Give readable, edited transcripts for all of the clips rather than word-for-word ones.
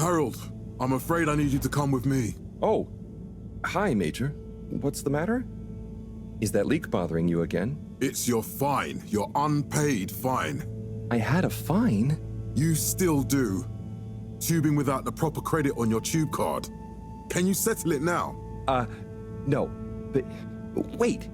Harold, I'm afraid I need you to come with me. Oh, hi, Major. What's the matter? Is that leak bothering you again? It's your fine, your unpaid fine. I had a fine? You still do. Tubing without the proper credit on your tube card. Can you settle it now? No. But wait,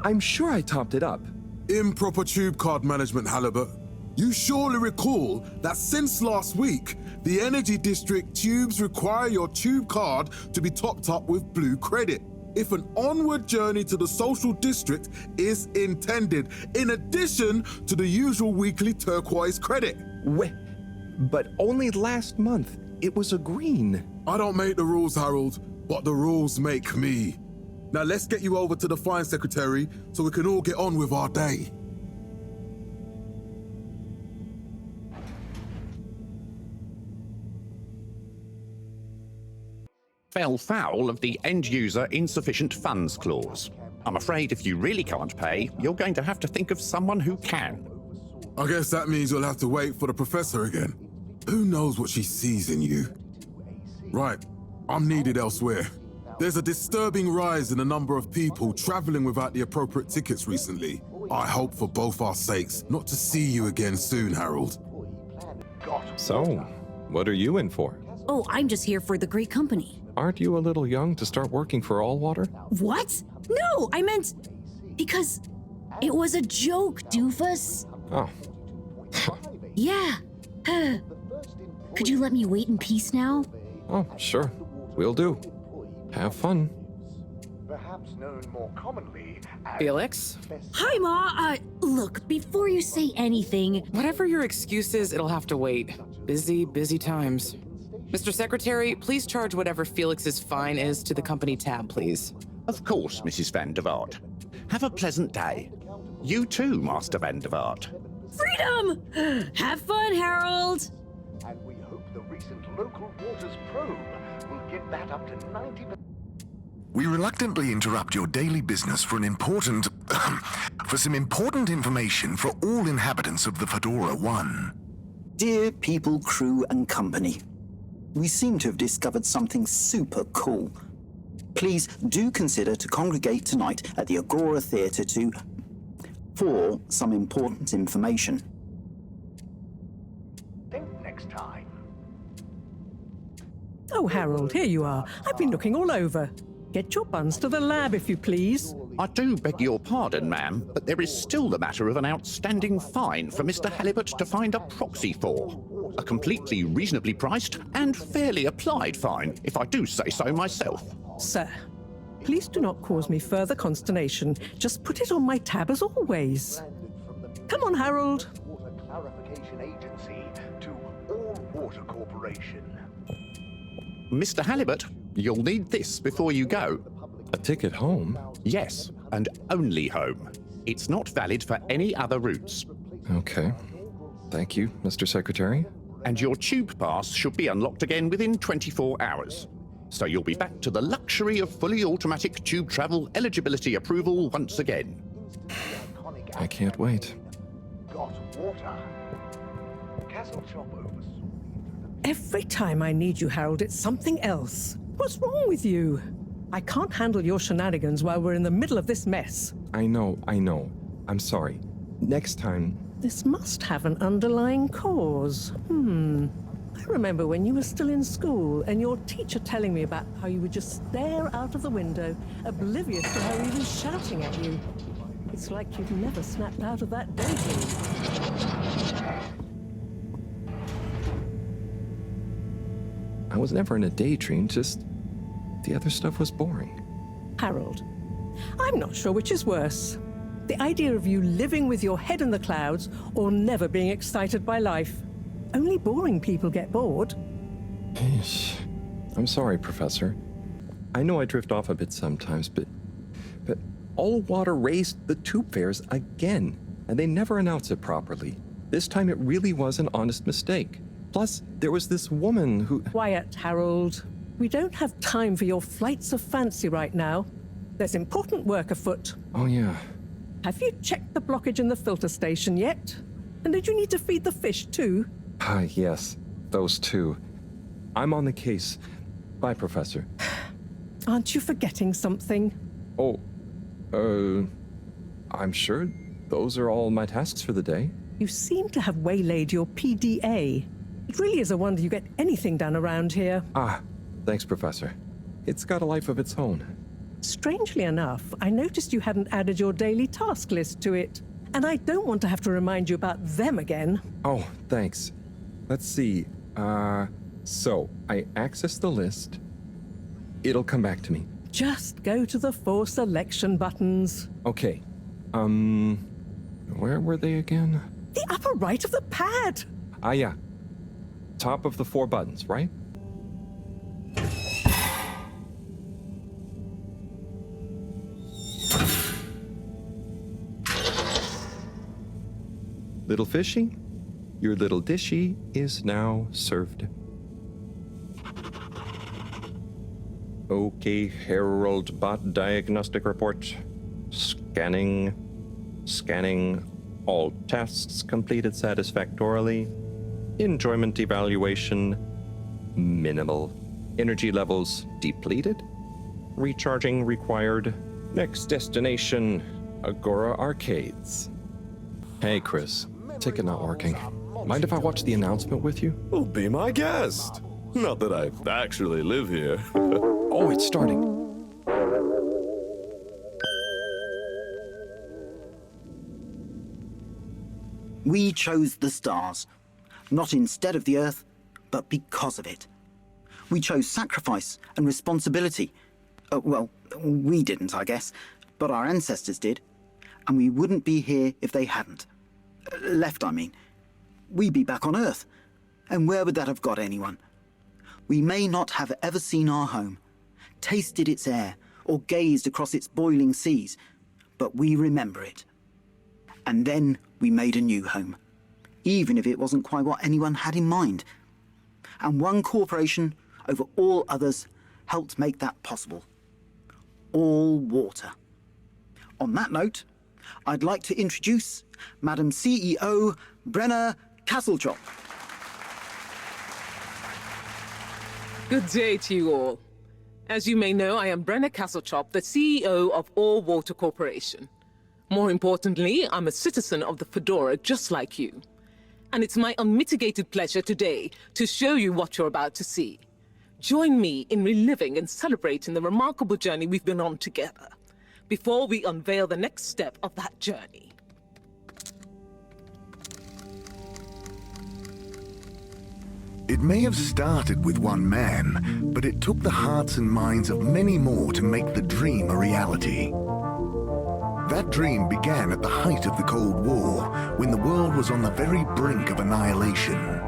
I'm sure I topped it up. Improper tube card management, Halibut. You surely recall that since last week, the Energy District tubes require your tube card to be topped up with blue credit if an onward journey to the social district is intended, in addition to the usual weekly turquoise credit. Wait, but only last month it was a green. I don't make the rules, Harold, but the rules make me. Now let's get you over to the fine secretary so we can all get on with our day. Fell foul of the end-user insufficient funds clause. I'm afraid if you really can't pay, you're going to have to think of someone who can. I guess that means you'll have to wait for the professor again. Who knows what she sees in you? Right, I'm needed elsewhere. There's a disturbing rise in the number of people traveling without the appropriate tickets recently. I hope for both our sakes not to see you again soon, Harold. So, what are you in for? Oh, I'm just here for the great company. Aren't you a little young to start working for Allwater? What? No, I meant because it was a joke, doofus. Oh. Yeah. Could you let me wait in peace now? Oh, sure. Will do. Have fun. Perhaps known more commonly as Felix? Hi, Ma. Look, before you say anything... Whatever your excuse is, it'll have to wait. Busy, busy times. Mr. Secretary, please charge whatever Felix's fine is to the company tab, please. Of course, Mrs. Van der Vaart. Have a pleasant day. You too, Master Van der Vaart. Freedom! Have fun, Harold! and we hope the recent local waters probe will get that up to 90%. We reluctantly interrupt your daily business for some important information for all inhabitants of the Fedora 1. Dear people, crew, and company, we seem to have discovered something super cool. Please do consider to congregate tonight at the Agora Theatre for some important information. Think next time. Oh, Harold, here you are. I've been looking all over. Get your buns to the lab, if you please. I do beg your pardon, ma'am, but there is still the matter of an outstanding fine for Mr. Halibut to find a proxy for. A completely reasonably priced and fairly applied fine, if I do say so myself. Sir, please do not cause me further consternation. Just put it on my tab as always. Come on, Harold. Water Clarification Agency to All Water Corporation. Mr. Halibut, you'll need this before you go. A ticket home? Yes, and only home. It's not valid for any other routes. Okay. Thank you, Mr. Secretary. And your tube pass should be unlocked again within 24 hours. So you'll be back to the luxury of fully automatic tube travel eligibility approval once again. I can't wait. Got water. Castle Shop overs. Every time I need you, Harold, it's something else. What's wrong with you? I can't handle your shenanigans while we're in the middle of this mess. I know. I'm sorry. Next time... This must have an underlying cause. I remember when you were still in school and your teacher telling me about how you would just stare out of the window, oblivious to her even shouting at you. It's like you've never snapped out of that daydream. I was never in a daydream, just... the other stuff was boring. Harold, I'm not sure which is worse. The idea of you living with your head in the clouds or never being excited by life. Only boring people get bored. Eesh. I'm sorry, Professor. I know I drift off a bit sometimes, but Allwater raised the tube fares again, and they never announce it properly. This time it really was an honest mistake. Plus, there was this woman who... Quiet, Harold. We don't have time for your flights of fancy right now. There's important work afoot. Oh, yeah. Have you checked the blockage in the filter station yet? And did you need to feed the fish too? Yes. Those two. I'm on the case. Bye, Professor. Aren't you forgetting something? Oh, I'm sure those are all my tasks for the day. You seem to have waylaid your PDA. It really is a wonder you get anything done around here. Ah, thanks, Professor. It's got a life of its own. Strangely enough, I noticed you hadn't added your daily task list to it. And I don't want to have to remind you about them again. Oh, thanks. Let's see. So I access the list. It'll come back to me. Just go to the 4 selection buttons. Okay. Where were they again? The upper right of the pad. Ah, yeah. Top of the 4 buttons, right? Little fishy, your little dishy is now served. Okay, Harold bot diagnostic report. Scanning. All tasks completed satisfactorily. Enjoyment evaluation minimal. Energy levels depleted. Recharging required. Next destination, Agora Arcades. Hey, Chris. Ticket not working. Mind if I watch the announcement with you? Well, be my guest. Not that I actually live here. Oh, it's starting. We chose the stars, not instead of the Earth, but because of it. We chose sacrifice and responsibility. Well, we didn't, I guess, but our ancestors did, and we wouldn't be here if they hadn't. Left, I mean. We'd be back on Earth, and where would that have got anyone? We may not have ever seen our home, tasted its air, or gazed across its boiling seas, but we remember it. And then we made a new home, even if it wasn't quite what anyone had in mind. And one corporation over all others helped make that possible. All water. On that note, I'd like to introduce Madam CEO Brenna Castlechop. Good day to you all. As you may know, I am Brenna Castlechop, the CEO of All Water Corporation. More importantly, I'm a citizen of the Fedora just like you. And it's my unmitigated pleasure today to show you what you're about to see. Join me in reliving and celebrating the remarkable journey we've been on together, before we unveil the next step of that journey. It may have started with one man, but it took the hearts and minds of many more to make the dream a reality. That dream began at the height of the Cold War, when the world was on the very brink of annihilation.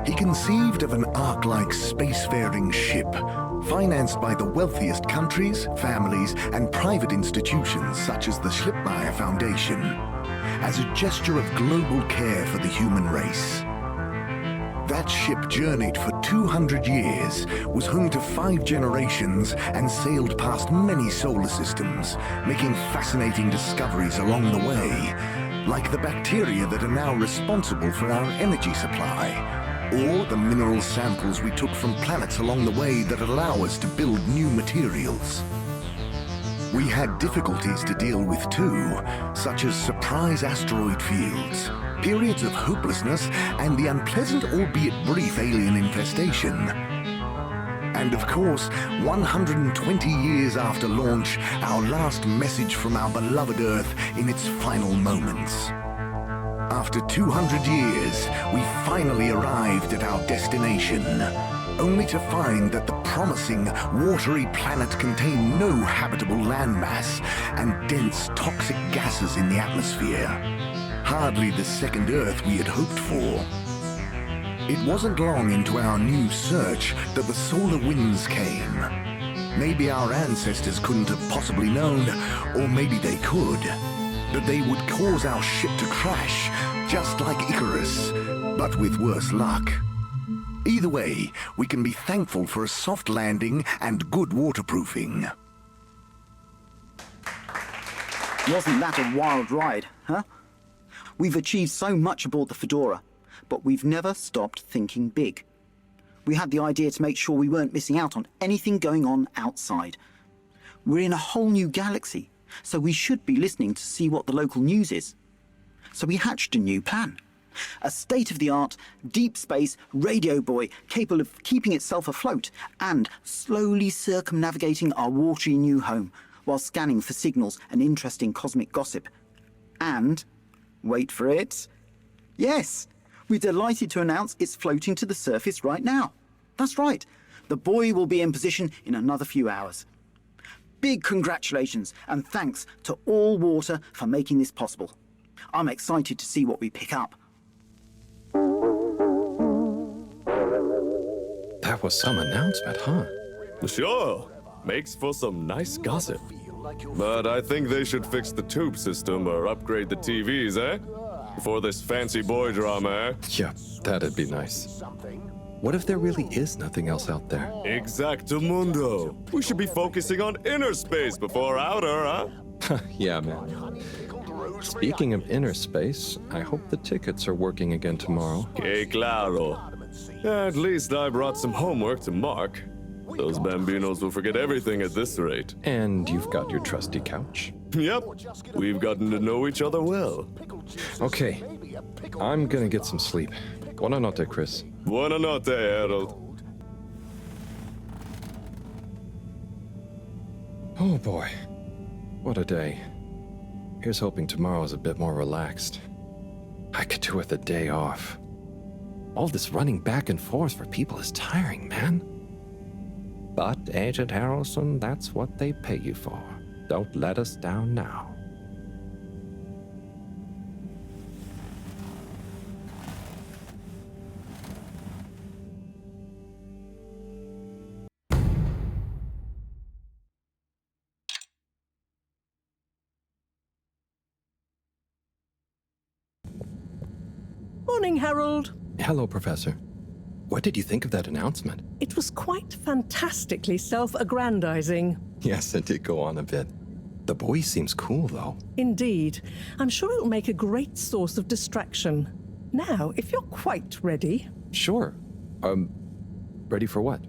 He conceived of an ark-like spacefaring ship, financed by the wealthiest countries, families, and private institutions such as the Schlipmeyer Foundation, as a gesture of global care for the human race. That ship journeyed for 200 years, was home to 5 generations, and sailed past many solar systems, making fascinating discoveries along the way, like the bacteria that are now responsible for our energy supply, or the mineral samples we took from planets along the way that allow us to build new materials. We had difficulties to deal with too, such as surprise asteroid fields, periods of hopelessness, and the unpleasant albeit brief alien infestation. And of course, 120 years after launch, our last message from our beloved Earth in its final moments. After 200 years, we finally arrived at our destination, only to find that the promising, watery planet contained no habitable landmass and dense, toxic gases in the atmosphere. Hardly the second Earth we had hoped for. It wasn't long into our new search that the solar winds came. Maybe our ancestors couldn't have possibly known, or maybe they could, that they would cause our ship to crash, just like Icarus, but with worse luck. Either way, we can be thankful for a soft landing and good waterproofing. Wasn't that a wild ride, huh? We've achieved so much aboard the Fedora, but we've never stopped thinking big. We had the idea to make sure we weren't missing out on anything going on outside. We're in a whole new galaxy, so we should be listening to see what the local news is. So we hatched a new plan. A state-of-the-art, deep space radio buoy capable of keeping itself afloat and slowly circumnavigating our watery new home while scanning for signals and interesting cosmic gossip. And, wait for it, yes, we're delighted to announce it's floating to the surface right now. That's right, the buoy will be in position in another few hours. Big congratulations and thanks to All Water for making this possible. I'm excited to see what we pick up. That was some announcement, huh? Sure. Makes for some nice gossip. But I think they should fix the tube system or upgrade the TVs, eh? Before this fancy boy drama, eh? Yeah, that'd be nice. What if there really is nothing else out there? Exactamundo. We should be focusing on inner space before outer, huh? Yeah, man. Speaking of inner space, I hope the tickets are working again tomorrow. Que claro. At least I brought some homework to mark. Those bambinos will forget everything at this rate. And you've got your trusty couch. Yep. We've gotten to know each other well. Okay. I'm gonna get some sleep. Buona notte, Chris. Buona notte, Harold. Oh boy. What a day. Here's hoping tomorrow's a bit more relaxed. I could do with a day off. All this running back and forth for people is tiring, man. But, Agent Harrelson, that's what they pay you for. Don't let us down now. Morning, Harold. Hello, Professor. What did you think of that announcement? It was quite fantastically self-aggrandizing. Yes, it did go on a bit. The boy seems cool, though. Indeed. I'm sure it'll make a great source of distraction. Now, if you're quite ready... Sure. Ready for what?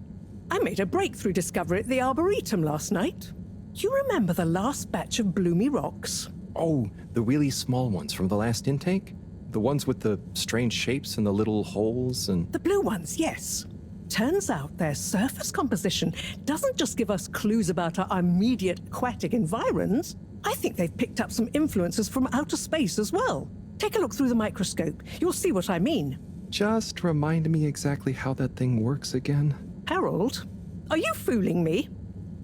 I made a breakthrough discovery at the Arboretum last night. You remember the last batch of bloomy rocks? Oh, the really small ones from the last intake? The ones with the strange shapes and the little holes and... The blue ones, yes. Turns out their surface composition doesn't just give us clues about our immediate aquatic environs. I think they've picked up some influences from outer space as well. Take a look through the microscope. You'll see what I mean. Just remind me exactly how that thing works again. Harold, are you fooling me?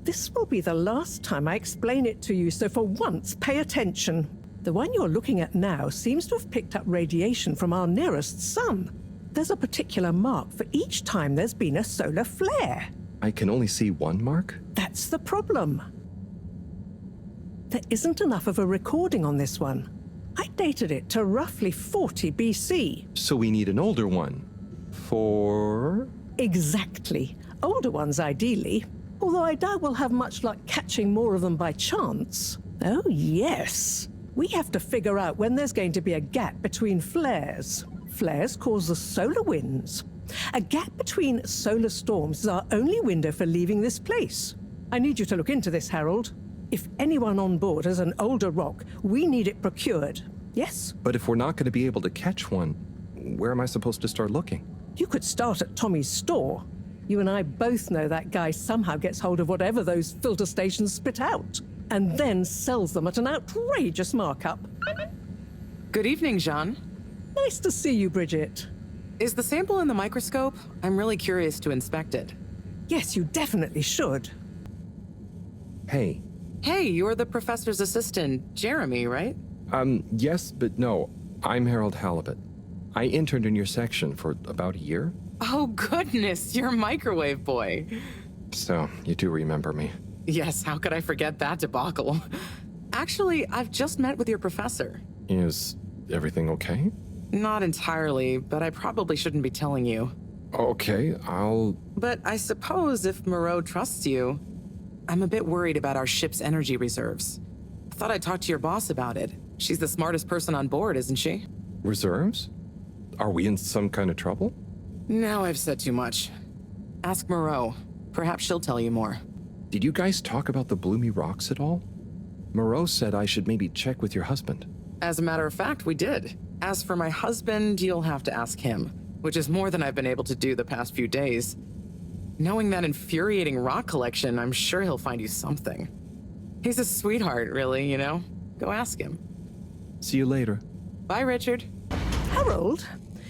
This will be the last time I explain it to you, so for once, pay attention. The one you're looking at now seems to have picked up radiation from our nearest sun. There's a particular mark for each time there's been a solar flare. I can only see one mark? That's the problem. There isn't enough of a recording on this one. I dated it to roughly 40 BC. So we need an older one. For... Exactly. Older ones, ideally. Although I doubt we'll have much luck catching more of them by chance. Oh, yes. We have to figure out when there's going to be a gap between flares. Flares cause the solar winds. A gap between solar storms is our only window for leaving this place. I need you to look into this, Harold. If anyone on board has an older rock, we need it procured. Yes? But if we're not going to be able to catch one, where am I supposed to start looking? You could start at Tommy's store. You and I both know that guy somehow gets hold of whatever those filter stations spit out, and then sells them at an outrageous markup. Good evening, Jean. Nice to see you, Bridget. Is the sample in the microscope? I'm really curious to inspect it. Yes, you definitely should. Hey. Hey, you're the professor's assistant, Jeremy, right? Yes, but no. I'm Harold Halibut. I interned in your section for about a year. Oh, goodness, you're microwave boy. So, you do remember me. Yes, how could I forget that debacle? Actually, I've just met with your professor. Is everything okay? Not entirely, but I probably shouldn't be telling you. Okay, But I suppose if Moreau trusts you, I'm a bit worried about our ship's energy reserves. I thought I'd talk to your boss about it. She's the smartest person on board, isn't she? Reserves? Are we in some kind of trouble? Now I've said too much. Ask Moreau. Perhaps she'll tell you more. Did you guys talk about the Bloomy Rocks at all? Moreau said I should maybe check with your husband. As a matter of fact, we did. As for my husband, you'll have to ask him, which is more than I've been able to do the past few days. Knowing that infuriating rock collection, I'm sure he'll find you something. He's a sweetheart, really, you know? Go ask him. See you later. Bye, Richard. Harold,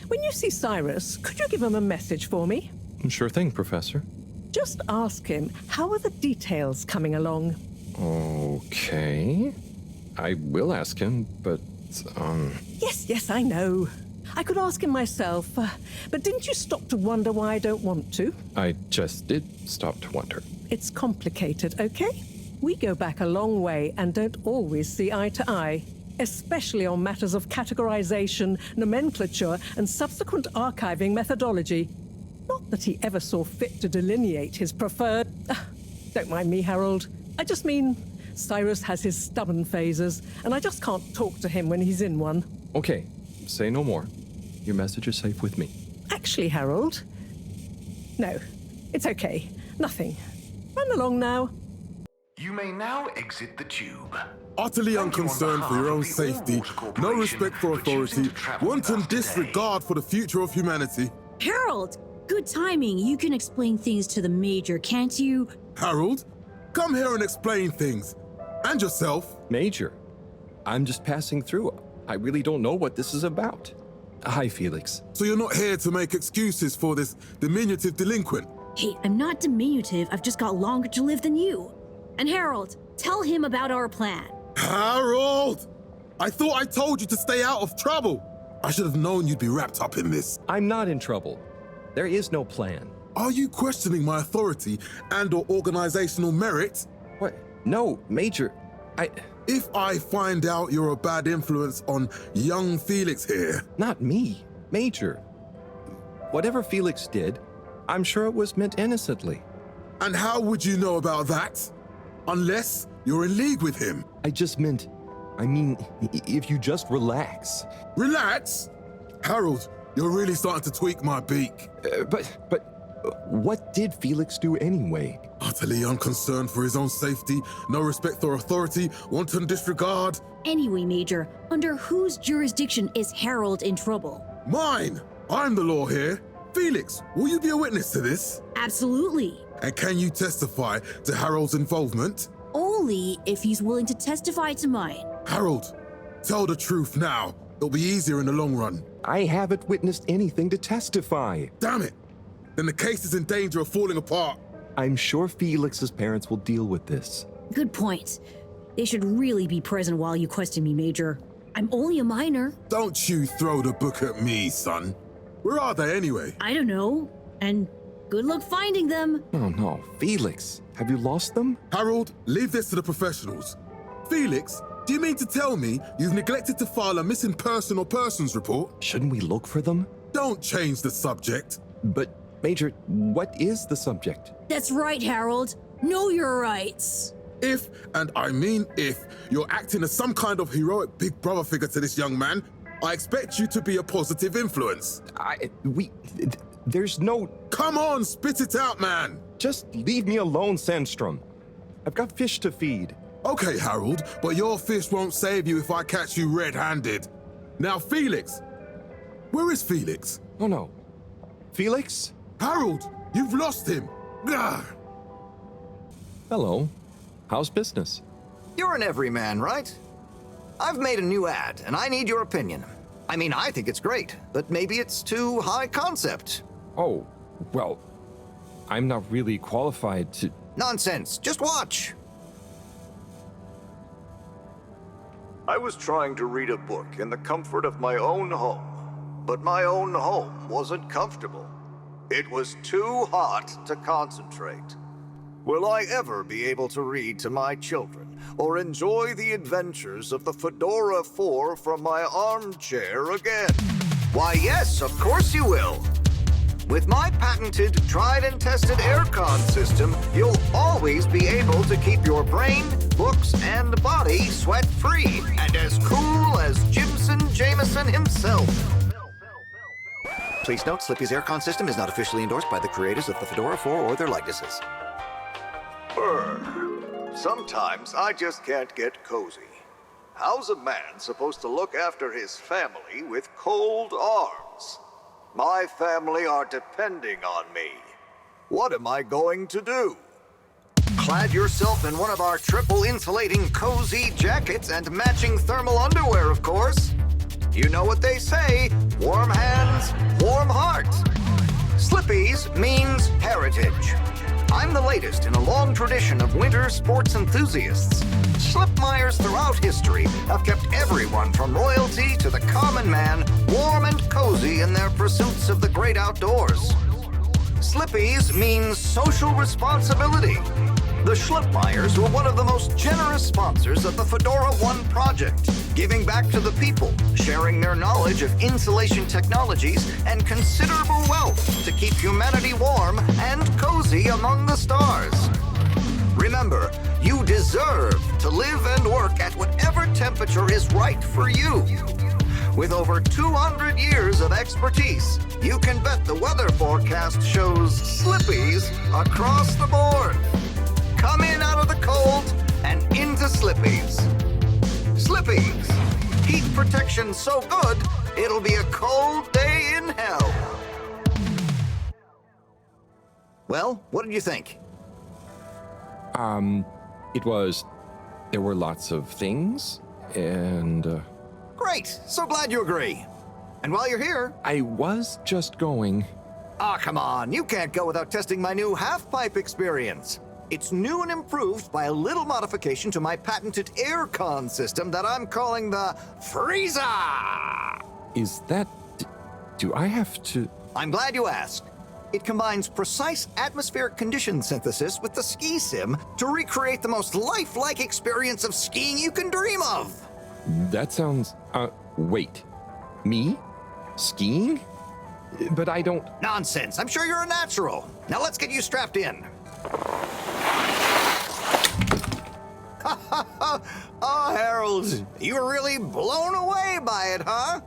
when you see Cyrus, could you give him a message for me? Sure thing, Professor. Just ask him, how are the details coming along? Okay. I will ask him, but, Yes, I know. I could ask him myself, but didn't you stop to wonder why I don't want to? I just did stop to wonder. It's complicated, okay? We go back a long way and don't always see eye to eye, especially on matters of categorization, nomenclature, and subsequent archiving methodology. Not that he ever saw fit to delineate his preferred... Don't mind me, Harold. I just mean, Cyrus has his stubborn phases, and I just can't talk to him when he's in one. Okay, say no more. Your message is safe with me. Actually, Harold... No, it's okay. Nothing. Run along now. You may now exit the tube. Utterly unconcerned for your own safety, no respect for authority, wanton disregard for the future of humanity. Harold, good timing. You can explain things to the Major, can't you? Harold, come here and explain things. And yourself. Major, I'm just passing through. I really don't know what this is about. Hi, Felix. So you're not here to make excuses for this diminutive delinquent? Hey, I'm not diminutive. I've just got longer to live than you. And Harold, tell him about our plan. Harold! I thought I told you to stay out of trouble. I should have known you'd be wrapped up in this. I'm not in trouble. There is no plan. Are you questioning my authority and/or organizational merit? What? No, Major. If I find out you're a bad influence on young Felix here... Not me, Major. Whatever Felix did, I'm sure it was meant innocently. And how would you know about that? Unless you're in league with him. I mean, if you just relax. Relax? Harold, you're really starting to tweak my beak. But what did Felix do anyway? Utterly unconcerned for his own safety, no respect for authority, wanton disregard. Anyway, Major, under whose jurisdiction is Harold in trouble? Mine! I'm the law here. Felix, will you be a witness to this? Absolutely. And can you testify to Harold's involvement? Only if he's willing to testify to mine. Harold, tell the truth now. It'll be easier in the long run. I haven't witnessed anything to testify. Damn it! Then the case is in danger of falling apart. I'm sure Felix's parents will deal with this. Good point. They should really be present while you question me, Major. I'm only a minor. Don't you throw the book at me, son. Where are they anyway? I don't know. And good luck finding them. Oh no, Felix, have you lost them? Harold, leave this to the professionals. Felix, do you mean to tell me you've neglected to file a missing person or persons report? Shouldn't we look for them? Don't change the subject. But, Major, what is the subject? That's right, Harold. Know your rights. If, and I mean if, you're acting as some kind of heroic big brother figure to this young man, I expect you to be a positive influence. There's no... Come on, spit it out, man. Just leave me alone, Sandstrom. I've got fish to feed. Okay, Harold, but your fish won't save you if I catch you red-handed. Now, Felix. Where is Felix? Oh, no. Felix? Harold, you've lost him. Gah! Hello. How's business? You're an everyman, right? I've made a new ad, and I need your opinion. I mean, I think it's great, but maybe it's too high concept. Oh, well, I'm not really qualified to... Nonsense. Just watch. I was trying to read a book in the comfort of my own home, but my own home wasn't comfortable. It was too hot to concentrate. Will I ever be able to read to my children or enjoy the adventures of the Fedora 4 from my armchair again? Why, yes, of course you will. With my patented, tried and tested aircon system, you'll always be able to keep your brain, books, and body sweat-free and as cool as Jimson Jameson himself. Please note, Slippy's aircon system is not officially endorsed by the creators of the Fedora 4 or their likenesses. Sometimes I just can't get cozy. How's a man supposed to look after his family with cold arms? My family are depending on me. What am I going to do? Clad yourself in one of our triple insulating cozy jackets and matching thermal underwear, of course. You know what they say, warm hands, warm heart. Slippy's means heritage. I'm the latest in a long tradition of winter sports enthusiasts. Slipmeyers throughout history have kept everyone from royalty to the common man warm and cozy in their pursuits of the great outdoors. Slippy's means social responsibility. The Schlipmeyers were one of the most generous sponsors of the Fedora 1 project, giving back to the people, sharing their knowledge of insulation technologies and considerable wealth to keep humanity warm and cozy among the stars. Remember, you deserve to live and work at whatever temperature is right for you. With over 200 years of expertise, you can bet the weather forecast shows Slippies across the board. Come in out of the cold and into Slippies. Slippies. Heat protection so good, it'll be a cold day in hell. Well, what did you think? There were lots of things, and... Great! So glad you agree. And while you're here... I was just going... Ah, come on, you can't go without testing my new half-pipe experience. It's new and improved by a little modification to my patented aircon system that I'm calling the Freezer! Is that... do I have to... I'm glad you asked. It combines precise atmospheric condition synthesis with the ski sim to recreate the most lifelike experience of skiing you can dream of. That sounds... wait. Me? Skiing? But I don't... Nonsense. I'm sure you're a natural. Now let's get you strapped in. Oh, Harold, you were really blown away by it, huh?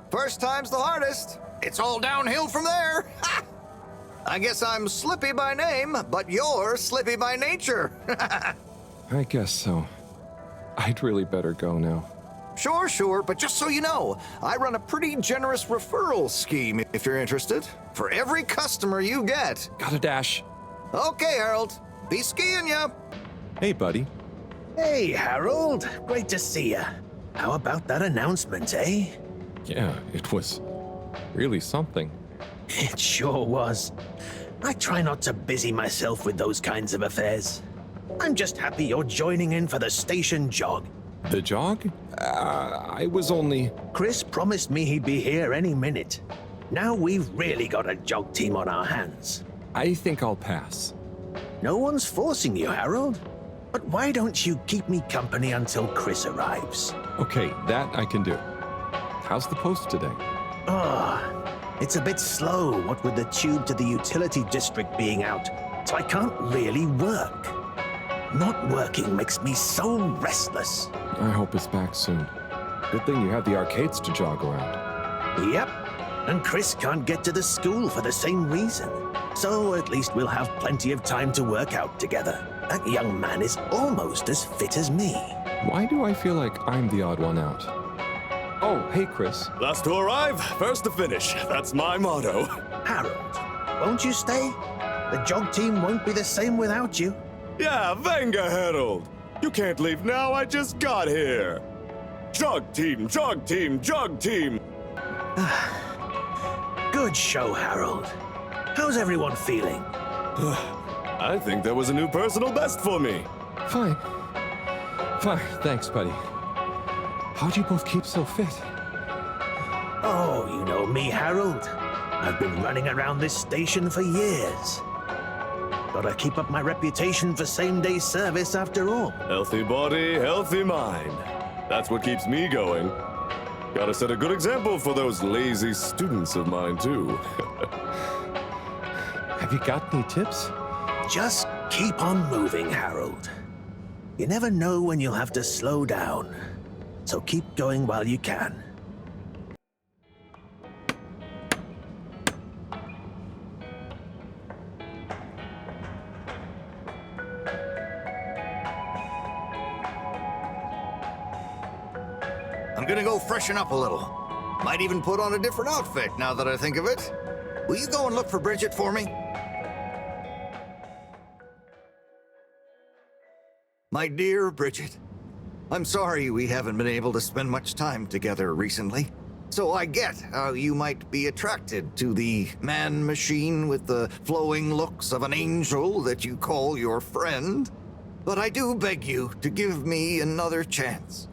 First time's the hardest. It's all downhill from there. I guess I'm Slippy by name, but you're Slippy by nature. I guess so. I'd really better go now. Sure, but just so you know, I run a pretty generous referral scheme if you're interested. For every customer you get. Gotta dash. Okay, Harold. Be skiing ya. Hey, buddy. Hey, Harold. Great to see ya. How about that announcement, eh? Yeah, it was really something. It sure was. I try not to busy myself with those kinds of affairs. I'm just happy you're joining in for the station jog. The jog? I was only... Chris promised me he'd be here any minute. Now we've really got a jog team on our hands. I think I'll pass. No one's forcing you, Harold. But why don't you keep me company until Chris arrives? Okay, that I can do. How's the post today? It's a bit slow, what with the tube to the utility district being out, so I can't really work. Not working makes me so restless. I hope it's back soon. Good thing you have the arcades to jog around. Yep, and Chris can't get to the school for the same reason. So at least we'll have plenty of time to work out together. That young man is almost as fit as me. Why do I feel like I'm the odd one out? Oh, hey, Chris. Last to arrive, first to finish. That's my motto. Harold, won't you stay? The jog team won't be the same without you. Yeah, venga, Harold. You can't leave now, I just got here. Jog team, jog team, jog team. Good show, Harold. How's everyone feeling? I think there was a new personal best for me. Fine. Thanks, buddy. How'd you both keep so fit? Oh, you know me, Harold. I've been running around this station for years. Gotta keep up my reputation for same-day service after all. Healthy body, healthy mind. That's what keeps me going. Gotta set a good example for those lazy students of mine, too. Have you got any tips? Just keep on moving, Harold. You never know when you'll have to slow down. So keep going while you can. I'm gonna go freshen up a little. Might even put on a different outfit now that I think of it. Will you go and look for Bridget for me? My dear Bridget, I'm sorry we haven't been able to spend much time together recently. So I get how you might be attracted to the man-machine with the flowing looks of an angel that you call your friend. But I do beg you to give me another chance.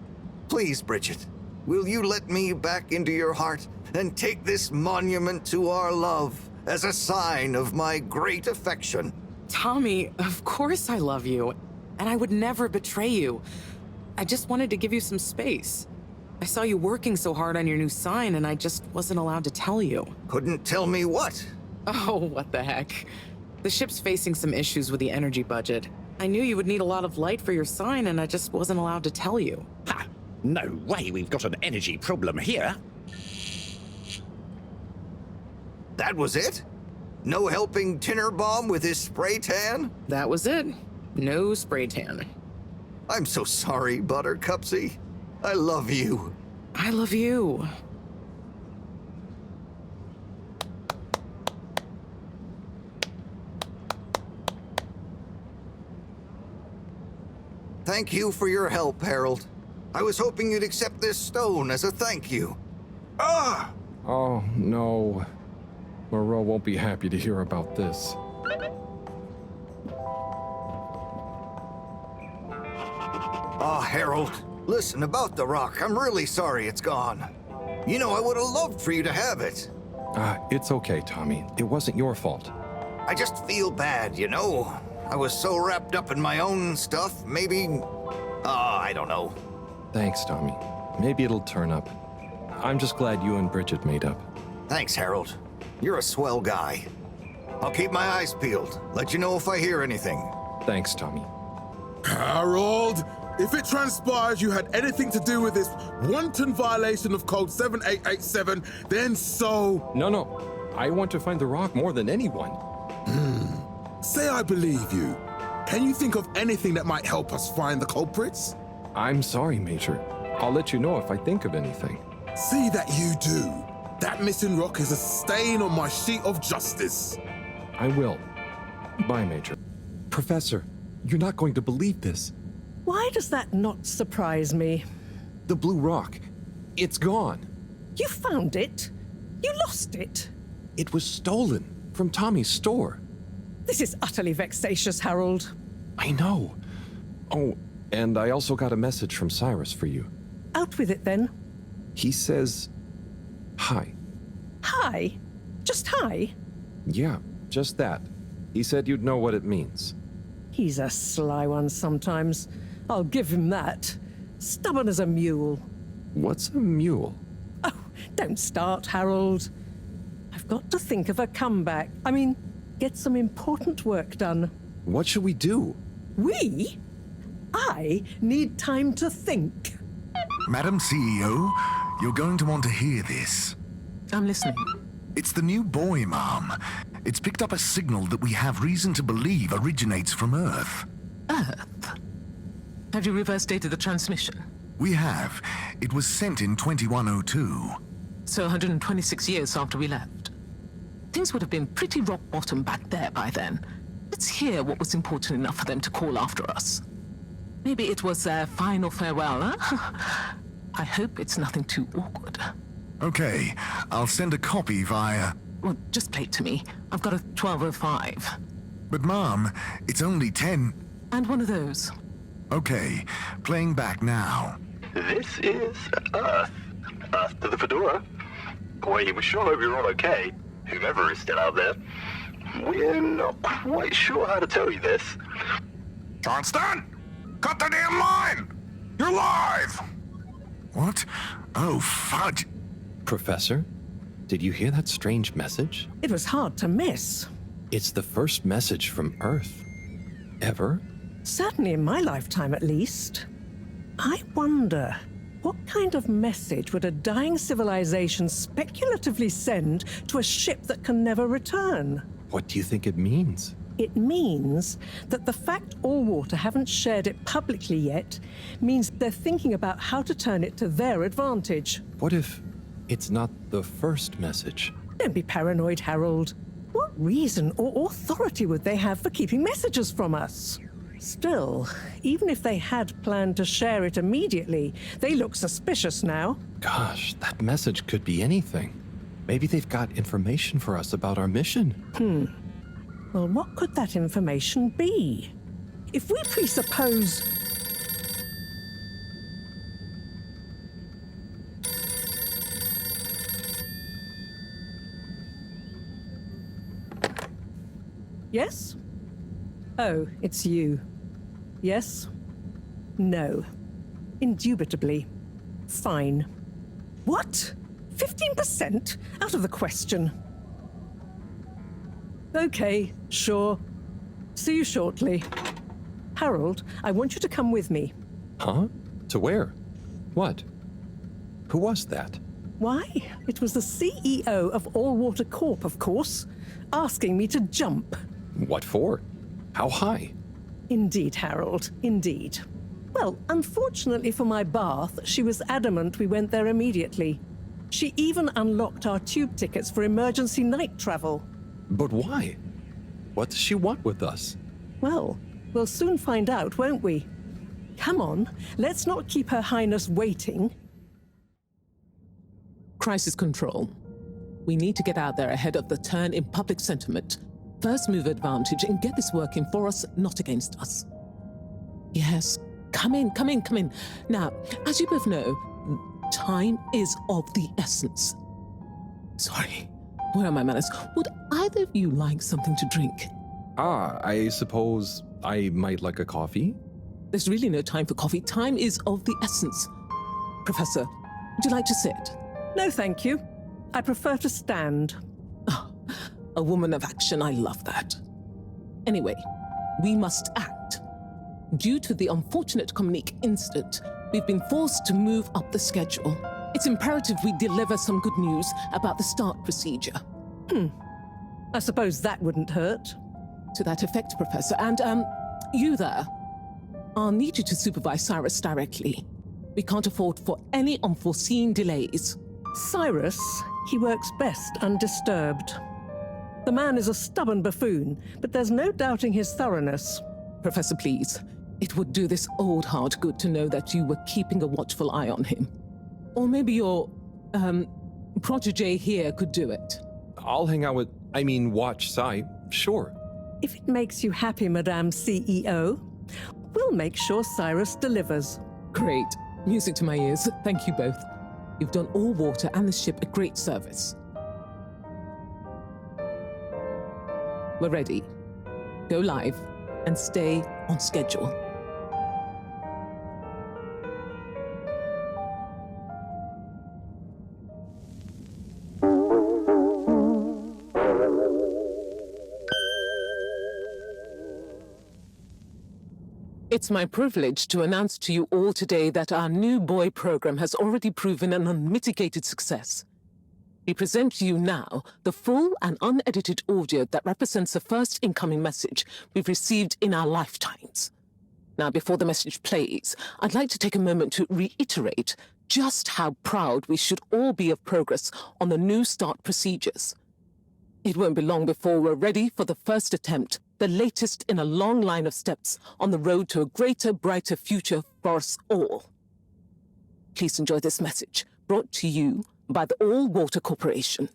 Please, Bridget, will you let me back into your heart and take this monument to our love as a sign of my great affection? Tommy, of course I love you, and I would never betray you. I just wanted to give you some space. I saw you working so hard on your new sign, and I just wasn't allowed to tell you. Couldn't tell me what? Oh, what the heck. The ship's facing some issues with the energy budget. I knew you would need a lot of light for your sign, and I just wasn't allowed to tell you. Ha! No way we've got an energy problem here. That was it? No helping Tinnerbomb with his spray tan? That was it. No spray tan. I'm so sorry, Buttercupsy. I love you. I love you. Thank you for your help, Harold. I was hoping you'd accept this stone as a thank you. Ah! Oh, no. Moreau won't be happy to hear about this. Ah, Harold. Listen, about the rock, I'm really sorry it's gone. You know, I would have loved for you to have it. It's okay, Tommy. It wasn't your fault. I just feel bad, you know? I was so wrapped up in my own stuff, maybe... I don't know. Thanks, Tommy. Maybe it'll turn up. I'm just glad you and Bridget made up. Thanks, Harold. You're a swell guy. I'll keep my eyes peeled. Let you know if I hear anything. Thanks, Tommy. Harold, if it transpires you had anything to do with this wanton violation of Code 7887, then so... No. I want to find the rock more than anyone. Say I believe you. Can you think of anything that might help us find the culprits? I'm sorry, Major. I'll let you know if I think of anything. See that you do. That missing rock is a stain on my sheet of justice. I will. Bye, Major. Professor, you're not going to believe this. Why does that not surprise me? The blue rock. It's gone. You found it? You lost it? It was stolen from Tommy's store. This is utterly vexatious, Harold. I know. Oh, and I also got a message from Cyrus for you. Out with it, then. He says, hi. Hi? Just hi? Yeah, just that. He said you'd know what it means. He's a sly one sometimes. I'll give him that. Stubborn as a mule. What's a mule? Oh, don't start, Harold. I've got to think of a comeback. I mean, get some important work done. What should we do? We? I need time to think. Madam CEO, you're going to want to hear this. I'm listening. It's the new buoy, Ma'am. It's picked up a signal that we have reason to believe originates from Earth. Earth? Have you reverse dated the transmission? We have. It was sent in 2102. So 126 years after we left. Things would have been pretty rock bottom back there by then. Let's hear what was important enough for them to call after us. Maybe it was their final farewell, huh? I hope it's nothing too awkward. Okay, I'll send a copy via... Well, just play it to me. I've got a 1205. But Ma'am, it's only 10... And one of those. Okay, playing back now. This is Earth. Earth to the Fedora. We sure hope you're all okay, whomever is still out there. We're not quite sure how to tell you this. Johnston! Cut the damn line! You're live! What? Oh, fudge. Professor, did you hear that strange message? It was hard to miss. It's the first message from Earth. Ever? Certainly in my lifetime, at least. I wonder, what kind of message would a dying civilization speculatively send to a ship that can never return? What do you think it means? It means that the fact All Water haven't shared it publicly yet means they're thinking about how to turn it to their advantage. What if it's not the first message? Don't be paranoid, Harold. What reason or authority would they have for keeping messages from us? Still, even if they had planned to share it immediately, they look suspicious now. Gosh, that message could be anything. Maybe they've got information for us about our mission. Well, what could that information be? If we presuppose... Yes? Oh, it's you. Yes? No. Indubitably. Fine. What? 15%? Out of the question. Okay, sure. See you shortly. Harold, I want you to come with me. Huh? To where? What? Who was that? Why? It was the CEO of All Water Corp, of course, asking me to jump. What for? How high? Indeed, Harold, indeed. Well, unfortunately for my bath, she was adamant we went there immediately. She even unlocked our tube tickets for emergency night travel. But why? What does she want with us? Well, we'll soon find out, won't we? Come on, let's not keep Her Highness waiting. Crisis control. We need to get out there ahead of the turn in public sentiment. First move advantage and get this working for us, not against us. Yes, come in. Now, as you both know, time is of the essence. Sorry, where are my manners? Would either of you like something to drink? I suppose I might like a coffee? There's really no time for coffee. Time is of the essence. Professor, would you like to sit? No, thank you. I prefer to stand. Oh, a woman of action, I love that. Anyway, we must act. Due to the unfortunate Communique incident, we've been forced to move up the schedule. It's imperative we deliver some good news about the start procedure. I suppose that wouldn't hurt. To that effect, Professor. And, you there. I'll need you to supervise Cyrus directly. We can't afford for any unforeseen delays. Cyrus, he works best undisturbed. The man is a stubborn buffoon, but there's no doubting his thoroughness. Professor, please. It would do this old heart good to know that you were keeping a watchful eye on him. Or maybe your, protege here could do it. I'll hang out with, watch Cy, sure. If it makes you happy, Madame CEO, we'll make sure Cyrus delivers. Great. Music to my ears. Thank you both. You've done All Water and the ship a great service. We're ready. Go live and stay on schedule. It's my privilege to announce to you all today that our new boy program has already proven an unmitigated success. We present to you now the full and unedited audio that represents the first incoming message we've received in our lifetimes. Now, before the message plays, I'd like to take a moment to reiterate just how proud we should all be of progress on the new start procedures. It won't be long before we're ready for the first attempt, the latest in a long line of steps on the road to a greater, brighter future for us all. Please enjoy this message, brought to you by the All Water Corporation.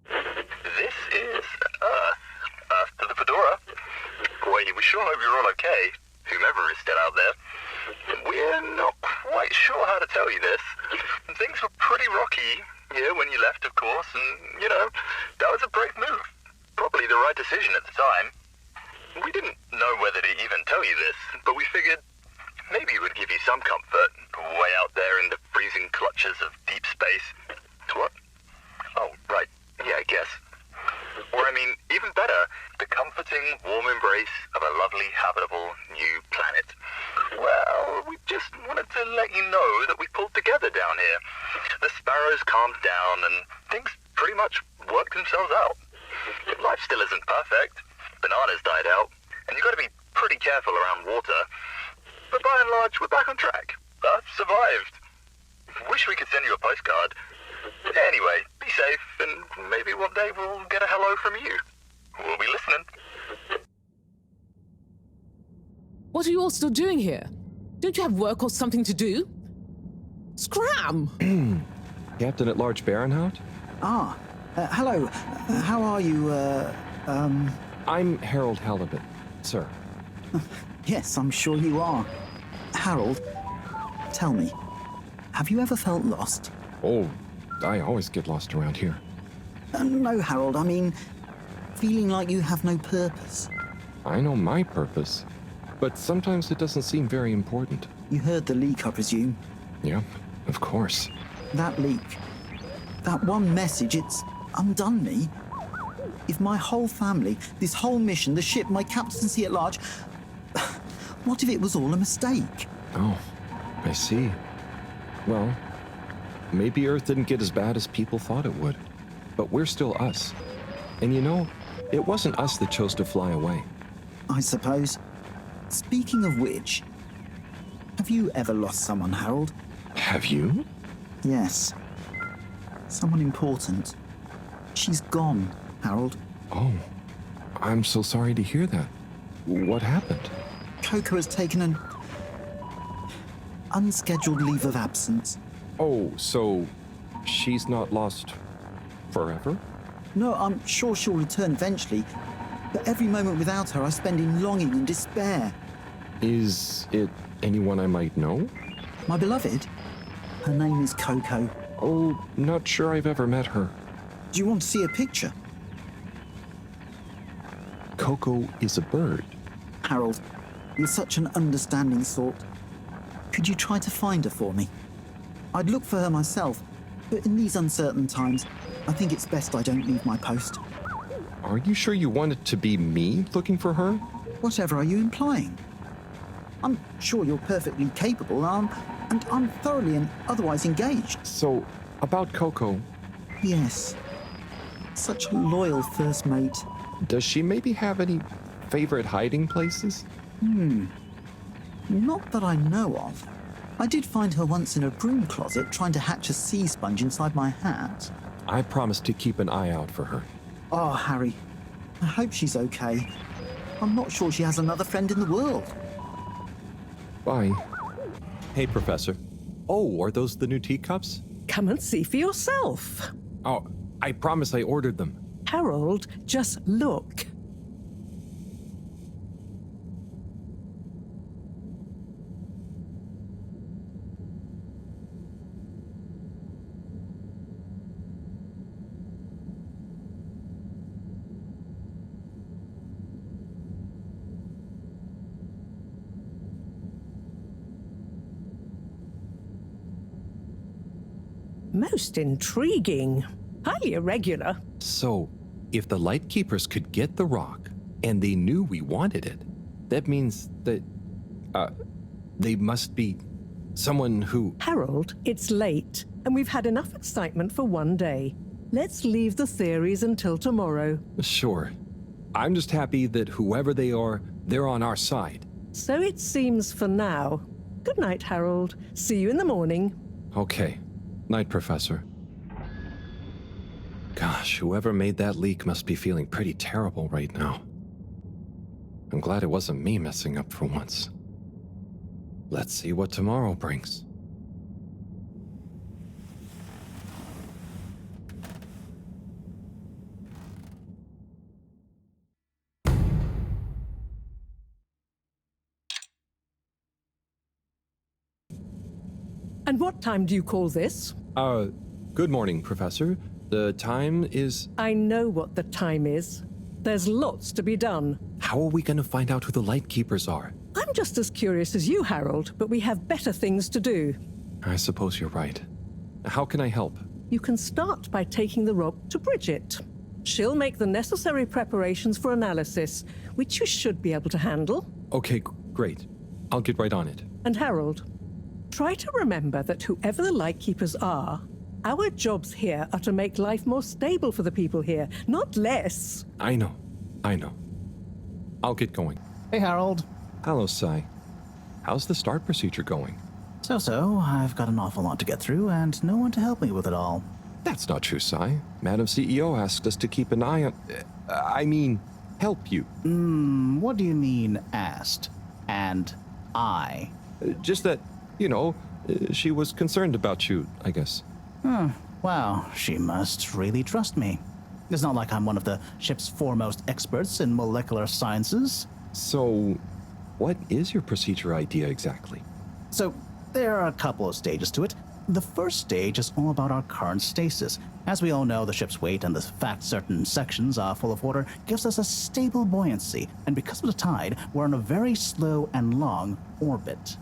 This is Earth to the Fedora. We sure hope you're all okay, whomever is still out there. We're not quite sure how to tell you this. Things were pretty rocky here when you left, of course, and, that was a brave move. Probably the right decision at the time. We didn't know whether to even tell you this, but we figured maybe it would give you some comfort, way out there in the freezing clutches of deep space. What? Oh, right. Yeah, I guess. Or, even better, the comforting, warm embrace of a lovely, habitable new planet. Well, we just wanted to let you know that we pulled together down here. The sparrows calmed down and things pretty much worked themselves out. Life still isn't perfect, but bananas died out, and you gotta be pretty careful around water. But by and large, we're back on track. I've survived. Wish we could send you a postcard. Anyway, be safe, and maybe one day we'll get a hello from you. We'll be listening. What are you all still doing here? Don't you have work or something to do? Scram! Captain at Large Baronhout? Hello. How are you, I'm Harold Halibut, sir. Yes, I'm sure you are. Harold, tell me, have you ever felt lost? Oh, I always get lost around here. No, Harold, I mean, feeling like you have no purpose. I know my purpose, but sometimes it doesn't seem very important. You heard the leak, I presume? Yeah, of course. That leak, that one message, it's undone me. If my whole family, this whole mission, the ship, my captaincy at large, what if it was all a mistake? Oh, I see. Well, maybe Earth didn't get as bad as people thought it would. But we're still us. And you know, it wasn't us that chose to fly away. I suppose. Speaking of which, have you ever lost someone, Harold? Have you? Yes. Someone important. She's gone, Harold. Oh, I'm so sorry to hear that. What happened? Coco has taken an unscheduled leave of absence. Oh, so she's not lost forever? No, I'm sure she'll return eventually. But every moment without her I spend in longing and despair. Is it anyone I might know? My beloved? Her name is Coco. Oh, not sure I've ever met her. Do you want to see a picture? Coco is a bird. Harold, you're such an understanding sort. Could you try to find her for me? I'd look for her myself, but in these uncertain times, I think it's best I don't leave my post. Are you sure you want it to be me looking for her? Whatever are you implying? I'm sure you're perfectly capable, and I'm thoroughly and otherwise engaged. So, about Coco... Yes. Such a loyal first mate. Does she maybe have any favorite hiding places? Not that I know of. I did find her once in a broom closet trying to hatch a sea sponge inside my hat. I promised to keep an eye out for her. Oh, Harry. I hope she's okay. I'm not sure she has another friend in the world. Bye. Hey, Professor. Oh, are those the new teacups? Come and see for yourself. Oh, I promise I ordered them. Harold, just look. Most intriguing. Highly irregular. So, if the Lightkeepers could get the rock, and they knew we wanted it, that means that, they must be someone who... Harold, it's late, and we've had enough excitement for one day. Let's leave the theories until tomorrow. Sure. I'm just happy that whoever they are, they're on our side. So it seems for now. Good night, Harold. See you in the morning. Okay. Night, Professor. Gosh, whoever made that leak must be feeling pretty terrible right now. I'm glad it wasn't me messing up for once. Let's see what tomorrow brings. And what time do you call this? Good morning, Professor. The time is... I know what the time is. There's lots to be done. How are we going to find out who the Lightkeepers are? I'm just as curious as you, Harold, but we have better things to do. I suppose you're right. How can I help? You can start by taking the rock to Bridget. She'll make the necessary preparations for analysis, which you should be able to handle. Okay, great. I'll get right on it. And Harold, try to remember that whoever the Lightkeepers are, our jobs here are to make life more stable for the people here, not less. I know. I'll get going. Hey, Harold. Hello, Sai. How's the start procedure going? So, I've got an awful lot to get through and no one to help me with it all. That's not true, Sai. Madam CEO asked us to keep an eye on... help you. What do you mean, asked? And I? Just that, she was concerned about you, I guess. Wow, she must really trust me. It's not like I'm one of the ship's foremost experts in molecular sciences. So, what is your procedure idea exactly? So, there are a couple of stages to it. The first stage is all about our current stasis. As we all know, the ship's weight and the fact certain sections are full of water gives us a stable buoyancy, and because of the tide, we're on a very slow and long orbit.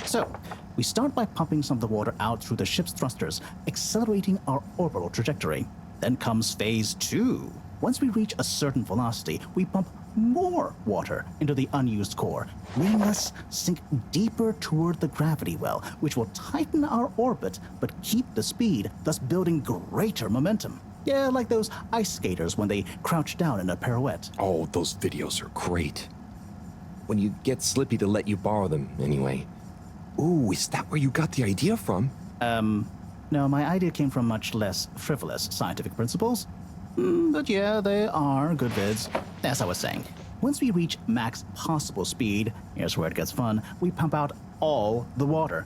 So, we start by pumping some of the water out through the ship's thrusters, accelerating our orbital trajectory. Then comes phase 2. Once we reach a certain velocity, we pump more water into the unused core, letting us sink deeper toward the gravity well, which will tighten our orbit but keep the speed, thus building greater momentum. Yeah, like those ice skaters when they crouch down in a pirouette. Oh, those videos are great. When you get Slippy to let you borrow them, anyway. Ooh, is that where you got the idea from? No, my idea came from much less frivolous scientific principles. But yeah, they are good vids. As I was saying, once we reach max possible speed, here's where it gets fun, we pump out all the water.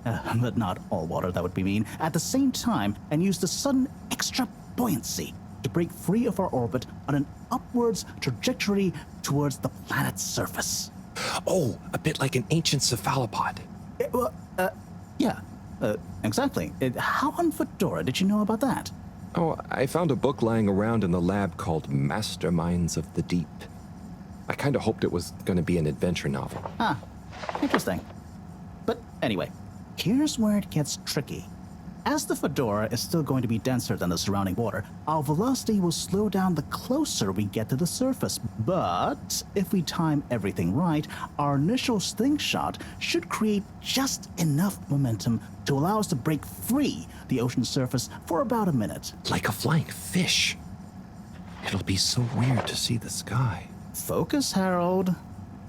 But not all water, that would be mean. At the same time, and use the sudden extra buoyancy to break free of our orbit on an upwards trajectory towards the planet's surface. Oh, a bit like an ancient cephalopod. Yeah, exactly. How on Fedora did you know about that? Oh, I found a book lying around in the lab called Masterminds of the Deep. I kind of hoped it was going to be an adventure novel. Ah, interesting. But anyway, here's where it gets tricky. As the Fedora is still going to be denser than the surrounding water, our velocity will slow down the closer we get to the surface. But if we time everything right, our initial slingshot should create just enough momentum to allow us to break free the ocean surface for about a minute. Like a flying fish. It'll be so weird to see the sky. Focus, Harold.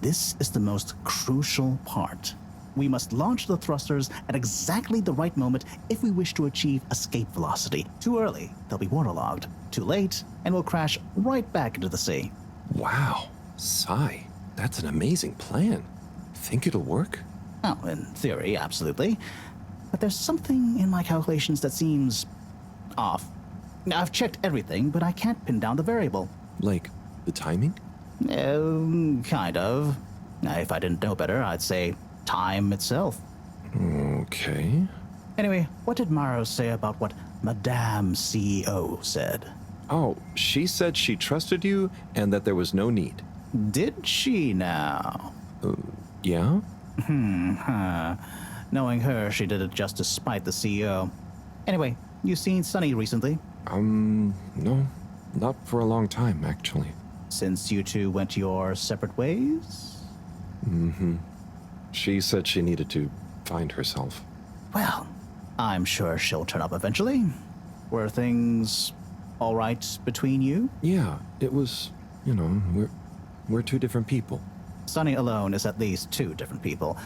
This is the most crucial part. We must launch the thrusters at exactly the right moment if we wish to achieve escape velocity. Too early, they'll be waterlogged. Too late, and we'll crash right back into the sea. Wow, Sai, that's an amazing plan. Think it'll work? Oh, in theory, absolutely. But there's something in my calculations that seems off. I've checked everything, but I can't pin down the variable. Like the timing? Kind of. If I didn't know better, I'd say time itself. Okay. Anyway, what did Maro say about what Madame CEO said? Oh, she said she trusted you and that there was no need. Did she now? Yeah? Knowing her, she did it just to spite the CEO. Anyway, you seen Sunny recently? No. Not for a long time, actually. Since you two went your separate ways? Mm-hmm. She said she needed to find herself. Well, I'm sure she'll turn up eventually. Were things all right between you? Yeah, it was, we're two different people. Sunny alone is at least two different people.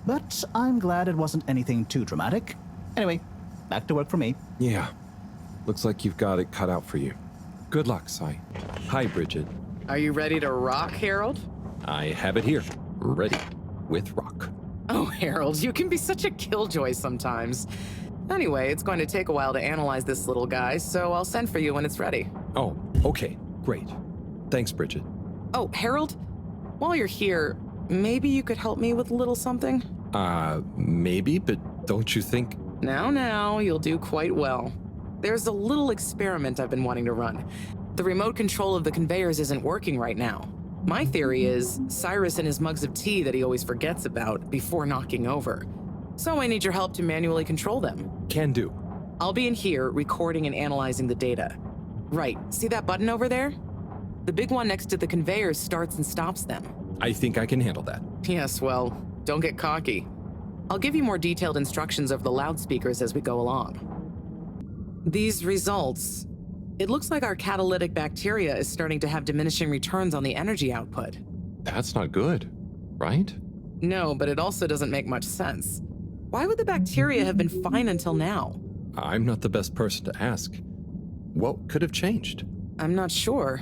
But I'm glad it wasn't anything too dramatic. Anyway, back to work for me. Yeah. Looks like you've got it cut out for you. Good luck, Sai. Hi, Bridget. Are you ready to rock, Harold? I have it here. Ready. With rock. Oh, Harold, you can be such a killjoy sometimes. Anyway, it's going to take a while to analyze this little guy, so I'll send for you when it's ready. Oh, okay. Great. Thanks, Bridget. Oh, Harold, while you're here, maybe you could help me with a little something? Maybe, but don't you think... Now, you'll do quite well. There's a little experiment I've been wanting to run. The remote control of the conveyors isn't working right now. My theory is Cyrus and his mugs of tea that he always forgets about before knocking over. So I need your help to manually control them. Can do. I'll be in here recording and analyzing the data. Right, see that button over there? The big one next to the conveyors starts and stops them. I think I can handle that. Yes, well, don't get cocky. I'll give you more detailed instructions over the loudspeakers as we go along. These results... It looks like our catalytic bacteria is starting to have diminishing returns on the energy output. That's not good, right? No, but it also doesn't make much sense. Why would the bacteria have been fine until now? I'm not the best person to ask. What could have changed? I'm not sure.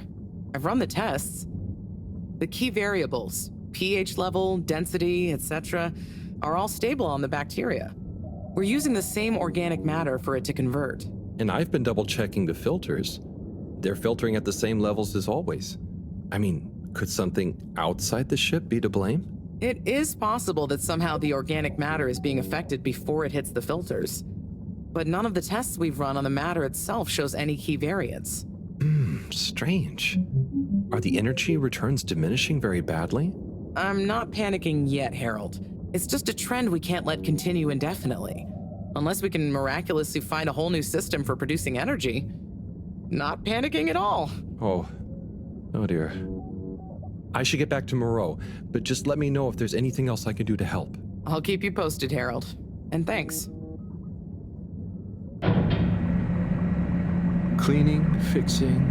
I've run the tests. The key variables, pH level, density, etc., are all stable on the bacteria. We're using the same organic matter for it to convert. And I've been double-checking the filters. They're filtering at the same levels as always. I mean, could something outside the ship be to blame? It is possible that somehow the organic matter is being affected before it hits the filters. But none of the tests we've run on the matter itself shows any key variants. Strange. Are the energy returns diminishing very badly? I'm not panicking yet, Harold. It's just a trend we can't let continue indefinitely. Unless we can miraculously find a whole new system for producing energy. Not panicking at all. Oh dear. I should get back to Moreau, but just let me know if there's anything else I can do to help. I'll keep you posted, Harold. And thanks. Cleaning, fixing,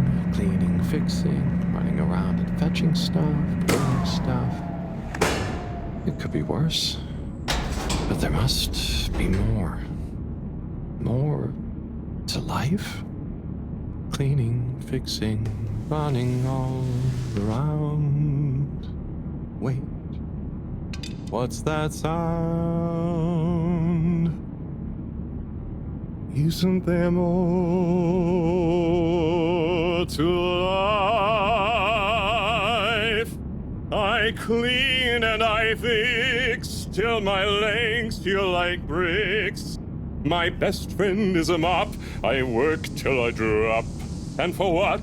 running around and fetching stuff, doing stuff. It could be worse, but there must be more. More to life? Cleaning, fixing, running all around. Wait, what's that sound? Isn't there more to life? I clean and I fix till my legs feel like bricks. My best friend is a mop. I work till I drop. And for what?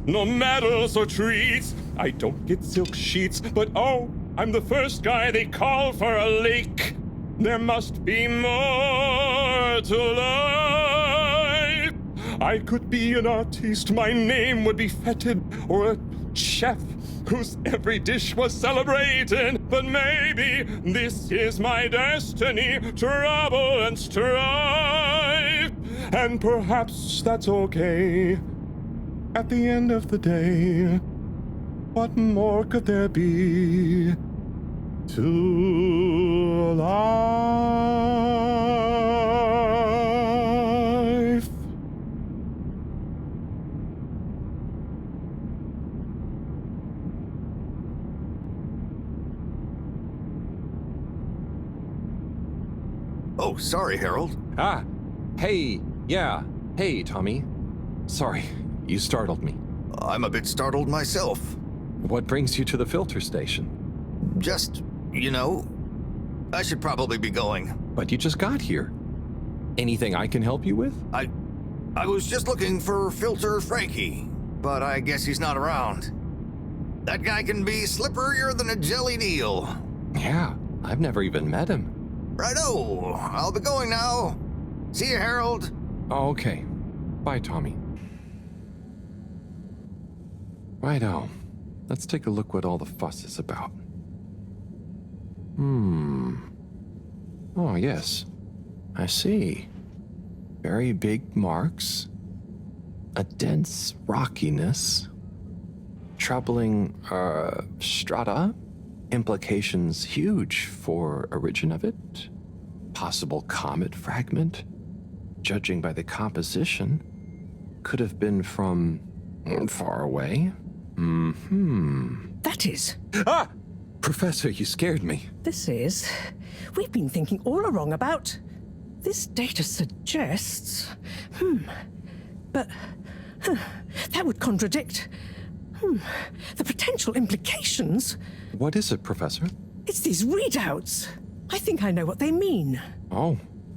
No medals or treats. I don't get silk sheets, but oh, I'm the first guy they call for a leak. There must be more to life. I could be an artiste, my name would be feted, or a chef whose every dish was celebrated. But maybe this is my destiny, trouble and strife. And perhaps that's okay. At the end of the day, what more could there be to life? Oh, sorry, Harold. Hey, Tommy. Sorry, you startled me. I'm a bit startled myself. What brings you to the filter station? Just, I should probably be going. But you just got here. Anything I can help you with? I was just looking for Filter Frankie, but I guess he's not around. That guy can be slipperier than a jellied eel. Yeah, I've never even met him. Righto, I'll be going now. See you, Harold. Oh, okay. Bye, Tommy. Righto. Let's take a look what all the fuss is about. Oh, yes. I see. Very big marks. A dense rockiness. Troubling, strata. Implications huge for origin of it. Possible comet fragment. Judging by the composition, could have been from far away. That is. Ah! Professor, you scared me. This is. We've been thinking all along about. This data suggests. But. That would contradict. The potential implications. What is it, Professor? It's these readouts. I think I know what they mean. Oh,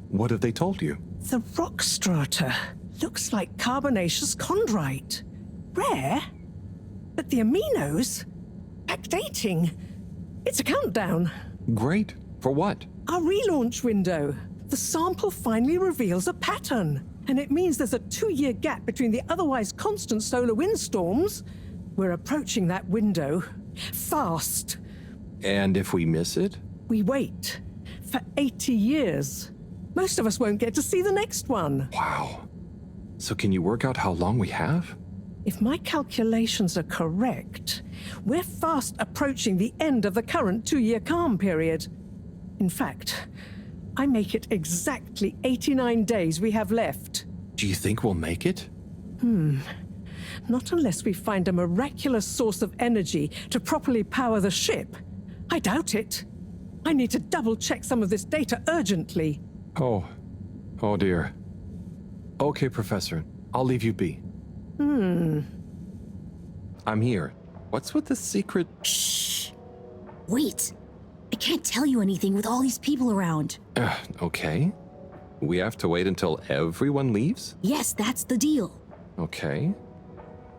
what have they told you? The rock strata looks like carbonaceous chondrite. Rare, but the aminos, backdating. It's a countdown. Great. For what? Our relaunch window. The sample finally reveals a pattern. And it means there's a 2-year gap between the otherwise constant solar windstorms. We're approaching that window. Fast. And if we miss it? We wait. For 80 years. Most of us won't get to see the next one. Wow. So can you work out how long we have? If my calculations are correct, we're fast approaching the end of the current 2-year calm period. In fact, I make it exactly 89 days we have left. Do you think we'll make it? Not unless we find a miraculous source of energy to properly power the ship. I doubt it. I need to double-check some of this data urgently. Oh dear. Okay, Professor, I'll leave you be. I'm here. What's with the secret? Shh. Wait. I can't tell you anything with all these people around. Okay. We have to wait until everyone leaves? Yes, that's the deal. Okay.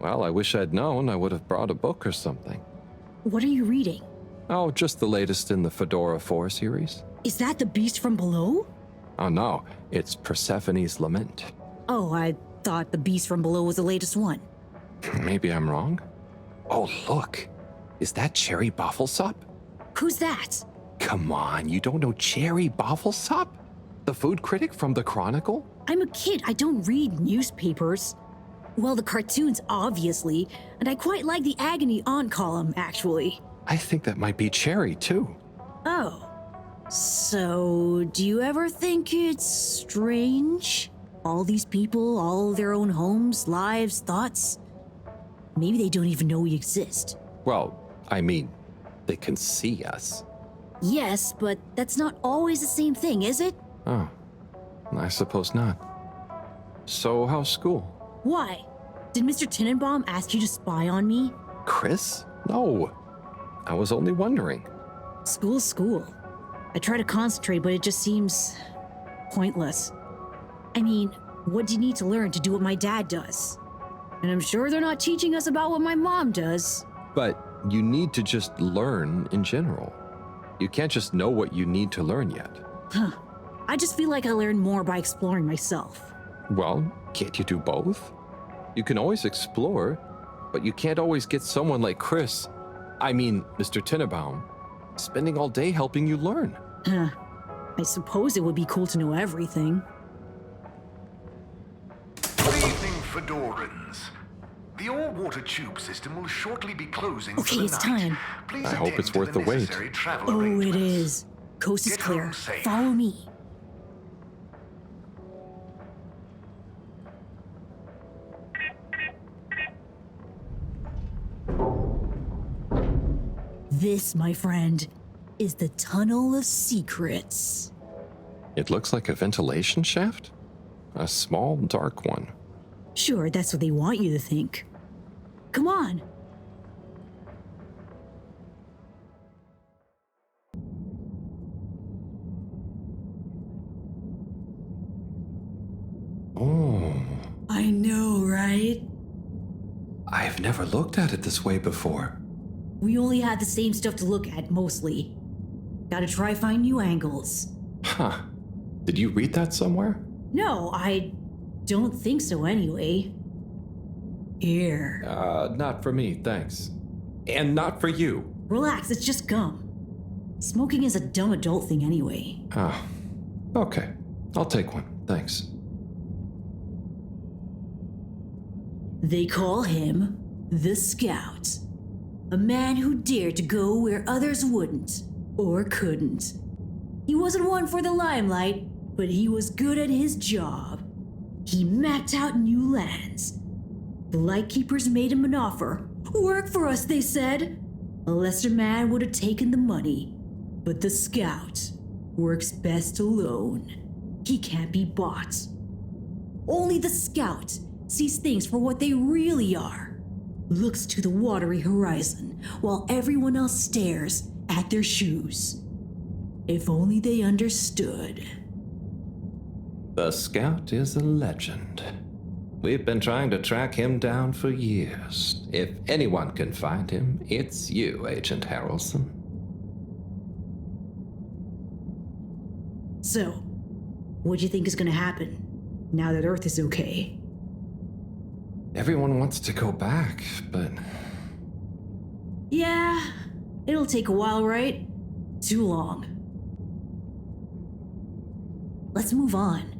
Well, I wish I'd known. I would have brought a book or something. What are you reading? Oh, just the latest in the Fedora 4 series. Is that the beast from below? Oh no, it's Persephone's Lament. Oh, I thought the beast from below was the latest one. Maybe I'm wrong. Oh, look. Is that Cherry Bofflesop? Who's that? Come on, you don't know Cherry Bofflesop? The food critic from the Chronicle? I'm a kid. I don't read newspapers. Well, the cartoons, obviously, and I quite like the Agony On column, actually. I think that might be Cherry, too. Oh. So, do you ever think it's strange? All these people, all their own homes, lives, thoughts? Maybe they don't even know we exist. Well, I mean, they can see us. Yes, but that's not always the same thing, is it? Oh, I suppose not. So, how's school? Why? Did Mr. Tenenbaum ask you to spy on me? Chris? No. I was only wondering. School's school. I try to concentrate, but it just seems pointless. I mean, what do you need to learn to do what my dad does? And I'm sure they're not teaching us about what my mom does. But you need to just learn in general. You can't just know what you need to learn yet. Huh. I just feel like I learn more by exploring myself. Well, can't you do both? You can always explore, but you can't always get someone like Chris, Mr. Tenenbaum, spending all day helping you learn. Huh. I suppose it would be cool to know everything. Good evening, Fedorans. The all-water tube system will shortly be closing for the Okay, it's night. time. Please I hope attend it's to worth the wait. necessary travel Oh, it arrangements. is. Coast is Get clear. home safe. Follow me. This, my friend, is the Tunnel of Secrets. It looks like a ventilation shaft? A small, dark one. Sure, that's what they want you to think. Come on. Oh. I know, right? I've never looked at it this way before. We only had the same stuff to look at, mostly. Gotta try find new angles. Huh. Did you read that somewhere? No, I don't think so anyway. Here. Not for me, thanks. And not for you. Relax, it's just gum. Smoking is a dumb adult thing anyway. Oh. Okay. I'll take one, thanks. They call him the Scout. A man who dared to go where others wouldn't or couldn't. He wasn't one for the limelight, but he was good at his job. He mapped out new lands. The Lightkeepers made him an offer. Work for us, they said. A lesser man would have taken the money. But the Scout works best alone. He can't be bought. Only the Scout sees things for what they really are. Looks to the watery horizon while everyone else stares at their shoes. If only they understood. The Scout is a legend. We've been trying to track him down for years. If anyone can find him, it's you, Agent Harrelson. So, what do you think is gonna happen now that Earth is okay? Everyone wants to go back, but... Yeah, it'll take a while, right? Too long. Let's move on.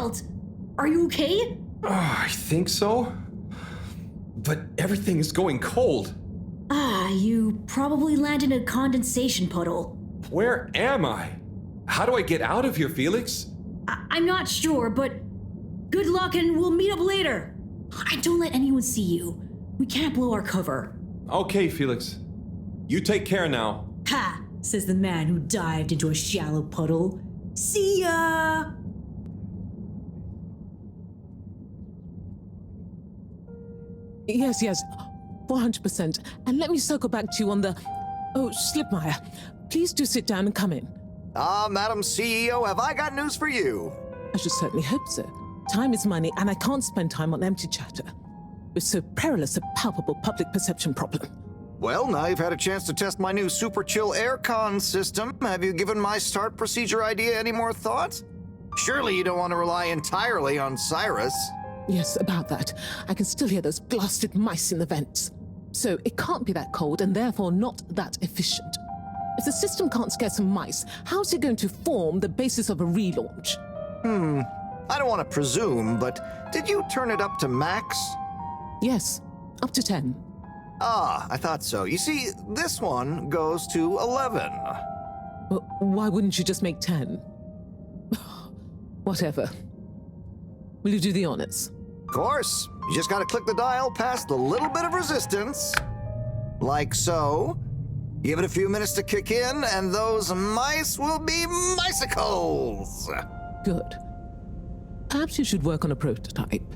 Harold! Are you okay? I think so. But everything is going cold. You probably landed in a condensation puddle. Where am I? How do I get out of here, Felix? I'm not sure, but good luck and we'll meet up later. And don't let anyone see you. We can't blow our cover. Okay, Felix. You take care now. Ha! Says the man who dived into a shallow puddle. See ya! Yes, 400%. And let me circle back to you on the... Oh, Slipmeyer, please do sit down and come in. Madam CEO, have I got news for you? I should certainly hope so. Time is money, and I can't spend time on empty chatter. With so perilous a palpable public perception problem. Well, now you've had a chance to test my new super chill aircon system. Have you given my start procedure idea any more thought? Surely you don't want to rely entirely on Cyrus. Yes, about that. I can still hear those blasted mice in the vents. So it can't be that cold and therefore not that efficient. If the system can't scare some mice, how's it going to form the basis of a relaunch? I don't want to presume, but did you turn it up to max? Yes, up to 10. I thought so. You see, this one goes to 11. Well, why wouldn't you just make 10? Whatever. Will you do the honors? Of course. You just gotta click the dial past the little bit of resistance. Like so. Give it a few minutes to kick in, and those mice will be micicles! Good. Perhaps you should work on a prototype.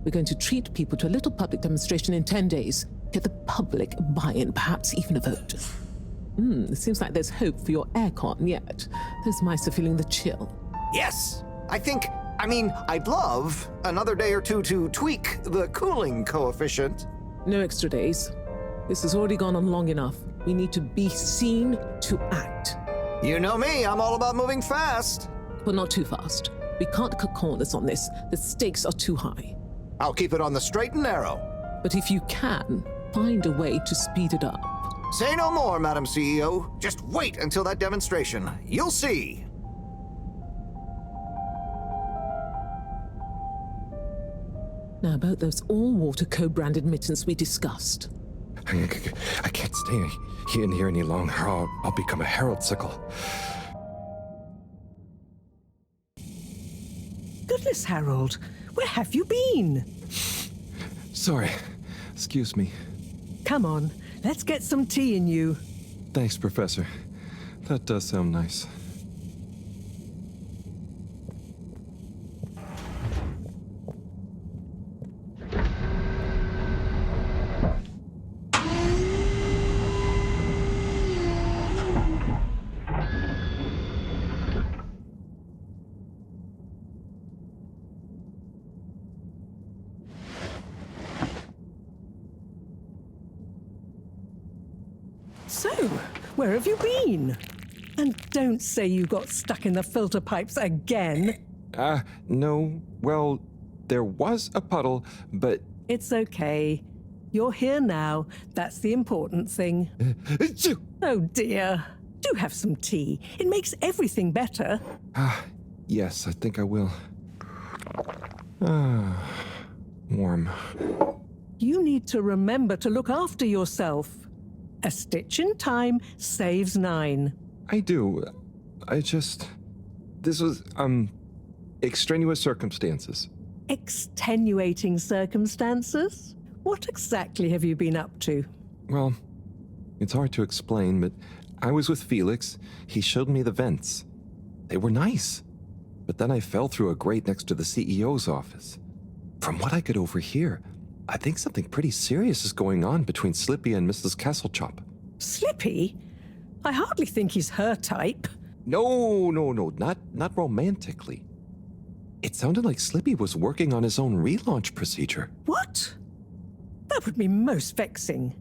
We're going to treat people to a little public demonstration in 10 days. Get the public buy-in, perhaps even a vote. It seems like there's hope for your aircon yet. Those mice are feeling the chill. Yes! I'd love another day or two to tweak the cooling coefficient. No extra days. This has already gone on long enough. We need to be seen to act. You know me, I'm all about moving fast. But not too fast. We can't cut corners on this. The stakes are too high. I'll keep it on the straight and narrow. But if you can, find a way to speed it up. Say no more, Madam CEO. Just wait until that demonstration. You'll see. Now, about those all-water co-branded mittens we discussed. I can't stay in here any longer. I'll become a Harold-sicle. Goodness, Harold, where have you been? Sorry. Excuse me. Come on, let's get some tea in you. Thanks, Professor. That does sound nice. So, where have you been? And don't say you got stuck in the filter pipes again. No. Well, there was a puddle, but... It's okay. You're here now. That's the important thing. Oh dear. Do have some tea. It makes everything better. Yes, I think I will. Warm. You need to remember to look after yourself. A stitch in time saves 9. I do. This was, extraneous circumstances. Extenuating circumstances? What exactly have you been up to? Well, it's hard to explain, but I was with Felix. He showed me the vents. They were nice. But then I fell through a grate next to the CEO's office. From what I could overhear, I think something pretty serious is going on between Slippy and Mrs. Castlechop. Slippy? I hardly think he's her type. No, not romantically. It sounded like Slippy was working on his own relaunch procedure. What? That would be most vexing.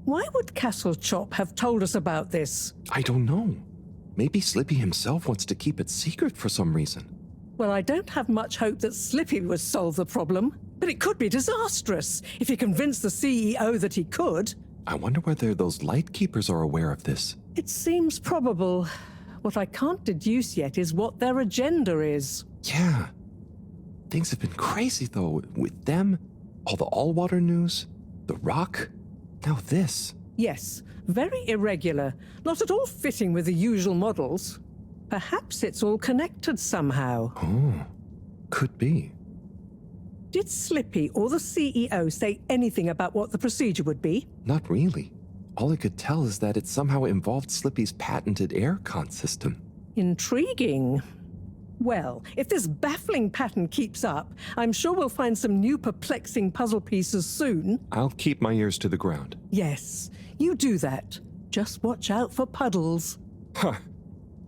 Why would Castlechop have told us about this? I don't know. Maybe Slippy himself wants to keep it secret for some reason. Well, I don't have much hope that Slippy would solve the problem, but it could be disastrous if he convinced the CEO that he could. I wonder whether those Lightkeepers are aware of this. It seems probable. What I can't deduce yet is what their agenda is. Yeah, Things have been crazy, though, with them, all the all-water news, the rock, now this. Yes, very irregular, not at all fitting with the usual models. Perhaps it's all connected somehow. Oh, could be. Did Slippy or the CEO say anything about what the procedure would be? Not really. All I could tell is that it somehow involved Slippy's patented air-con system. Intriguing. Well, if this baffling pattern keeps up, I'm sure we'll find some new perplexing puzzle pieces soon. I'll keep my ears to the ground. Yes, you do that. Just watch out for puddles. Huh.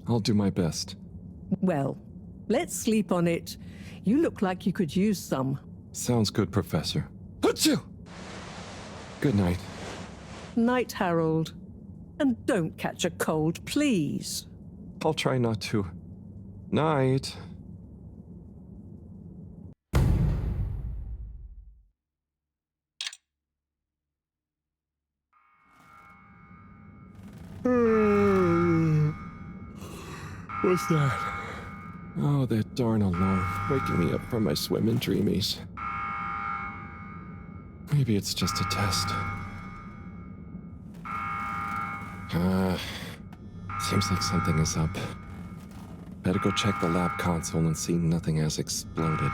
I'll do my best. Well, let's sleep on it. You look like you could use some. Sounds good, Professor. Achoo! Good night. Night, Harold. And don't catch a cold, please. I'll try not to. Night. What's that? Oh, that darn alarm, waking me up from my swimming dreamies. Maybe it's just a test. Seems like something is up. Better go check the lab console and see nothing has exploded.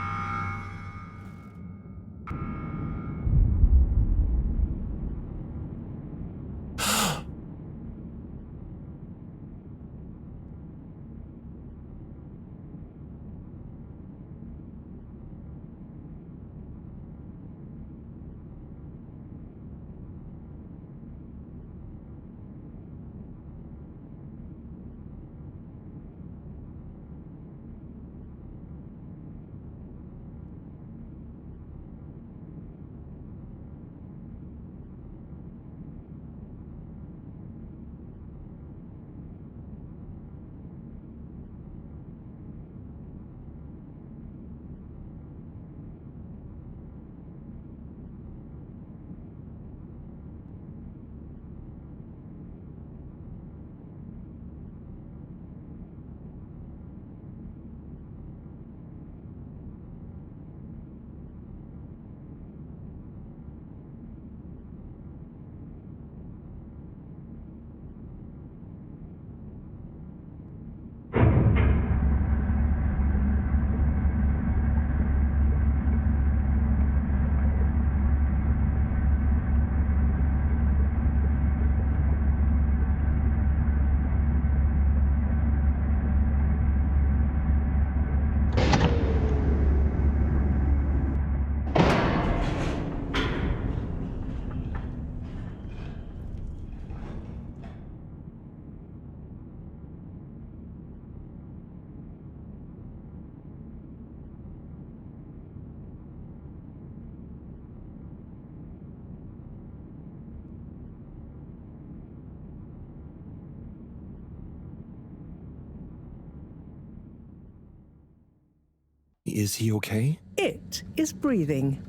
Is he okay? It is breathing.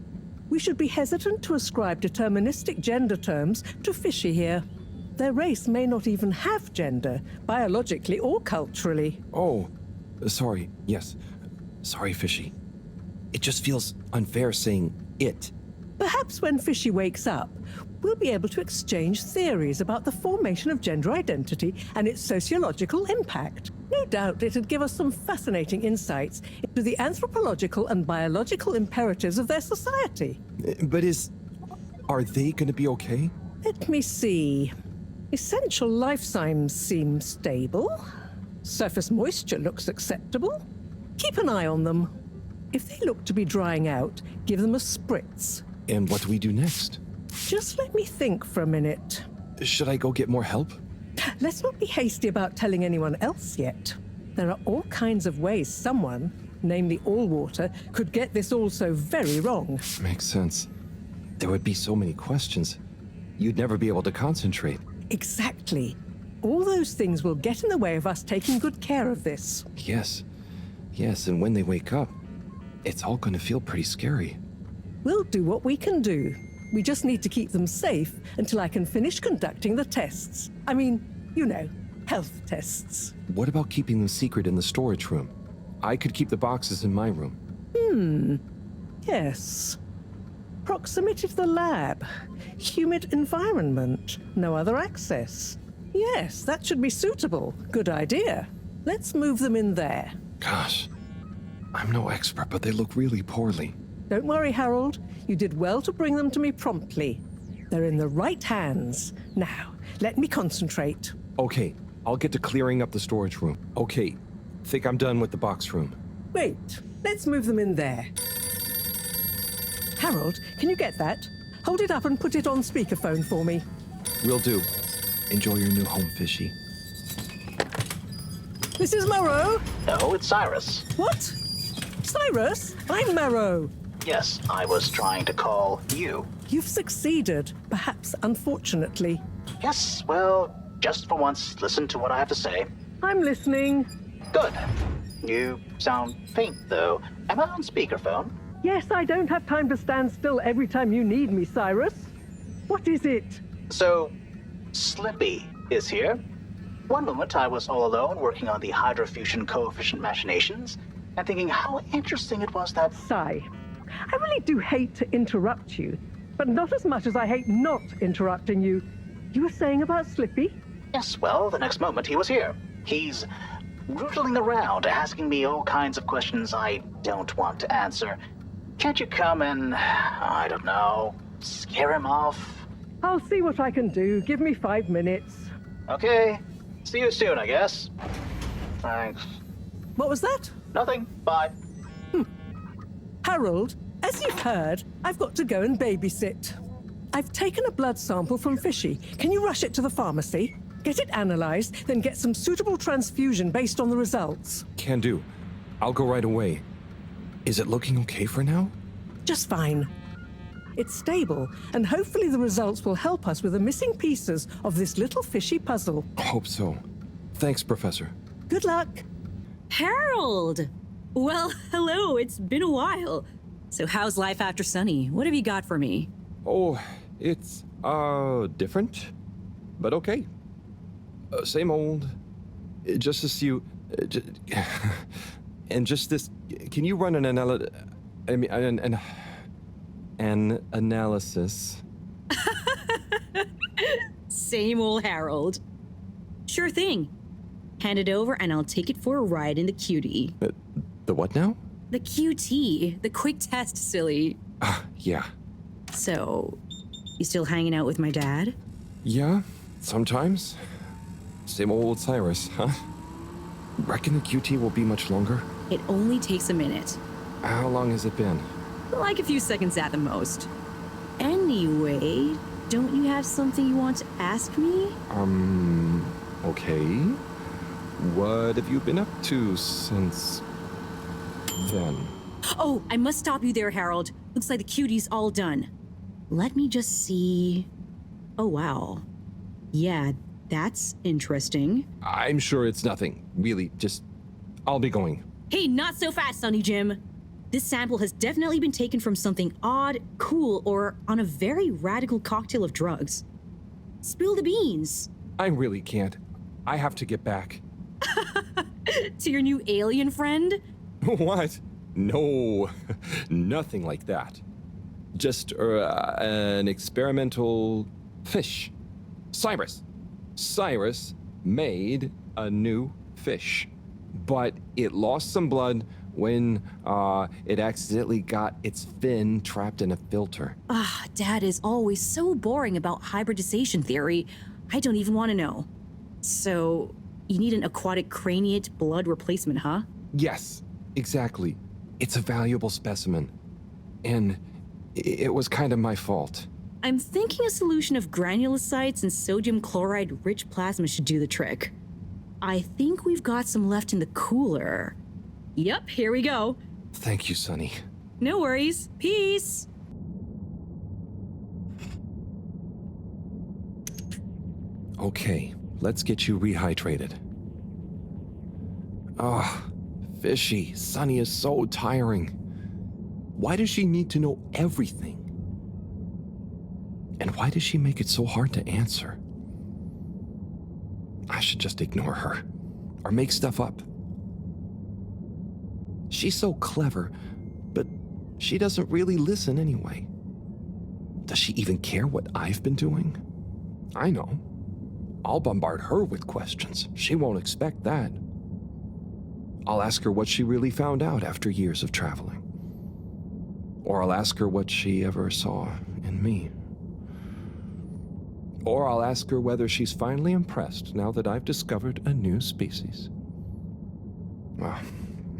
We should be hesitant to ascribe deterministic gender terms to Fishy here. Their race may not even have gender, biologically or culturally. Oh, sorry. Yes. Sorry, Fishy. It just feels unfair saying it. Perhaps when Fishy wakes up, we'll be able to exchange theories about the formation of gender identity and its sociological impact. No doubt it'd give us some fascinating insights into the anthropological and biological imperatives of their society. But are they going to be okay? Let me see. Essential life signs seem stable. Surface moisture looks acceptable. Keep an eye on them. If they look to be drying out, give them a spritz. And what do we do next? Just let me think for a minute. Should I go get more help? Let's not be hasty about telling anyone else yet. There are all kinds of ways someone, namely Allwater, could get this all so very wrong. Makes sense. There would be so many questions. You'd never be able to concentrate. Exactly. All those things will get in the way of us taking good care of this. Yes. Yes, and when they wake up, it's all going to feel pretty scary. We'll do what we can do. We just need to keep them safe until I can finish conducting the tests. I mean, you know, health tests. What about keeping them secret in the storage room? I could keep the boxes in my room. Yes. Proximity to the lab. Humid environment. No other access. Yes, that should be suitable. Good idea. Let's move them in there. Gosh, I'm no expert, but they look really poorly. Don't worry, Harold. You did well to bring them to me promptly. They're in the right hands. Now, let me concentrate. Okay, I'll get to clearing up the storage room. Okay, think I'm done with the box room. Wait, let's move them in there. Harold, can you get that? Hold it up and put it on speakerphone for me. Will do. Enjoy your new home, Fishy. This is Marrow. No, it's Cyrus. What? Cyrus? I'm Marrow. Yes, I was trying to call you. You've succeeded, perhaps unfortunately. Yes, well, just for once, listen to what I have to say. I'm listening. Good. You sound faint, though. Am I on speakerphone? Yes, I don't have time to stand still every time you need me, Cyrus. What is it? So, Slippy is here. One moment I was all alone working on the hydrofusion coefficient machinations and thinking how interesting it was that... Sigh. I really do hate to interrupt you, but not as much as I hate not interrupting you. You were saying about Slippy? Yes, well, the next moment he was here. He's rootling around, asking me all kinds of questions I don't want to answer. Can't you come and, I don't know, scare him off? I'll see what I can do. Give me 5 minutes. Okay. See you soon, I guess. Thanks. What was that? Nothing. Bye. Harold, as you've heard, I've got to go and babysit. I've taken a blood sample from Fishy. Can you rush it to the pharmacy? Get it analyzed, then get some suitable transfusion based on the results. Can do. I'll go right away. Is it looking okay for now? Just fine. It's stable, and hopefully the results will help us with the missing pieces of this little fishy puzzle. Hope so. Thanks, Professor. Good luck. Harold! Well, hello, it's been a while. So how's life after Sunny? What have you got for me? Oh, it's, different, but okay. Same old. Just a few, and just this, can you run an analysis? Same old Harold. Sure thing. Hand it over and I'll take it for a ride in the QT. The what now? The QT. The quick test, silly. Yeah. So, you still hanging out with my dad? Yeah, sometimes. Same old Cyrus, huh? Reckon the QT will be much longer? It only takes a minute. How long has it been? Like a few seconds at the most. Anyway, don't you have something you want to ask me? Okay. What have you been up to since then? Oh, I must stop you there, Harold. Looks like the QT's all done. Let me just see. Oh, wow. Yeah, that's interesting. I'm sure it's nothing. Really, just... I'll be going. Hey, not so fast, Sonny Jim. This sample has definitely been taken from something odd, cool, or on a very radical cocktail of drugs. Spill the beans. I really can't. I have to get back. To your new alien friend? What? No, nothing like that. Just an experimental fish. Cyrus made a new fish, but it lost some blood when it accidentally got its fin trapped in a filter. Dad is always so boring about hybridization theory. I don't even want to know. So, you need an aquatic craniate blood replacement, huh? Yes, exactly. It's a valuable specimen. And it was kind of my fault. I'm thinking a solution of granulocytes and sodium chloride-rich plasma should do the trick. I think we've got some left in the cooler. Yep, here we go. Thank you, Sonny. No worries. Peace! Okay, let's get you rehydrated. Fishy, Sonny is so tiring. Why does she need to know everything? And why does she make it so hard to answer? I should just ignore her, or make stuff up. She's so clever, She doesn't really listen anyway. Does she even care what I've been doing? I know. I'll bombard her with questions. She won't expect that. I'll ask her what she really found out after years of traveling. Or I'll ask her what she ever saw in me. Or I'll ask her whether she's finally impressed now that I've discovered a new species. Well,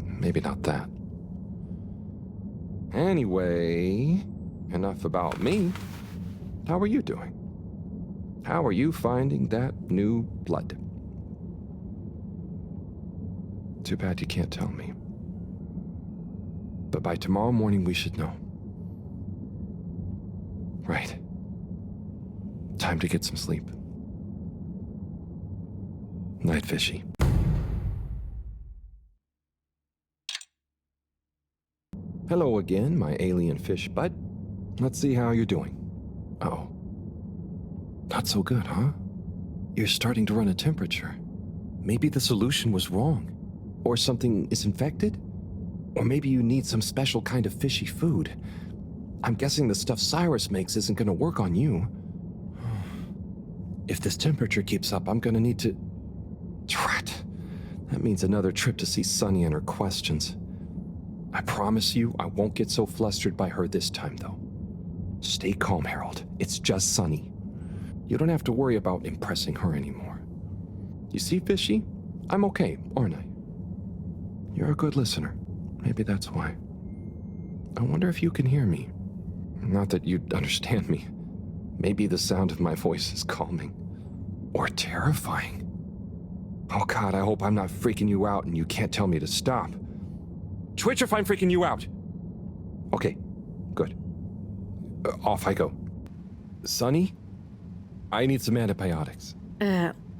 maybe not that. Anyway, enough about me. How are you doing? How are you finding that new blood? Too bad you can't tell me. But by tomorrow morning, we should know. Right. Time to get some sleep. Night, Fishy. Hello again, my alien fish bud. Let's see how you're doing. Uh-oh. Not so good, huh? You're starting to run a temperature. Maybe the solution was wrong. Or something is infected? Or maybe you need some special kind of fishy food. I'm guessing the stuff Cyrus makes isn't gonna work on you. If this temperature keeps up, I'm gonna need to... Drat. That means another trip to see Sunny and her questions. I promise you, I won't get so flustered by her this time, though. Stay calm, Harold. It's just Sunny. You don't have to worry about impressing her anymore. You see, Fishy? I'm okay, aren't I? You're a good listener. Maybe that's why. I wonder if you can hear me. Not that you'd understand me. Maybe the sound of my voice is calming. Or terrifying. Oh God, I hope I'm not freaking you out and you can't tell me to stop. Twitch if I'm freaking you out! Okay, good. Off I go. Sunny, I need some antibiotics.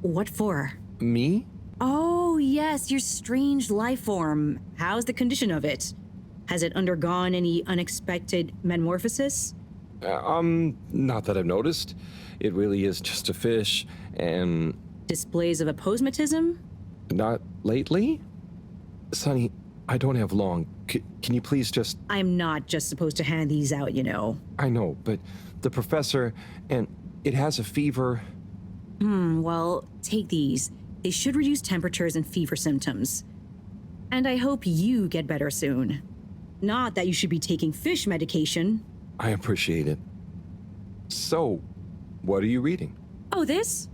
What for? Me? Oh, yes, your strange life form. How's the condition of it? Has it undergone any unexpected metamorphosis? Not that I've noticed. It really is just a fish, and... Displays of aposematism? Not lately? Sunny, I don't have long. Can you please just... I'm not just supposed to hand these out, you know. I know, but the professor, and it has a fever. Well, take these. They should reduce temperatures and fever symptoms. And I hope you get better soon. Not that you should be taking fish medication. I appreciate it. So, what are you reading? Oh, this?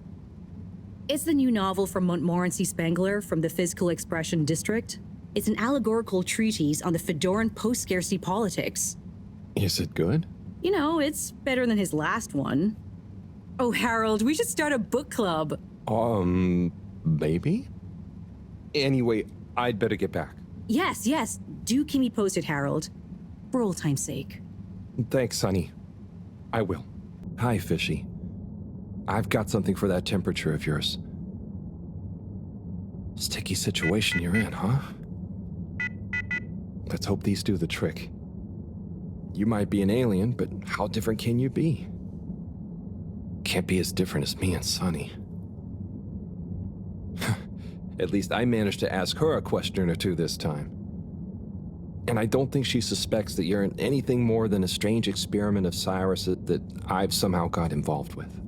It's the new novel from Montmorency Spengler from the Physical Expression District. It's an allegorical treatise on the Fedoran post-scarcity politics. Is it good? You know, it's better than his last one. Oh, Harold, we should start a book club. Maybe? Anyway, I'd better get back. Yes, yes. Do keep me posted, Harold. For old time's sake. Thanks, Sunny. I will. Hi, Fishy. I've got something for that temperature of yours. Sticky situation you're in, huh? Let's hope these do the trick. You might be an alien, but how different can you be? Can't be as different as me and Sunny. At least I managed to ask her a question or two this time. And I don't think she suspects that you're anything more than a strange experiment of Cyrus that I've somehow got involved with.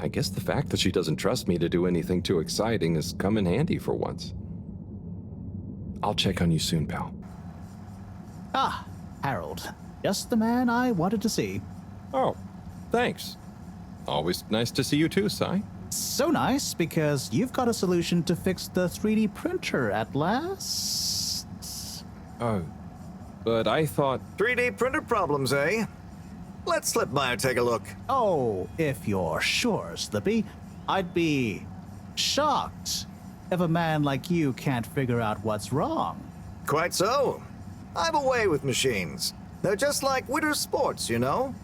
I guess the fact that she doesn't trust me to do anything too exciting has come in handy for once. I'll check on you soon, pal. Ah, Harold. Just the man I wanted to see. Oh, thanks. Always nice to see you too, Cy. So nice, because you've got a solution to fix the 3D printer at last. Oh, but I thought... 3D printer problems, eh? Let's slip by and take a look. Oh, if you're sure, Slippy. I'd be shocked if a man like you can't figure out what's wrong. Quite so. I'm away with machines. They're just like winter sports, you know?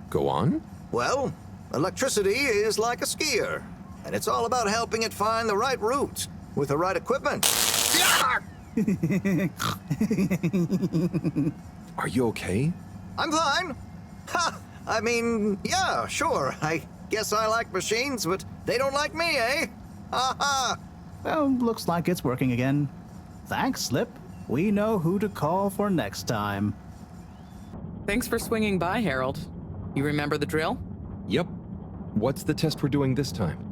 Go on? Well, electricity is like a skier, and it's all about helping it find the right route with the right equipment. Are you okay? I'm fine. Ha! I mean, yeah, sure. I guess I like machines, but they don't like me, eh? Ha ha! Well, looks like it's working again. Thanks, Slip. we know who to call for next time. Thanks for swinging by, Harold. You remember the drill? Yep. What's the test we're doing this time?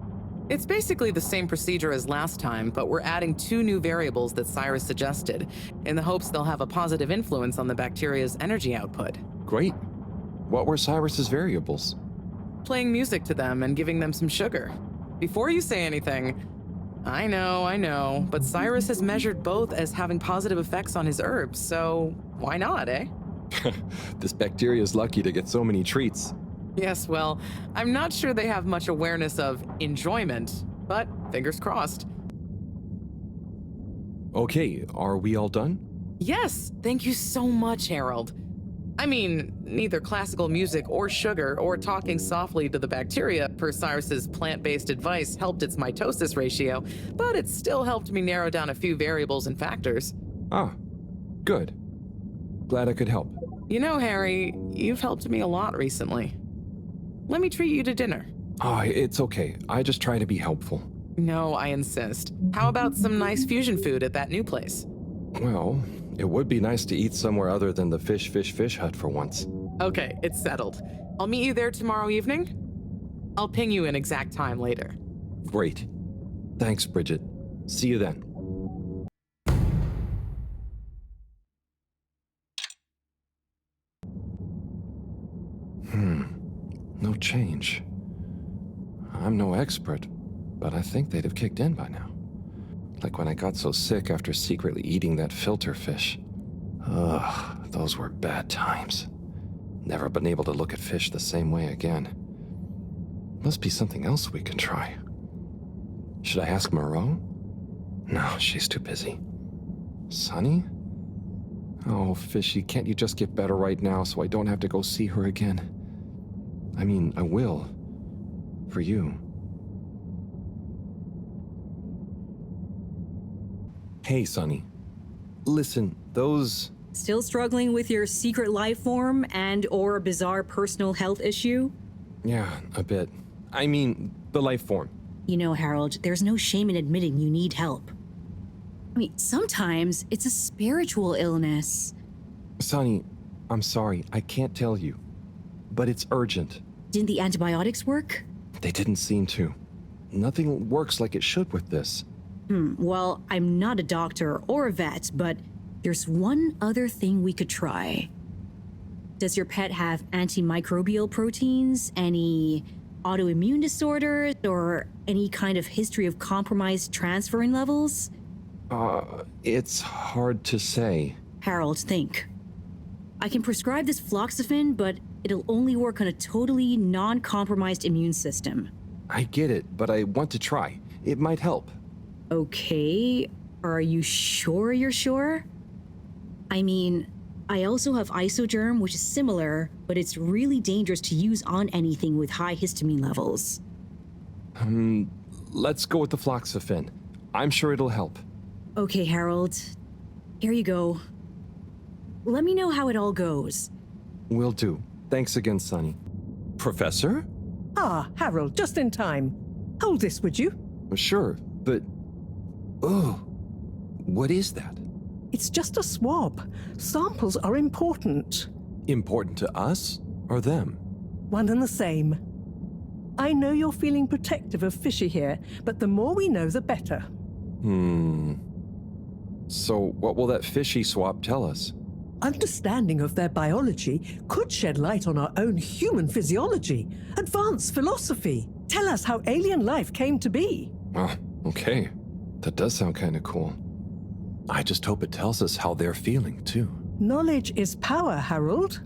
It's basically the same procedure as last time, but we're adding 2 new variables that Cyrus suggested, in the hopes they'll have a positive influence on the bacteria's energy output. Great. What were Cyrus's variables? Playing music to them and giving them some sugar. Before you say anything, I know, but Cyrus has measured both as having positive effects on his herbs, so why not, eh? This bacteria's lucky to get so many treats. Yes, well, I'm not sure they have much awareness of enjoyment, but fingers crossed. Okay, are we all done? Yes, thank you so much, Harold. I mean, neither classical music or sugar or talking softly to the bacteria, per Cyrus's plant-based advice, helped its mitosis ratio, but it still helped me narrow down a few variables and factors. Ah, good. Glad I could help. You know, Harry, you've helped me a lot recently. Let me treat you to dinner. Ah, it's okay. I just try to be helpful. No, I insist. How about some nice fusion food at that new place? Well, it would be nice to eat somewhere other than the fish hut for once. Okay, it's settled. I'll meet you there tomorrow evening. I'll ping you an exact time later. Great. Thanks, Bridget. See you then. No change. I'm no expert, but I think they'd have kicked in by now. Like when I got so sick after secretly eating that filter fish. Ugh, those were bad times. Never been able to look at fish the same way again. Must be something else we can try. Should I ask Moreau? No, she's too busy. Sunny? Oh, Fishy, can't you just get better right now so I don't have to go see her again? I mean, I will. For you. Hey, Sunny. Listen, those... Still struggling with your secret life form and/or bizarre personal health issue? Yeah, a bit. I mean, the life form. You know, Harold, there's no shame in admitting you need help. I mean, sometimes it's a spiritual illness. Sunny, I'm sorry, I can't tell you. But it's urgent. Didn't the antibiotics work? They didn't seem to. Nothing works like it should with this. Well, I'm not a doctor or a vet, but there's one other thing we could try. Does your pet have antimicrobial proteins, any autoimmune disorders, or any kind of history of compromised transferrin levels? It's hard to say. Harold, think. I can prescribe this floxifene, but it'll only work on a totally non-compromised immune system. I get it, but I want to try. It might help. Okay, are you sure you're sure? I mean, I also have Isogerm, which is similar, but it's really dangerous to use on anything with high histamine levels. Let's go with the floxifene. I'm sure it'll help. Okay, Harold. Here you go. Let me know how it all goes. Will do. Thanks again, Sunny. Professor? Ah, Harold, just in time. Hold this, would you? Sure, but... Oh, what is that? It's just a swab. Samples are important. Important to us or them? One and the same. I know you're feeling protective of Fishy here, but the more we know, the better. So what will that Fishy swap tell us? Understanding of their biology could shed light on our own human physiology, advance philosophy, tell us how alien life came to be. Oh, okay. That does sound kind of cool. I just hope it tells us how they're feeling, too. Knowledge is power, Harold.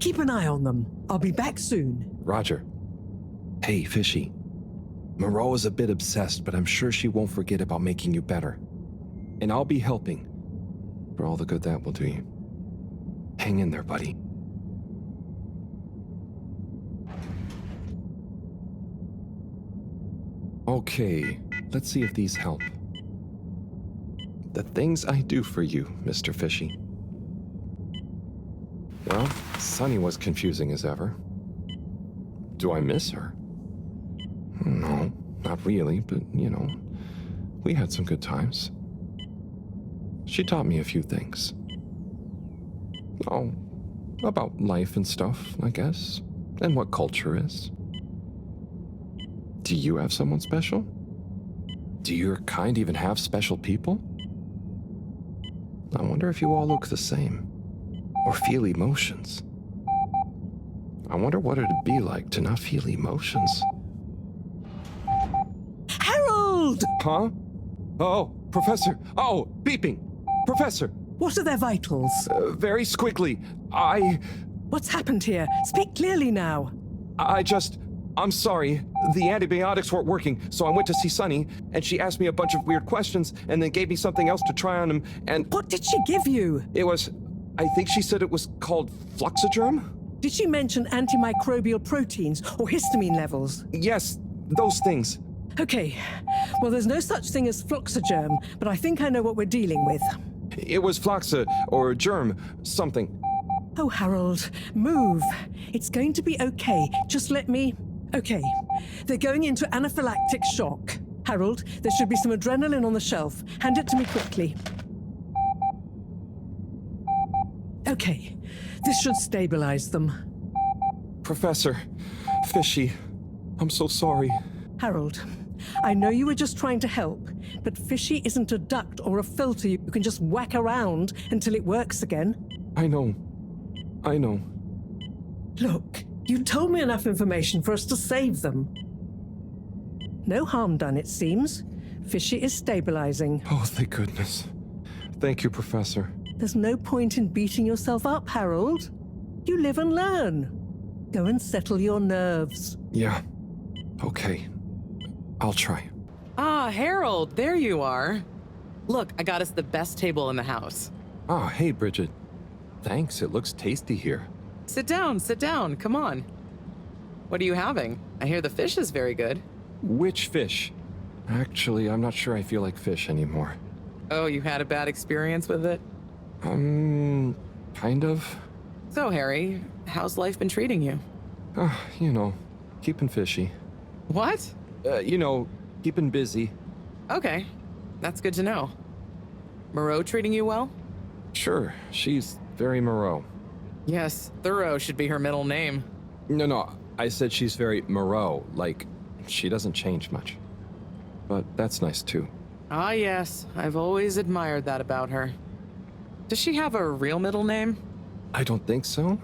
Keep an eye on them. I'll be back soon. Roger. Hey, Fishy. Moreau is a bit obsessed, but I'm sure she won't forget about making you better. And I'll be helping. For all the good that will do you. Hang in there, buddy. Okay, let's see if these help. The things I do for you, Mr. Fishy. Well, Sunny was confusing as ever. Do I miss her? No, not really, but, you know, we had some good times. She taught me a few things. Oh, about life and stuff, I guess, and what culture is. Do you have someone special? Do your kind even have special people? I wonder if you all look the same, or feel emotions. I wonder what it'd be like to not feel emotions. Harold! Huh? Oh, Professor! Oh, beeping! Professor! What are their vitals? Very squiggly. What's happened here? Speak clearly now. I'm sorry. The antibiotics weren't working, so I went to see Sunny, and she asked me a bunch of weird questions, and then gave me something else to try on him, and... What did she give you? It was... I think she said it was called Fluxogerm? Did she mention antimicrobial proteins or histamine levels? Yes, those things. Okay. Well, there's no such thing as Fluxogerm, but I think I know what we're dealing with. It was Fluxa, or germ, something. Oh, Harold, move. It's going to be okay. Just let me... Okay. They're going into anaphylactic shock. Harold, there should be some adrenaline on the shelf. Hand it to me quickly. Okay. This should stabilize them. Professor, Fishy, I'm so sorry. Harold, I know you were just trying to help, but Fishy isn't a duct or a filter you can just whack around until it works again. I know. Look, you told me enough information for us to save them. No harm done, it seems. Fishy is stabilizing. Oh, thank goodness. Thank you, Professor. There's no point in beating yourself up, Harold. You live and learn. Go and settle your nerves. Yeah. Okay. I'll try. Ah, Harold, there you are. Look, I got us the best table in the house. Ah, hey, Bridget. Thanks, it looks tasty here. Sit down, come on. What are you having? I hear the fish is very good. Which fish? Actually, I'm not sure I feel like fish anymore. Oh, you had a bad experience with it? Kind of. So, Harry, how's life been treating you? Keeping fishy. What? Keeping busy. Okay, that's good to know. Moreau treating you well? Sure, she's very Moreau. Yes, Thorough should be her middle name. No, I said she's very Moreau, like, she doesn't change much. But that's nice too. Ah, yes, I've always admired that about her. Does she have a real middle name? I don't think so.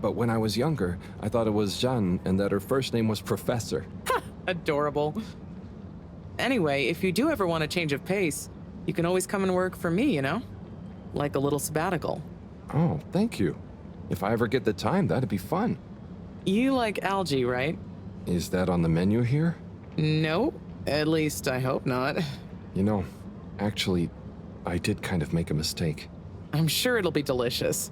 But when I was younger, I thought it was Jeanne and that her first name was Professor. Ha! Adorable. Anyway, if you do ever want a change of pace, you can always come and work for me, Like a little sabbatical. Oh, thank you. If I ever get the time, that'd be fun. You like algae, right? Is that on the menu here? No, at least I hope not. Actually, I did kind of make a mistake. I'm sure it'll be delicious.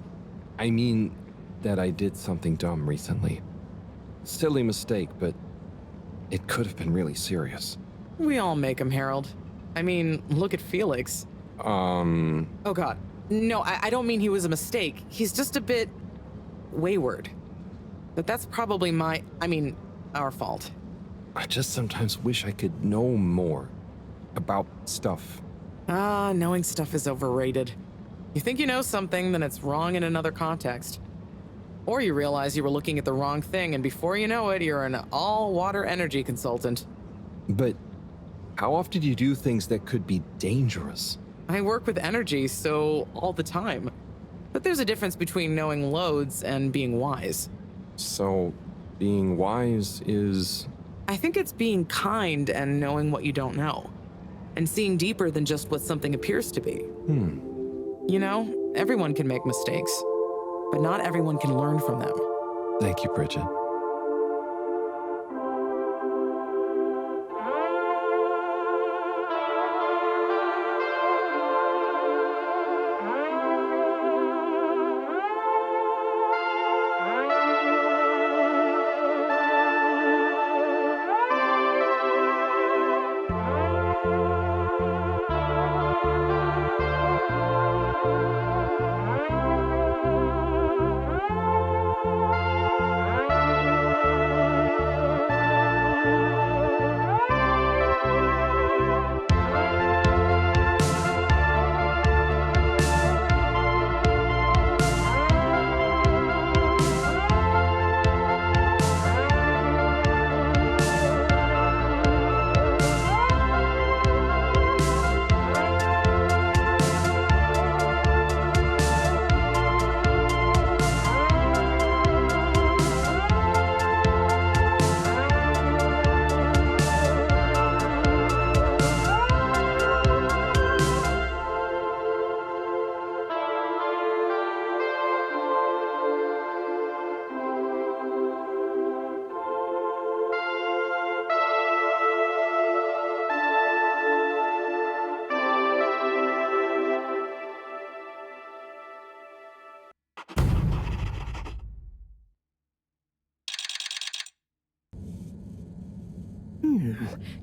I mean that I did something dumb recently. Silly mistake, but it could have been really serious. We all make them, Harold. I mean, look at Felix. Oh God. No, I don't mean he was a mistake. He's just a bit wayward. But that's probably our fault. I just sometimes wish I could know more about stuff. Knowing stuff is overrated. You think you know something, then it's wrong in another context. Or you realize you were looking at the wrong thing, and before you know it, you're an all-water energy consultant. But how often do you do things that could be dangerous? I work with energy, so all the time. But there's a difference between knowing loads and being wise. So, being wise is... I think it's being kind and knowing what you don't know. And seeing deeper than just what something appears to be. Everyone can make mistakes, but not everyone can learn from them. Thank you, Bridget.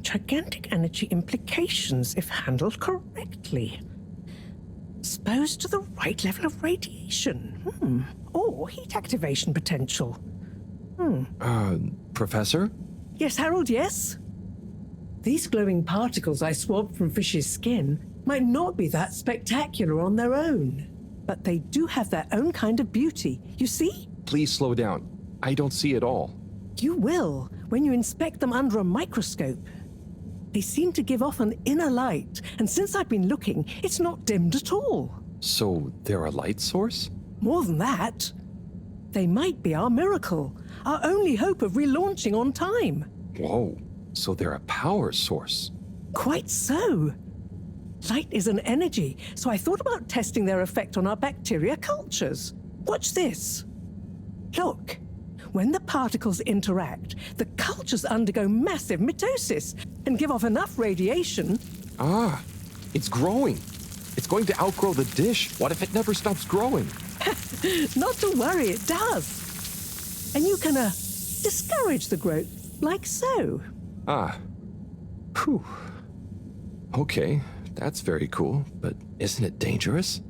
Gigantic energy implications if handled correctly. Exposed to the right level of radiation. Or heat activation potential. Professor? Yes, Harold, yes? These glowing particles I swabbed from fish's skin might not be that spectacular on their own, but they do have their own kind of beauty, you see? Please slow down. I don't see it all. You will when you inspect them under a microscope. They seem to give off an inner light, and since I've been looking, it's not dimmed at all. So they're a light source? More than that, they might be our miracle, our only hope of relaunching on time. Whoa, so they're a power source. Quite so. Light is an energy, so I thought about testing their effect on our bacteria cultures. Watch this. Look, when the particles interact, the cultures undergo massive mitosis and give off enough radiation. Ah, it's growing. It's going to outgrow the dish. What if it never stops growing? Not to worry, it does. And you can, discourage the growth, like so. Ah. Whew. Okay, that's very cool, but isn't it dangerous?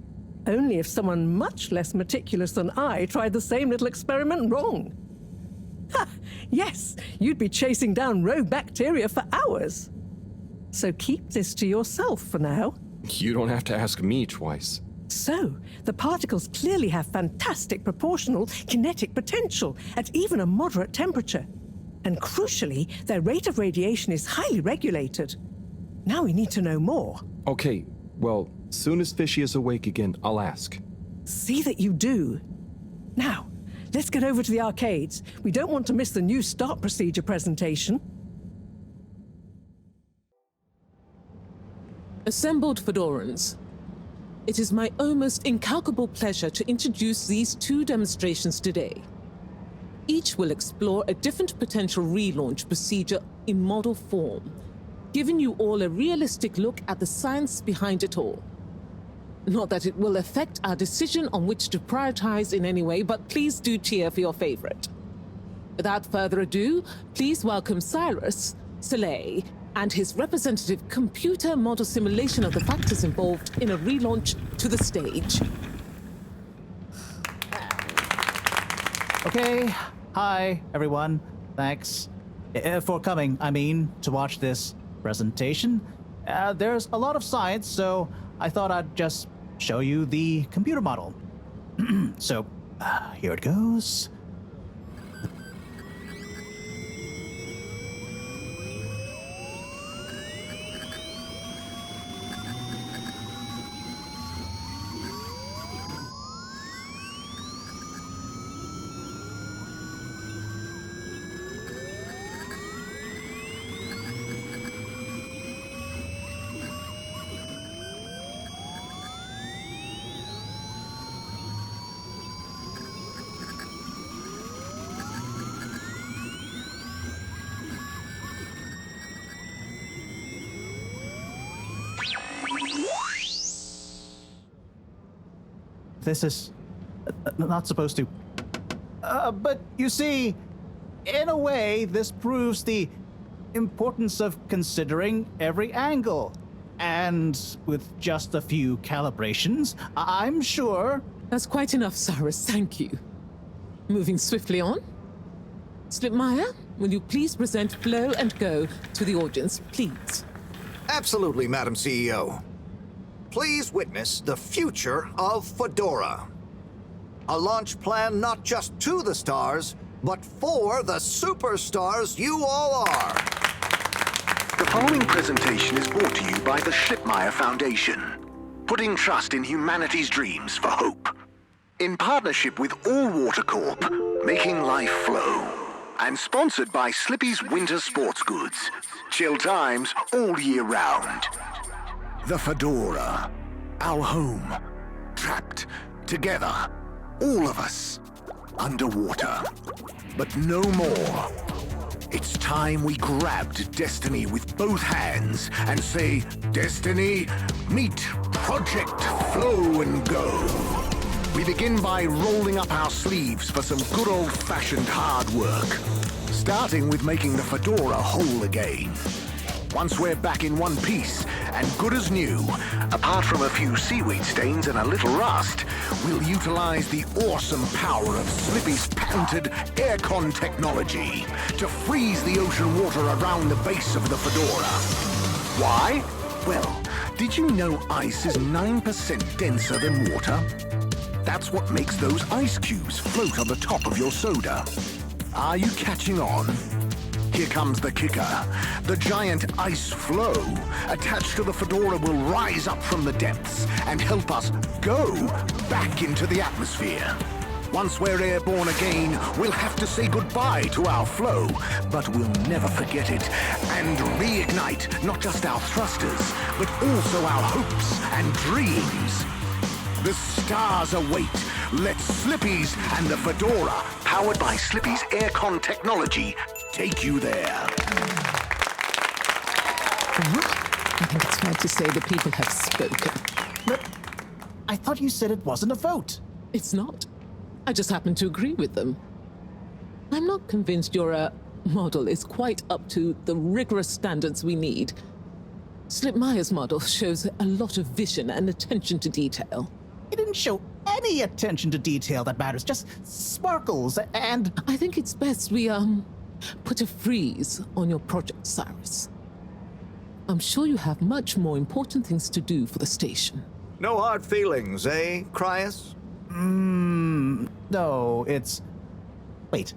Only if someone much less meticulous than I tried the same little experiment wrong. Ha! Yes, you'd be chasing down rogue bacteria for hours. So keep this to yourself for now. You don't have to ask me twice. So, the particles clearly have fantastic proportional kinetic potential at even a moderate temperature. And crucially, their rate of radiation is highly regulated. Now we need to know more. Okay, well, soon as Fishy is awake again, I'll ask. See that you do. Now, let's get over to the arcades. We don't want to miss the new start procedure presentation. Assembled Fedorans, it is my almost incalculable pleasure to introduce these two demonstrations today. Each will explore a different potential relaunch procedure in model form, giving you all a realistic look at the science behind it all. Not that it will affect our decision on which to prioritize in any way, but please do cheer for your favorite. Without further ado, please welcome Cyrus, Soleil, and his representative computer model simulation of the factors involved in a relaunch to the stage. Okay, hi everyone. Thanks for coming, to watch this presentation. There's a lot of science, so I thought I'd just show you the computer model. So, here it goes. This is not supposed to. But you see, in a way, this proves the importance of considering every angle. And with just a few calibrations, I'm sure... That's quite enough, Cyrus, thank you. Moving swiftly on. Slipmeyer, will you please present Flow and Go to the audience, please? Absolutely, Madam CEO. Please witness the future of Fedora. A launch plan not just to the stars, but for the superstars you all are. The following presentation is brought to you by the Slipmeyer Foundation, putting trust in humanity's dreams for hope. In partnership with All Water Corp, making life flow. And sponsored by Slippy's Winter Sports Goods. Chill times all year round. The Fedora, our home, trapped together, all of us, underwater. But no more. It's time we grabbed destiny with both hands and say, Destiny, meet Project Flow and Go. We begin by rolling up our sleeves for some good old-fashioned hard work. starting with making the Fedora whole again. Once we're back in one piece and good as new, apart from a few seaweed stains and a little rust, we'll utilize the awesome power of Slippy's patented aircon technology to freeze the ocean water around the base of the Fedora. Why? Well, did you know ice is 9% denser than water? That's what makes those ice cubes float on the top of your soda. Are you catching on? Here comes the kicker. The giant ice flow attached to the Fedora will rise up from the depths and help us go back into the atmosphere. Once we're airborne again, we'll have to say goodbye to our flow, but we'll never forget it and reignite not just our thrusters, but also our hopes and dreams. The stars await. Let Slippy's and the Fedora, powered by Slippy's aircon technology, take you there. Well, I think it's fair to say the people have spoken. But I thought you said it wasn't a vote. It's not. I just happen to agree with them. I'm not convinced your model is quite up to the rigorous standards we need. Slipmeyer's model shows a lot of vision and attention to detail. It didn't show any attention to detail that matters, just sparkles and... I think it's best we, put a freeze on your project, Cyrus. I'm sure you have much more important things to do for the station. No hard feelings, eh, Cryus? No, it's... Wait,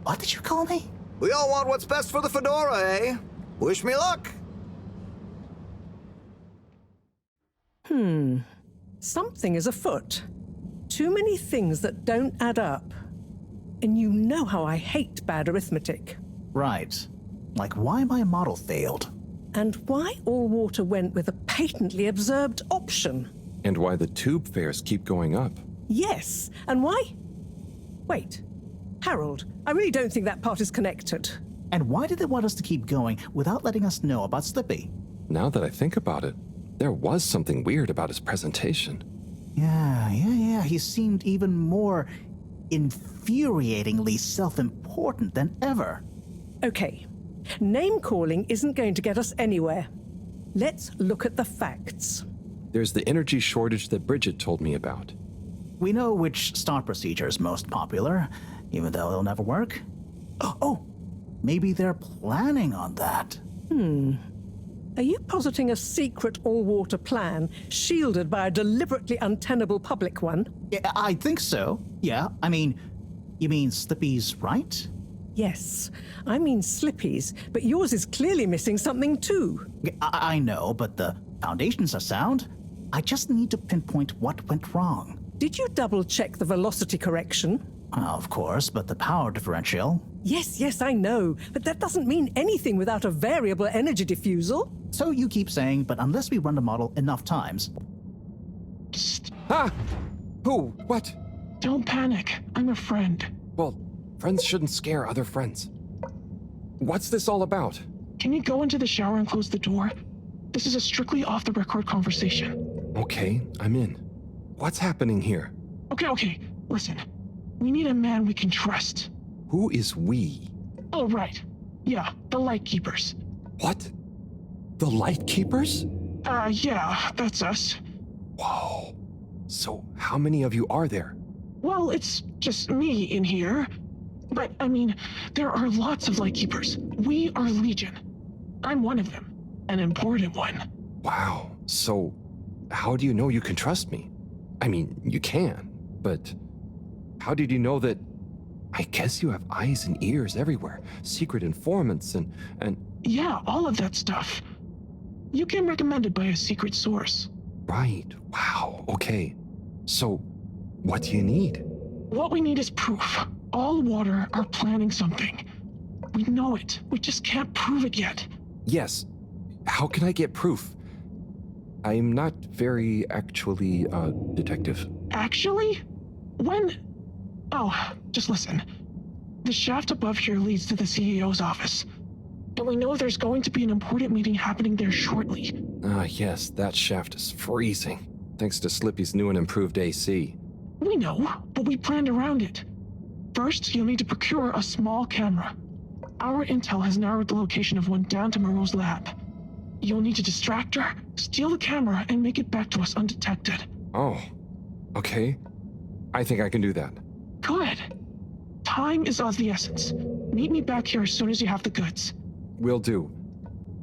what did you call me? We all want what's best for the Fedora, eh? Wish me luck. Something is afoot. Too many things that don't add up. And you know how I hate bad arithmetic. Right. Like why my model failed. And why all water went with a patently absurd option. And why the tube fares keep going up. Yes, and why? Wait, Harold, I really don't think that part is connected. And why did they want us to keep going without letting us know about Slippy? Now that I think about it, there was something weird about his presentation. Yeah. He seemed even more infuriatingly self-important than ever. Okay, name-calling isn't going to get us anywhere. Let's look at the facts. There's the energy shortage that Bridget told me about. We know which start procedure is most popular, even though it'll never work. Oh, maybe they're planning on that. Are you positing a secret all-water plan, shielded by a deliberately untenable public one? Yeah, I think so. Yeah, I mean, you mean Slippy's, right? Yes, I mean Slippy's, but yours is clearly missing something too. I know, but the foundations are sound. I just need to pinpoint what went wrong. Did you double-check the velocity correction? Of course, but the power differential... Yes, I know, but that doesn't mean anything without a variable energy diffusal. So you keep saying, but unless we run the model enough times... Psst. Ah! Who? What? Don't panic. I'm a friend. Well, friends shouldn't scare other friends. What's this all about? Can you go into the shower and close the door? This is a strictly off-the-record conversation. Okay, I'm in. What's happening here? Okay. Listen. We need a man we can trust. Who is we? Oh, right. Yeah, the Lightkeepers. What? The Lightkeepers? Yeah, that's us. Whoa. So, how many of you are there? Well, it's just me in here. But, I mean, there are lots of Lightkeepers. We are Legion. I'm one of them. An important one. Wow. So, how do you know you can trust me? I mean, you can, but how did you know that... I guess you have eyes and ears everywhere, secret informants and... Yeah, all of that stuff. You came recommended by a secret source. Right. Wow. Okay. So, what do you need? What we need is proof. All water are planning something. We know it. We just can't prove it yet. Yes. How can I get proof? I'm not very, actually, detective. Actually? When... Oh, just listen. The shaft above here leads to the CEO's office. And we know there's going to be an important meeting happening there shortly. Ah, yes, that shaft is freezing. Thanks to Slippy's new and improved AC. We know, but we planned around it. First, you'll need to procure a small camera. Our intel has narrowed the location of one down to Moreau's lab. You'll need to distract her, steal the camera, and make it back to us undetected. Oh, okay. I think I can do that. Good. Time is of the essence. Meet me back here as soon as you have the goods. Will do.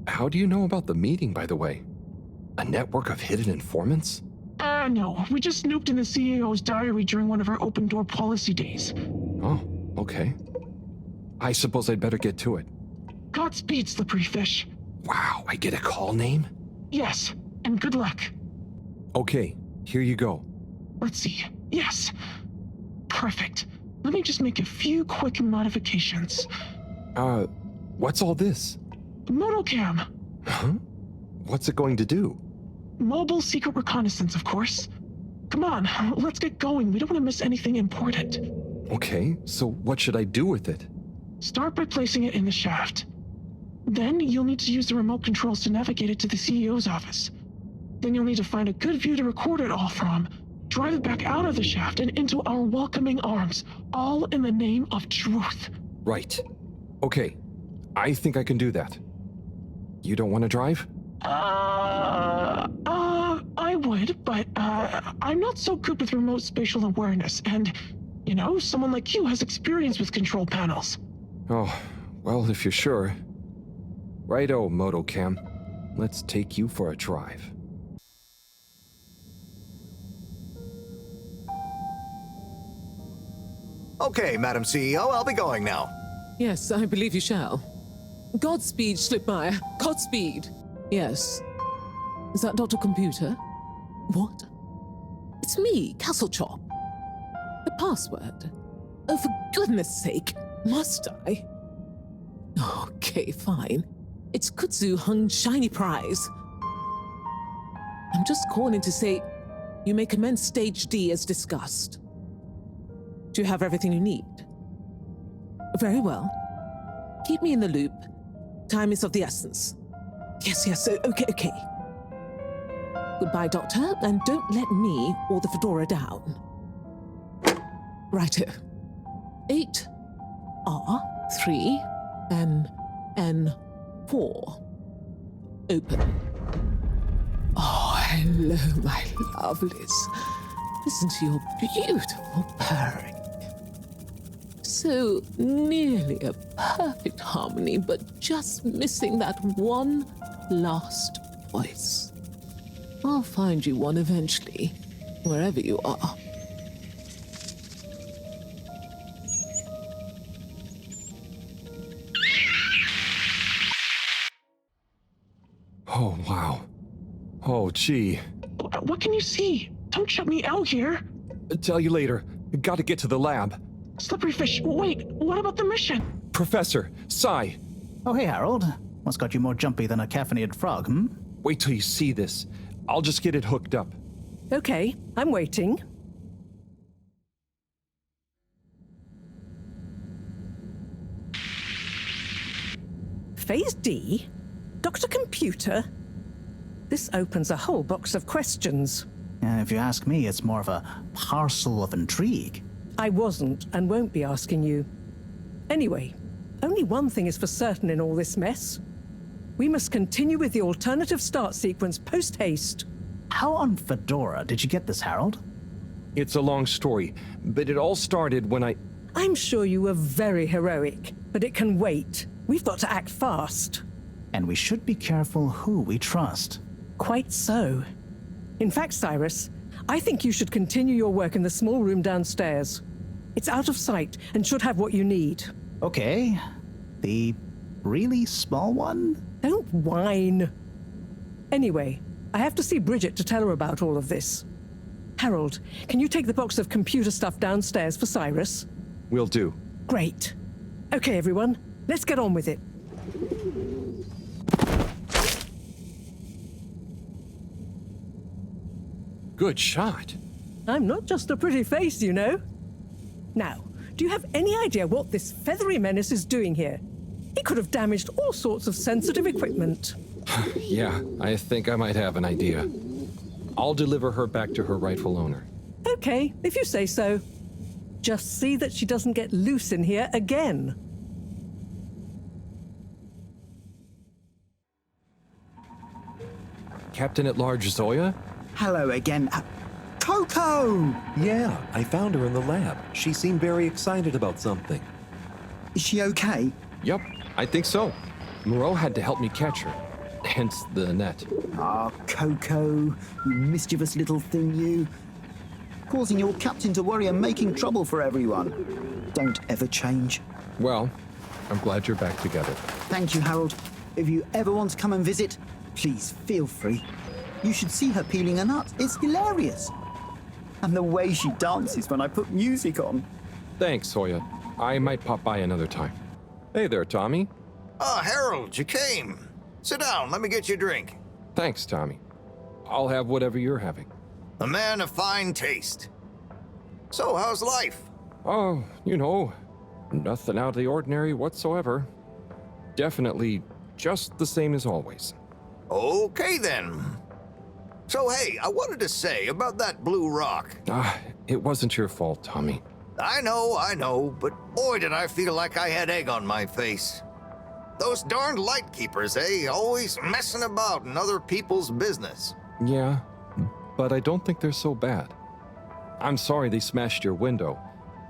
How do you know about the meeting, by the way? A network of hidden informants? No. We just snooped in the CEO's diary during one of our open door policy days. Oh, okay. I suppose I'd better get to it. Godspeed, Slippery Fish. Wow, I get a call name? Yes, and good luck. Okay, here you go. Let's see. Yes. Perfect. Let me just make a few quick modifications. What's all this? Motocam. Huh? What's it going to do? Mobile secret reconnaissance, of course. Come on, let's get going. We don't want to miss anything important. Okay, so what should I do with it? Start by placing it in the shaft. Then you'll need to use the remote controls to navigate it to the CEO's office. Then you'll need to find a good view to record it all from, drive it back out of the shaft and into our welcoming arms, all in the name of truth. Right. Okay, I think I can do that. You don't want to drive? I would, but, I'm not so good with remote spatial awareness, and, you know, someone like you has experience with control panels. Oh, well, if you're sure. Righto, Motocam. Let's take you for a drive. Okay, Madam CEO, I'll be going now. Yes, I believe you shall. Godspeed, Schlipmeyer. Godspeed. Yes. Is that Dr. Computer? What? It's me, Castlechop. The password? Oh, for goodness sake, must I? Okay, fine. It's Kutsu Hung Shiny Prize. I'm just calling to say you may commence Stage D as discussed. Do you have everything you need? Very well. Keep me in the loop. Time is of the essence. Yes, okay. Goodbye, Doctor, and don't let me or the Fedora down. Righto. 8 R3 N4. Open. Oh, hello, my lovelies. Listen to your beautiful purring. So nearly a perfect harmony, but just missing that one last voice. I'll find you one eventually, wherever you are. Oh, wow. Oh, gee. What can you see? Don't shut me out here. Tell you later. Gotta get to the lab. Slippery Fish, wait, what about the mission? Professor, Sai. Oh, hey, Harold. What's got you more jumpy than a caffeinated frog, hmm? Wait till you see this. I'll just get it hooked up. Okay, I'm waiting. Phase D? Dr. Computer? This opens a whole box of questions. If you ask me, it's more of a parcel of intrigue. I wasn't and won't be asking you. Anyway, only one thing is for certain in all this mess. We must continue with the alternative start sequence post-haste. How on Fedora did you get this, Harold? It's a long story, but it all started when I'm sure you were very heroic, but it can wait. We've got to act fast. And we should be careful who we trust. Quite so. In fact, Cyrus, I think you should continue your work in the small room downstairs. It's out of sight and should have what you need. Okay. The really small one? Don't whine. Anyway, I have to see Bridget to tell her about all of this. Harold, can you take the box of computer stuff downstairs for Cyrus? Will do. Great. Okay, everyone, let's get on with it. Good shot. I'm not just a pretty face, you know. Now, do you have any idea what this feathery menace is doing here? He could have damaged all sorts of sensitive equipment. Yeah, I think I might have an idea. I'll deliver her back to her rightful owner. Okay, if you say so. Just see that she doesn't get loose in here again. Captain-at-Large Zoya? Hello again. Coco! Yeah, I found her in the lab. She seemed very excited about something. Is she okay? Yep, I think so. Moreau had to help me catch her. Hence the net. Ah, Coco, you mischievous little thing, you. Causing your captain to worry and making trouble for everyone. Don't ever change. Well, I'm glad you're back together. Thank you, Harold. If you ever want to come and visit, please feel free. You should see her peeling a nut. It's hilarious. And the way she dances when I put music on. Thanks, Zoya. I might pop by another time. Hey there, Tommy. Ah, Harold, you came. Sit down, let me get you a drink. Thanks, Tommy. I'll have whatever you're having. A man of fine taste. So, how's life? Oh, nothing out of the ordinary whatsoever. Definitely just the same as always. Okay, then. So, hey, I wanted to say about that blue rock. It wasn't your fault, Tommy. I know, but boy did I feel like I had egg on my face. Those darned light keepers, always messing about in other people's business. Yeah, but I don't think they're so bad. I'm sorry they smashed your window,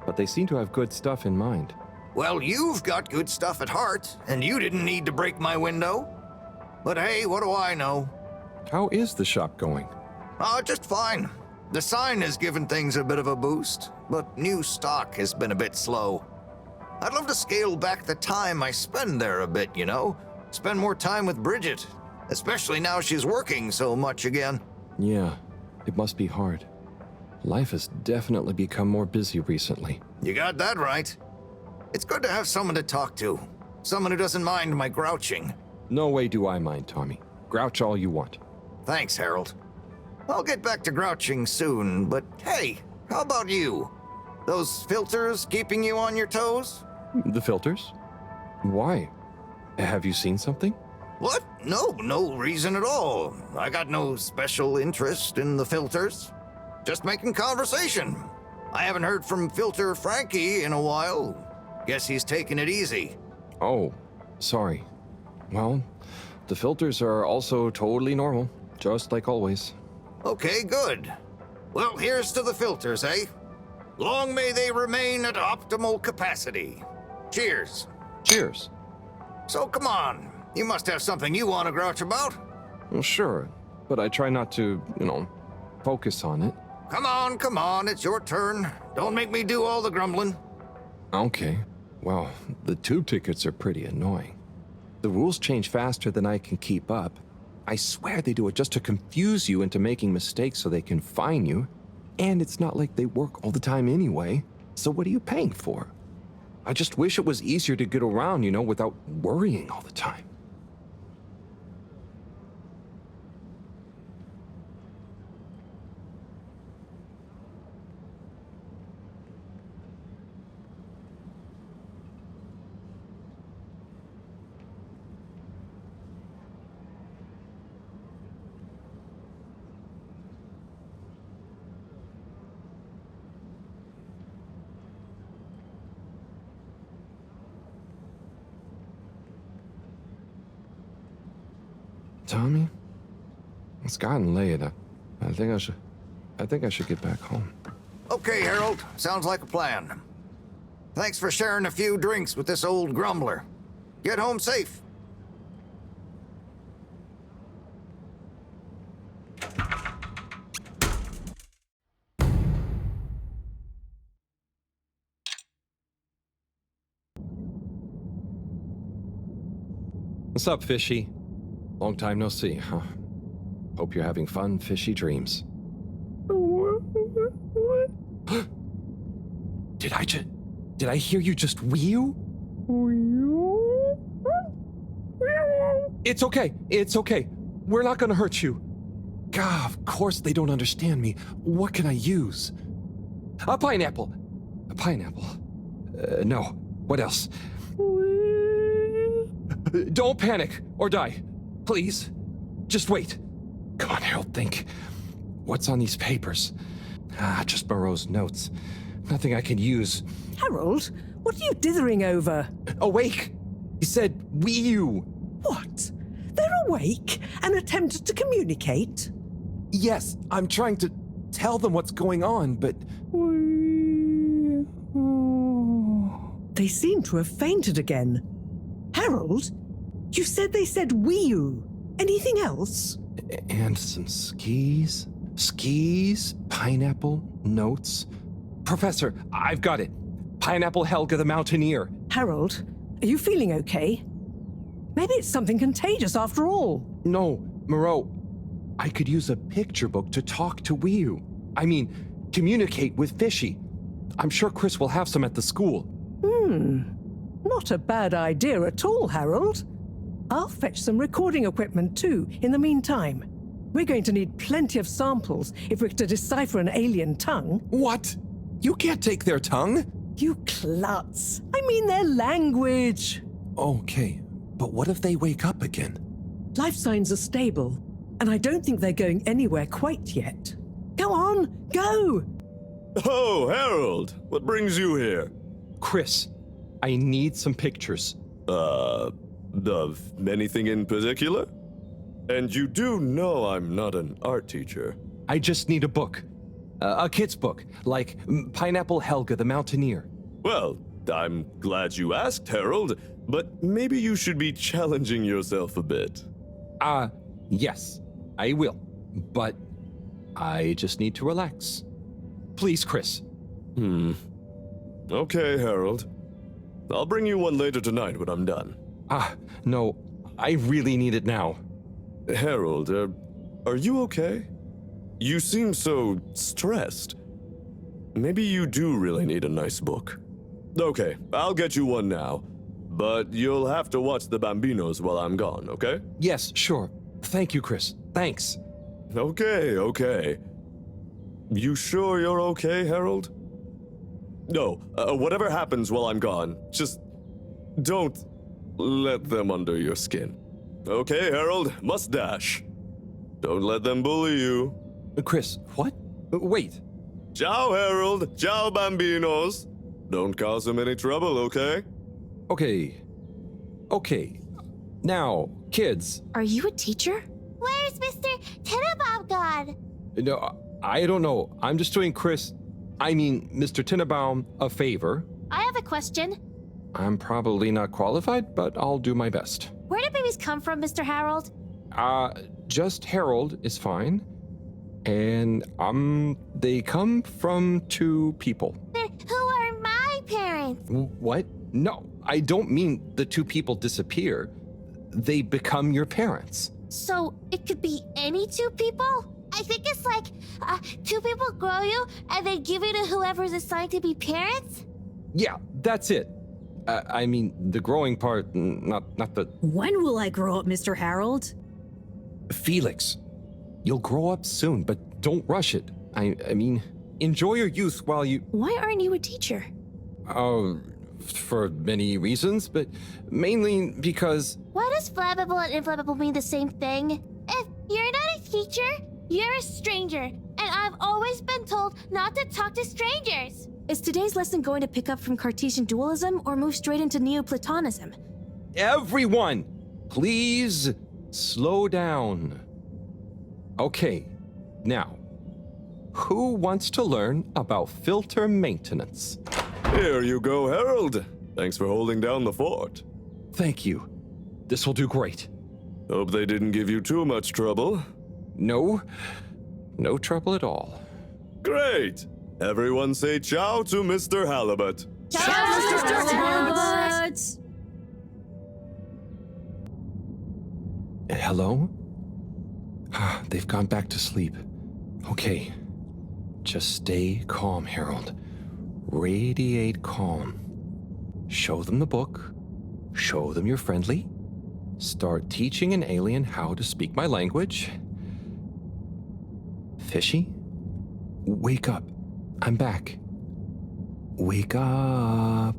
but they seem to have good stuff in mind. Well, you've got good stuff at heart, and you didn't need to break my window. But hey, what do I know? How is the shop going? Just fine. The sign has given things a bit of a boost, but new stock has been a bit slow. I'd love to scale back the time I spend there a bit, Spend more time with Bridget, especially now she's working so much again. Yeah, it must be hard. Life has definitely become more busy recently. You got that right. It's good to have someone to talk to. Someone who doesn't mind my grouching. No way do I mind, Tommy. Grouch all you want. Thanks, Harold. I'll get back to grouching soon, but hey, how about you? Those filters keeping you on your toes? The filters? Why? Have you seen something? What? No reason at all. I got no special interest in the filters. Just making conversation. I haven't heard from Filter Frankie in a while. Guess he's taking it easy. Oh, sorry. Well, the filters are also totally normal, just like always. Okay, good. Well, here's to the filters, Long may they remain at optimal capacity. Cheers. Cheers. So come on, you must have something you want to grouch about. Well, sure, but I try not to, focus on it. Come on, it's your turn. Don't make me do all the grumbling. Okay. Well, the tube tickets are pretty annoying. The rules change faster than I can keep up. I swear they do it just to confuse you into making mistakes so they can fine you. And it's not like they work all the time anyway. So what are you paying for? I just wish it was easier to get around, without worrying all the time. Tommy? It's gotten late. I think I should get back home. Okay, Harold. Sounds like a plan. Thanks for sharing a few drinks with this old grumbler. Get home safe. What's up, Fishy? Long time no see, huh? Hope you're having fun, fishy dreams. Did I hear you just wheel? It's okay. We're not gonna hurt you. God, of course they don't understand me. What can I use? A pineapple. No. What else? Don't panic or die. Please. Just wait. Come on, Harold, think. What's on these papers? Just Moreau's notes. Nothing I can use. Harold, what are you dithering over? Awake! He said, "we you." What? They're awake and attempted to communicate? Yes, I'm trying to tell them what's going on, but... They seem to have fainted again. Harold, you said they said Wii-U. Anything else? And some skis? Skis, pineapple, notes. Professor, I've got it. Pineapple Helga the Mountaineer. Harold, are you feeling okay? Maybe it's something contagious after all. No, Moreau, I could use a picture book to talk to Wii-U. I mean, communicate with Fishy. I'm sure Chris will have some at the school. Not a bad idea at all, Harold. I'll fetch some recording equipment too, in the meantime. We're going to need plenty of samples if we're to decipher an alien tongue. What? You can't take their tongue? You klutz. I mean their language. Okay, but what if they wake up again? Life signs are stable, and I don't think they're going anywhere quite yet. Go on, go! Oh, Harold, what brings you here? Chris, I need some pictures. Of anything in particular? And you do know I'm not an art teacher. I just need a book. A kid's book, like Pineapple Helga the Mountaineer. Well, I'm glad you asked, Harold, but maybe you should be challenging yourself a bit. Yes, I will. But I just need to relax. Please, Chris. Okay, Harold. I'll bring you one later tonight when I'm done. No, I really need it now. Harold, are you okay? You seem so stressed. Maybe you do really need a nice book. Okay, I'll get you one now. But you'll have to watch the Bambinos while I'm gone, okay? Yes, sure. Thank you, Chris. Thanks. Okay. You sure you're okay, Harold? No, whatever happens while I'm gone, just don't let them under your skin. Okay, Harold, must dash. Don't let them bully you. Chris, what? Wait. Ciao, Harold. Ciao, Bambinos. Don't cause them any trouble, okay? Okay. Now, kids. Are you a teacher? Where's Mr. Tenenbaum gone? No, I don't know. I'm just doing Mr. Tenenbaum a favor. I have a question. I'm probably not qualified, but I'll do my best. Where do babies come from, Mr. Harold? Just Harold is fine. And, they come from two people. Who are my parents? What? No, I don't mean the two people disappear. They become your parents. So, it could be any two people? I think it's like, two people grow you and they give you to whoever's assigned to be parents? Yeah, that's it. I mean, the growing part, not the... When will I grow up, Mr. Harold? Felix, you'll grow up soon, but don't rush it. I mean, enjoy your youth while you... Why aren't you a teacher? For many reasons, but mainly because... Why does flammable and inflammable mean the same thing? If you're not a teacher, you're a stranger, and I've always been told not to talk to strangers. Is today's lesson going to pick up from Cartesian dualism or move straight into Neoplatonism? Everyone, please slow down. Okay, now, who wants to learn about filter maintenance? Here you go, Harold. Thanks for holding down the fort. Thank you. This will do great. Hope they didn't give you too much trouble. No trouble at all. Great! Everyone say ciao to Mr. Halibut. Ciao, Mr. Halibut! Hello? They've gone back to sleep. Okay. Just stay calm, Harold. Radiate calm. Show them the book. Show them you're friendly. Start teaching an alien how to speak my language. Fishy? Wake up. I'm back. Wake up.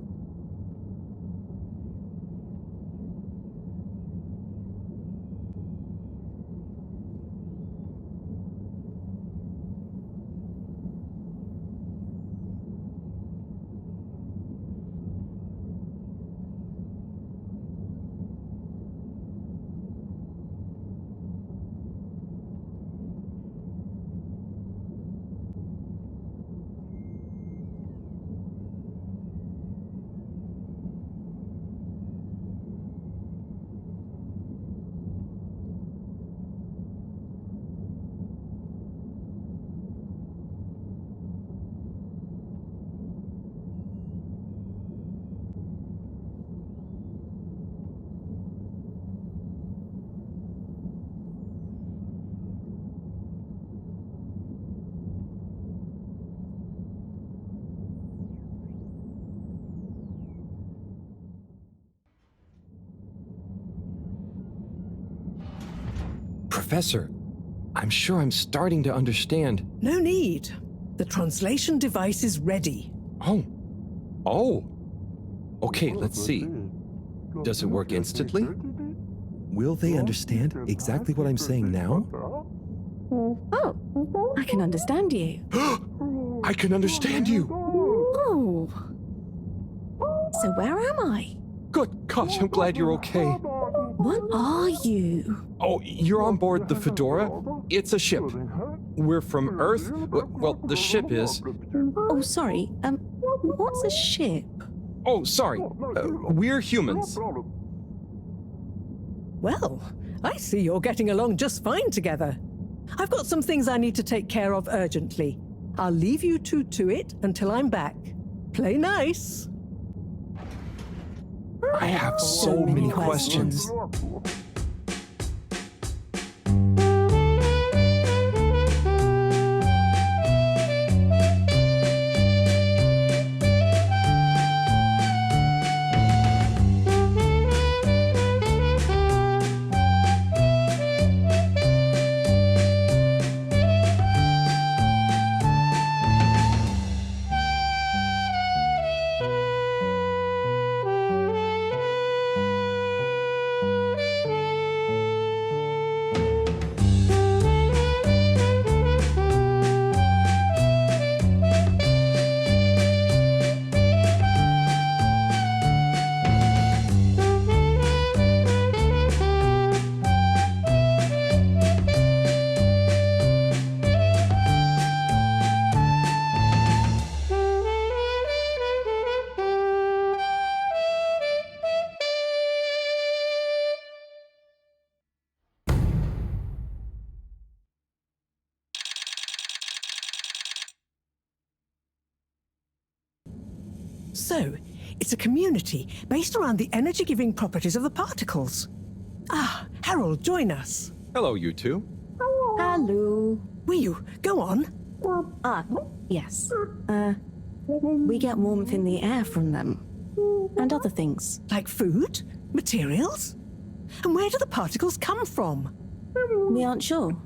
Professor, I'm sure I'm starting to understand. No need. The translation device is ready. Oh. Okay, let's see. Does it work instantly? Will they understand exactly what I'm saying now? Oh, I can understand you. I can understand you! Oh. So where am I? Good gosh, I'm glad you're okay. What are you? Oh, you're on board the Fedora? It's a ship. We're from Earth. Well, the ship is. Oh, sorry. What's a ship? Oh, sorry. We're humans. Well, I see you're getting along just fine together. I've got some things I need to take care of urgently. I'll leave you two to it until I'm back. Play nice. I have so many questions. So, it's a community based around the energy-giving properties of the particles. Ah, Harold, join us. Hello, you two. Hello. Will you go on? Yes. We get warmth in the air from them. And other things. Like food? Materials? And where do the particles come from? We aren't sure.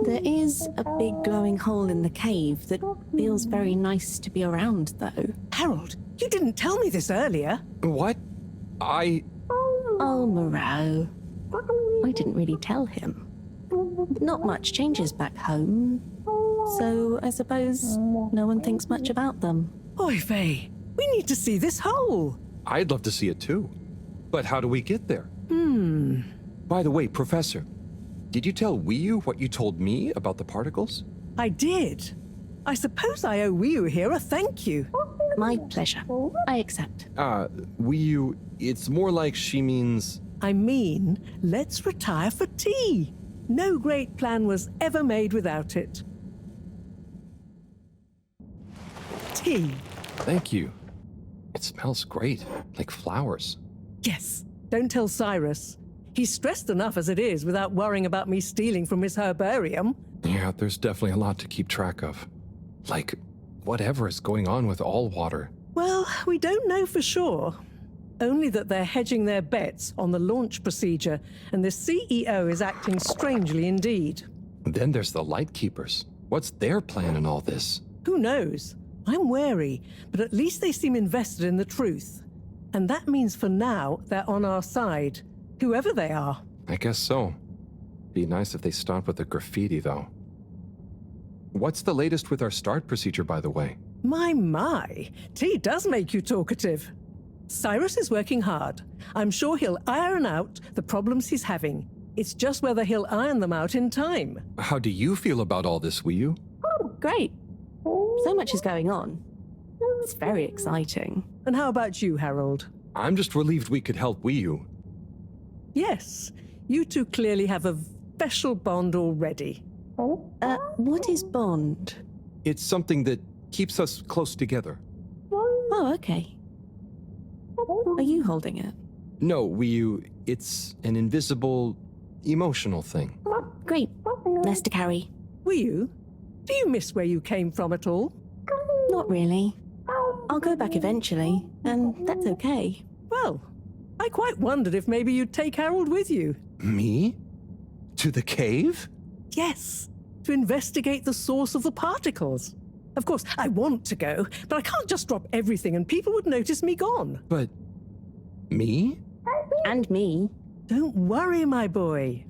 There is a big glowing hole in the cave that feels very nice to be around, though. Harold, you didn't tell me this earlier. What? Oh, Moreau. I didn't really tell him. Not much changes back home. So I suppose no one thinks much about them. Oy vey, we need to see this hole. I'd love to see it too. But how do we get there? By the way, Professor, did you tell Wiyu what you told me about the particles? I did. I suppose I owe Wiyu here a thank you. My pleasure. I accept. Wiyu, it's more like she means... I mean, let's retire for tea. No great plan was ever made without it. Tea. Thank you. It smells great, like flowers. Yes, don't tell Cyrus. He's stressed enough as it is without worrying about me stealing from his herbarium. Yeah, there's definitely a lot to keep track of. Like, whatever is going on with all water. Well, we don't know for sure. Only that they're hedging their bets on the launch procedure, and the CEO is acting strangely indeed. Then there's the Lightkeepers. What's their plan in all this? Who knows? I'm wary, but at least they seem invested in the truth. And that means for now, they're on our side. Whoever they are. I guess so. Be nice if they stopped with the graffiti, though. What's the latest with our start procedure, by the way? My. Tea does make you talkative. Cyrus is working hard. I'm sure he'll iron out the problems he's having. It's just whether he'll iron them out in time. How do you feel about all this, Wiyu? Great. So much is going on. It's very exciting. And how about you, Harold? I'm just relieved we could help Wiyu. Yes, you two clearly have a special bond already. What is bond? It's something that keeps us close together. Oh, okay. Are you holding it? No, Wiyu, it's an invisible, emotional thing. Great. Less to carry. Wiyu, do you miss where you came from at all? Not really. I'll go back eventually, and that's okay. Well, I quite wondered if maybe you'd take Harold with you. Me? To the cave? Yes, to investigate the source of the particles. Of course, I want to go, but I can't just drop everything and people would notice me gone. But me? And me. Don't worry, my boy.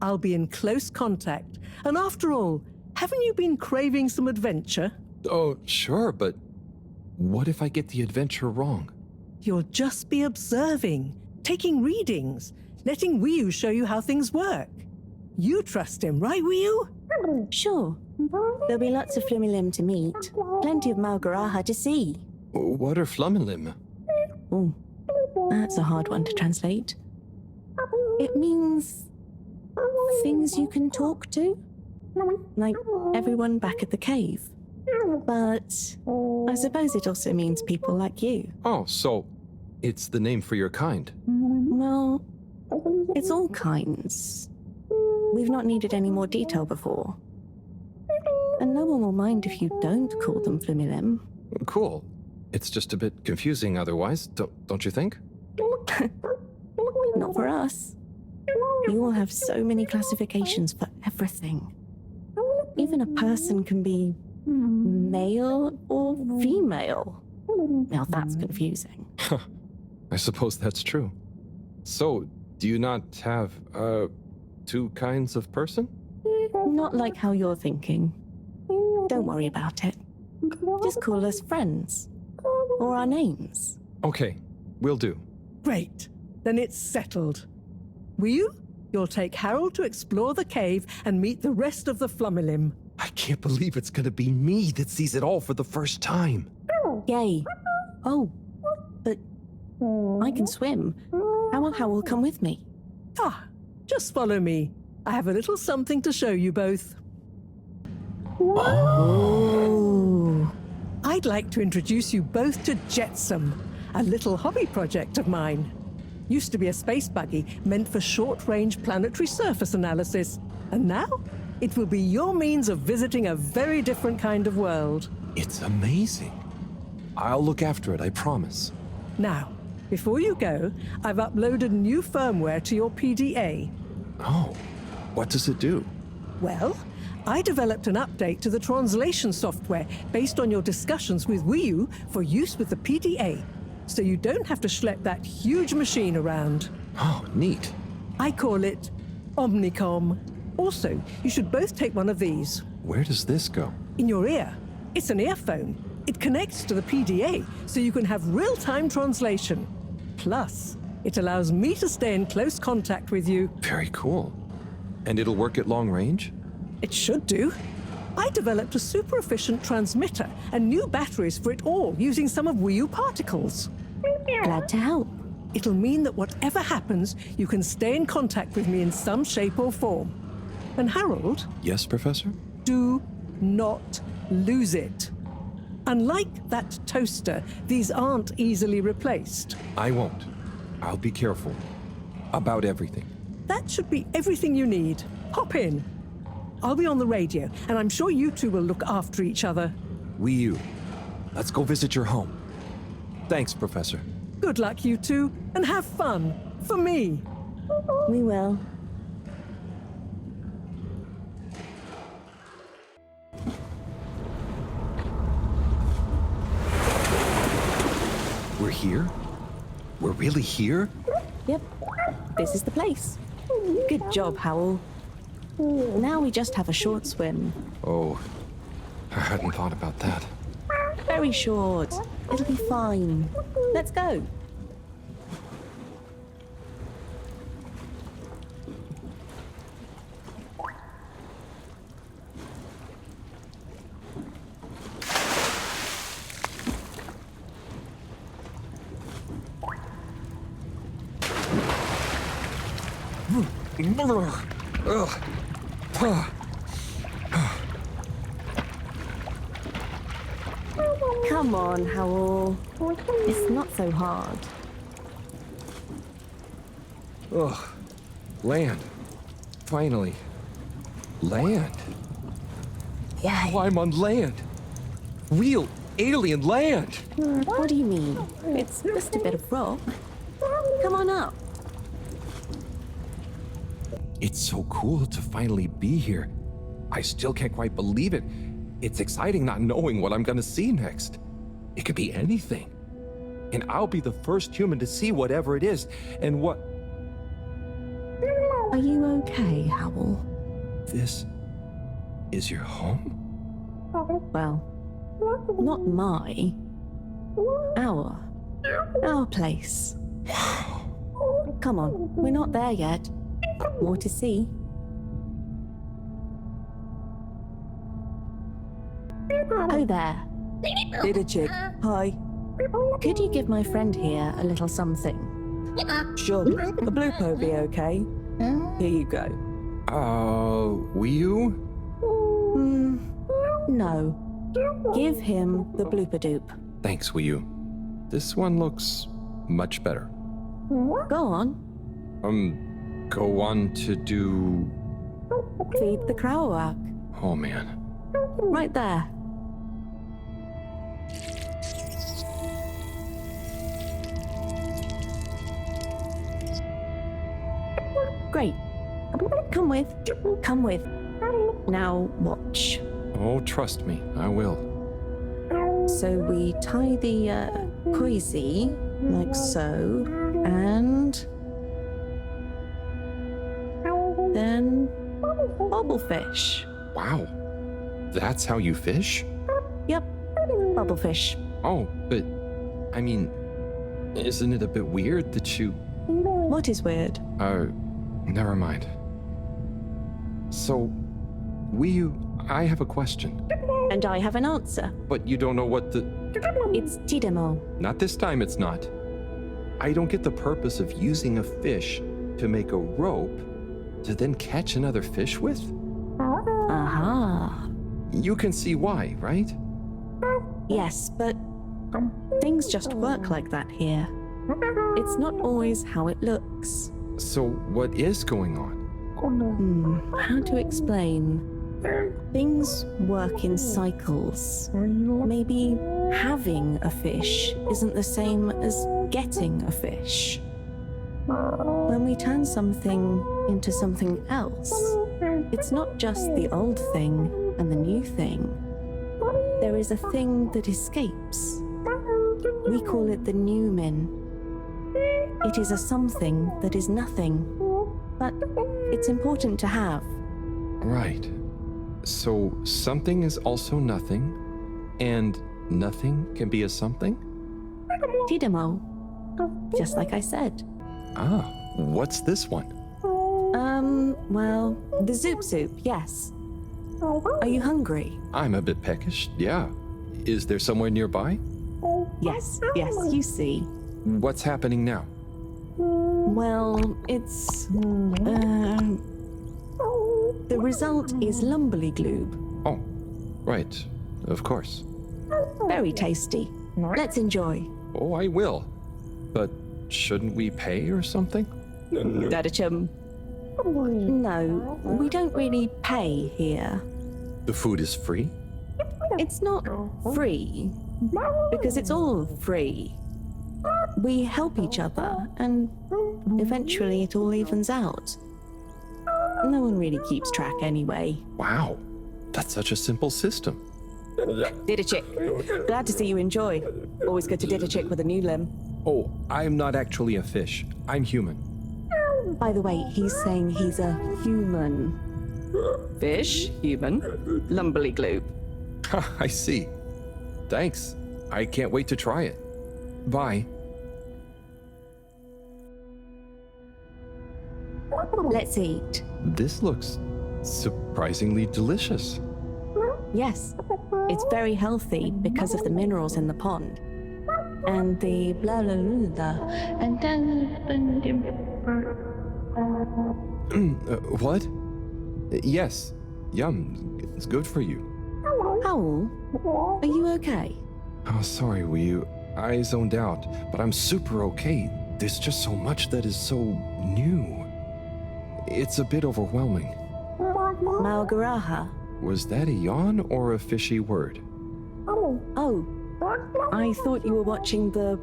I'll be in close contact. And after all, haven't you been craving some adventure? Oh, sure, but what if I get the adventure wrong? You'll just be observing, taking readings, letting Wiyu show you how things work. You trust him, right, Wiyu? Sure. There'll be lots of Flumilim to meet. Plenty of Malgaraha to see. What are Flumilim? Oh, that's a hard one to translate. It means things you can talk to. Like everyone back at the cave. But I suppose it also means people like you. Oh, so it's the name for your kind. Well, it's all kinds. We've not needed any more detail before. And no one will mind if you don't call them Flumilim. Cool. It's just a bit confusing otherwise, don't you think? Not for us. You all have so many classifications for everything. Even a person can be male or female. Now that's confusing. I suppose that's true. So, do you not have, two kinds of person? Not like how you're thinking. Don't worry about it. Just call us friends. Or our names. Okay, will do. Great. Then it's settled. Wiyu, you'll take Harold to explore the cave and meet the rest of the Flumilim. I can't believe it's gonna be me that sees it all for the first time. Yay. Oh, but I can swim. How will come with me? Ah, just follow me. I have a little something to show you both. Oh. I'd like to introduce you both to Jetsam, a little hobby project of mine. Used to be a space buggy meant for short-range planetary surface analysis, and now it will be your means of visiting a very different kind of world. It's amazing. I'll look after it, I promise. Now, before you go, I've uploaded new firmware to your PDA. Oh, what does it do? Well, I developed an update to the translation software based on your discussions with Wiyu for use with the PDA, so you don't have to schlep that huge machine around. Oh, neat. I call it Omnicom. Also, you should both take one of these. Where does this go? In your ear. It's an earphone. It connects to the PDA, so you can have real-time translation. Plus, it allows me to stay in close contact with you. Very cool. And it'll work at long range? It should do. I developed a super efficient transmitter and new batteries for it all using some of Wiyu particles. Glad to help. It'll mean that whatever happens, you can stay in contact with me in some shape or form. And Harold? Yes, Professor? Do not lose it. Unlike that toaster, these aren't easily replaced. I won't. I'll be careful. About everything. That should be everything you need. Hop in. I'll be on the radio, and I'm sure you two will look after each other. Wiyu, let's go visit your home. Thanks, Professor. Good luck, you two, and have fun. For me. We will. We're here? We're really here? Yep. This is the place. Good job, Howell. Now we just have a short swim. Oh, I hadn't thought about that. Very short. It'll be fine. Let's go. Come on, Howell. It's not so hard. Ugh. Land. Finally. Land. Wow, I'm on land. Real alien land. What do you mean? It's just a bit of rock. Come on up. It's so cool to finally be here. I still can't quite believe it. It's exciting not knowing what I'm gonna see next. It could be anything. And I'll be the first human to see whatever it is, and what... Are you okay, Howell? This is your home? Well, not my. Our place. Come on, we're not there yet. More to see. Oh there. Did a chick. Hi. Could you give my friend here a little something? Sure. A blue po be okay. Here you go. Will you? No. Give him the blooper-doop. Thanks, Wiyu. This one looks much better. Go on. Go on to do... Feed the Krauak. Oh, man. Right there. Great. Come with. Now watch. Oh, trust me, I will. So we tie the koizi like so, and then bubblefish. Wow. That's how you fish? Yep, bubblefish. Oh, but, I mean, isn't it a bit weird that you... What is weird? Never mind. So, Wiyu, I have a question. And I have an answer. But you don't know what the... It's tidemo. Not this time, it's not. I don't get the purpose of using a fish to make a rope to then catch another fish with? Aha. You can see why, right? Yes, but things just work like that here. It's not always how it looks. So what is going on? How to explain? Things work in cycles. Maybe having a fish isn't the same as getting a fish. When we turn something into something else, it's not just the old thing and the new thing. There is a thing that escapes. We call it the Newman. It is a something that is nothing, but it's important to have. Right. So something is also nothing, and nothing can be a something? Tidemo. Just like I said. Ah, what's this one? Well, the Zoop Soup, yes. Are you hungry? I'm a bit peckish, yeah. Is there somewhere nearby? Yes, you see. What's happening now? Well, it's... the result is lumberly-gloob. Oh, right. Of course. Very tasty. Let's enjoy. Oh, I will. But shouldn't we pay or something? Dadachum. No, we don't really pay here. The food is free? It's not free, because it's all free. We help each other, and eventually it all evens out. No one really keeps track anyway. Wow, that's such a simple system. Didachik, glad to see you enjoy. Always good to Didachik with a new limb. Oh, I'm not actually a fish. I'm human. By the way, he's saying he's a human. Fish, human, lumberly-gloob. I see. Thanks. I can't wait to try it. Bye. Let's eat. This looks surprisingly delicious. Yes, it's very healthy because of the minerals in the pond. And the blah blah blah. And then... What? Yes. Yum. It's good for you. Howl, are you okay? Oh, sorry, Wiyu. I zoned out, but I'm super okay. There's just so much that is so new. It's a bit overwhelming. Malgaraha. Was that a yawn or a fishy word? Oh, I thought you were watching the...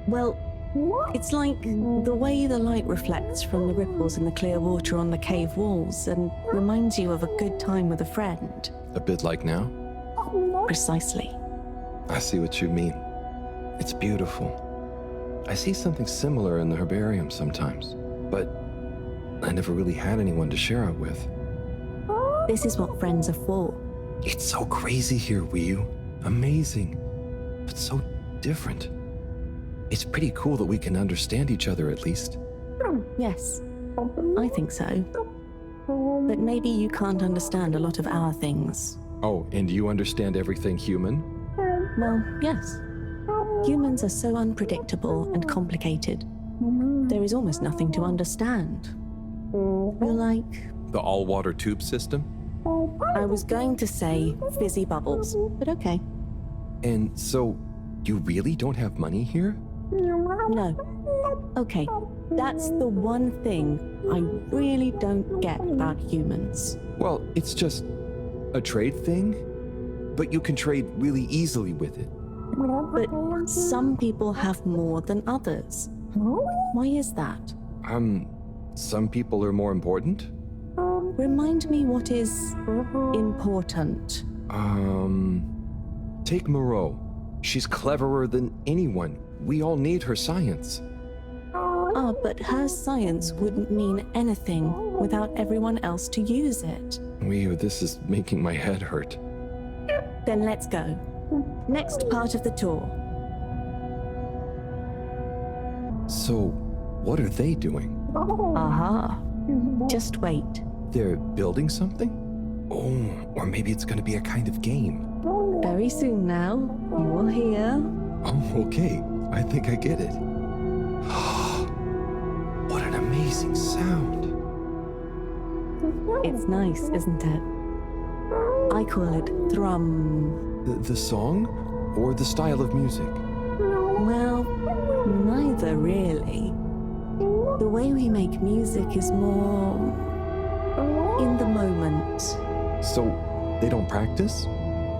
Well, It's like the way the light reflects from the ripples in the clear water on the cave walls and reminds you of a good time with a friend. A bit like now? Precisely. I see what you mean. It's beautiful. I see something similar in the herbarium sometimes, but I never really had anyone to share it with. This is what friends are for. It's so crazy here, Wiyu. Amazing, but so different. It's pretty cool that we can understand each other at least. Yes, I think so. But maybe you can't understand a lot of our things. Oh, and you understand everything human? Well, yes. Humans are so unpredictable and complicated. There is almost nothing to understand. You're like... The all-water tube system? I was going to say fizzy bubbles, but okay. And so, you really don't have money here? No. Okay, that's the one thing I really don't get about humans. Well, it's just a trade thing, but you can trade really easily with it. But some people have more than others. Why is that? Some people are more important? Remind me what is important. Take Moreau. She's cleverer than anyone. We all need her science. But her science wouldn't mean anything without everyone else to use it. Wiyu, this is making my head hurt. Then let's go. Next part of the tour. So, what are they doing? Aha. Just wait. They're building something? Oh, or maybe it's gonna be a kind of game. Very soon now, you will hear. Oh, okay. I think I get it. What an amazing sound. It's nice, isn't it? I call it thrum. The song? Or the style of music? Well, neither really. The way we make music is more in the moment. So, they don't practice?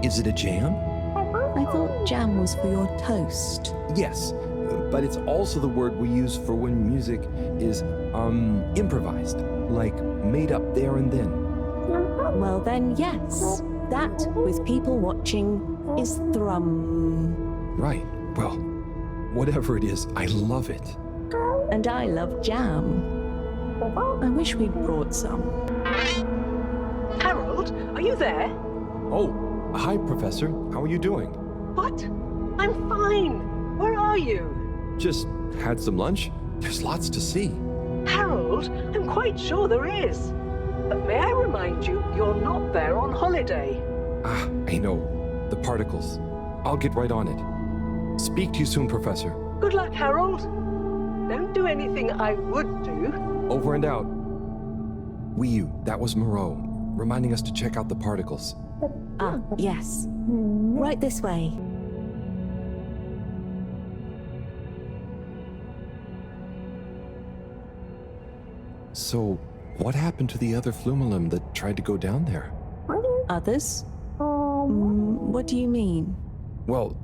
Is it a jam? I thought jam was for your toast. Yes, but it's also the word we use for when music is, improvised, like made up there and then. Well then, yes. That, with people watching, is thrum. Right, well, whatever it is, I love it. And I love jam. I wish we'd brought some. Harold, are you there? Oh, hi, Professor. How are you doing? What? I'm fine. Where are you? Just had some lunch. There's lots to see. Harold, I'm quite sure there is. But may I remind you, you're not there on holiday. I know. The particles. I'll get right on it. Speak to you soon, Professor. Good luck, Harold. Don't do anything I would do. Over and out. Wiyu, that was Moreau, reminding us to check out the particles. Yes. Right this way. So, what happened to the other Flumelum that tried to go down there? Others? What do you mean? Well,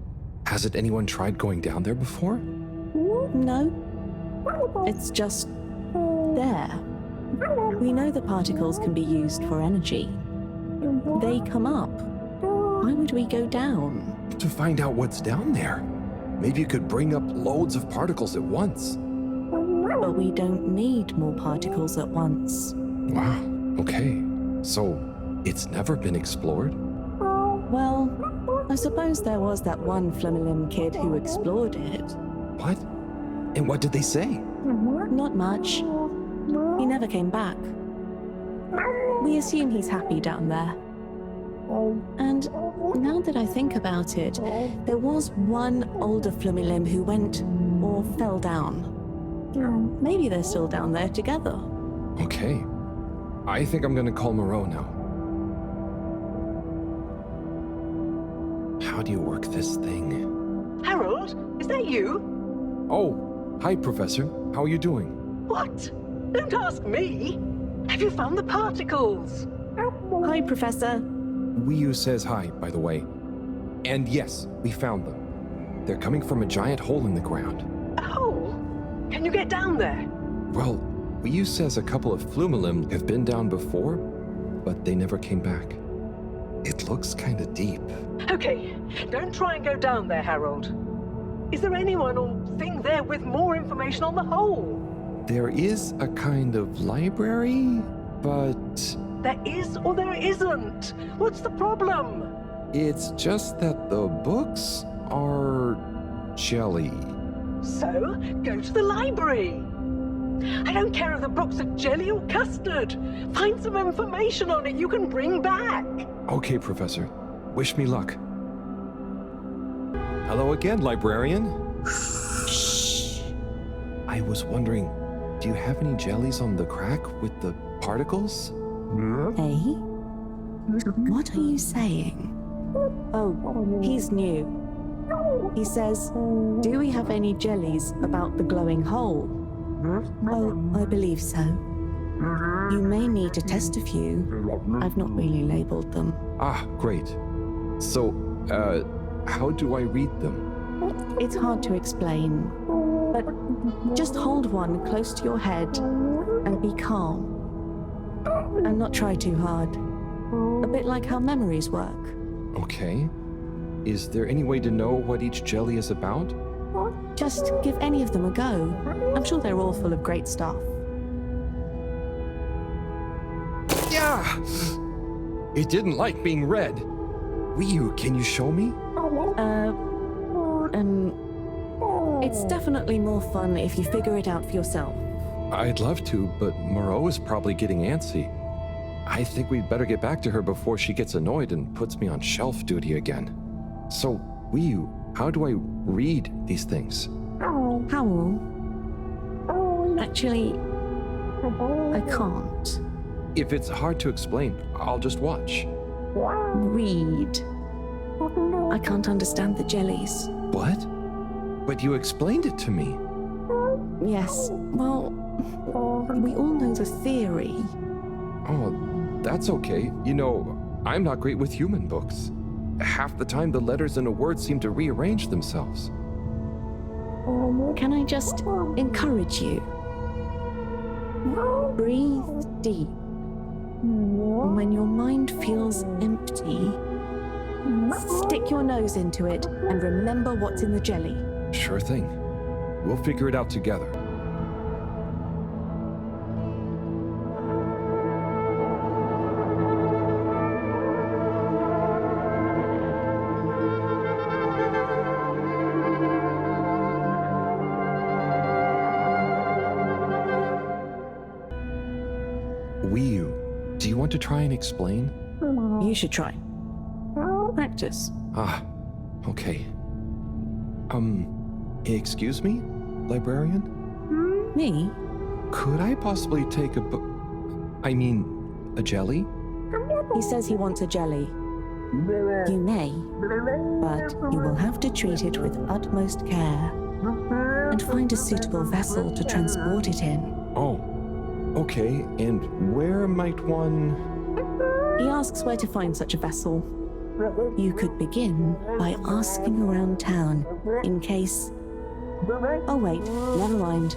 hasn't anyone tried going down there before? No. It's just there. We know the particles can be used for energy. They come up. Why would we go down? To find out what's down there. Maybe you could bring up loads of particles at once. But we don't need more particles at once. Wow, okay. So, it's never been explored? Well, I suppose there was that one Flumelum kid who explored it. What? And what did they say? Not much. He never came back. We assume he's happy down there. And now that I think about it, there was one older Flumelum who went or fell down. Maybe they're still down there together. Okay. I think I'm gonna call Moreau now. How do you work this thing? Harold, is that you? Oh, hi, Professor. How are you doing? What? Don't ask me. Have you found the particles? Hi, Professor. Wiyu says hi, by the way. And yes, we found them. They're coming from a giant hole in the ground. A hole? Can you get down there? Well, Yu says a couple of Flumalim have been down before, but they never came back. It looks kind of deep. Okay, don't try and go down there, Harold. Is there anyone or thing there with more information on the hole? There is a kind of library, but There is or there isn't. What's the problem? it's just that the books are jelly. So, go to the library. I don't care if the books are jelly or custard. Find some information on it you can bring back. Okay, Professor. Wish me luck. Hello again, librarian. Shh. I was wondering, do you have any jellies on the crack with the particles? Hey? What are you saying? Oh, he's new. He says, do we have any jellies about the glowing hole? Oh, I believe so. You may need to test a few. I've not really labeled them. Ah, great. So, how do I read them? It's hard to explain, but just hold one close to your head and be calm. And not try too hard. A bit like how memories work. Okay. Is there any way to know what each jelly is about? Just give any of them a go. I'm sure they're all full of great stuff. Yeah! It didn't like being read. Yu, can you show me? It's definitely more fun if you figure it out for yourself. I'd love to, but Moreau is probably getting antsy. I think we'd better get back to her before she gets annoyed and puts me on shelf duty again. So, Yu, how do I read these things? Howl? Actually, I can't. If it's hard to explain, I'll just watch. Read. I can't understand the jellies. What? But you explained it to me. Yes, well, we all know the theory. Oh, that's okay. You know, I'm not great with human books. Half the time the letters in a word seem to rearrange themselves. Can I just encourage you? Breathe deep. When your mind feels empty, stick your nose into it and remember what's in the jelly. Sure thing. We'll figure it out together. Yu, do you want to try and explain? You should try. Practice. Ah, okay. Excuse me, librarian? Me? Could I possibly take a a jelly? He says he wants a jelly. You may, but you will have to treat it with utmost care and find a suitable vessel to transport it in. Oh, okay. And where might one... He asks where to find such a vessel. You could begin by asking around town in case... Oh wait, never mind.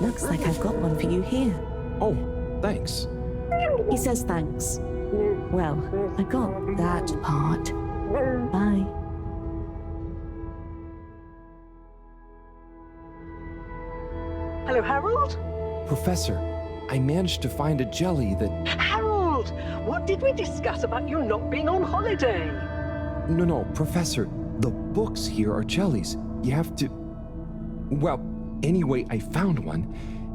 Looks like I've got one for you here. Oh, thanks. He says thanks. Well, I got that part. Bye. Hello, Harold? Professor, I managed to find a jelly that... Harold! What did we discuss about you not being on holiday? No, Professor. The books here are jellies. You have to... Well, anyway, I found one,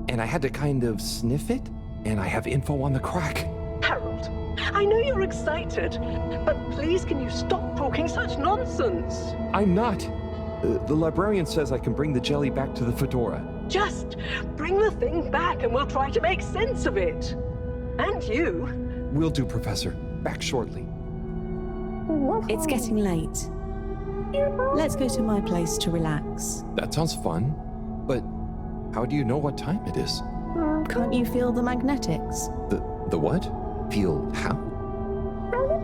and I had to kind of sniff it, and I have info on the crack. Harold, I know you're excited, but please can you stop talking such nonsense? I'm not. The librarian says I can bring the jelly back to the Fedora. Just bring the thing back and we'll try to make sense of it. And you. Will do, Professor. Back shortly. It's getting late. Let's go to my place to relax. That sounds fun, but how do you know what time it is? Can't you feel the magnetics? The what? Feel how?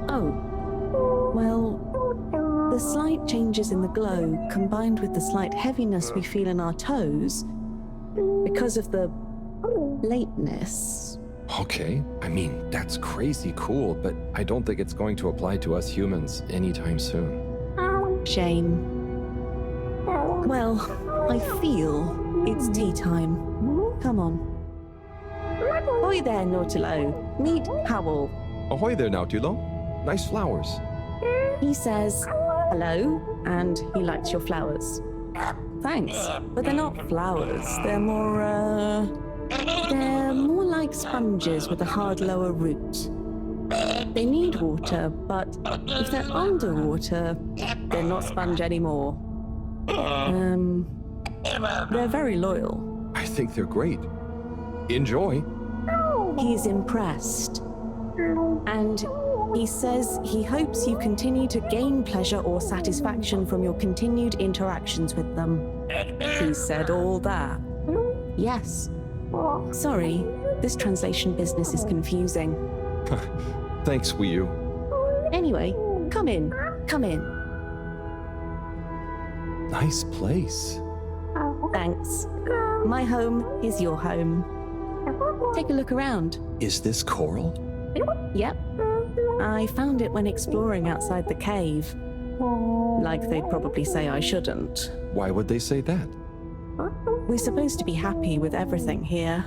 Oh. Well, the slight changes in the glow, combined with the slight heaviness we feel in our toes, because of the lateness. Okay, I mean, that's crazy cool, but I don't think it's going to apply to us humans anytime soon. Shame. Well, I feel it's tea time. Come on. Ahoy there, Nautilo. Meet Howell. Ahoy there, Nautilo. Nice flowers. He says hello, and he likes your flowers. Thanks, but they're not flowers. They're more like sponges with a hard lower root. They need water, but if they're underwater, they're not sponge anymore. They're very loyal. I think they're great. Enjoy. He's impressed. And he says he hopes you continue to gain pleasure or satisfaction from your continued interactions with them. He said all that. Yes. Sorry, this translation business is confusing. Thanks, Wii U. Anyway, come in. Come in. Nice place. Thanks. My home is your home. Take a look around. Is this coral? Yep. I found it when exploring outside the cave. Like they'd probably say I shouldn't. Why would they say that? We're supposed to be happy with everything here.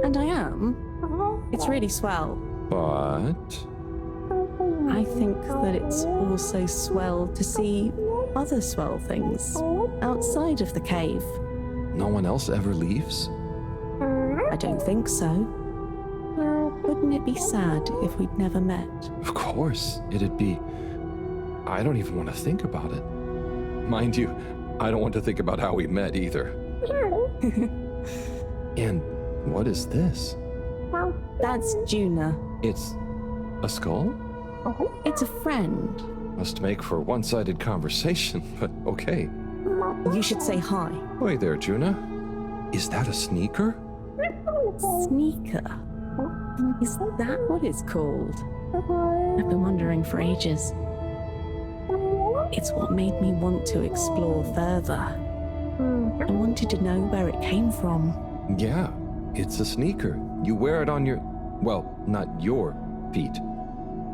And I am. It's really swell. But... I think that it's also swell to see other swell things outside of the cave. No one else ever leaves? I don't think so. Wouldn't it be sad if we'd never met? Of course, it'd be... I don't even want to think about it. Mind you, I don't want to think about how we met either. And what is this? That's Juna. It's a skull? It's a friend. Must make for one-sided conversation, but okay. You should say hi. Hey there, Juna. Is that a sneaker? Sneaker? Is that what it's called? I've been wondering for ages. It's what made me want to explore further. I wanted to know where it came from. Yeah, it's a sneaker. You wear it on your... well, not your feet.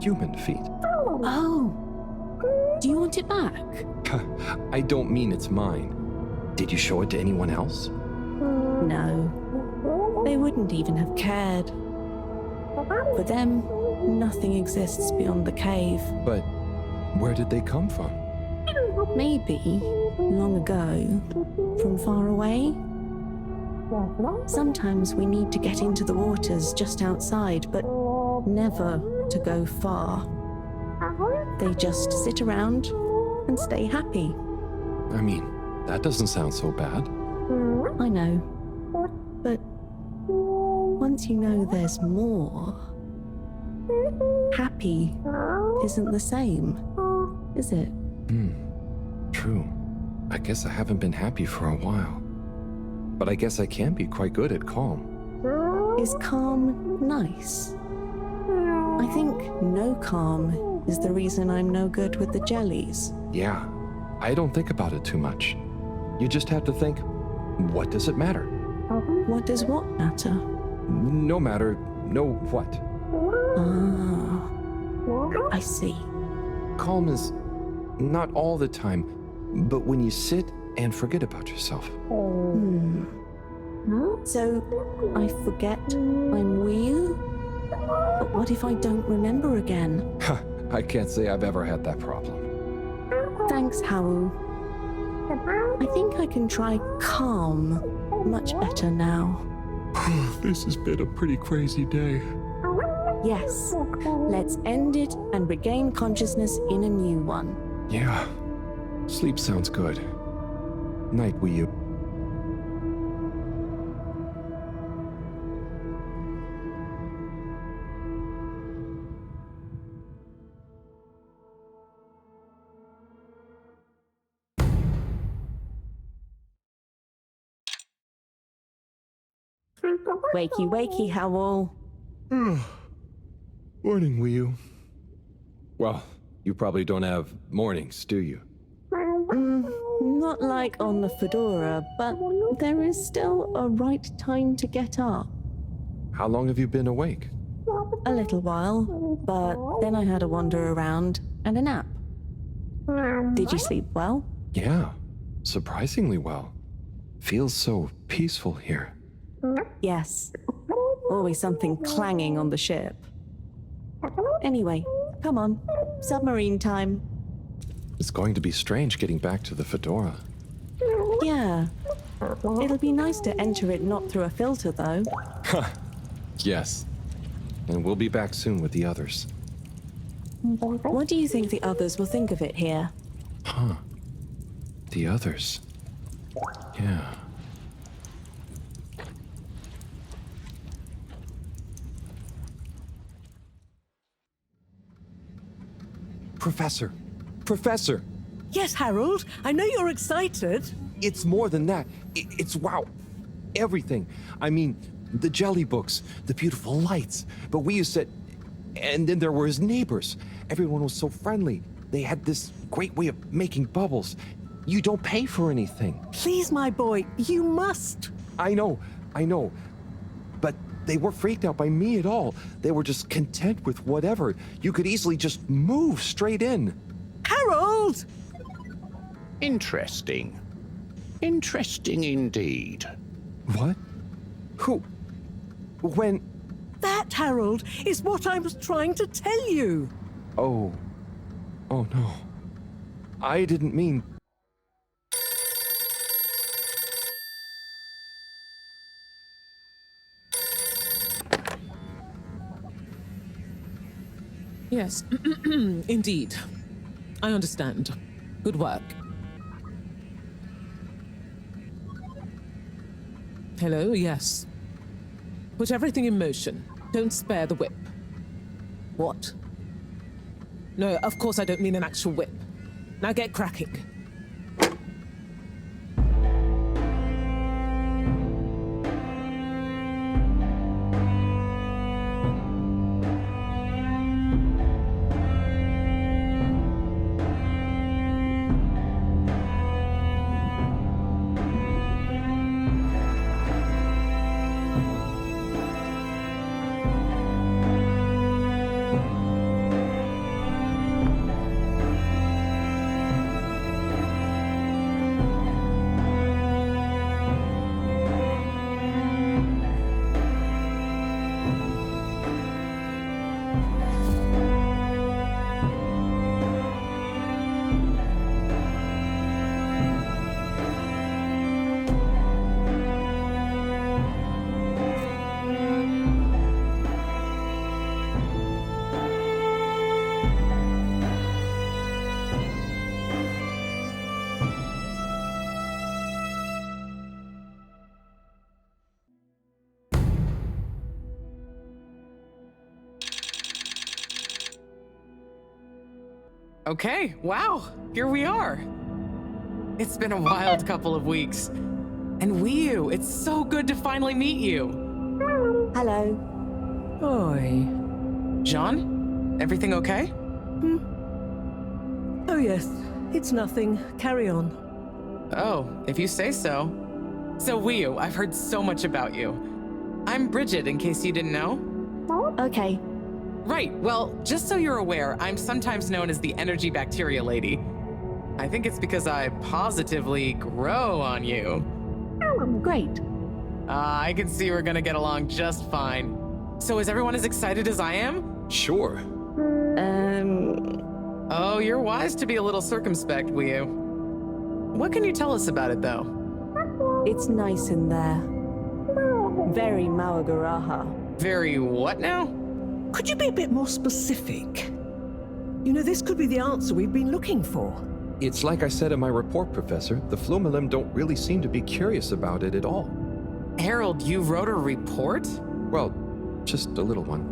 Human feet. Oh. Do you want it back? I don't mean it's mine. Did you show it to anyone else? No. They wouldn't even have cared. For them, nothing exists beyond the cave. But where did they come from? Maybe, long ago, from far away. Sometimes we need to get into the waters just outside, but never to go far. They just sit around and stay happy. I mean, that doesn't sound so bad. I know. But once you know there's more, happy isn't the same, is it? True. I guess I haven't been happy for a while. But I guess I can be quite good at calm. Is calm nice? I think no calm is the reason I'm no good with the jellies. Yeah, I don't think about it too much. You just have to think, what does it matter? What does what matter? No matter, no what. Ah, I see. Calm is not all the time, but when you sit and forget about yourself. So, I forget I'm real? But what if I don't remember again? I can't say I've ever had that problem. Thanks, Harold. I think I can try calm much better now. This has been a pretty crazy day. Yes, let's end it and regain consciousness in a new one. Yeah, sleep sounds good. Night, Wii U. Wakey, wakey, Howl. Morning, Wii U. Well, you probably don't have mornings, do you? Not like on the Fedora, but there is still a right time to get up. How long have you been awake? A little while, but then I had a wander around and a nap. Did you sleep well? Yeah, surprisingly well. Feels so peaceful here. Yes. Always something clanging on the ship. Anyway, come on. Submarine time. It's going to be strange getting back to the Fedora. Yeah. It'll be nice to enter it not through a filter, though. Yes. And we'll be back soon with the others. What do you think the others will think of it here? Huh. The others. Yeah. Professor! Professor! Yes, Harold, I know you're excited. It's more than that. It's wow. Everything. I mean, the jelly books, the beautiful lights. But we used to... And then there were his neighbors. Everyone was so friendly. They had this great way of making bubbles. You don't pay for anything. Please, my boy, you must. I know. But they weren't freaked out by me at all. They were just content with whatever. You could easily just move straight in. Harold! Interesting. Interesting indeed. What? Who? When? That, Harold, is what I was trying to tell you. Oh. Oh no. I didn't mean... Yes, indeed. I understand. Good work. Hello, yes. Put everything in motion. Don't spare the whip. What? No, of course I don't mean an actual whip. Now get cracking. Okay, wow, here we are. It's been a wild couple of weeks. And Wiyu, it's so good to finally meet you. Hello. Oi. John, everything okay? Oh, yes, it's nothing. Carry on. Oh, if you say so. So Wiyu, I've heard so much about you. I'm Bridget, in case you didn't know. Okay. Right, well, just so you're aware, I'm sometimes known as the energy bacteria lady. I think it's because I positively grow on you. Great. I can see we're gonna get along just fine. So is everyone as excited as I am? Sure. Oh, you're wise to be a little circumspect, Wiyu. What can you tell us about it, though? It's nice in there. Very Mawagaraha. Very what now? Could you be a bit more specific? You know, this could be the answer we've been looking for. It's like I said in my report, Professor. The Flumilim don't really seem to be curious about it at all. Harold, you wrote a report? Well, just a little one.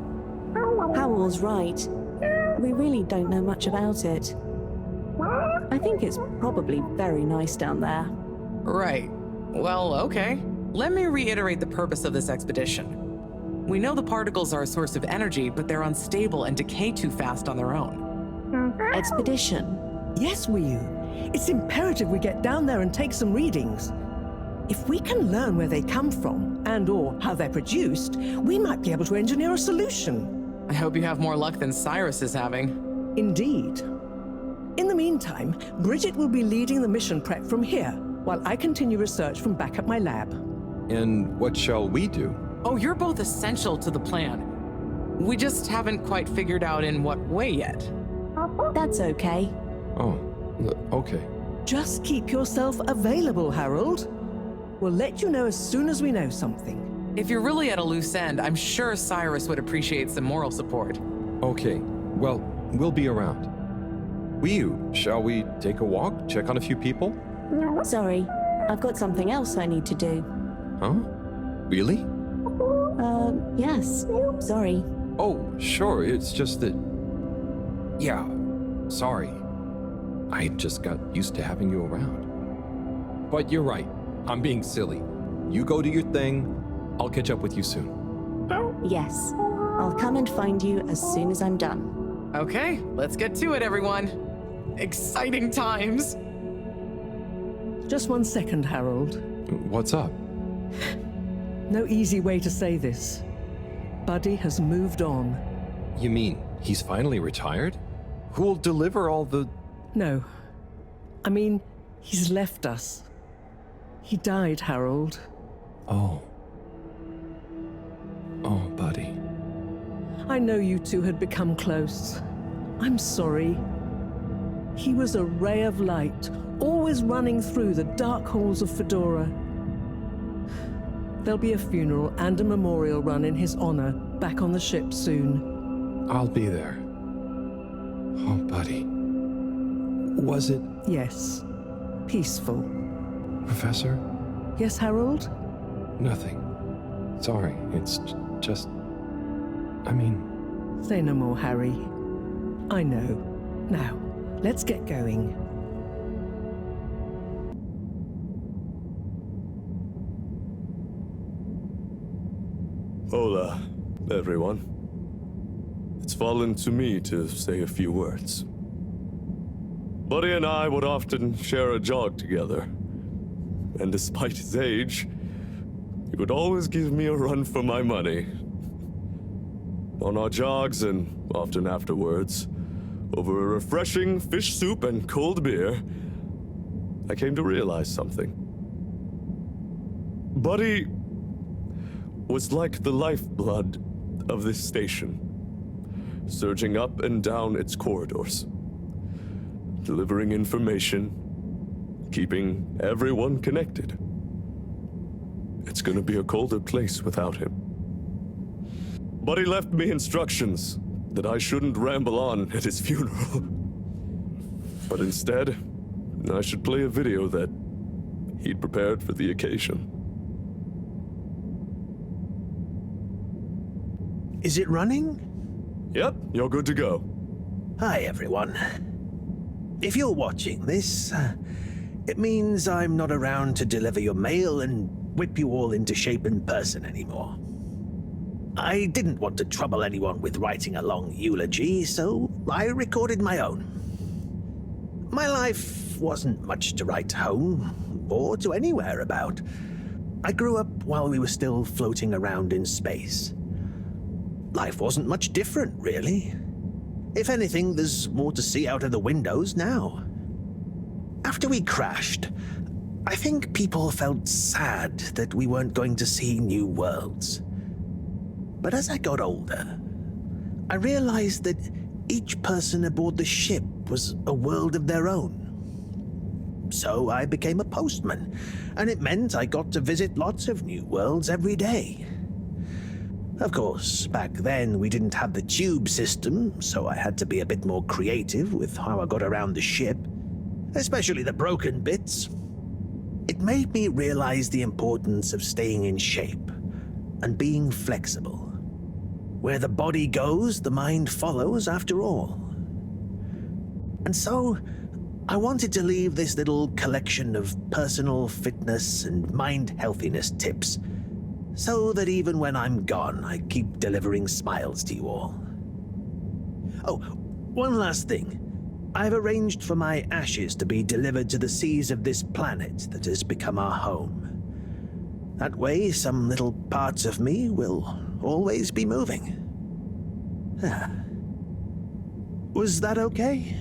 Howell's right. We really don't know much about it. I think it's probably very nice down there. Right. Well, okay. Let me reiterate the purpose of this expedition. We know the particles are a source of energy, but they're unstable and decay too fast on their own. Expedition? Yes, Wiyu. It's imperative we get down there and take some readings. If we can learn where they come from and/or how they're produced, we might be able to engineer a solution. I hope you have more luck than Cyrus is having. Indeed. In the meantime, Bridget will be leading the mission prep from here, while I continue research from back at my lab. And what shall we do? Oh, you're both essential to the plan. We just haven't quite figured out in what way yet. That's okay. Oh, okay. Just keep yourself available, Harold. We'll let you know as soon as we know something. If you're really at a loose end, I'm sure Cyrus would appreciate some moral support. Okay, well, we'll be around. Shall we take a walk, check on a few people? Sorry, I've got something else I need to do. Huh? Really? Yes. Sorry. Oh, sure, it's just that... Yeah, sorry. I just got used to having you around. But you're right, I'm being silly. You go do your thing, I'll catch up with you soon. Yes. I'll come and find you as soon as I'm done. Okay, let's get to it, everyone. Exciting times. Just 1 second, Harold. What's up? No easy way to say this. Buddy has moved on. You mean he's finally retired? Who'll deliver all the... No. I mean, he's left us. He died, Harold. Oh. Oh, buddy. I know you two had become close. I'm sorry. He was a ray of light, always running through the dark halls of Fedora. There'll be a funeral and a memorial run in his honor back on the ship soon. I'll be there. Oh, buddy. Was it... Yes. Peaceful. Professor? Yes, Harold? Nothing. Sorry, it's just... I mean... Say no more, Harry. I know. Now, let's get going. Hola, everyone. It's fallen to me to say a few words. Buddy and I would often share a jog together. And despite his age, he would always give me a run for my money. On our jogs and often afterwards, over a refreshing fish soup and cold beer, I came to realize something. Buddy was like the lifeblood of this station, surging up and down its corridors, delivering information, keeping everyone connected. It's gonna be a colder place without him. Buddy left me instructions that I shouldn't ramble on at his funeral. But instead, I should play a video that he'd prepared for the occasion. Is it running? Yep, you're good to go. Hi, everyone. If you're watching this, it means I'm not around to deliver your mail and whip you all into shape in person anymore. I didn't want to trouble anyone with writing a long eulogy, so I recorded my own. My life wasn't much to write home, or to anywhere about. I grew up while we were still floating around in space. Life wasn't much different, really. If anything, there's more to see out of the windows now. After we crashed, I think people felt sad that we weren't going to see new worlds. But as I got older, I realized that each person aboard the ship was a world of their own. So I became a postman, and it meant I got to visit lots of new worlds every day. Of course, back then we didn't have the tube system, so I had to be a bit more creative with how I got around the ship, especially the broken bits. It made me realize the importance of staying in shape and being flexible. Where the body goes, the mind follows after all. And so, I wanted to leave this little collection of personal fitness and mind healthiness tips, so that even when I'm gone, I keep delivering smiles to you all. Oh, one last thing. I've arranged for my ashes to be delivered to the seas of this planet that has become our home. That way, some little parts of me will always be moving. Was that okay?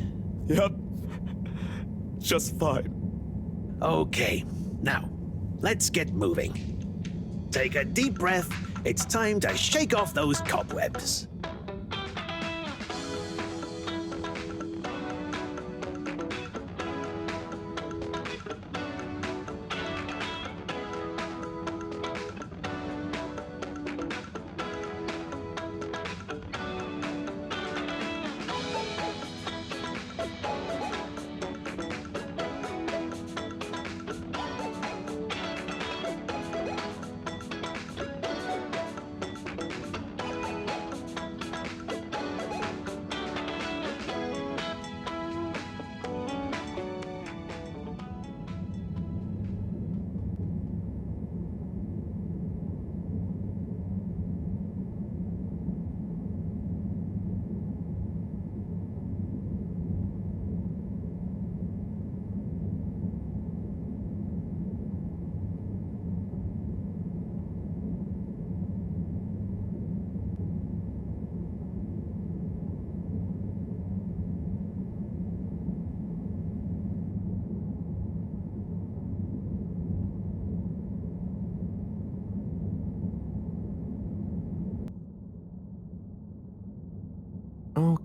Yep. Just fine. Okay, now, let's get moving. Take a deep breath. It's time to shake off those cobwebs.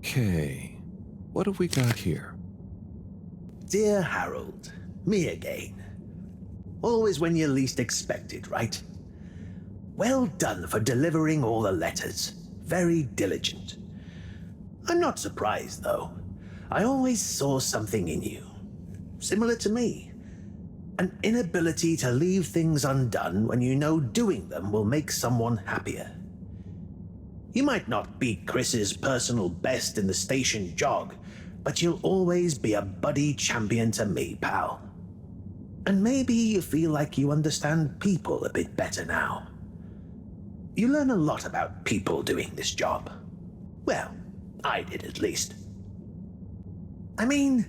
Okay, what have we got here? Dear Harold, me again. Always when you least expect it, right? Well done for delivering all the letters. Very diligent. I'm not surprised, though. I always saw something in you. Similar to me. An inability to leave things undone when you know doing them will make someone happier. You might not be Chris's personal best in the station jog, but you'll always be a buddy champion to me, pal. And maybe you feel like you understand people a bit better now. You learn a lot about people doing this job. Well, I did at least. I mean,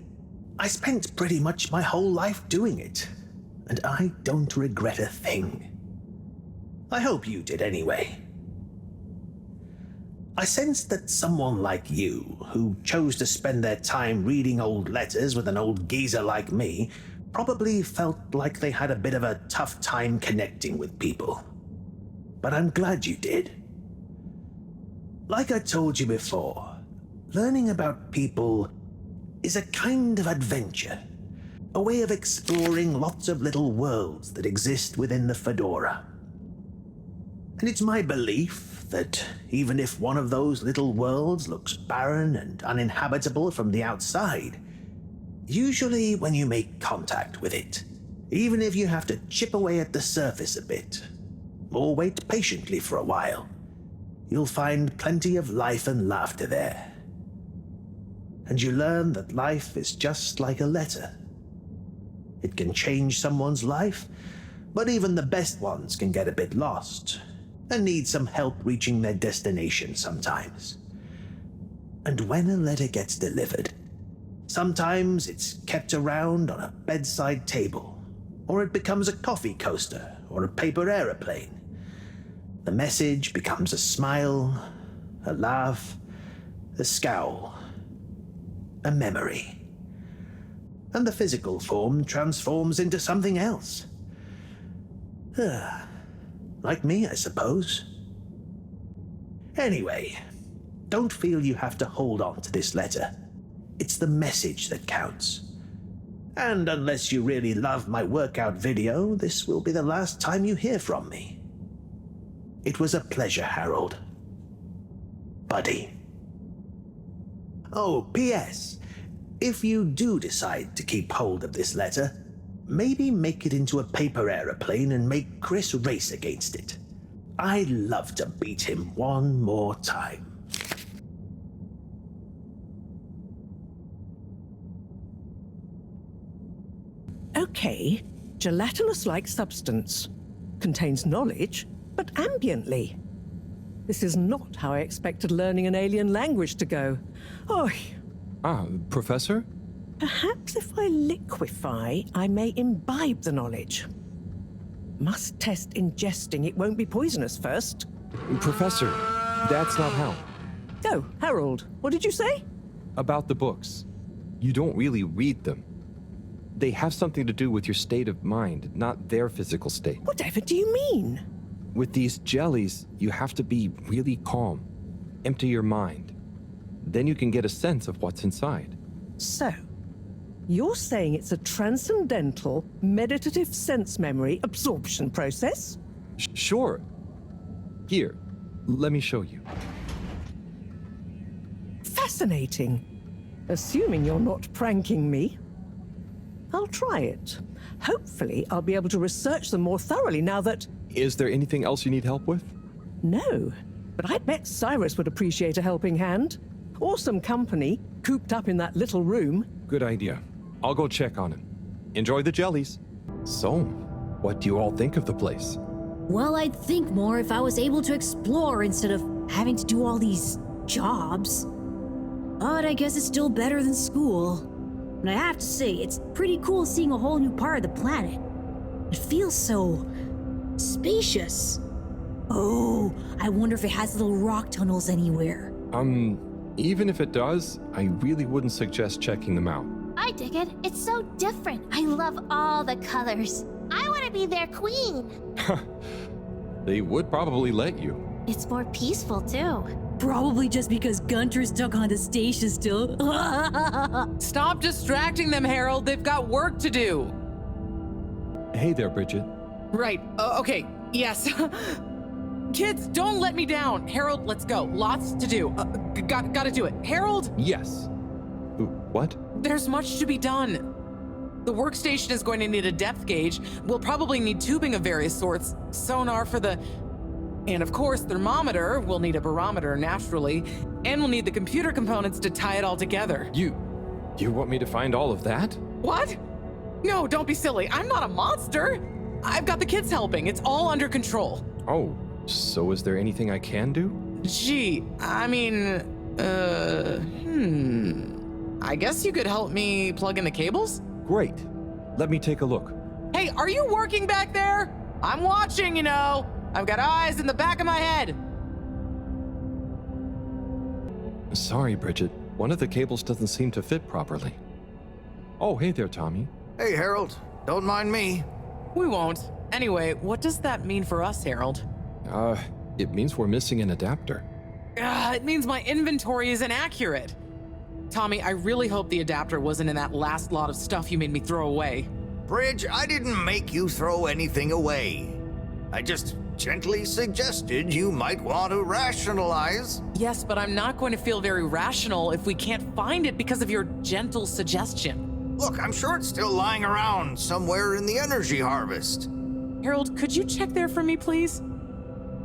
I spent pretty much my whole life doing it, and I don't regret a thing. I hope you did anyway. I sensed that someone like you, who chose to spend their time reading old letters with an old geezer like me, probably felt like they had a bit of a tough time connecting with people. But I'm glad you did. Like I told you before, learning about people is a kind of adventure, a way of exploring lots of little worlds that exist within the Fedora. And it's my belief that even if one of those little worlds looks barren and uninhabitable from the outside, usually when you make contact with it, even if you have to chip away at the surface a bit, or wait patiently for a while, you'll find plenty of life and laughter there. And you learn that life is just like a letter. It can change someone's life, but even the best ones can get a bit lost and need some help reaching their destination sometimes. And when a letter gets delivered, sometimes it's kept around on a bedside table, or it becomes a coffee coaster or a paper aeroplane. The message becomes a smile, a laugh, a scowl, a memory. And the physical form transforms into something else. Like me, I suppose. Anyway, don't feel you have to hold on to this letter. It's the message that counts. And unless you really love my workout video, this will be the last time you hear from me. It was a pleasure, Harold. Buddy. Oh, P.S. If you do decide to keep hold of this letter, maybe make it into a paper aeroplane and make Chris race against it. I'd love to beat him one more time. Okay, gelatinous-like substance. Contains knowledge, but ambiently. This is not how I expected learning an alien language to go. Oh, Professor? Perhaps if I liquefy, I may imbibe the knowledge. Must test ingesting it won't be poisonous first. Professor, that's not how. Oh, Harold, what did you say? About the books. You don't really read them. They have something to do with your state of mind, not their physical state. Whatever do you mean? With these jellies, you have to be really calm. Empty your mind. Then you can get a sense of what's inside. So, you're saying it's a transcendental, meditative sense memory absorption process? Sure. Here, let me show you. Fascinating. Assuming you're not pranking me. I'll try it. Hopefully, I'll be able to research them more thoroughly now that... Is there anything else you need help with? No, but I bet Cyrus would appreciate a helping hand. Or some company, cooped up in that little room. Good idea. I'll go check on him. Enjoy the jellies. So, what do you all think of the place? Well, I'd think more if I was able to explore instead of having to do all these jobs. But I guess it's still better than school. And I have to say, it's pretty cool seeing a whole new part of the planet. It feels so... spacious. Oh, I wonder if it has little rock tunnels anywhere. Even if it does, I really wouldn't suggest checking them out. I dig it. It's so different. I love all the colors. I want to be their queen. They would probably let you. It's more peaceful, too. Probably just because Gunter's stuck on the station still. Stop distracting them, Harold. They've got work to do. Hey there, Bridget. Right. Okay. Yes. Kids, don't let me down. Harold, let's go. Lots to do. Gotta do it. Harold? Yes. What? There's much to be done. The workstation is going to need a depth gauge. We'll probably need tubing of various sorts. Sonar for the... And of course, thermometer. We'll need a barometer, naturally. And we'll need the computer components to tie it all together. You want me to find all of that? What? No, don't be silly. I'm not a monster. I've got the kids helping. It's all under control. Oh, so is there anything I can do? Gee, I mean, I guess you could help me plug in the cables? Great. Let me take a look. Hey, are you working back there? I'm watching, you know. I've got eyes in the back of my head. Sorry, Bridget. One of the cables doesn't seem to fit properly. Oh, hey there, Tommy. Hey, Harold. Don't mind me. We won't. Anyway, what does that mean for us, Harold? It means we're missing an adapter. It means my inventory is inaccurate. Tommy, I really hope the adapter wasn't in that last lot of stuff you made me throw away. Bridge, I didn't make you throw anything away. I just gently suggested you might want to rationalize. Yes, but I'm not going to feel very rational if we can't find it because of your gentle suggestion. Look, I'm sure it's still lying around somewhere in the energy harvest. Harold, could you check there for me, please?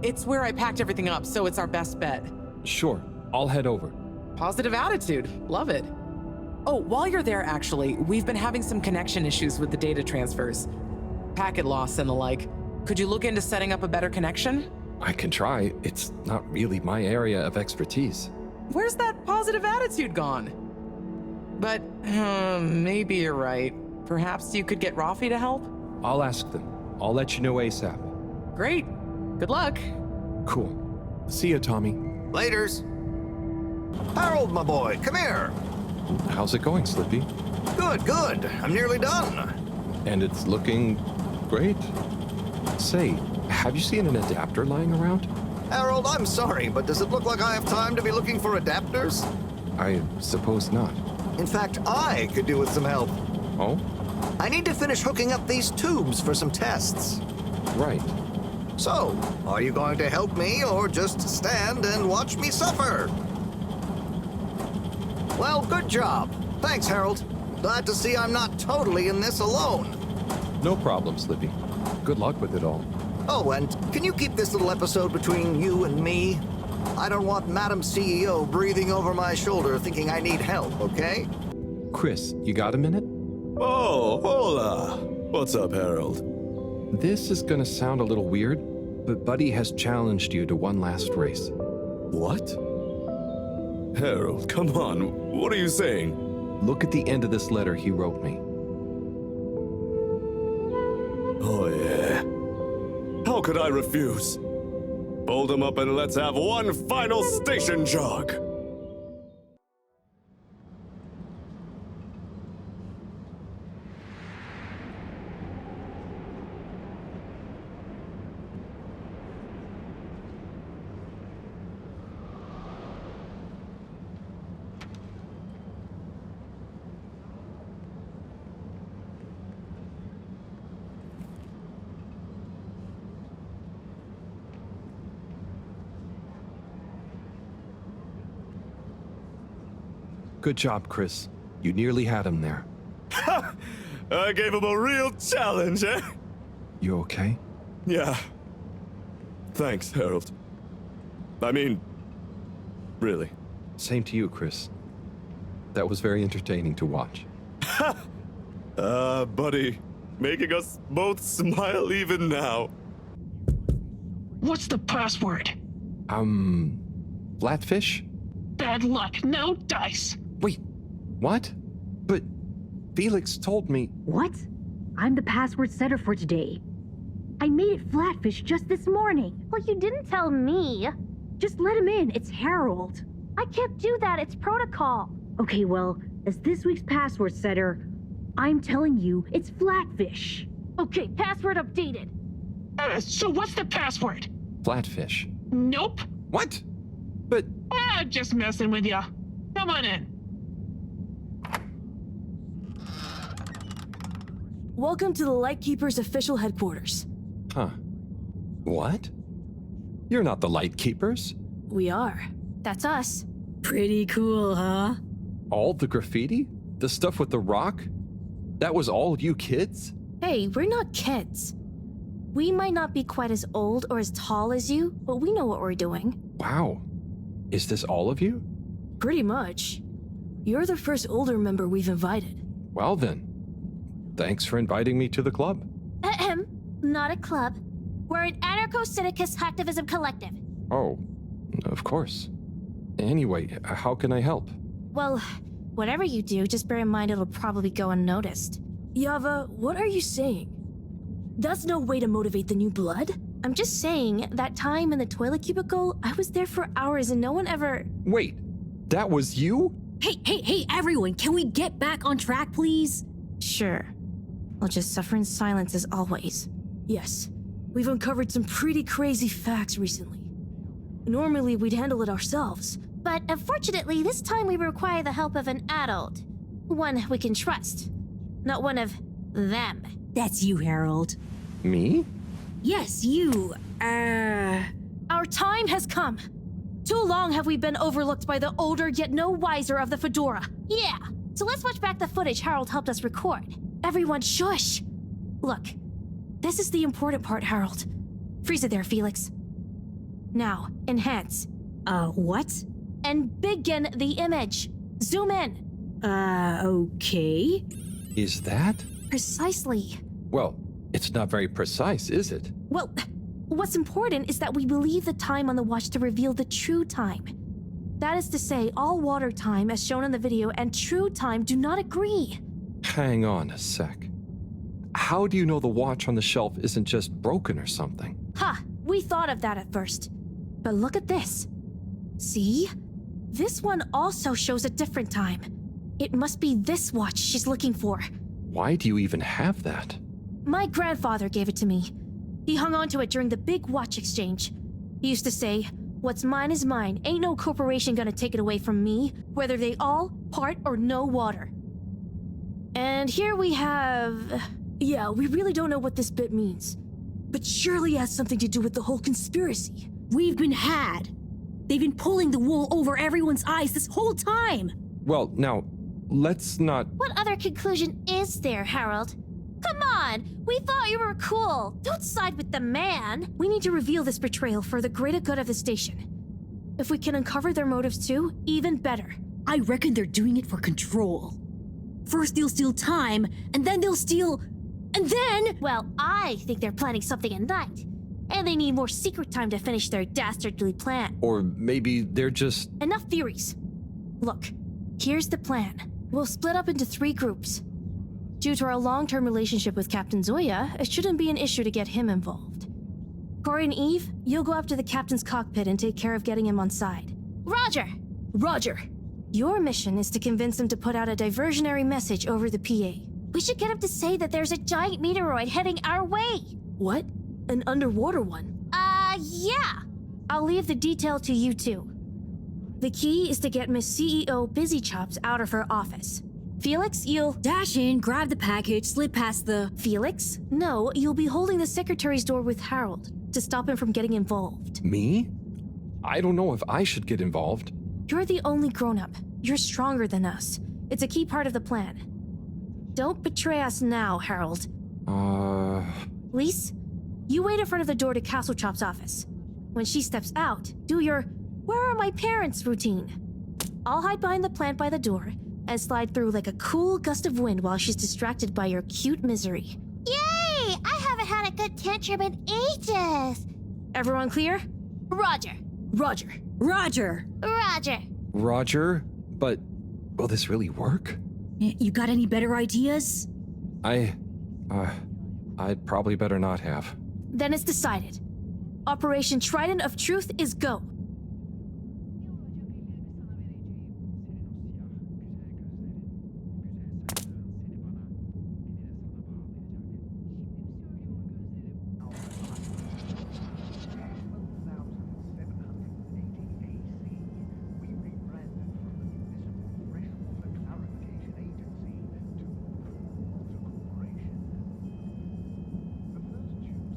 It's where I packed everything up, so it's our best bet. Sure, I'll head over. Positive attitude. Love it. Oh, while you're there, actually, we've been having some connection issues with the data transfers. Packet loss and the like. Could you look into setting up a better connection? I can try. It's not really my area of expertise. Where's that positive attitude gone? But, maybe you're right. Perhaps you could get Rafi to help? I'll ask them. I'll let you know ASAP. Great. Good luck. Cool. See ya, Tommy. Laters. Harold, my boy, come here. How's it going, Slippy? Good, good. I'm nearly done. And it's looking great. Say, have you seen an adapter lying around? Harold, I'm sorry, but does it look like I have time to be looking for adapters? I suppose not. In fact, I could do with some help. Oh? I need to finish hooking up these tubes for some tests. Right. So, are you going to help me or just stand and watch me suffer? Well, good job. Thanks, Harold. Glad to see I'm not totally in this alone. No problem, Slippy. Good luck with it all. Oh, and can you keep this little episode between you and me? I don't want Madam CEO breathing over my shoulder thinking I need help, okay? Chris, you got a minute? Oh, hola. What's up, Harold? This is gonna sound a little weird, but Buddy has challenged you to one last race. What? Harold, come on. What are you saying? Look at the end of this letter he wrote me. Oh, yeah. How could I refuse? Fold him up and let's have one final station jog. Good job, Chris. You nearly had him there. I gave him a real challenge, eh? You okay? Yeah. Thanks, Harold. I mean, really. Same to you, Chris. That was very entertaining to watch. Buddy, making us both smile even now. What's the password? Flatfish? Bad luck, no dice. Wait, what? But Felix told me... What? I'm the password setter for today. I made it Flatfish just this morning. Well, you didn't tell me. Just let him in, it's Harold. I can't do that, it's protocol. Okay, well, as this week's password setter, I'm telling you it's Flatfish. Okay, password updated. So what's the password? Flatfish. Nope. What? But... just messing with ya. Come on in. Welcome to the Lightkeeper's official headquarters. Huh. What? You're not the Lightkeepers. We are. That's us. Pretty cool, huh? All the graffiti? The stuff with the rock? That was all you kids? Hey, we're not kids. We might not be quite as old or as tall as you, but we know what we're doing. Wow. Is this all of you? Pretty much. You're the first older member we've invited. Well then. Thanks for inviting me to the club. Ahem. Not a club. We're an anarcho-syndicist hacktivism collective. Oh, of course. Anyway, how can I help? Well, whatever you do, just bear in mind it'll probably go unnoticed. Yava, what are you saying? That's no way to motivate the new blood. I'm just saying, that time in the toilet cubicle, I was there for hours and no one ever... Wait, that was you? Hey, everyone, can we get back on track, please? Sure. I'll just suffer in silence as always. Yes, we've uncovered some pretty crazy facts recently. Normally, we'd handle it ourselves. But unfortunately, this time we require the help of an adult. One we can trust. Not one of them. That's you, Harold. Me? Yes, you. Our time has come. Too long have we been overlooked by the older yet no wiser of the Fedora. Yeah, so let's watch back the footage Harold helped us record. Everyone shush! Look, this is the important part, Harold. Freeze it there, Felix. Now, enhance. What? And begin the image. Zoom in. Okay. Is that? Precisely. Well, it's not very precise, is it? Well, what's important is that we believe the time on the watch to reveal the true time. That is to say, all water time, as shown in the video, and true time do not agree. Hang on a sec. How do you know the watch on the shelf isn't just broken or something? Ha! We thought of that at first. But look at this. See? This one also shows a different time. It must be this watch she's looking for. Why do you even have that? My grandfather gave it to me. He hung on to it during the big watch exchange. He used to say, "What's mine is mine. Ain't no corporation gonna take it away from me, whether they all, part, or no water." And here we have... Yeah, we really don't know what this bit means. But surely it has something to do with the whole conspiracy. We've been had. They've been pulling the wool over everyone's eyes this whole time. Well, now, let's not... What other conclusion is there, Harold? Come on! We thought you were cool! Don't side with the man! We need to reveal this betrayal for the greater good of the station. If we can uncover their motives too, even better. I reckon they're doing it for control. First they'll steal time, and then they'll steal... And then... Well, I think they're planning something at night. And they need more secret time to finish their dastardly plan. Or maybe they're just... Enough theories. Look, here's the plan. We'll split up into 3 groups. Due to our long-term relationship with Captain Zoya, it shouldn't be an issue to get him involved. Corey and Eve, you'll go up to the captain's cockpit and take care of getting him on side. Roger! Roger! Your mission is to convince him to put out a diversionary message over the PA. We should get him to say that there's a giant meteoroid heading our way. What? An underwater one? Yeah. I'll leave the detail to you two. The key is to get Miss CEO Busy Chops out of her office. Felix, you'll dash in, grab the package, slip past the... Felix? No, you'll be holding the secretary's door with Harold to stop him from getting involved. Me? I don't know if I should get involved. You're the only grown-up. You're stronger than us. It's a key part of the plan. Don't betray us now, Harold. Lise, you wait in front of the door to Castle Chop's office. When she steps out, do your "Where are my parents?" routine. I'll hide behind the plant by the door and slide through like a cool gust of wind while she's distracted by your cute misery. Yay! I haven't had a good tantrum in ages. Everyone clear? Roger. Roger. Roger. Roger. Roger, but will this really work? You got any better ideas? I'd probably better not have. Then it's decided. Operation Trident of Truth is go.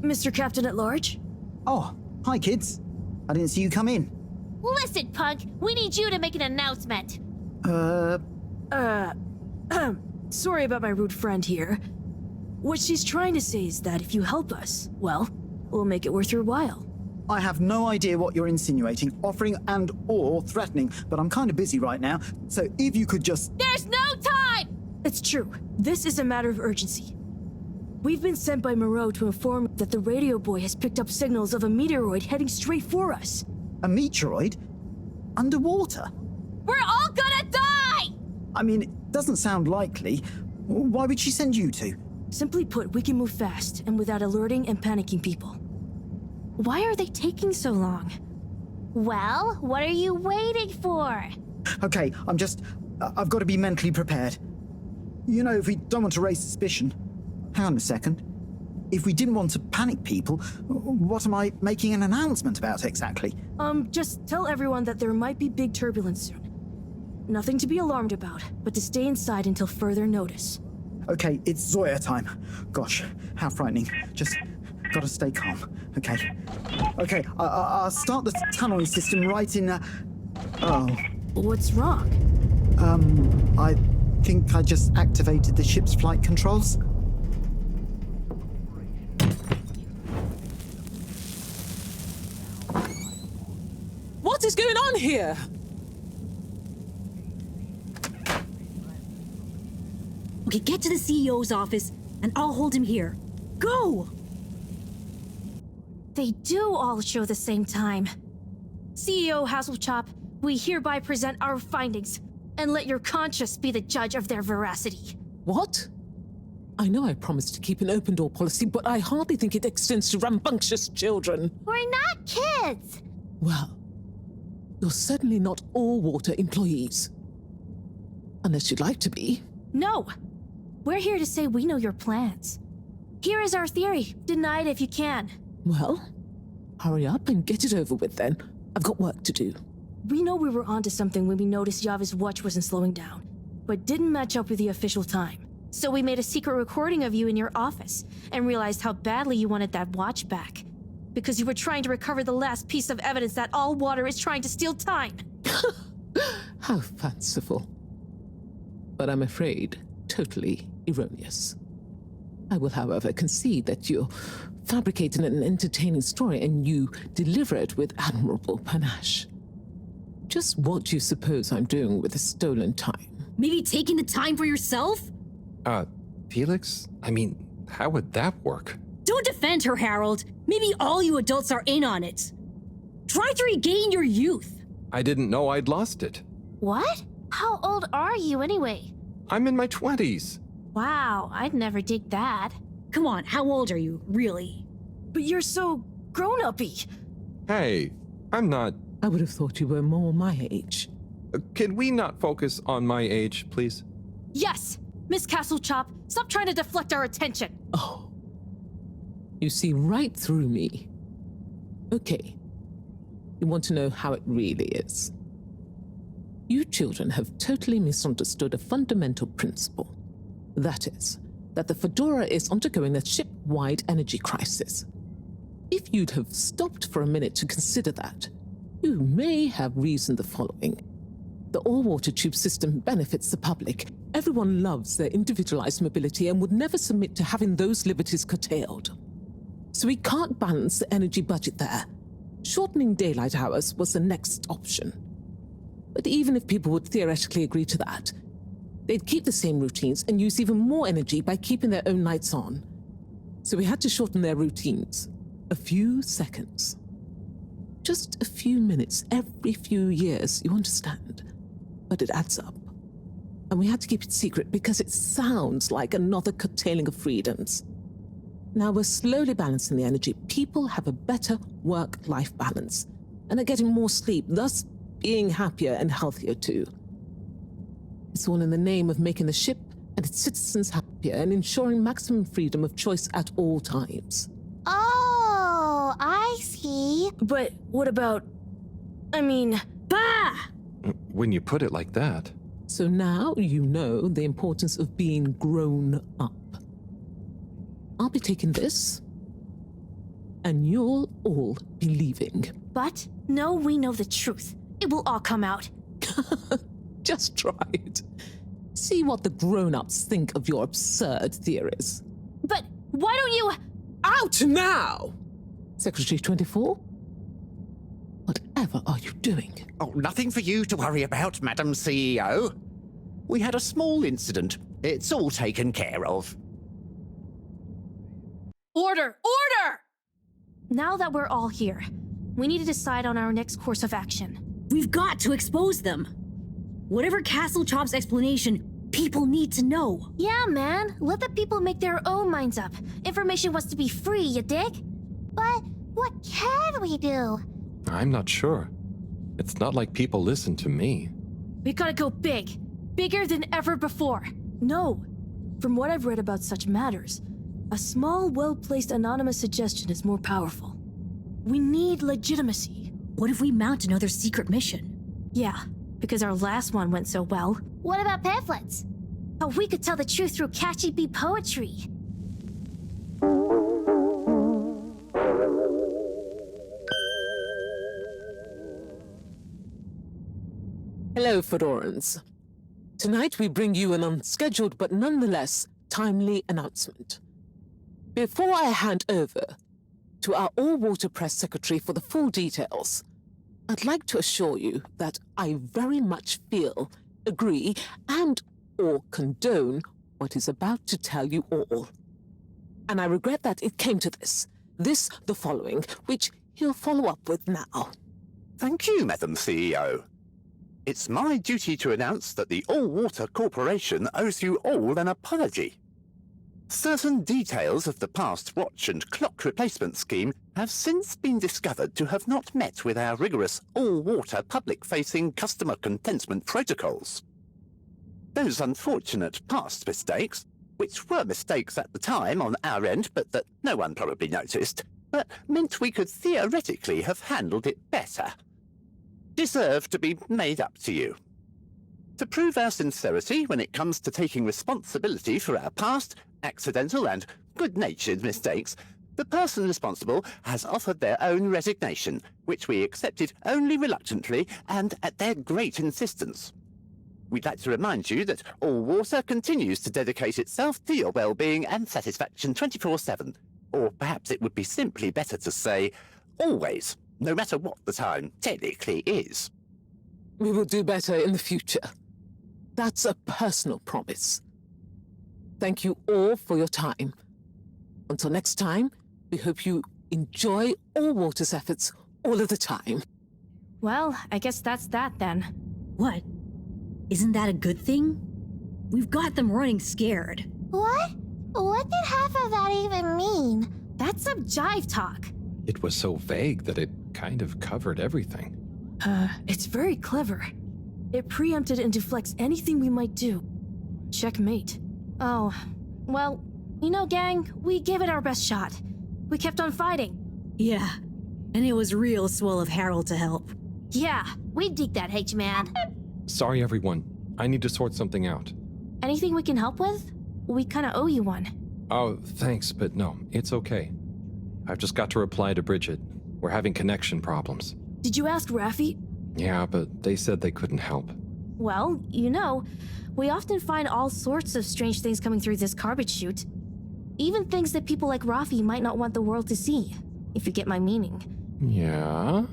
Mr. Captain at Large? Oh, hi kids. I didn't see you come in. Listen, punk, we need you to make an announcement. Sorry about my rude friend here. What she's trying to say is that if you help us, well, we'll make it worth your while. I have no idea what you're insinuating, offering and/or threatening, but I'm kind of busy right now, so if you could just... There's no time! It's true. This is a matter of urgency. We've been sent by Moreau to inform that the radio boy has picked up signals of a meteoroid heading straight for us. A meteoroid? Underwater? We're all gonna die! I mean, it doesn't sound likely. Why would she send you two? Simply put, we can move fast and without alerting and panicking people. Why are they taking so long? Well, what are you waiting for? Okay, I've got to be mentally prepared. You know, if we don't want to raise suspicion... Hang on a second. If we didn't want to panic people, what am I making an announcement about exactly? Just tell everyone that there might be big turbulence soon. Nothing to be alarmed about, but to stay inside until further notice. Okay, it's Zoya time. Gosh, how frightening. Just gotta stay calm. Okay. Okay, I'll start the tunneling system right in... Oh. What's wrong? I think I just activated the ship's flight controls. What is going on here? Okay, get to the CEO's office, and I'll hold him here. Go! They do all show the same time. CEO Hasselchop, we hereby present our findings, and let your conscience be the judge of their veracity. What? I know I promised to keep an open door policy, but I hardly think it extends to rambunctious children. We're not kids! Well, you're certainly not all water employees. Unless you'd like to be. No! We're here to say we know your plans. Here is our theory. Deny it if you can. Well, hurry up and get it over with then. I've got work to do. We know we were onto something when we noticed Yava's watch wasn't slowing down, but didn't match up with the official time. So we made a secret recording of you in your office and realized how badly you wanted that watch back. Because you were trying to recover the last piece of evidence that all water is trying to steal time. How fanciful. But I'm afraid totally erroneous. I will, however, concede that you're fabricating an entertaining story and you deliver it with admirable panache. Just what do you suppose I'm doing with the stolen time? Maybe taking the time for yourself? Felix? I mean, how would that work? Don't defend her, Harold. Maybe all you adults are in on it. Try to regain your youth. I didn't know I'd lost it. What? How old are you anyway? I'm in my 20s. Wow, I'd never dig that. Come on, how old are you, really? But you're so grown-uppy. Hey, I'm not. I would have thought you were more my age. Can we not focus on my age, please? Yes! Miss Castlechop, stop trying to deflect our attention! Oh. You see right through me. Okay. You want to know how it really is. You children have totally misunderstood a fundamental principle. That is, that the Fedora is undergoing a ship-wide energy crisis. If you'd have stopped for a minute to consider that, you may have reasoned the following. The all-water tube system benefits the public. Everyone loves their individualized mobility and would never submit to having those liberties curtailed. So we can't balance the energy budget there. Shortening daylight hours was the next option. But even if people would theoretically agree to that, they'd keep the same routines and use even more energy by keeping their own lights on. So we had to shorten their routines. A few seconds. Just a few minutes every few years, you understand? But it adds up. And we had to keep it secret because it sounds like another curtailing of freedoms. Now we're slowly balancing the energy. People have a better work-life balance and are getting more sleep, thus being happier and healthier too. It's all in the name of making the ship and its citizens happier and ensuring maximum freedom of choice at all times. Oh, I see. But what about... Bah! When you put it like that. So now you know the importance of being grown up. I'll be taking this, and you'll all be leaving. But no, we know the truth. It will all come out. Just try it. See what the grown-ups think of your absurd theories. But why don't you... Out now! Secretary 24? Whatever are you doing? Oh, nothing for you to worry about, Madam CEO. We had a small incident. It's all taken care of. Order! Order! Now that we're all here, we need to decide on our next course of action. We've got to expose them. Whatever Castlechop's explanation, people need to know. Yeah, man. Let the people make their own minds up. Information wants to be free, you dig? But what can we do? I'm not sure. It's not like people listen to me. We gotta go big. Bigger than ever before. No. From what I've read about such matters, a small, well-placed anonymous suggestion is more powerful. We need legitimacy. What if we mount another secret mission? Yeah, because our last one went so well. What about pamphlets? Oh, we could tell the truth through catchy bee poetry. Hello, Fedorans. Tonight we bring you an unscheduled but nonetheless timely announcement. Before I hand over to our all-water press secretary for the full details, I'd like to assure you that I very much feel, agree, and/or condone what is about to tell you all. And I regret that it came to this, the following, which he'll follow up with now. Thank you, Madam CEO. It's my duty to announce that the All-Water Corporation owes you all an apology. Certain details of the past watch and clock replacement scheme have since been discovered to have not met with our rigorous all-water public-facing customer contentment protocols. Those unfortunate past mistakes, which were mistakes at the time on our end but that no one probably noticed, but meant we could theoretically have handled it better, deserve to be made up to you. To prove our sincerity when it comes to taking responsibility for our past, accidental and good-natured mistakes, the person responsible has offered their own resignation, which we accepted only reluctantly and at their great insistence. We'd like to remind you that All Water continues to dedicate itself to your well-being and satisfaction 24/7, or perhaps it would be simply better to say, always, no matter what the time technically is. We will do better in the future. That's a personal promise. Thank you all for your time. Until next time, we hope you enjoy All Water's efforts all of the time. Well, I guess that's that then. What? Isn't that a good thing? We've got them running scared. What? What did half of that even mean? That's some jive talk. It was so vague that it kind of covered everything. It's very clever. It preempted and deflects anything we might do. Checkmate. Oh, well, you know, gang, we gave it our best shot. We kept on fighting. Yeah, and it was real swell of Harold to help. Yeah, we dig that, H-Man. Sorry, everyone. I need to sort something out. Anything we can help with? We kinda owe you one. Oh, thanks, but no, it's okay. I've just got to reply to Bridget. We're having connection problems. Did you ask Raffi? Yeah, but they said they couldn't help. Well, you know, we often find all sorts of strange things coming through this garbage chute. Even things that people like Raffi might not want the world to see, if you get my meaning. Yeah?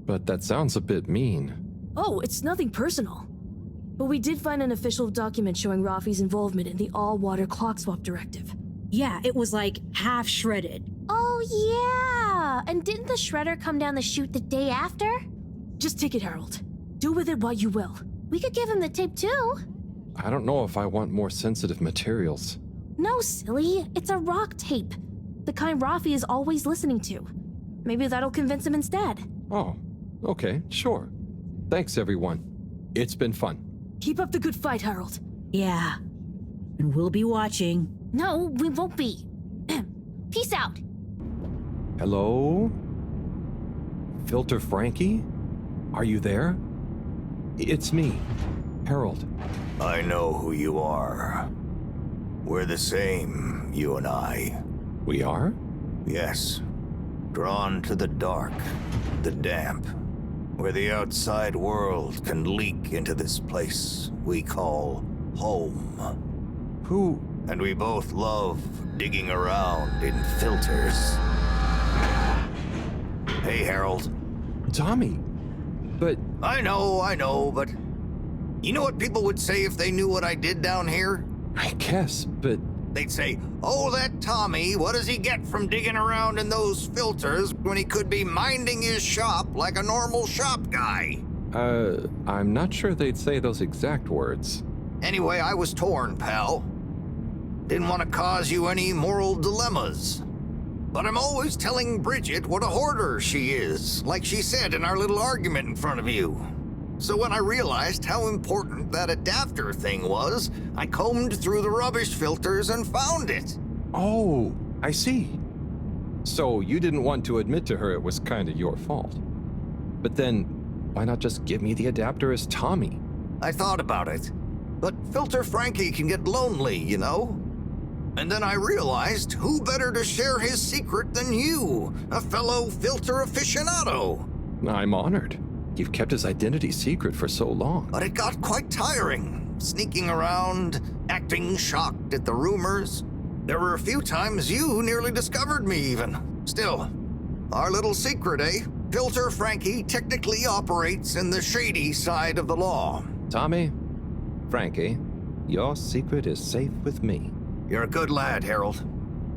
But that sounds a bit mean. Oh, it's nothing personal. But we did find an official document showing Raffi's involvement in the all-water clock swap directive. Yeah, it was like half shredded. Oh, yeah! And didn't the shredder come down the chute the day after? Just take it, Harold. Do with it what you will. We could give him the tape too. I don't know if I want more sensitive materials. No, silly. It's a rock tape. The kind Raffi is always listening to. Maybe that'll convince him instead. Oh, okay, sure. Thanks, everyone. It's been fun. Keep up the good fight, Harold. Yeah. And we'll be watching. No, we won't be. Peace out. Hello? Filter Frankie? Are you there? It's me, Harold. I know who you are. We're the same, you and I. We are? Yes. Drawn to the dark, the damp, where the outside world can leak into this place we call home. Who? And we both love digging around in filters. Hey, Harold. Tommy. But... I know, but... You know what people would say if they knew what I did down here? I guess, but... They'd say, oh, that Tommy, what does he get from digging around in those filters when he could be minding his shop like a normal shop guy? I'm not sure they'd say those exact words. Anyway, I was torn, pal. Didn't want to cause you any moral dilemmas. But I'm always telling Bridget what a hoarder she is, like she said in our little argument in front of you. So when I realized how important that adapter thing was, I combed through the rubbish filters and found it. Oh, I see. So you didn't want to admit to her it was kind of your fault. But then, why not just give me the adapter as Tommy? I thought about it. But Filter Frankie can get lonely, you know? And then I realized who better to share his secret than you, a fellow filter aficionado. I'm honored. You've kept his identity secret for so long. But it got quite tiring, sneaking around, acting shocked at the rumors. There were a few times you nearly discovered me even. Still, our little secret, eh? Filter Frankie technically operates in the shady side of the law. Tommy, Frankie, your secret is safe with me. You're a good lad, Harold.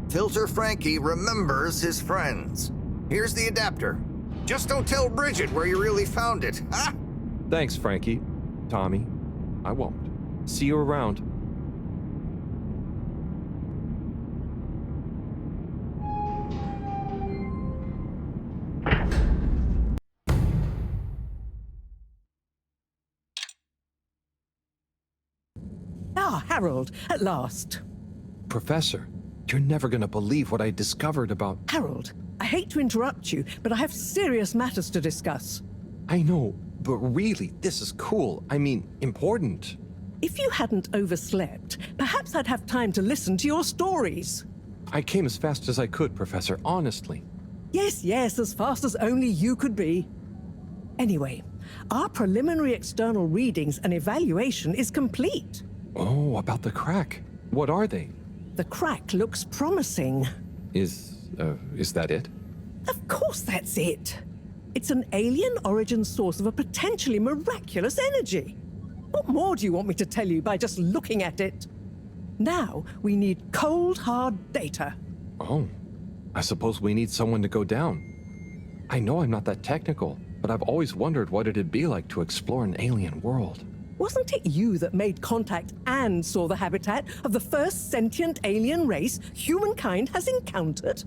Filter Frankie remembers his friends. Here's the adapter. Just don't tell Bridget where you really found it, huh? Thanks, Frankie. Tommy, I won't. See you around. Ah, Harold, at last. Professor, you're never gonna believe what I discovered about... Harold, I hate to interrupt you, but I have serious matters to discuss. I know, but really, this is cool. I mean, important. If you hadn't overslept, perhaps I'd have time to listen to your stories. I came as fast as I could, Professor, honestly. Yes, as fast as only you could be. Anyway, our preliminary external readings and evaluation is complete. Oh, about the crack. What are they? The crack looks promising. Is that it? Of course that's it. It's an alien origin source of a potentially miraculous energy. What more do you want me to tell you by just looking at it? Now, we need cold, hard data. Oh, I suppose we need someone to go down. I know I'm not that technical, but I've always wondered what it'd be like to explore an alien world. Wasn't it you that made contact and saw the habitat of the first sentient alien race humankind has encountered?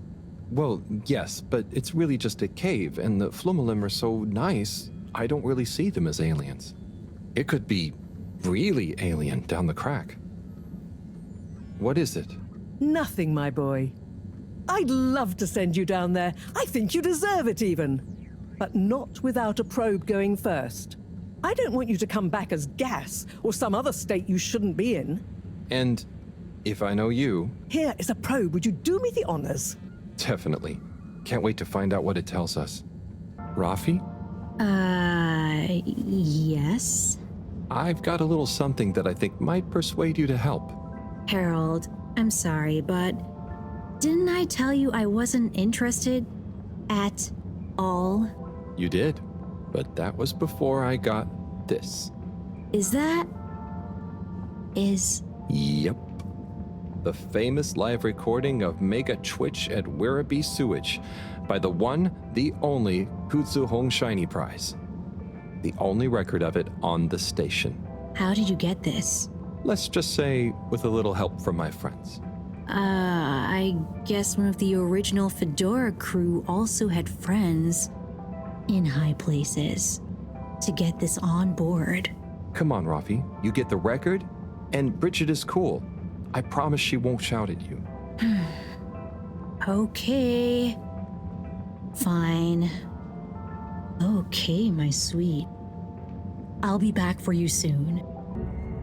Well, yes, but it's really just a cave, and the Flumelum are so nice, I don't really see them as aliens. It could be really alien down the crack. What is it? Nothing, my boy. I'd love to send you down there. I think you deserve it even. But not without a probe going first. I don't want you to come back as gas or some other state you shouldn't be in. And if I know you... Here is a probe. Would you do me the honors? Definitely. Can't wait to find out what it tells us. Rafi? Yes? I've got a little something that I think might persuade you to help. Harold, I'm sorry, but didn't I tell you I wasn't interested at all? You did, but that was before I got this. Yep. The famous live recording of Mega Twitch at Werribee Sewage by the one, the only Kutsu Hong Shiny Prize. The only record of it on the station. How did you get this? Let's just say with a little help from my friends. I guess one of the original Fedora crew also had friends in high places to get this on board. Come on, Rafi. You get the record, and Bridget is cool. I promise she won't shout at you. Okay. Fine. Okay, my sweet. I'll be back for you soon.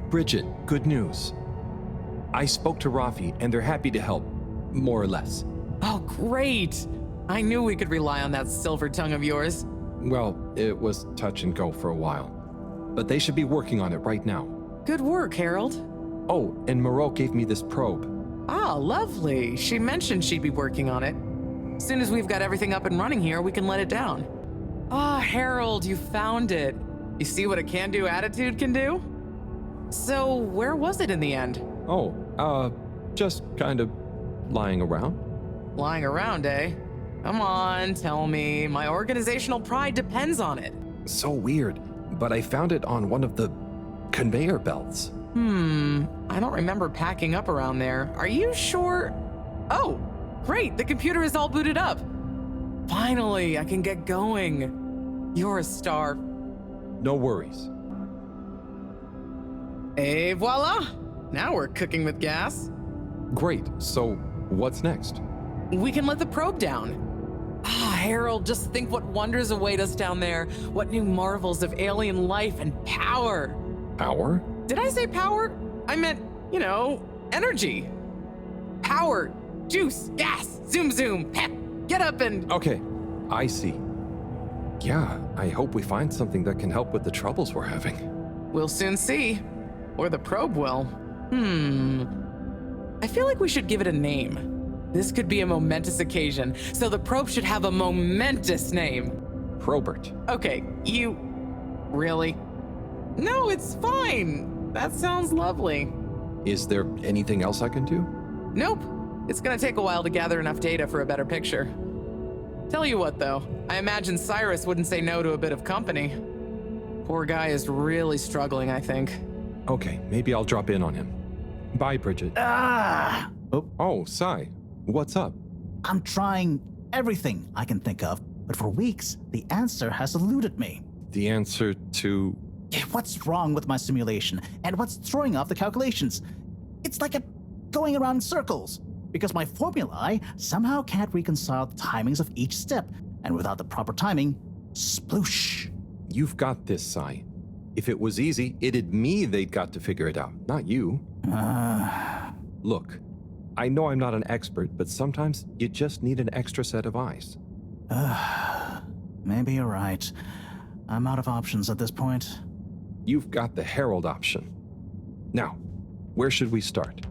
Bridget, good news. I spoke to Rafi, and they're happy to help, more or less. Oh, great! I knew we could rely on that silver tongue of yours. Well, it was touch and go for a while. But they should be working on it right now. Good work, Harold. Oh, and Moreau gave me this probe. Ah, lovely. She mentioned she'd be working on it. As soon as we've got everything up and running here, we can let it down. Ah, Harold, you found it. You see what a can-do attitude can do? So, where was it in the end? Oh, just kind of lying around. Lying around, eh? Come on, tell me. My organizational pride depends on it. So weird, but I found it on one of the conveyor belts. I don't remember packing up around there. Are you sure? Oh, great, the computer is all booted up. Finally, I can get going. You're a star. No worries. Et voila! Now we're cooking with gas. Great, so what's next? We can let the probe down. Ah, Harold, just think what wonders await us down there. What new marvels of alien life and power. Power? Did I say power? I meant, energy. Power, juice, gas, zoom zoom, pep, get up and... Okay, I see. Yeah, I hope we find something that can help with the troubles we're having. We'll soon see. Or the probe will. I feel like we should give it a name. This could be a momentous occasion, so the probe should have a momentous name. Probert. Okay, you... Really? No, it's fine. That sounds lovely. Is there anything else I can do? Nope. It's gonna take a while to gather enough data for a better picture. Tell you what, though. I imagine Cyrus wouldn't say no to a bit of company. Poor guy is really struggling, I think. Okay, maybe I'll drop in on him. Bye, Bridget. Oh, Sai. What's up? I'm trying everything I can think of, but for weeks, the answer has eluded me. The answer to... What's wrong with my simulation, and what's throwing off the calculations? It's like going around in circles, because my formulae somehow can't reconcile the timings of each step, and without the proper timing, sploosh. You've got this, Sai. If it was easy, it'd me they'd got to figure it out, not you. Look, I know I'm not an expert, but sometimes you just need an extra set of eyes. Maybe you're right. I'm out of options at this point. You've got the Harold option. Now, where should we start?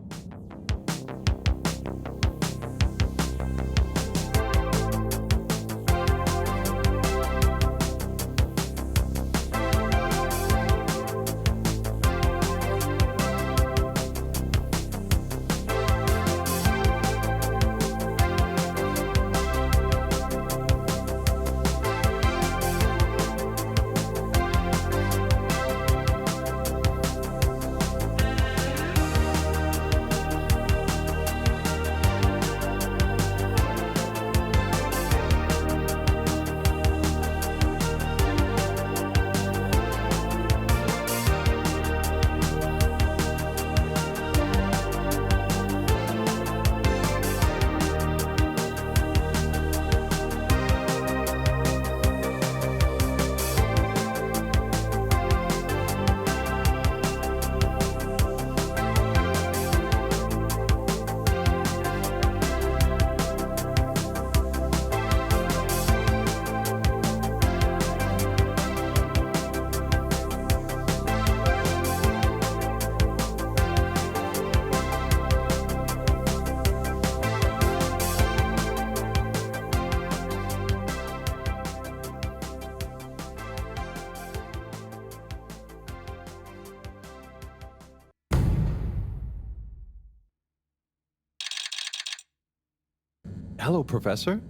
Hello, Professor.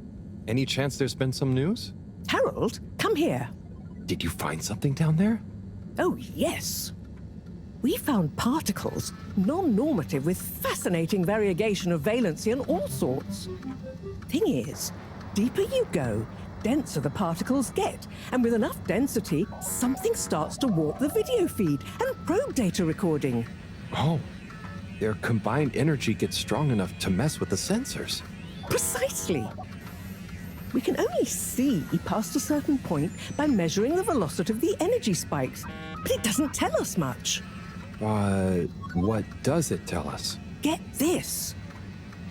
Any chance there's been some news? Harold, come here. Did you find something down there? Oh, yes. We found particles, non-normative with fascinating variegation of valency and all sorts. Thing is, deeper you go, denser the particles get, and with enough density, something starts to warp the video feed and probe data recording. Oh, their combined energy gets strong enough to mess with the sensors. Precisely. We can only see past a certain point by measuring the velocity of the energy spikes, but it doesn't tell us much. What does it tell us? Get this.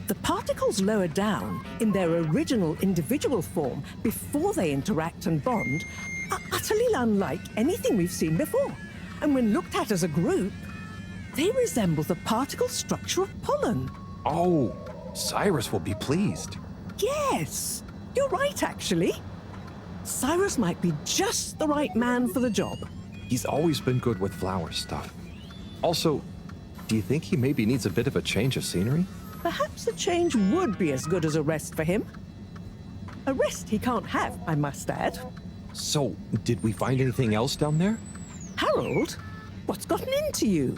The particles lower down in their original individual form before they interact and bond are utterly unlike anything we've seen before. And when looked at as a group, they resemble the particle structure of pollen. Oh, Cyrus will be pleased. Yes, you're right, actually. Cyrus might be just the right man for the job. He's always been good with flower stuff. Also, do you think he maybe needs a bit of a change of scenery? Perhaps a change would be as good as a rest for him. A rest he can't have, I must add. So, did we find anything else down there? Harold, what's gotten into you?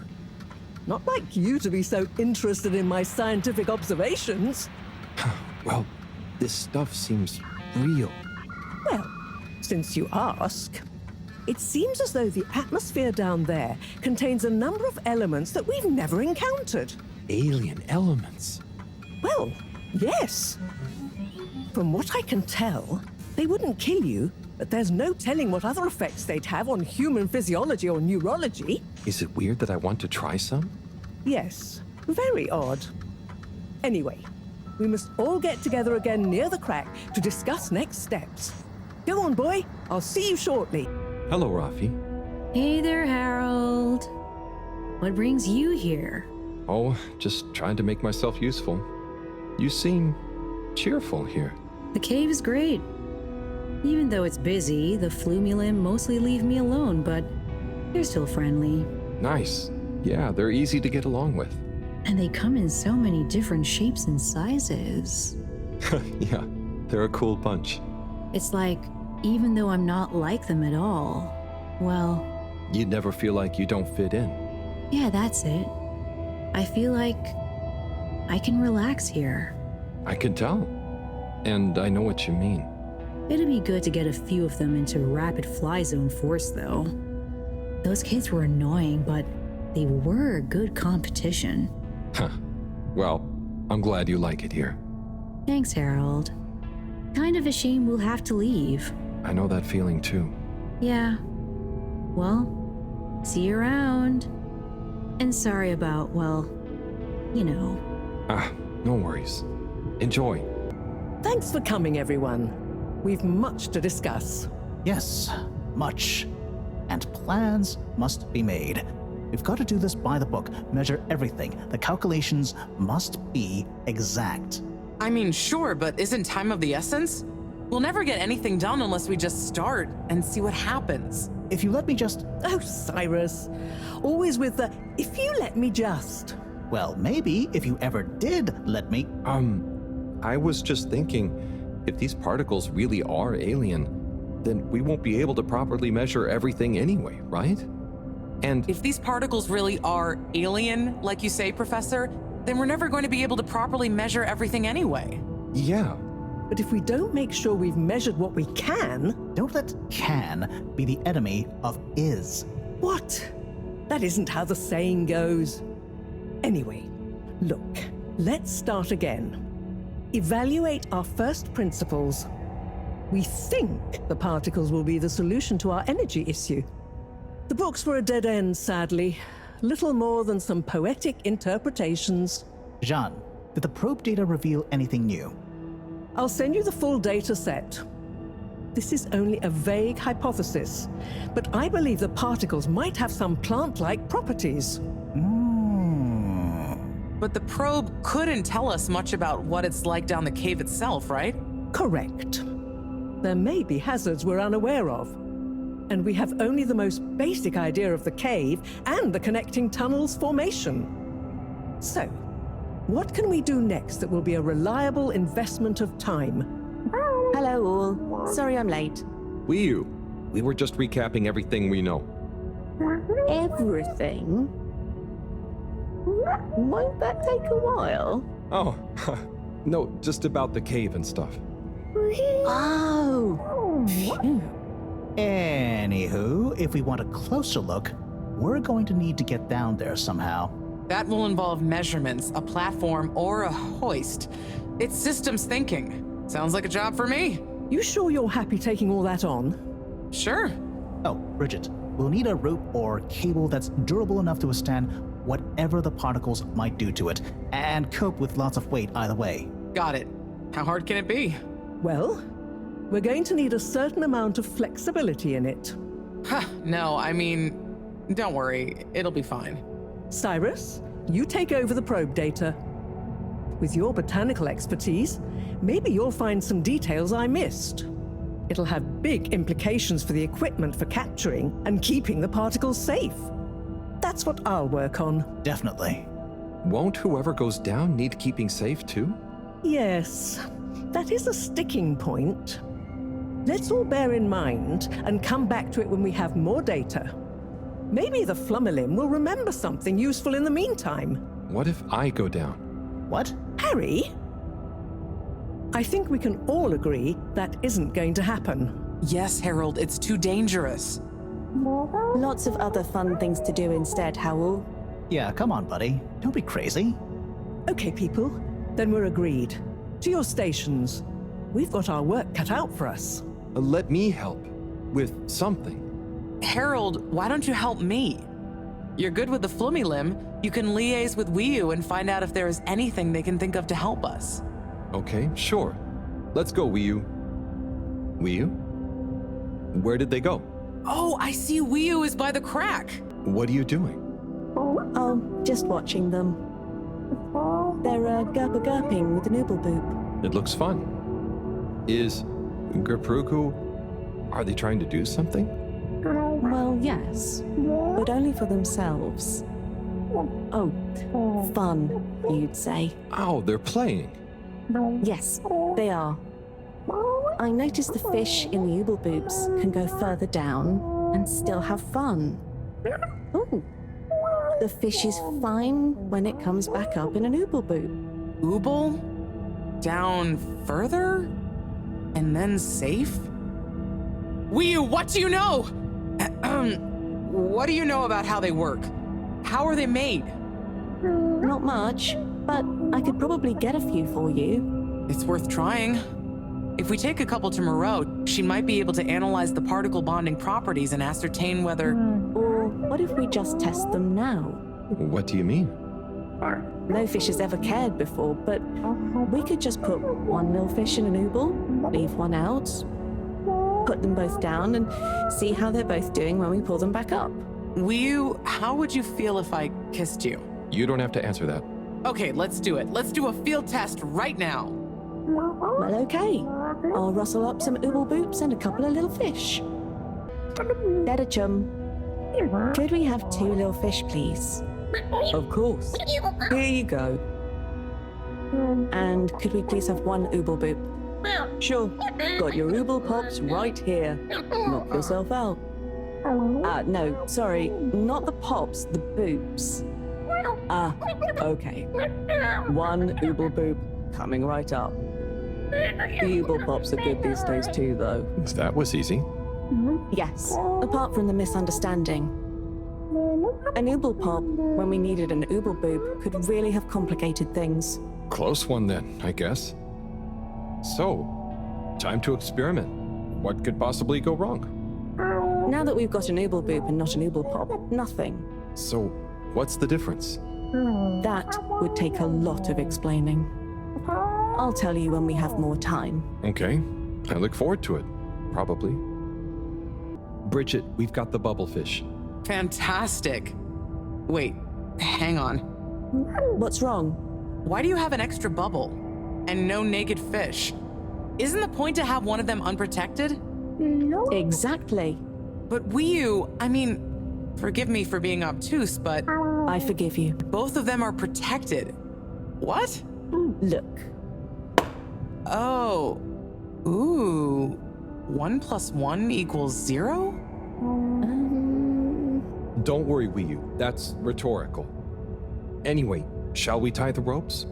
Not like you to be so interested in my scientific observations. Well, this stuff seems real. Well, since you ask, it seems as though the atmosphere down there contains a number of elements that we've never encountered. Alien elements? Well, yes. From what I can tell, they wouldn't kill you, but there's no telling what other effects they'd have on human physiology or neurology. Is it weird that I want to try some? Yes, very odd. Anyway, we must all get together again near the crack to discuss next steps. Go on, boy. I'll see you shortly. Hello, Rafi. Hey there, Harold. What brings you here? Oh, just trying to make myself useful. You seem cheerful here. The cave is great. Even though it's busy, the Flumilim mostly leave me alone, but they're still friendly. Nice. Yeah, they're easy to get along with. And they come in so many different shapes and sizes. Yeah, they're a cool bunch. It's like, even though I'm not like them at all, well... You'd never feel like you don't fit in. Yeah, that's it. I feel like I can relax here. I can tell. And I know what you mean. It'd be good to get a few of them into rapid fly zone force, though. Those kids were annoying, but they were good competition. Huh. Well, I'm glad you like it here. Thanks, Harold. Kind of a shame we'll have to leave. I know that feeling too. Yeah. Well, see you around. And sorry about, well, you know. No worries. Enjoy. Thanks for coming, everyone. We've much to discuss. Yes, much. And plans must be made. We've got to do this by the book, measure everything. The calculations must be exact. I mean, sure, but isn't time of the essence? We'll never get anything done unless we just start and see what happens. If you let me just... Oh, Cyrus. Always with the, if you let me just. Well, maybe if you ever did let me... I was just thinking, if these particles really are alien, then we won't be able to properly measure everything anyway, right? And if these particles really are alien, like you say, Professor, then we're never going to be able to properly measure everything anyway. Yeah. But if we don't make sure we've measured what we can... Don't let can be the enemy of is. What? That isn't how the saying goes. Anyway, look, let's start again. Evaluate our first principles. We think the particles will be the solution to our energy issue. The books were a dead end, sadly. Little more than some poetic interpretations. Jean, did the probe data reveal anything new? I'll send you the full data set. This is only a vague hypothesis, but I believe the particles might have some plant-like properties. But the probe couldn't tell us much about what it's like down the cave itself, right? Correct. There may be hazards we're unaware of, and we have only the most basic idea of the cave and the connecting tunnel's formation. So, What can we do next that will be a reliable investment of time? Hello, all. Sorry I'm late. We were just recapping everything we know. Everything? Won't that take a while? Oh, no, just about the cave and stuff. Oh. Phew. Anywho, if we want a closer look, we're going to need to get down there somehow. That will involve measurements, a platform, or a hoist. It's systems thinking. Sounds like a job for me. You sure you're happy taking all that on? Sure. Oh, Bridget, we'll need a rope or cable that's durable enough to withstand whatever the particles might do to it, and cope with lots of weight either way. Got it. How hard can it be? Well, we're going to need a certain amount of flexibility in it. No, I mean, don't worry. It'll be fine. Cyrus, you take over the probe data. With your botanical expertise, maybe you'll find some details I missed. It'll have big implications for the equipment for capturing and keeping the particles safe. That's what I'll work on. Definitely. Won't whoever goes down need keeping safe too? Yes, that is a sticking point. Let's all bear in mind and come back to it when we have more data. Maybe the Flummerlim will remember something useful in the meantime. What if I go down? What? Harry? I think we can all agree that isn't going to happen. Yes, Harold, it's too dangerous. Lots of other fun things to do instead, Howell. Yeah, come on, buddy. Don't be crazy. Okay, people. Then we're agreed. To your stations. We've got our work cut out for us. Let me help with something. Harold, why don't you help me? You're good with the Flummerlim. You can liaise with Wiu and find out if there is anything they can think of to help us. Okay, sure. Let's go, Wiu. Wiu? Where did they go? Oh, I see Wiu is by the crack. What are you doing? Oh, just watching them. They're gurping with an ooble boop. It looks fun. Is Gerpruku... Are they trying to do something? Well, yes, but only for themselves. Oh, fun, you'd say. Oh, they're playing. Yes, they are. I noticed the fish in the ooble boops can go further down and still have fun. Oh, the fish is fine when it comes back up in an ooble boop. Ooble? Down further? And then safe? Wiu, what do you know? What do you know about how they work? How are they made? Not much, but I could probably get a few for you. It's worth trying. If we take a couple to Moreau, she might be able to analyze the particle bonding properties and ascertain whether... Or what if we just test them now? What do you mean? No fish has ever cared before, but we could just put one little fish in an ooble, leave one out, put them both down, and see how they're both doing when we pull them back up. Wiu, how would you feel if I kissed you? You don't have to answer that. Okay, let's do it. Let's do a field test right now. Well, okay. I'll rustle up some ooble boops and a couple of little fish. Better chum. Could we have 2 little fish, please? Of course. Here you go. And could we please have 1 ooble boop? Sure. Got your ooble pops right here. Knock yourself out. No, sorry. Not the pops, the boops. Okay. 1 ooble boop coming right up. The ooble pops are good these days too, though. That was easy. Yes, apart from the misunderstanding. An ooble pop, when we needed an ooble boop, could really have complicated things. Close one then, I guess. So, time to experiment. What could possibly go wrong? Now that we've got an ooble boop and not an ooble pop, nothing. So, what's the difference? That would take a lot of explaining. I'll tell you when we have more time. Okay, I look forward to it. Probably. Bridget, we've got the bubblefish. Fantastic. Wait, hang on. What's wrong? Why do you have an extra bubble and no naked fish? Isn't the point to have one of them unprotected? Exactly. But Wiu, I mean, forgive me for being obtuse, but... I forgive you. Both of them are protected. What? Look. Oh. Ooh. 1 + 1 = 0? Don't worry, Wiyu. That's rhetorical. Anyway, shall we tie the ropes?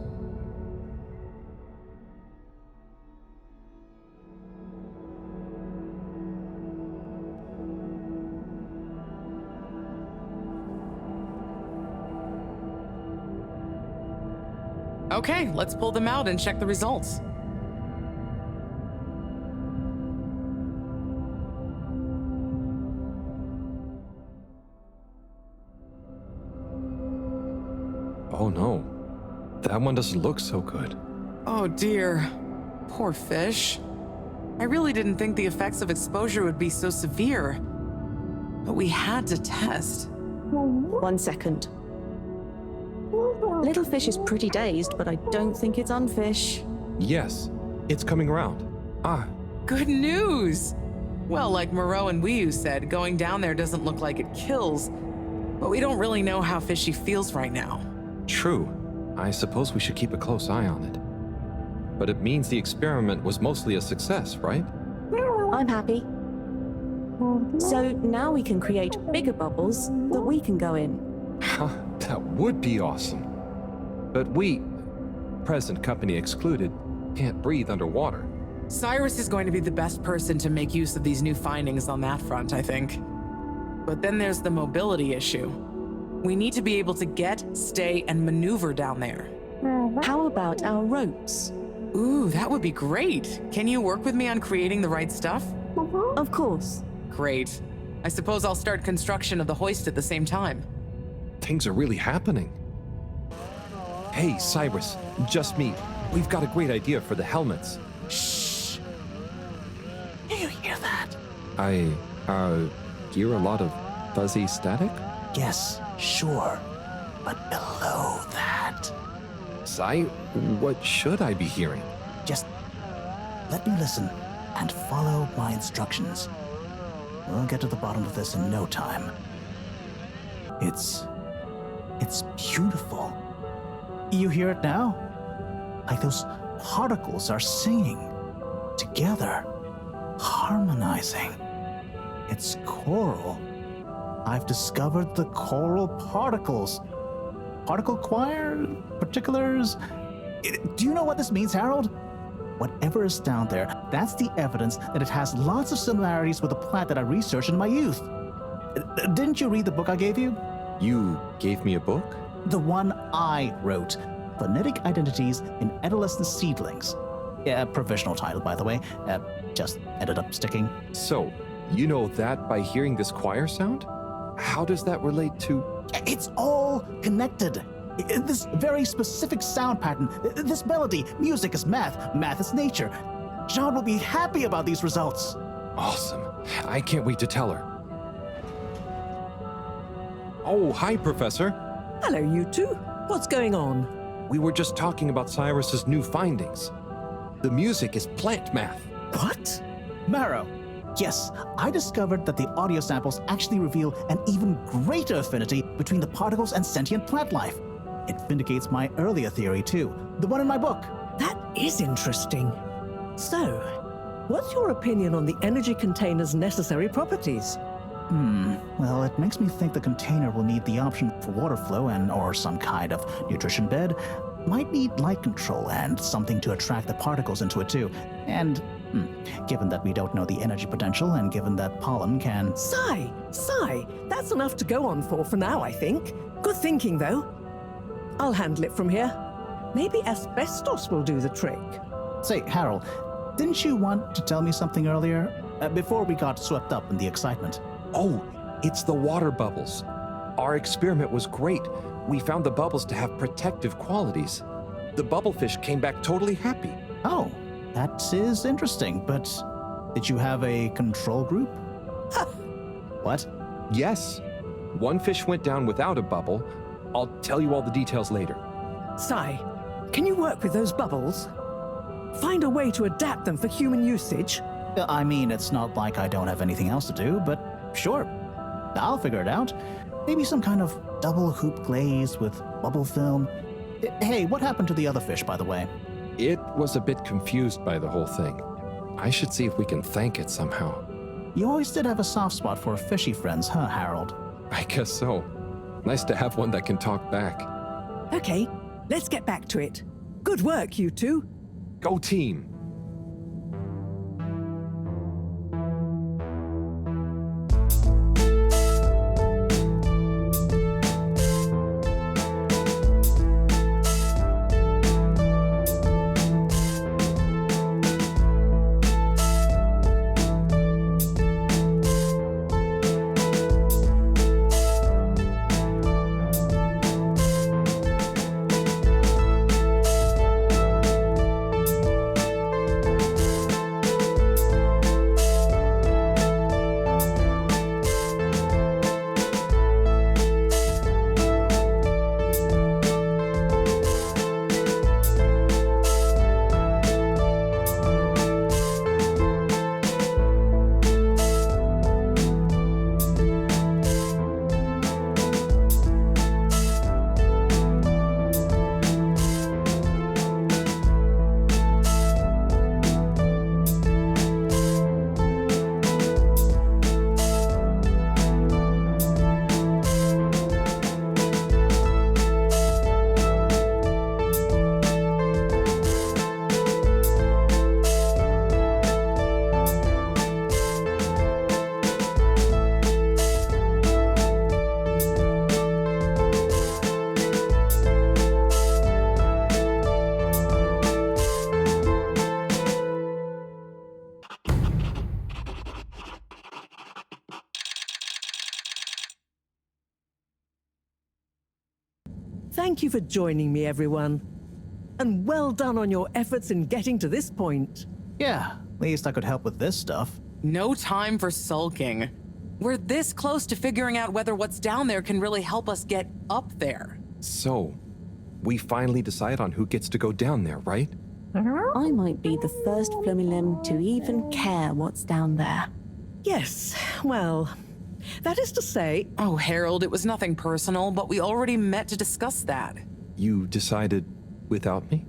Okay, let's pull them out and check the results. Oh no, that one doesn't look so good. Oh dear. Poor fish. I really didn't think the effects of exposure would be so severe. But we had to test. 1 second. Little fish is pretty dazed, but I don't think it's unfish. Yes, it's coming around. Ah. Good news! Well, like Moreau and Wiyu said, going down there doesn't look like it kills, but we don't really know how fishy feels right now. True. I suppose we should keep a close eye on it. But it means the experiment was mostly a success, right? I'm happy. So now we can create bigger bubbles that we can go in. That would be awesome. But we, present company excluded, can't breathe underwater. Cyrus is going to be the best person to make use of these new findings on that front, I think. But then there's the mobility issue. We need to be able to get, stay, and maneuver down there. How about our ropes? Ooh, that would be great. Can you work with me on creating the right stuff? Of course. Great. I suppose I'll start construction of the hoist at the same time. Things are really happening. Hey, Cyrus, just me. We've got a great idea for the helmets. Shh. Do you hear that? I hear a lot of fuzzy static? Yes, sure. But below that... Cy, what should I be hearing? Just let me listen and follow my instructions. We'll get to the bottom of this in no time. It's beautiful. You hear it now? Like those particles are singing together, harmonizing. It's choral. I've discovered the choral particles. Particle choir? Particulars? Do you know what this means, Harold? Whatever is down there, that's the evidence that it has lots of similarities with a plant that I researched in my youth. Didn't you read the book I gave you? You gave me a book? The one I wrote. Phonetic Identities in Adolescent Seedlings. Provisional title, by the way. Just ended up sticking. So, you know that by hearing this choir sound? How does that relate to... It's all connected. This very specific sound pattern, this melody, music is math, math is nature. John will be happy about these results. Awesome. I can't wait to tell her. Oh, hi, Professor. Hello, you two. What's going on? We were just talking about Cyrus's new findings. The music is plant math. What? Marrow. Yes, I discovered that the audio samples actually reveal an even greater affinity between the particles and sentient plant life. It vindicates my earlier theory, too. The one in my book. That is interesting. So, what's your opinion on the energy container's necessary properties? Well, it makes me think the container will need the option for water flow or some kind of nutrition bed. Might need light control and something to attract the particles into it, too. And, given that we don't know the energy potential and given that pollen can... Sigh! That's enough to go on for now, I think. Good thinking, though. I'll handle it from here. Maybe asbestos will do the trick. Say, Harold, didn't you want to tell me something earlier? Before we got swept up in the excitement. Oh, it's the water bubbles. Our experiment was great. We found the bubbles to have protective qualities. The bubblefish came back totally happy. Oh, that is interesting, but did you have a control group? What? Yes. One fish went down without a bubble. I'll tell you all the details later. Sai, can you work with those bubbles? Find a way to adapt them for human usage? I mean, it's not like I don't have anything else to do, but sure. I'll figure it out. Maybe some kind of double hoop glaze with bubble film. Hey, what happened to the other fish, by the way? It was a bit confused by the whole thing. I should see if we can thank it somehow. You always did have a soft spot for fishy friends, huh, Harold? I guess so. Nice to have one that can talk back. Okay, let's get back to it. Good work, you two. Go team! Thank you for joining me, everyone. And well done on your efforts in getting to this point. Yeah, at least I could help with this stuff. No time for sulking. We're this close to figuring out whether what's down there can really help us get up there. So, we finally decide on who gets to go down there, right? I might be the first Flumilim to even care what's down there. Yes, well, that is to say... Oh, Harold, it was nothing personal, but we already met to discuss that. You decided without me?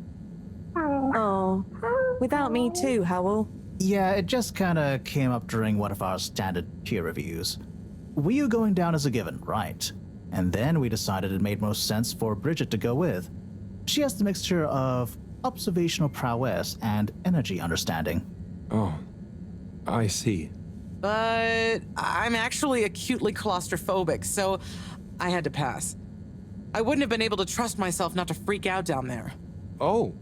Oh, without me too, Howell. Yeah, it just kinda came up during one of our standard peer reviews. We were going down as a given, right? And then we decided it made most sense for Bridget to go with. She has the mixture of observational prowess and energy understanding. Oh, I see. But I'm actually acutely claustrophobic, so I had to pass. I wouldn't have been able to trust myself not to freak out down there. Oh,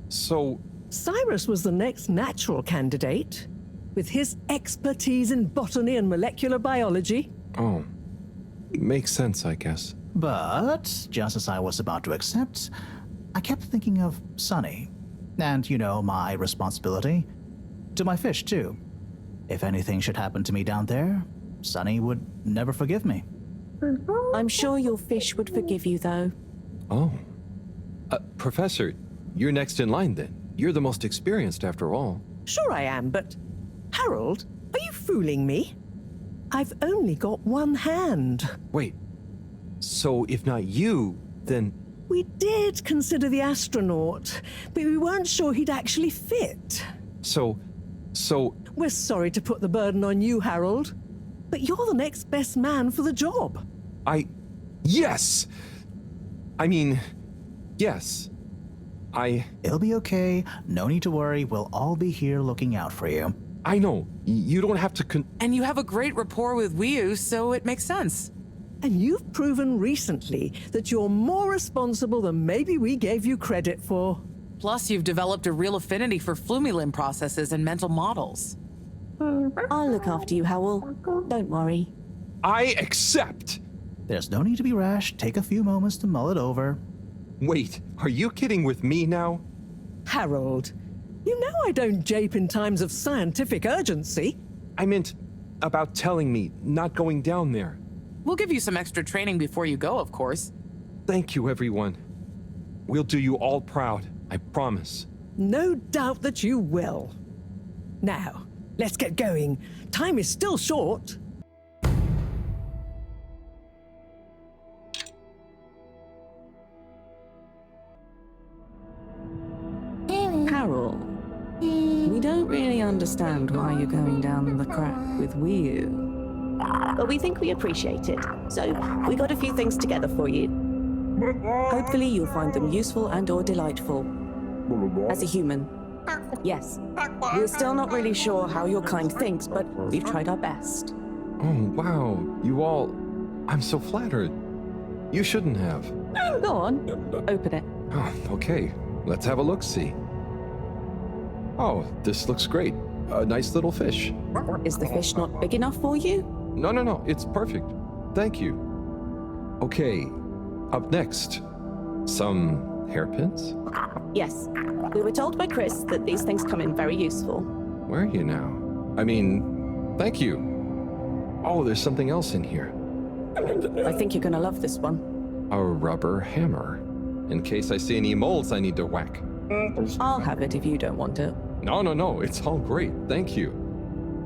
so... Cyrus was the next natural candidate. With his expertise in botany and molecular biology. Oh, makes sense, I guess. But, just as I was about to accept, I kept thinking of Sunny. And, you know, my responsibility. To my fish, too. If anything should happen to me down there, Sunny would never forgive me. I'm sure your fish would forgive you, though. Oh. Professor, you're next in line then. You're the most experienced after all. Sure I am, but... Harold, are you fooling me? I've only got one hand. Wait. So if not you, then... We did consider the astronaut, but we weren't sure he'd actually fit. So... We're sorry to put the burden on you, Harold, but you're the next best man for the job. Yes! I mean, yes. It'll be okay. No need to worry. We'll all be here looking out for you. I know. You don't have to And you have a great rapport with Wiu, so it makes sense. And you've proven recently that you're more responsible than maybe we gave you credit for. Plus, you've developed a real affinity for Flumilim processes and mental models. I'll look after you, Howell. Don't worry. I accept! There's no need to be rash. Take a few moments to mull it over. Wait, are you kidding with me now? Harold, you know I don't jape in times of scientific urgency. I meant about telling me, not going down there. We'll give you some extra training before you go, of course. Thank you, everyone. We'll do you all proud, I promise. No doubt that you will. Now, let's get going. Time is still short. really understand why you're going down the crack with Wii. But we think we appreciate it, so we got a few things together for you. Hopefully you'll find them useful and or delightful. As a human, yes. We're still not really sure how your kind thinks, but we've tried our best. Oh, wow. You all... I'm so flattered. You shouldn't have. Go on, open it. Oh, okay. Let's have a look-see. Oh, this looks great. A nice little fish. Is the fish not big enough for you? No. It's perfect. Thank you. Okay. Up next. Some hairpins? Yes. We were told by Chris that these things come in very useful. Where are you now? I mean, thank you. Oh, there's something else in here. I think you're gonna love this one. A rubber hammer. In case I see any moles I need to whack. I'll have it if you don't want it. No. It's all great. Thank you.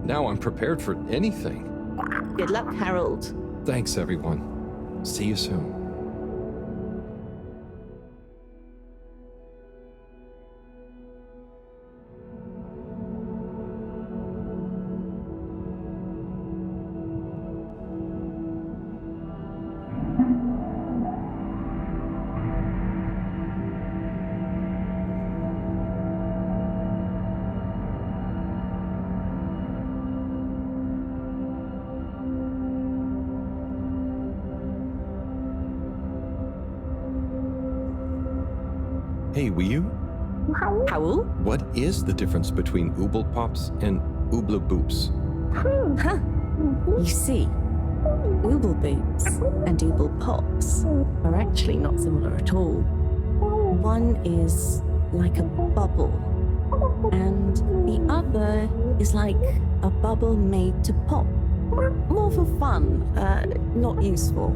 Now I'm prepared for anything. Good luck, Harold. Thanks, everyone. See you soon. Hey, Wiyu? Howl? What is the difference between Ooble Pops and Ooble Boops? Huh. You see, Ooble Boops and Ooble Pops are actually not similar at all. One is like a bubble, and the other is like a bubble made to pop. More for fun, not useful.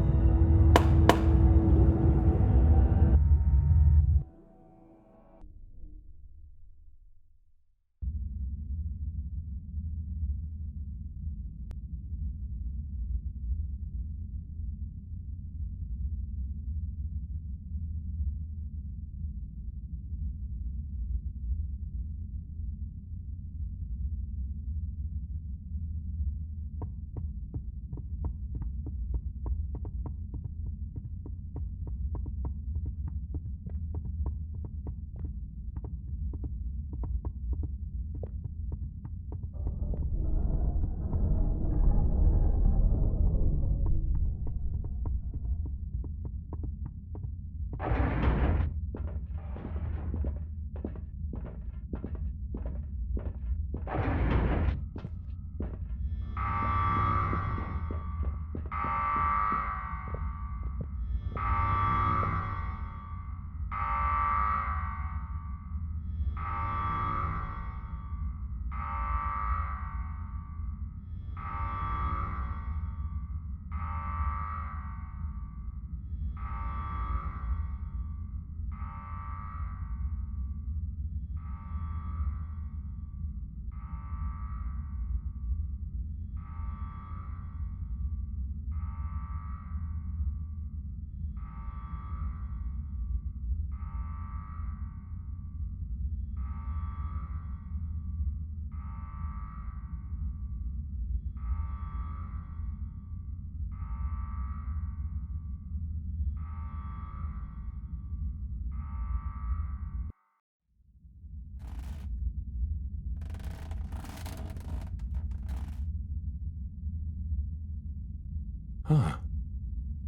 Huh.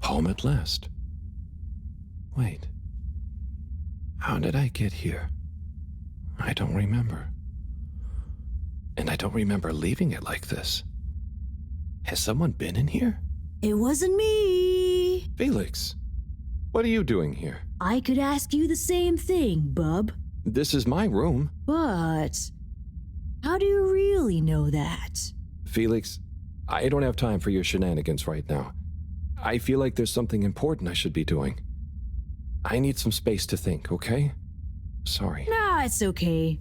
Home at last. Wait. How did I get here? I don't remember. And I don't remember leaving it like this. Has someone been in here? It wasn't me. Felix, what are you doing here? I could ask you the same thing, bub. This is my room. But how do you really know that? Felix, I don't have time for your shenanigans right now. I feel like there's something important I should be doing. I need some space to think, okay? Sorry. Nah, it's okay.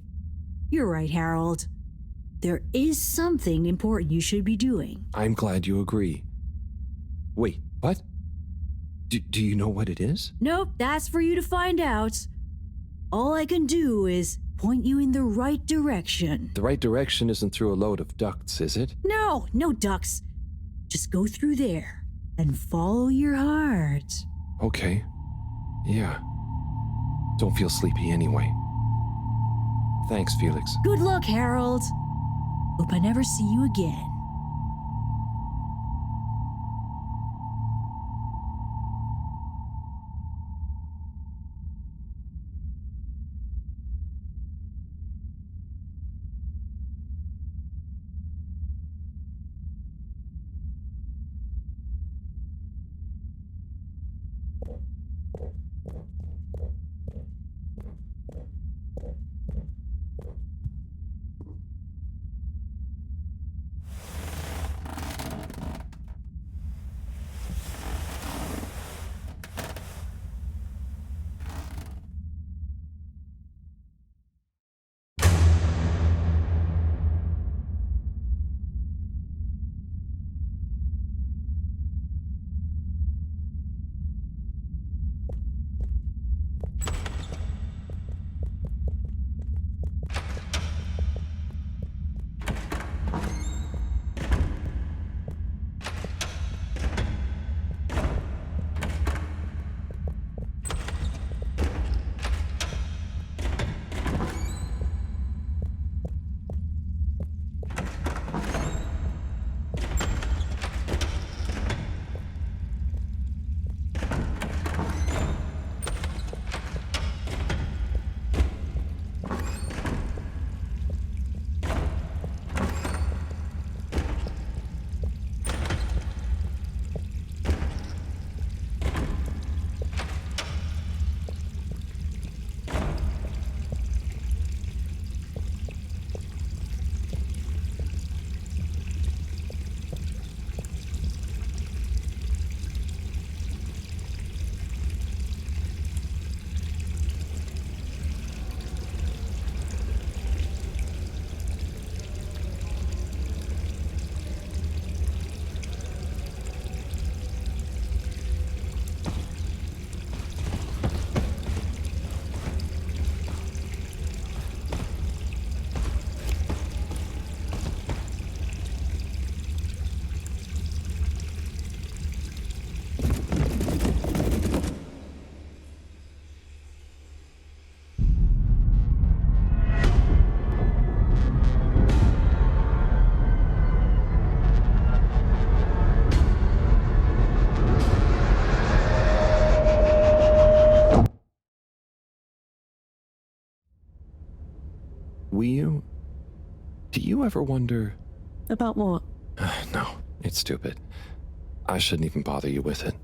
You're right, Harold. There is something important you should be doing. I'm glad you agree. Wait, what? Do you know what it is? Nope, that's for you to find out. All I can do is point you in the right direction. The right direction isn't through a load of ducts, is it? No, no ducks. Just go through there and follow your heart. Okay. Yeah. Don't feel sleepy anyway. Thanks, Felix. Good luck, Harold. Hope I never see you again. Do you ever wonder... About what? No, it's stupid. I shouldn't even bother you with it.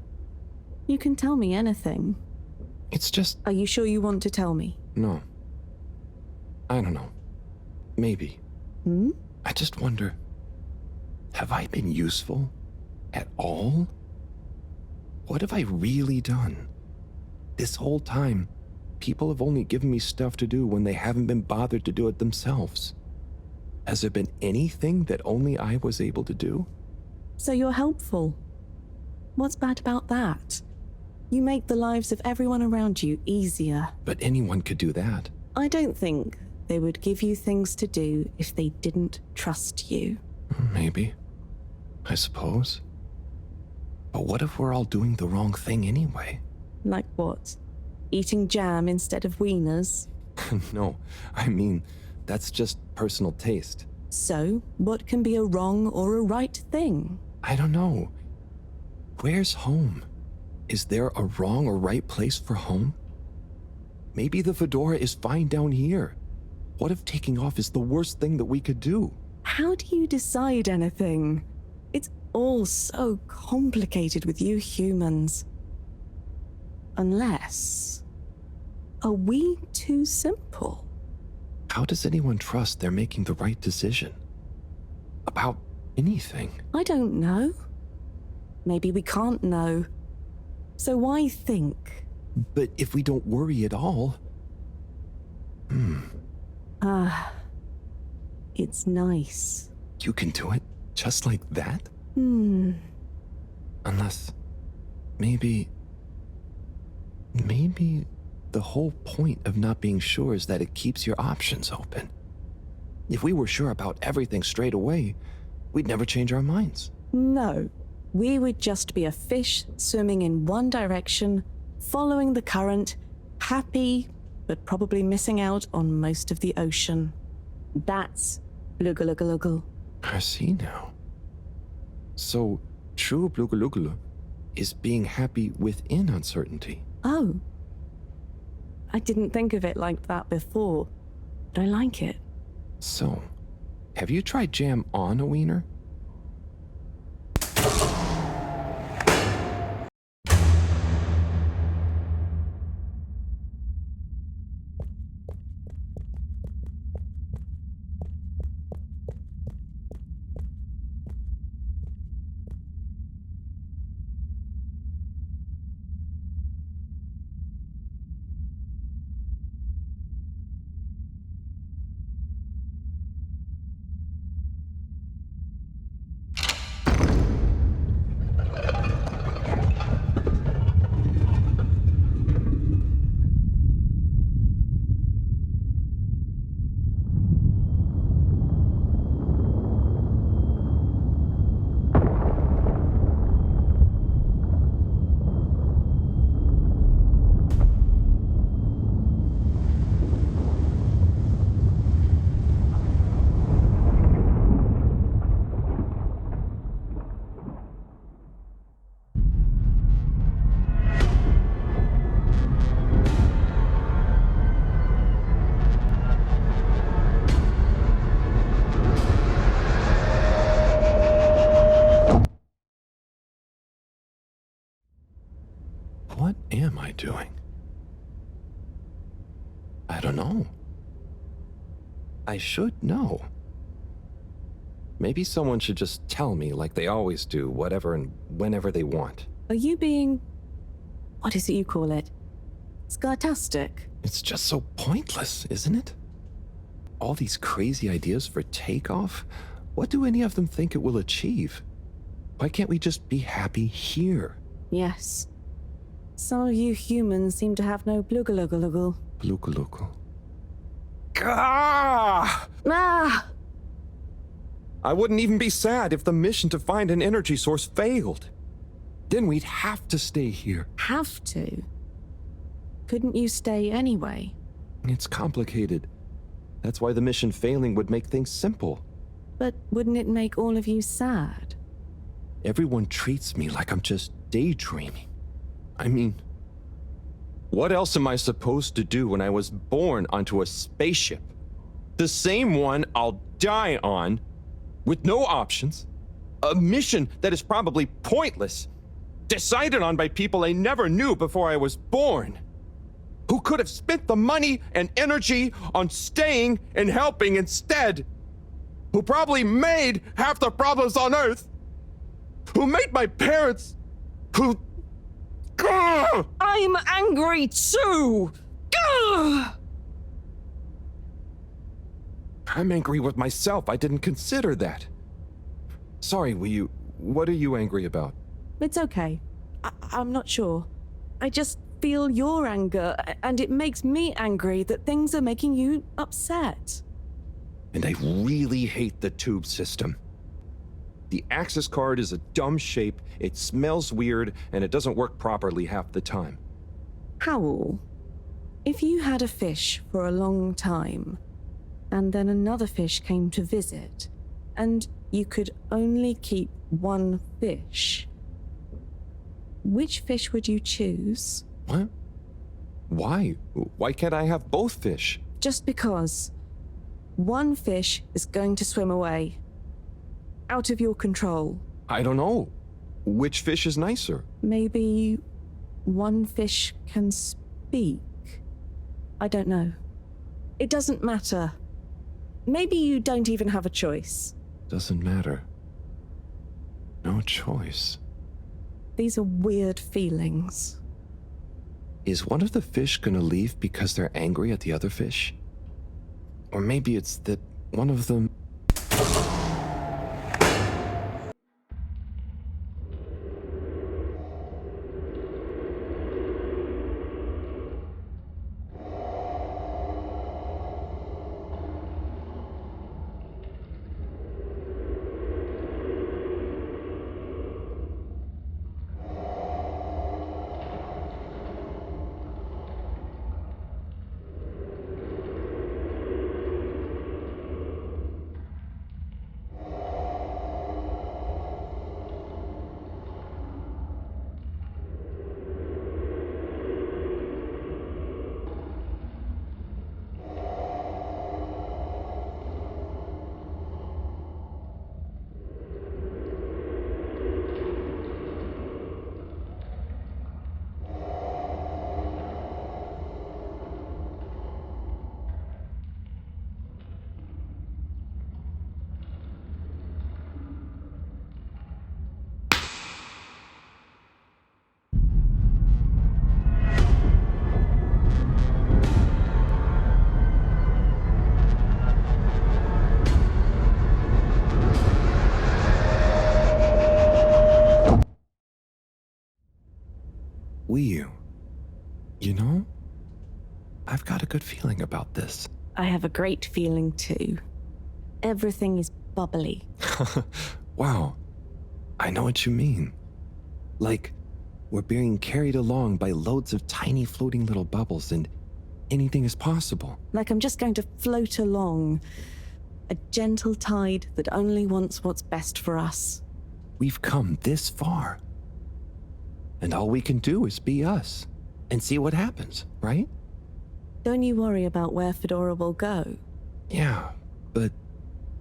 You can tell me anything. It's just... Are you sure you want to tell me? No. I don't know. Maybe. Hmm? I just wonder... Have I been useful? At all? What have I really done? This whole time, people have only given me stuff to do when they haven't been bothered to do it themselves. Has there been anything that only I was able to do? So you're helpful. What's bad about that? You make the lives of everyone around you easier. But anyone could do that. I don't think they would give you things to do if they didn't trust you. Maybe. I suppose. But what if we're all doing the wrong thing anyway? Like what? Eating jam instead of wieners? No, I mean, that's just personal taste. So, what can be a wrong or a right thing? I don't know. Where's home? Is there a wrong or right place for home? Maybe the fedora is fine down here. What if taking off is the worst thing that we could do? How do you decide anything? It's all so complicated with you humans. Unless... Are we too simple? How does anyone trust they're making the right decision? About anything? I don't know. Maybe we can't know. So why think? But if we don't worry at all... It's nice. You can do it just like that? Unless... Maybe the whole point of not being sure is that it keeps your options open. If we were sure about everything straight away, we'd never change our minds. No, we would just be a fish swimming in one direction, following the current, happy, but probably missing out on most of the ocean. That's Blugulugalugul. I see now. So, true Blugulugulu is being happy within uncertainty. Oh. I didn't think of it like that before, but I like it. So, have you tried jam on a wiener? What am I doing? I don't know. I should know. Maybe someone should just tell me like they always do, whatever and whenever they want. Are you being... what is it you call it? Scartastic? It's just so pointless, isn't it? All these crazy ideas for takeoff, what do any of them think it will achieve? Why can't we just be happy here? Yes. Some of you humans seem to have no Blugulugalugul. Blugulugal. Gah! Ah! I wouldn't even be sad if the mission to find an energy source failed. Then we'd have to stay here. Have to? Couldn't you stay anyway? It's complicated. That's why the mission failing would make things simple. But wouldn't it make all of you sad? Everyone treats me like I'm just daydreaming. I mean, what else am I supposed to do when I was born onto a spaceship? The same one I'll die on, with no options. A mission that is probably pointless, decided on by people I never knew before I was born. Who could have spent the money and energy on staying and helping instead. Who probably made half the problems on Earth. Who made my parents. Who... Gah! I'm angry too! Gah! I'm angry with myself. I didn't consider that. Sorry, what are you angry about? It's okay. I'm not sure. I just feel your anger, and it makes me angry that things are making you upset. And I really hate the tube system. The access card is a dumb shape, it smells weird, and it doesn't work properly half the time. Howl, if you had a fish for a long time, and then another fish came to visit, and you could only keep one fish, which fish would you choose? What? Why? Why can't I have both fish? Just because. One fish is going to swim away. Out of your control. I don't know. Which fish is nicer? Maybe one fish can speak. I don't know. It doesn't matter. Maybe you don't even have a choice. Doesn't matter. No choice. These are weird feelings. Is one of the fish gonna leave because they're angry at the other fish? Or maybe it's that one of them... you know, I've got a good feeling about this. I have a great feeling too. Everything is bubbly. Wow, I know what you mean. Like, we're being carried along by loads of tiny floating little bubbles and anything is possible. Like I'm just going to float along. A gentle tide that only wants what's best for us. We've come this far. And all we can do is be us and see what happens, right? Don't you worry about where Fedora will go. Yeah, but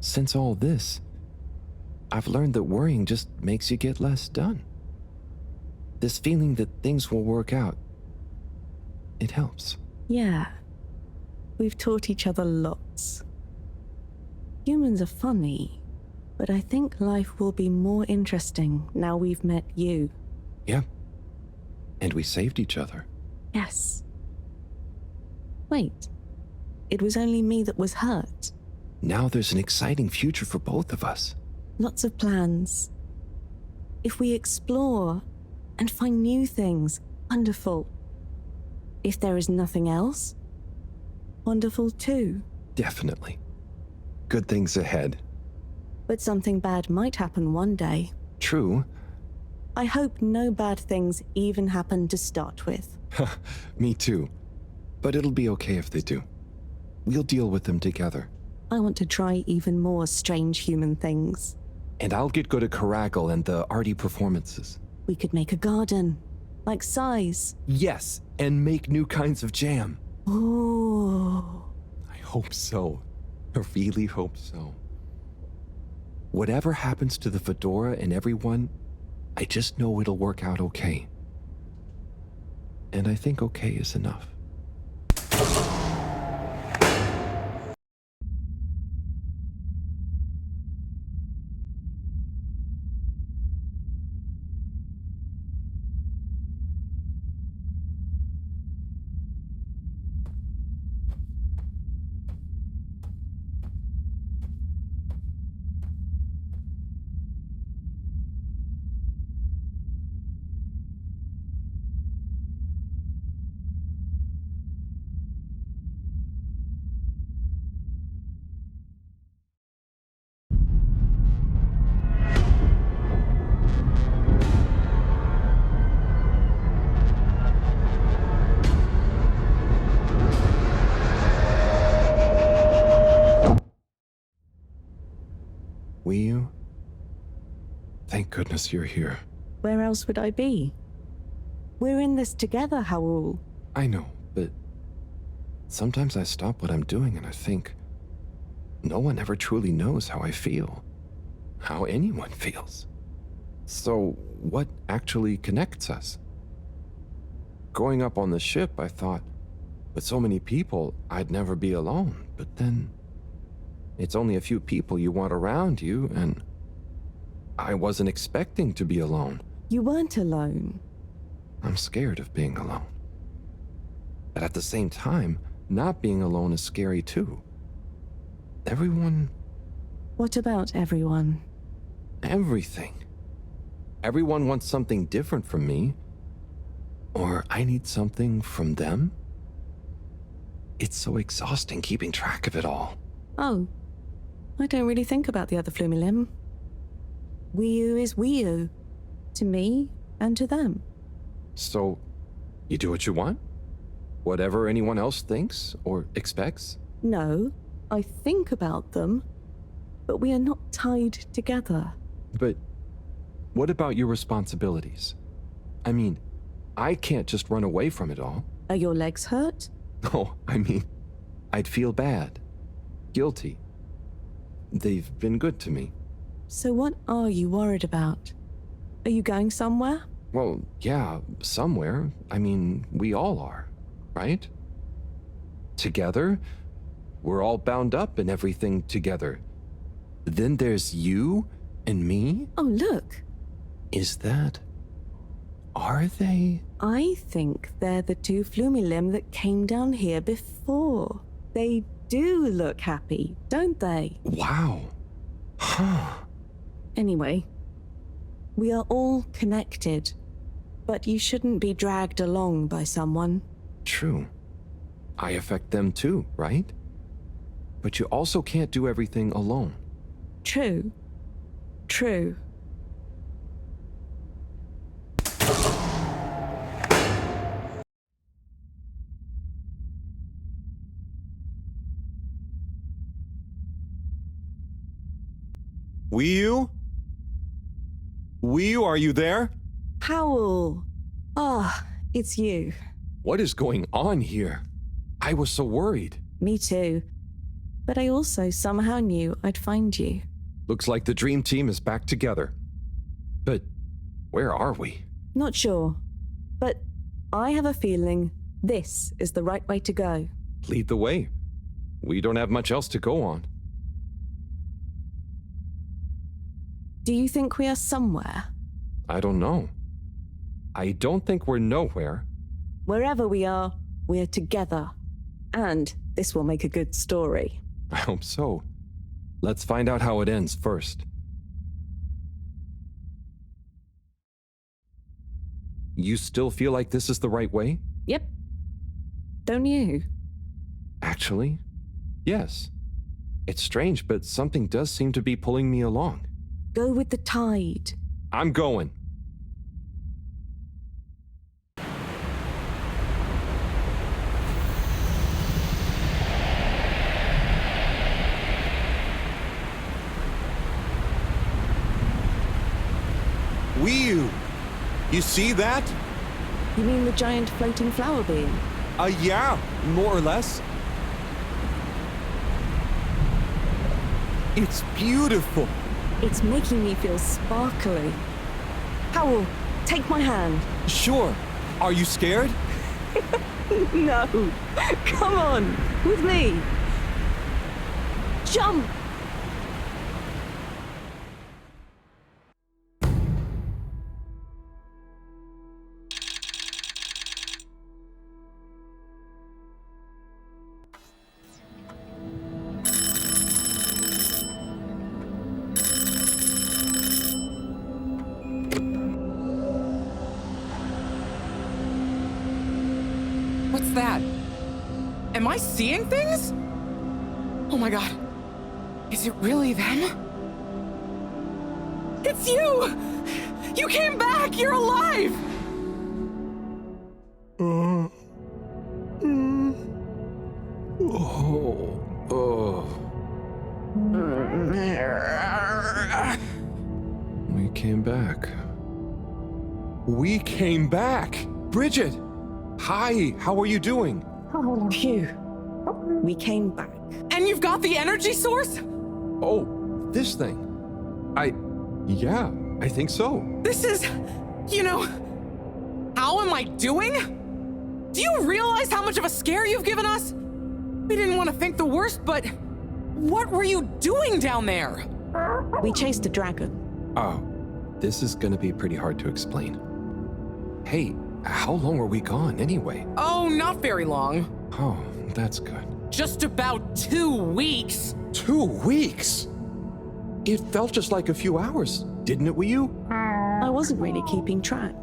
since all this, I've learned that worrying just makes you get less done. This feeling that things will work out, it helps. Yeah. We've taught each other lots. Humans are funny, but I think life will be more interesting now we've met you. Yeah. And we saved each other. Yes. Wait. It was only me that was hurt. Now there's an exciting future for both of us. Lots of plans. If we explore and find new things, wonderful. If there is nothing else, wonderful too. Definitely. Good things ahead. But something bad might happen one day. True. I hope no bad things even happen to start with. Me too. But it'll be okay if they do. We'll deal with them together. I want to try even more strange human things. And I'll get good at Caracal and the arty performances. We could make a garden, like size. Yes, and make new kinds of jam. Oh. I hope so. I really hope so. Whatever happens to the Fedora and everyone, I just know it'll work out okay. And I think okay is enough. Will? Thank goodness you're here. Where else would I be? We're in this together, Harold. I know, but sometimes I stop what I'm doing and I think, no one ever truly knows how I feel, how anyone feels. So what actually connects us? Growing up on the ship, I thought, with so many people, I'd never be alone, but then it's only a few people you want around you, and I wasn't expecting to be alone. You weren't alone. I'm scared of being alone. But at the same time, not being alone is scary too. Everyone... What about everyone? Everything. Everyone wants something different from me. Or I need something from them. It's so exhausting keeping track of it all. Oh. I don't really think about the other Flumilim. Wiu is Wiu. To me and to them. So, you do what you want? Whatever anyone else thinks or expects? No, I think about them, but we are not tied together. But what about your responsibilities? I mean, I can't just run away from it all. Are your legs hurt? Oh, I mean, I'd feel bad. Guilty. They've been good to me. So what are you worried about? Are you going somewhere? Well, yeah, somewhere. I mean, we all are, right? Together, we're all bound up in everything together. Then there's you and me? Oh, look. Is that... Are they? I think they're the two Flumilim that came down here before. They do look happy, don't they? Wow. Huh. Anyway, we are all connected. But you shouldn't be dragged along by someone. True. I affect them too, right? But you also can't do everything alone. True. True. Wiyu? Wiyu, are you there? Howl. Ah, it's you. What is going on here? I was so worried. Me too. But I also somehow knew I'd find you. Looks like the dream team is back together. But where are we? Not sure. But I have a feeling this is the right way to go. Lead the way. We don't have much else to go on. Do you think we are somewhere? I don't know. I don't think we're nowhere. Wherever we are, we're together. And this will make a good story. I hope so. Let's find out how it ends first. You still feel like this is the right way? Yep. Don't you? Actually, yes. It's strange, but something does seem to be pulling me along. Go with the tide. I'm going. Wiyu! You see that? You mean the giant floating flower beam? Yeah, more or less. It's beautiful. It's making me feel sparkly. Howl, take my hand. Sure. Are you scared? No. Come on, with me. Jump! What's that? Am I seeing things? Oh my god. Is it really them? It's you! You came back! You're alive! We came back. We came back! Bridget! Hi, how are you doing? Phew. We came back. And you've got the energy source? Oh, this thing. Yeah, I think so. This is, how am I doing? Do you realize how much of a scare you've given us? We didn't want to think the worst, but what were you doing down there? We chased a dragon. Oh, this is gonna be pretty hard to explain. Hey, how long were we gone anyway? Oh, not very long. Oh, that's good. Just about 2 weeks. 2 weeks? It felt just like a few hours, didn't it, Wiyu? I wasn't really keeping track.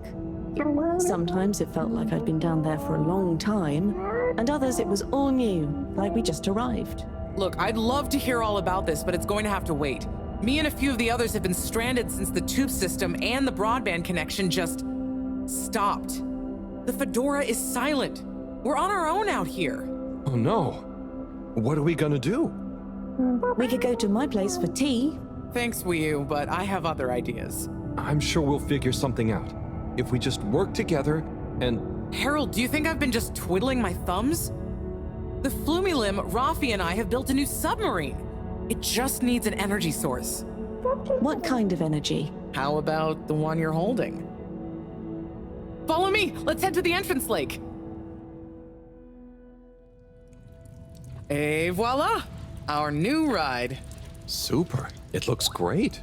Sometimes it felt like I'd been down there for a long time, and others it was all new, like we just arrived. Look, I'd love to hear all about this, but it's going to have to wait. Me and a few of the others have been stranded since the tube system and the broadband connection just stopped. The Fedora is silent. We're on our own out here. Oh no. What are we gonna do? We could go to my place for tea. Thanks, Wiyu, but I have other ideas. I'm sure we'll figure something out. If we just work together and... Harold, do you think I've been just twiddling my thumbs? The Flumilim, Rafi, and I have built a new submarine. It just needs an energy source. What kind of energy? How about the one you're holding? Follow me! Let's head to the entrance lake! Et voila! Our new ride. Super. It looks great.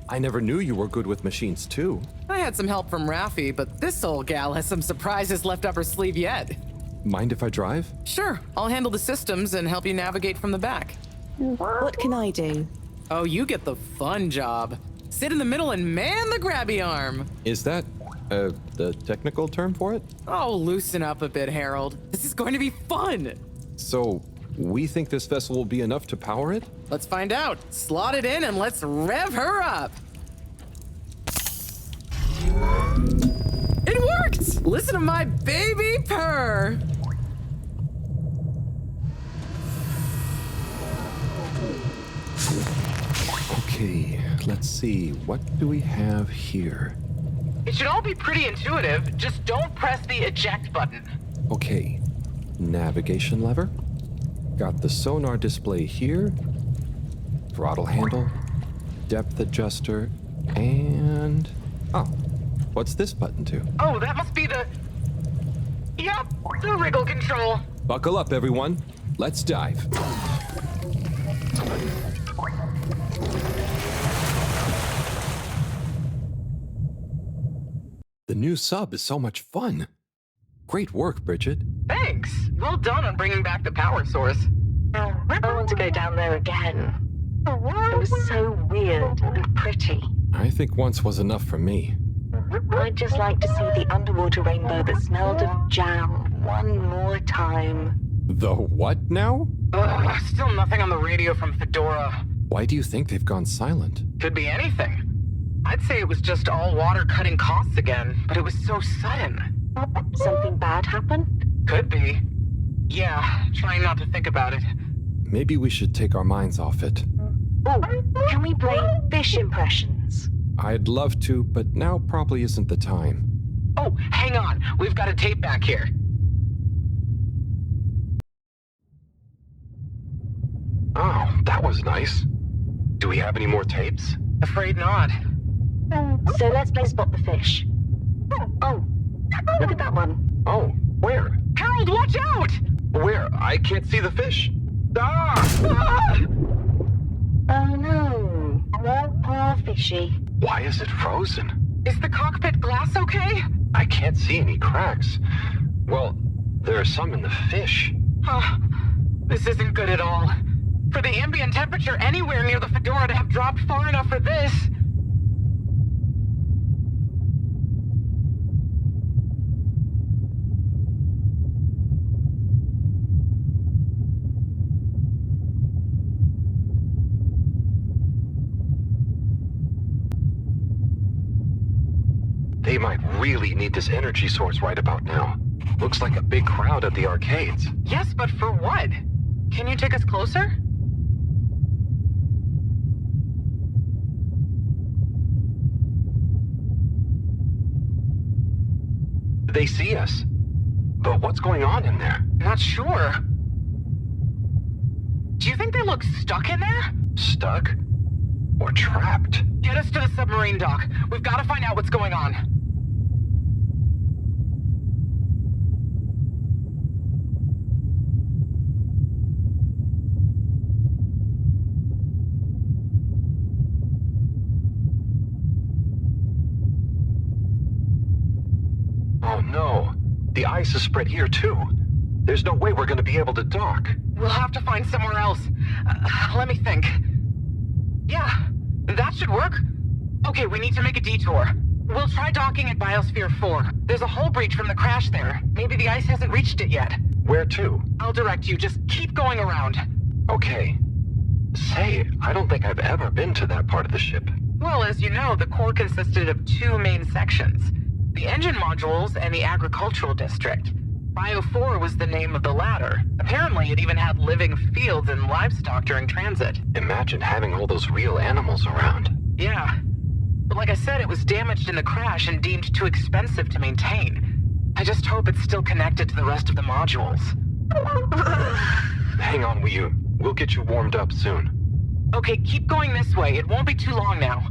I never knew you were good with machines too. I had some help from Rafi, but this old gal has some surprises left up her sleeve yet. Mind if I drive? Sure, I'll handle the systems and help you navigate from the back. What can I do? Oh, you get the fun job. Sit in the middle and man the grabby arm. Is that The technical term for it? Oh, loosen up a bit, Harold. This is going to be fun. So, we think this vessel will be enough to power it? Let's find out. Slot it in and let's rev her up. It worked! Listen to my baby purr. Okay, let's see. What do we have here? It should all be pretty intuitive. Just don't press the eject button. Okay, navigation lever. Got the sonar display here. Throttle handle. Depth adjuster. And... oh, what's this button to? Oh, that must be the... Yep, the wriggle control. Buckle up, everyone. Let's dive. The new sub is so much fun. Great work, Bridget. Thanks. Well done on bringing back the power source. I want to go down there again. It was so weird and pretty. I think once was enough for me. I'd just like to see the underwater rainbow that smelled of jam one more time. The what now? Still nothing on the radio from Fedora. Why do you think they've gone silent? Could be anything. I'd say it was just all water cutting costs again, but it was so sudden. Something bad happened? Could be. Yeah, trying not to think about it. Maybe we should take our minds off it. Oh, can we play fish impressions? I'd love to, but now probably isn't the time. Oh, hang on. We've got a tape back here. Oh, that was nice. Do we have any more tapes? Afraid not. So let's play Spot the Fish. Oh, look at that one. Oh, where? Harold, watch out! Where? I can't see the fish. Ah! Oh no, poor fishy. Why is it frozen? Is the cockpit glass okay? I can't see any cracks. Well, there are some in the fish. This isn't good at all. For the ambient temperature anywhere near the Fedora to have dropped far enough for this. They might really need this energy source right about now. Looks like a big crowd at the arcades. Yes, but for what? Can you take us closer? They see us. But what's going on in there? Not sure. Do you think they look stuck in there? Stuck? Or trapped? Get us to the submarine dock. We've got to find out what's going on. Oh no. The ice is spread here too. There's no way we're going to be able to dock. We'll have to find somewhere else. Let me think. Yeah, that should work. Okay, we need to make a detour. We'll try docking at Biosphere 4. There's a hull breach from the crash there. Maybe the ice hasn't reached it yet. Where to? I'll direct you. Just keep going around. Okay. Say, I don't think I've ever been to that part of the ship. Well, as you know, the core consisted of two main sections. The engine modules and the agricultural district. Bio 4 was the name of the latter. Apparently, it even had living fields and livestock during transit. Imagine having all those real animals around. Yeah. But like I said, it was damaged in the crash and deemed too expensive to maintain. I just hope it's still connected to the rest of the modules. Hang on, we'll get you warmed up soon. Okay, keep going this way. It won't be too long now.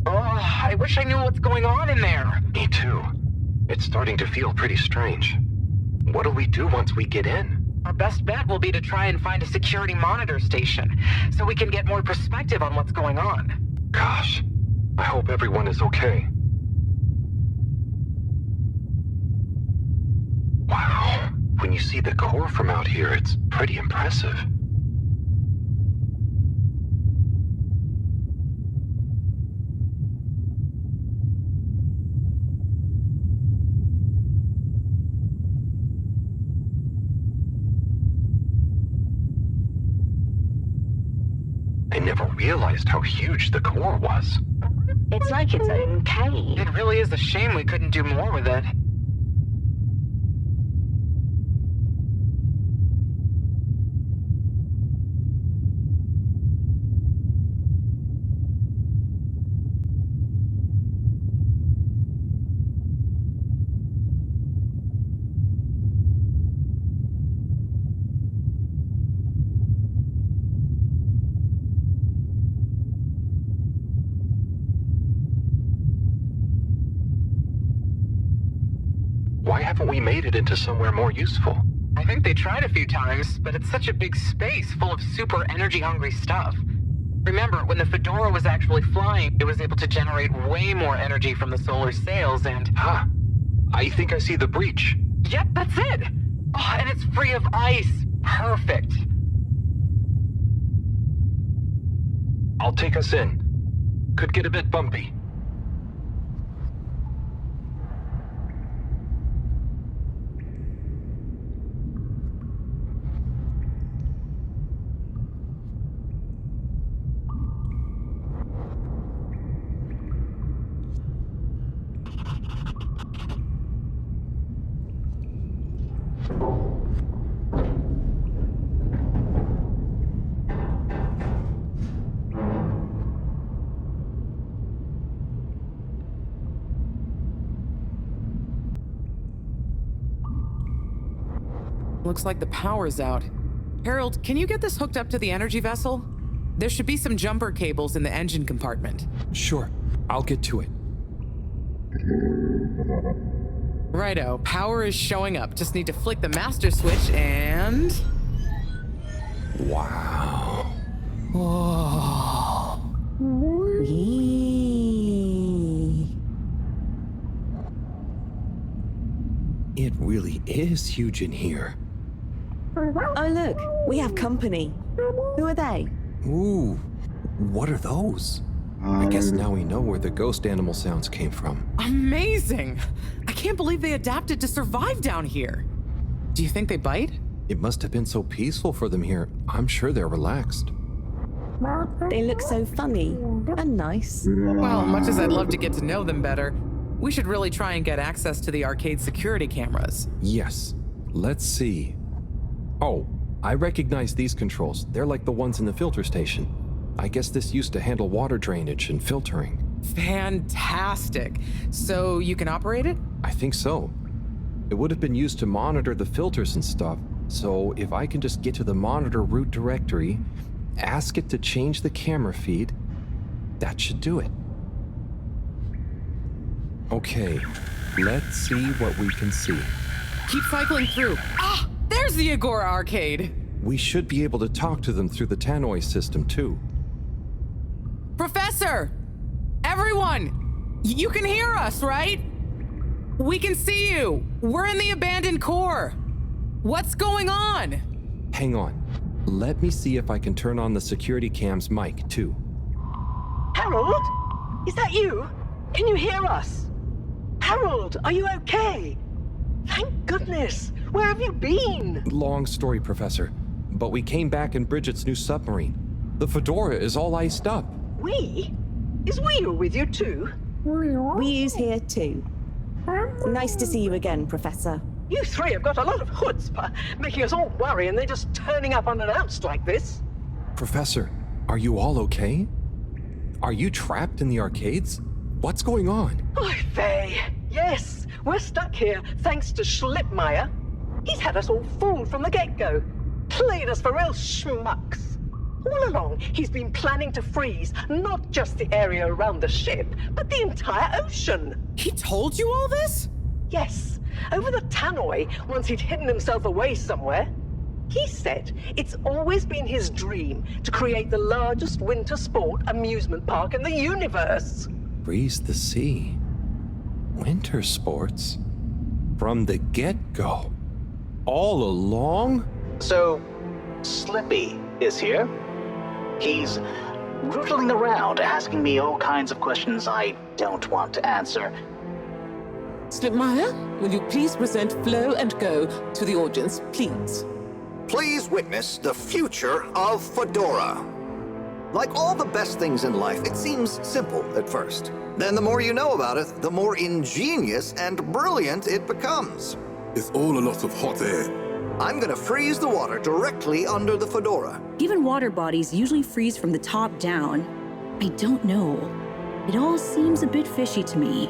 Oh, I wish I knew what's going on in there. Me too. It's starting to feel pretty strange. What'll we do once we get in? Our best bet will be to try and find a security monitor station, so we can get more perspective on what's going on. Gosh, I hope everyone is okay. Wow, when you see the core from out here, it's pretty impressive. I never realized how huge the core was. It's like its own cave. It really is a shame we couldn't do more with it. Why haven't we made it into somewhere more useful? I think they tried a few times, but it's such a big space full of super energy-hungry stuff. Remember, when the Fedora was actually flying, it was able to generate way more energy from the solar sails and... Huh. I think I see the breach. Yep, that's it! Oh, and it's free of ice. Perfect. I'll take us in. Could get a bit bumpy. Looks like the power's out. Harold, can you get this hooked up to the energy vessel? There should be some jumper cables in the engine compartment. Sure, I'll get to it. Righto, power is showing up. Just need to flick the master switch and... Wow. Whoa. It really is huge in here. Oh, look, we have company. Who are they? Ooh, what are those? I guess now we know where the ghost animal sounds came from. Amazing! I can't believe they adapted to survive down here. Do you think they bite? It must have been so peaceful for them here. I'm sure they're relaxed. They look so funny and nice. Well, much as I'd love to get to know them better, we should really try and get access to the arcade security cameras. Yes. Let's see. Oh, I recognize these controls. They're like the ones in the filter station. I guess this used to handle water drainage and filtering. Fantastic. So you can operate it? I think so. It would have been used to monitor the filters and stuff. So if I can just get to the monitor root directory, ask it to change the camera feed, that should do it. Okay, let's see what we can see. Keep cycling through. Ah, there's the Agora arcade. We should be able to talk to them through the tannoy system too. Professor! Everyone! You can hear us, right? We can see you. We're in the abandoned core. What's going on? Hang on. Let me see if I can turn on the security cam's mic too. Harold? Is that you? Can you hear us? Harold, are you okay? Thank goodness. Where have you been? Long story, Professor. But we came back in Bridget's new submarine. The Fedora is all iced up. We? Is Wheel with you too? We's here too. Nice to see you again, Professor. You three have got a lot of chutzpah, making us all worry and then just turning up unannounced like this. Professor, are you all okay? Are you trapped in the arcades? What's going on? Oy vey. Yes, we're stuck here thanks to Schlippmeyer. He's had us all fooled from the get-go. Played us for real schmucks. All along, he's been planning to freeze not just the area around the ship, but the entire ocean. He told you all this? Yes, over the tannoy, once he'd hidden himself away somewhere. He said it's always been his dream to create the largest winter sport amusement park in the universe. Freeze the sea. Winter sports? From the get-go? All along? So, Slippy is here. He's rootling around, asking me all kinds of questions I don't want to answer. Slipmeyer, will you please present Flow and Go to the audience, please? Please witness the future of Fedora. Like all the best things in life, it seems simple at first. Then the more you know about it, the more ingenious and brilliant it becomes. It's all a lot of hot air. I'm gonna freeze the water directly under the fedora. Given water bodies usually freeze from the top down, I don't know. It all seems a bit fishy to me.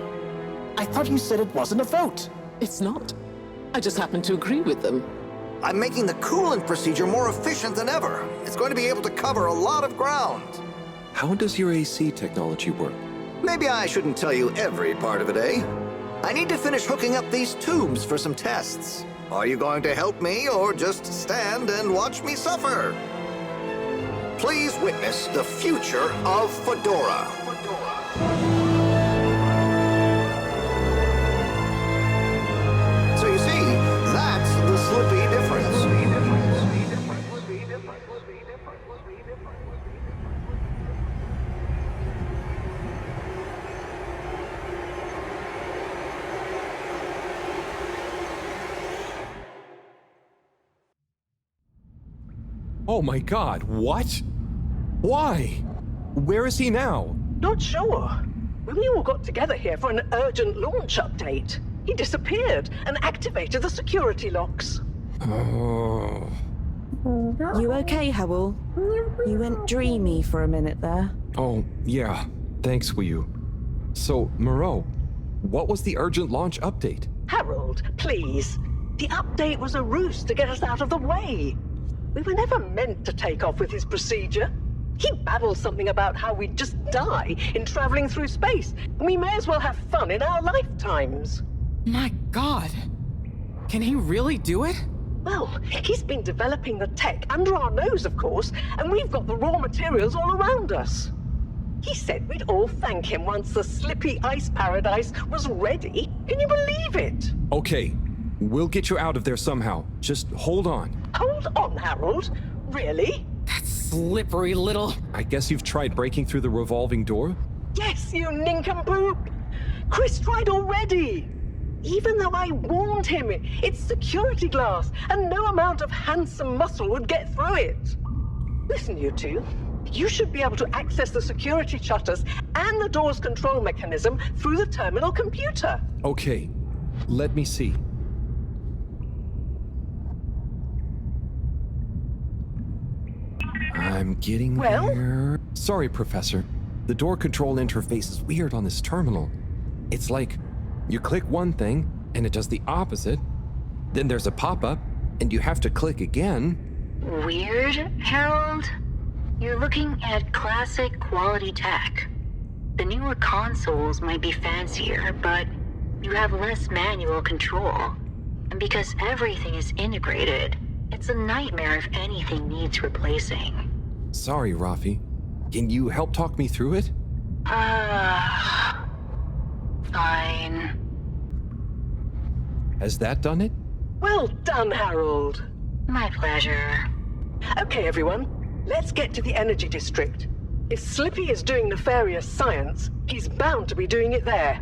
I thought you said it wasn't a vote. It's not. I just happen to agree with them. I'm making the coolant procedure more efficient than ever. It's going to be able to cover a lot of ground. How does your AC technology work? Maybe I shouldn't tell you every part of it, eh? I need to finish hooking up these tubes for some tests. Are you going to help me or just stand and watch me suffer? Please witness the future of Fedora. So you see, that's the Slippy difference. Oh my god, what? Why? Where is he now? Not sure. When we all got together here for an urgent launch update, he disappeared and activated the security locks. Oh. You okay, Howell? You went dreamy for a minute there. Oh, yeah. Thanks, Wu. So, Moreau, what was the urgent launch update? Harold, please. The update was a ruse to get us out of the way. We were never meant to take off with his procedure. He babbles something about how we'd just die in traveling through space, and we may as well have fun in our lifetimes. My God. Can he really do it? Well, he's been developing the tech under our nose, of course, and we've got the raw materials all around us. He said we'd all thank him once the Slippy Ice Paradise was ready. Can you believe it? Okay, we'll get you out of there somehow. Just hold on. Hold on, Harold. Really? That slippery little... I guess you've tried breaking through the revolving door? Yes, you nincompoop! Chris tried already! Even though I warned him, it's security glass, and no amount of handsome muscle would get through it. Listen, you two. You should be able to access the security shutters and the door's control mechanism through the terminal computer. Okay, let me see. I'm getting there. Sorry, Professor. The door control interface is weird on this terminal. It's like you click one thing and it does the opposite. Then there's a pop-up and you have to click again. Weird, Harold? You're looking at classic quality tech. The newer consoles might be fancier, but you have less manual control. And because everything is integrated, it's a nightmare if anything needs replacing. Sorry, Rafi. Can you help talk me through it? Fine. Has that done it? Well done, Harold. My pleasure. Okay, everyone. Let's get to the energy district. If Slippy is doing nefarious science, he's bound to be doing it there.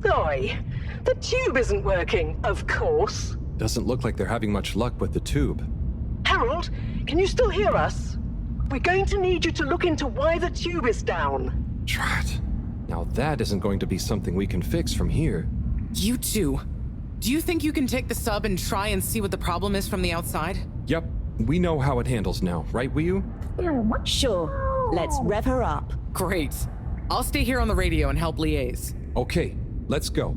Oi, the tube isn't working, of course. Doesn't look like they're having much luck with the tube. Harold, can you still hear us? We're going to need you to look into why the tube is down. Drat. Now that isn't going to be something we can fix from here. You two. Do you think you can take the sub and try and see what the problem is from the outside? Yep, we know how it handles now, right, Wu? Sure. Let's rev her up. Great. I'll stay here on the radio and help liaise. Okay, let's go.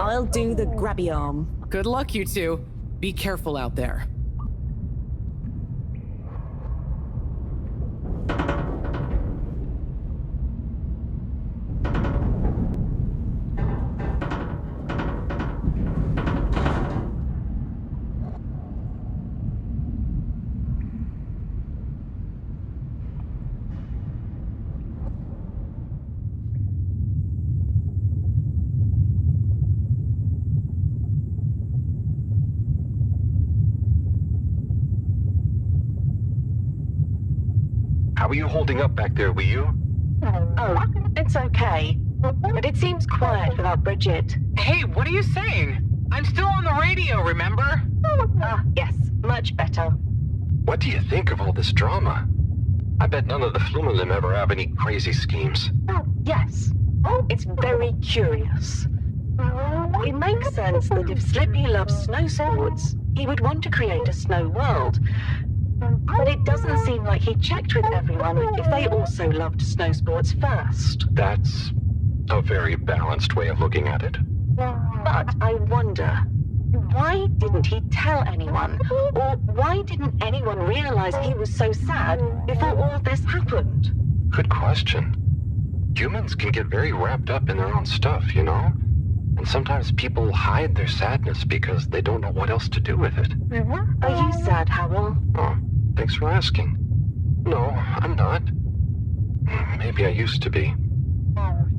I'll do the grabby arm. Good luck, you two. Be careful out there. How are you holding up back there, Wu? Oh, it's okay. But it seems quiet without Bridget. Hey, what are you saying? I'm still on the radio. radio, remember? Yes, much better. What do you think of all this drama? I bet none of the Flumelim ever have any crazy schemes. Yes, it's very curious. It makes sense that if Slippy loves snow sports, he would want to create a snow world. But it doesn't seem like he checked with everyone if they also loved snow sports first. That's a very balanced way of looking at it. But I wonder, why didn't he tell anyone? Or why didn't anyone realize he was so sad before all this happened? Good question. Humans can get very wrapped up in their own stuff, you know? And sometimes people hide their sadness because they don't know what else to do with it. Are you sad, Harold? Oh, thanks for asking. No, I'm not. Maybe I used to be.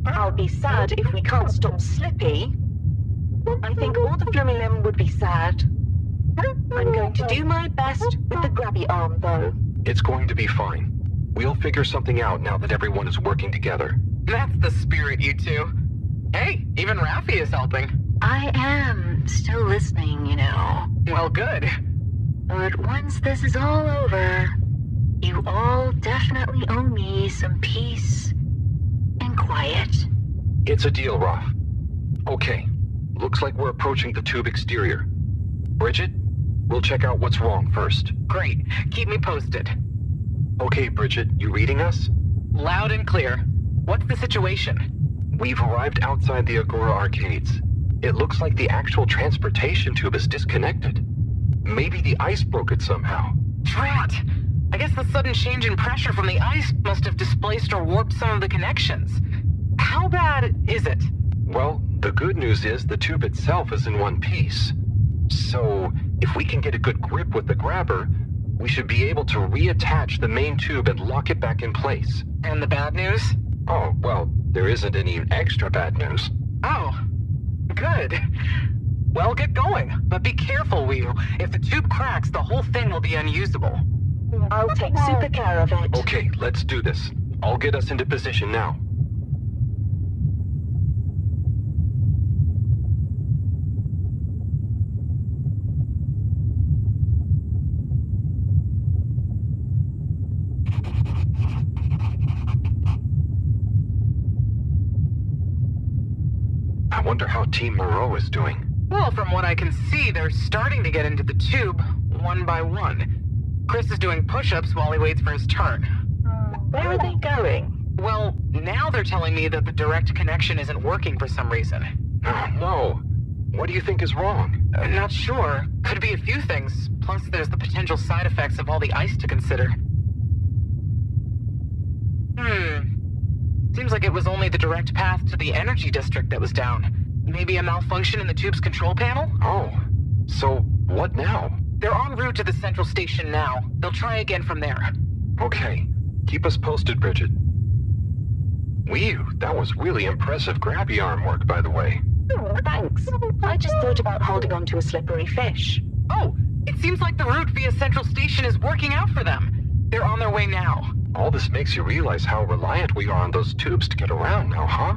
I'll be sad if we can't stop Slippy. I think all the Flumelim would be sad. I'm going to do my best with the grabby arm, though. It's going to be fine. We'll figure something out now that everyone is working together. That's the spirit, you two. Hey, even Raffi is helping. I am still listening, you know. Well, good. But once this is all over, you all definitely owe me some peace and quiet. It's a deal, Raph. Okay, looks like we're approaching the tube exterior. Bridget, we'll check out what's wrong first. Great. Keep me posted. Okay, Bridget, you reading us? Loud and clear. What's the situation? We've arrived outside the Agora arcades. It looks like the actual transportation tube is disconnected. Maybe the ice broke it somehow. Drat! I guess the sudden change in pressure from the ice must have displaced or warped some of the connections. How bad is it? Well, the good news is the tube itself is in one piece. So, if we can get a good grip with the grabber, we should be able to reattach the main tube and lock it back in place. And the bad news? Oh, well, there isn't any extra bad news. Oh, good. Well, get going, but be careful, Whew. If the tube cracks, the whole thing will be unusable. I'll take super care of it. Okay, let's do this. I'll get us into position now. I wonder how Team Moreau is doing. Well, from what I can see, they're starting to get into the tube, one by one. Chris is doing push-ups while he waits for his turn. Where are they going? Well, now they're telling me that the direct connection isn't working for some reason. Oh, no. What do you think is wrong? Not sure. Could be a few things. Plus, there's the potential side effects of all the ice to consider. Seems like it was only the direct path to the energy district that was down. Maybe a malfunction in the tube's control panel? Oh, so what now? They're en route to the central station now. They'll try again from there. Okay. Keep us posted, Bridget. Whew, that was really impressive grabby arm work, by the way. Oh, thanks. I just thought about holding on to a slippery fish. Oh, it seems like the route via central station is working out for them. They're on their way now. All this makes you realize how reliant we are on those tubes to get around now, huh?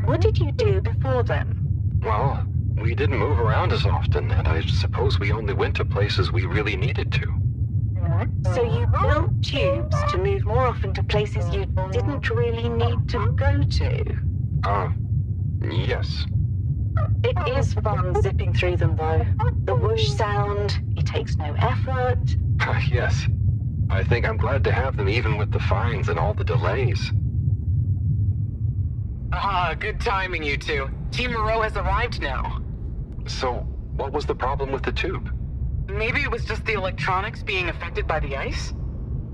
What did you do before then? Well, we didn't move around as often, and I suppose we only went to places we really needed to. So you built tubes to move more often to places you didn't really need to go to? Yes. It is fun zipping through them, though. The whoosh sound, it takes no effort. Yes. I think I'm glad to have them even with the fines and all the delays. Good timing, you two. Team Moreau has arrived now. So, what was the problem with the tube? Maybe it was just the electronics being affected by the ice?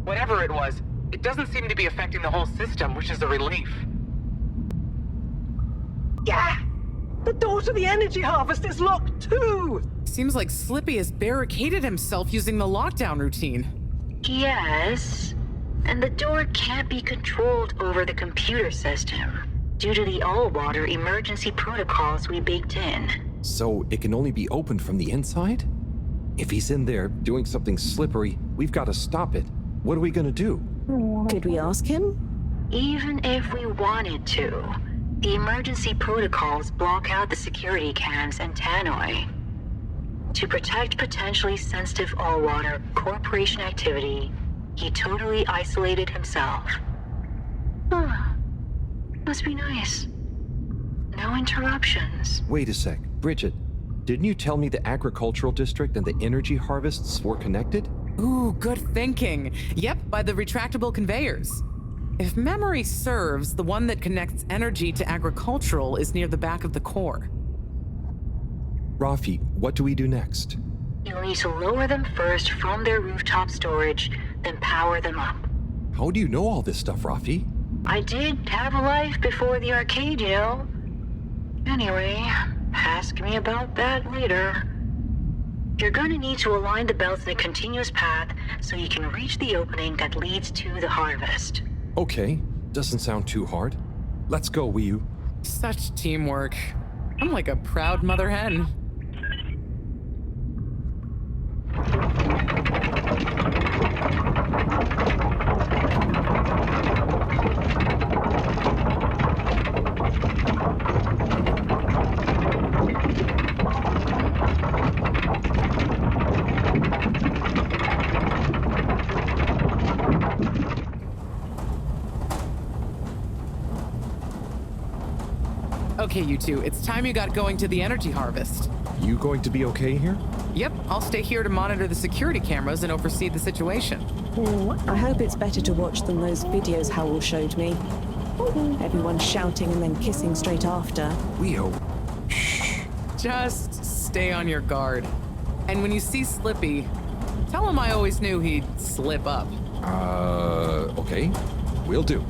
Whatever it was, it doesn't seem to be affecting the whole system, which is a relief. Yeah! The door to the energy harvest is locked too! Seems like Slippy has barricaded himself using the lockdown routine. Yes, and the door can't be controlled over the computer system due to the all-water emergency protocols we baked in. So it can only be opened from the inside? If he's in there doing something slippery, we've got to stop it. What are we gonna do? Could we ask him? Even if we wanted to, the emergency protocols block out the security cams and tannoy. To protect potentially sensitive all-water corporation activity, he totally isolated himself. Huh. Must be nice. No interruptions. Wait a sec. Bridget, didn't you tell me the agricultural district and the energy harvests were connected? Ooh, good thinking. Yep, by the retractable conveyors. If memory serves, the one that connects energy to agricultural is near the back of the core. Rafi, what do we do next? You'll need to lower them first from their rooftop storage, then power them up. How do you know all this stuff, Rafi? I did have a life before the arcade, you know. Anyway, ask me about that later. You're gonna need to align the belts in a continuous path so you can reach the opening that leads to the harvest. Okay, doesn't sound too hard. Let's go, Wii-U. Such teamwork. I'm like a proud mother hen. Okay, you two, it's time you got going to the energy harvest. You going to be okay here? Yep, I'll stay here to monitor the security cameras and oversee the situation. I hope it's better to watch than those videos Harold showed me. Everyone shouting and then kissing straight after. Wii-U. Just stay on your guard. And when you see Slippy, tell him I always knew he'd slip up. Okay. Will do.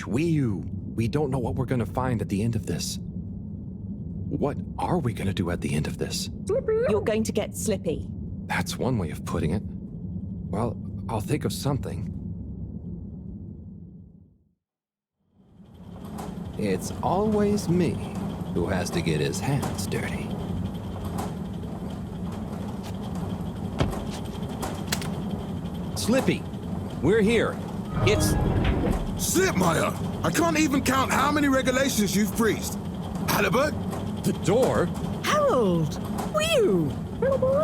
Wii-U, we don't know what we're gonna find at the end of this. What are we gonna do at the end of this? You're going to get Slippy. That's one way of putting it. Well, I'll think of something. It's always me who has to get his hands dirty. Slippy, we're here. It's... Slipmire! I can't even count how many regulations you've breached. Halibut? The door? Harold! Wii-U!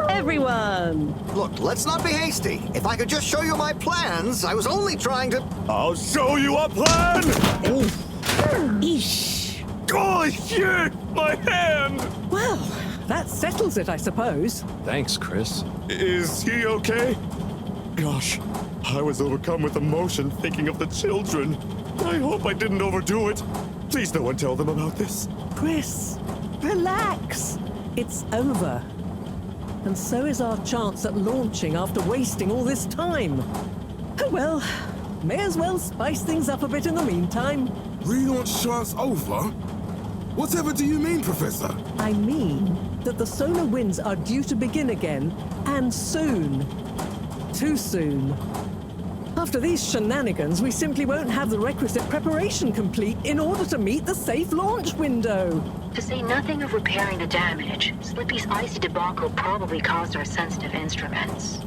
Everyone! Look, let's not be hasty. If I could just show you my plans, I was only trying to... I'll show you a plan! Eesh! Oh, shit! My hand! Well, that settles it, I suppose. Thanks, Chris. Is he okay? Gosh, I was overcome with emotion thinking of the children. I hope I didn't overdo it. Please no one tell them about this. Chris, relax. It's over. And so is our chance at launching after wasting all this time. Oh well, may as well spice things up a bit in the meantime. Relaunch chance over? Whatever do you mean, Professor? I mean that the solar winds are due to begin again, and soon. Too soon. After these shenanigans, we simply won't have the requisite preparation complete in order to meet the safe launch window. To say nothing of repairing the damage, Slippy's icy debacle probably caused our sensitive instruments.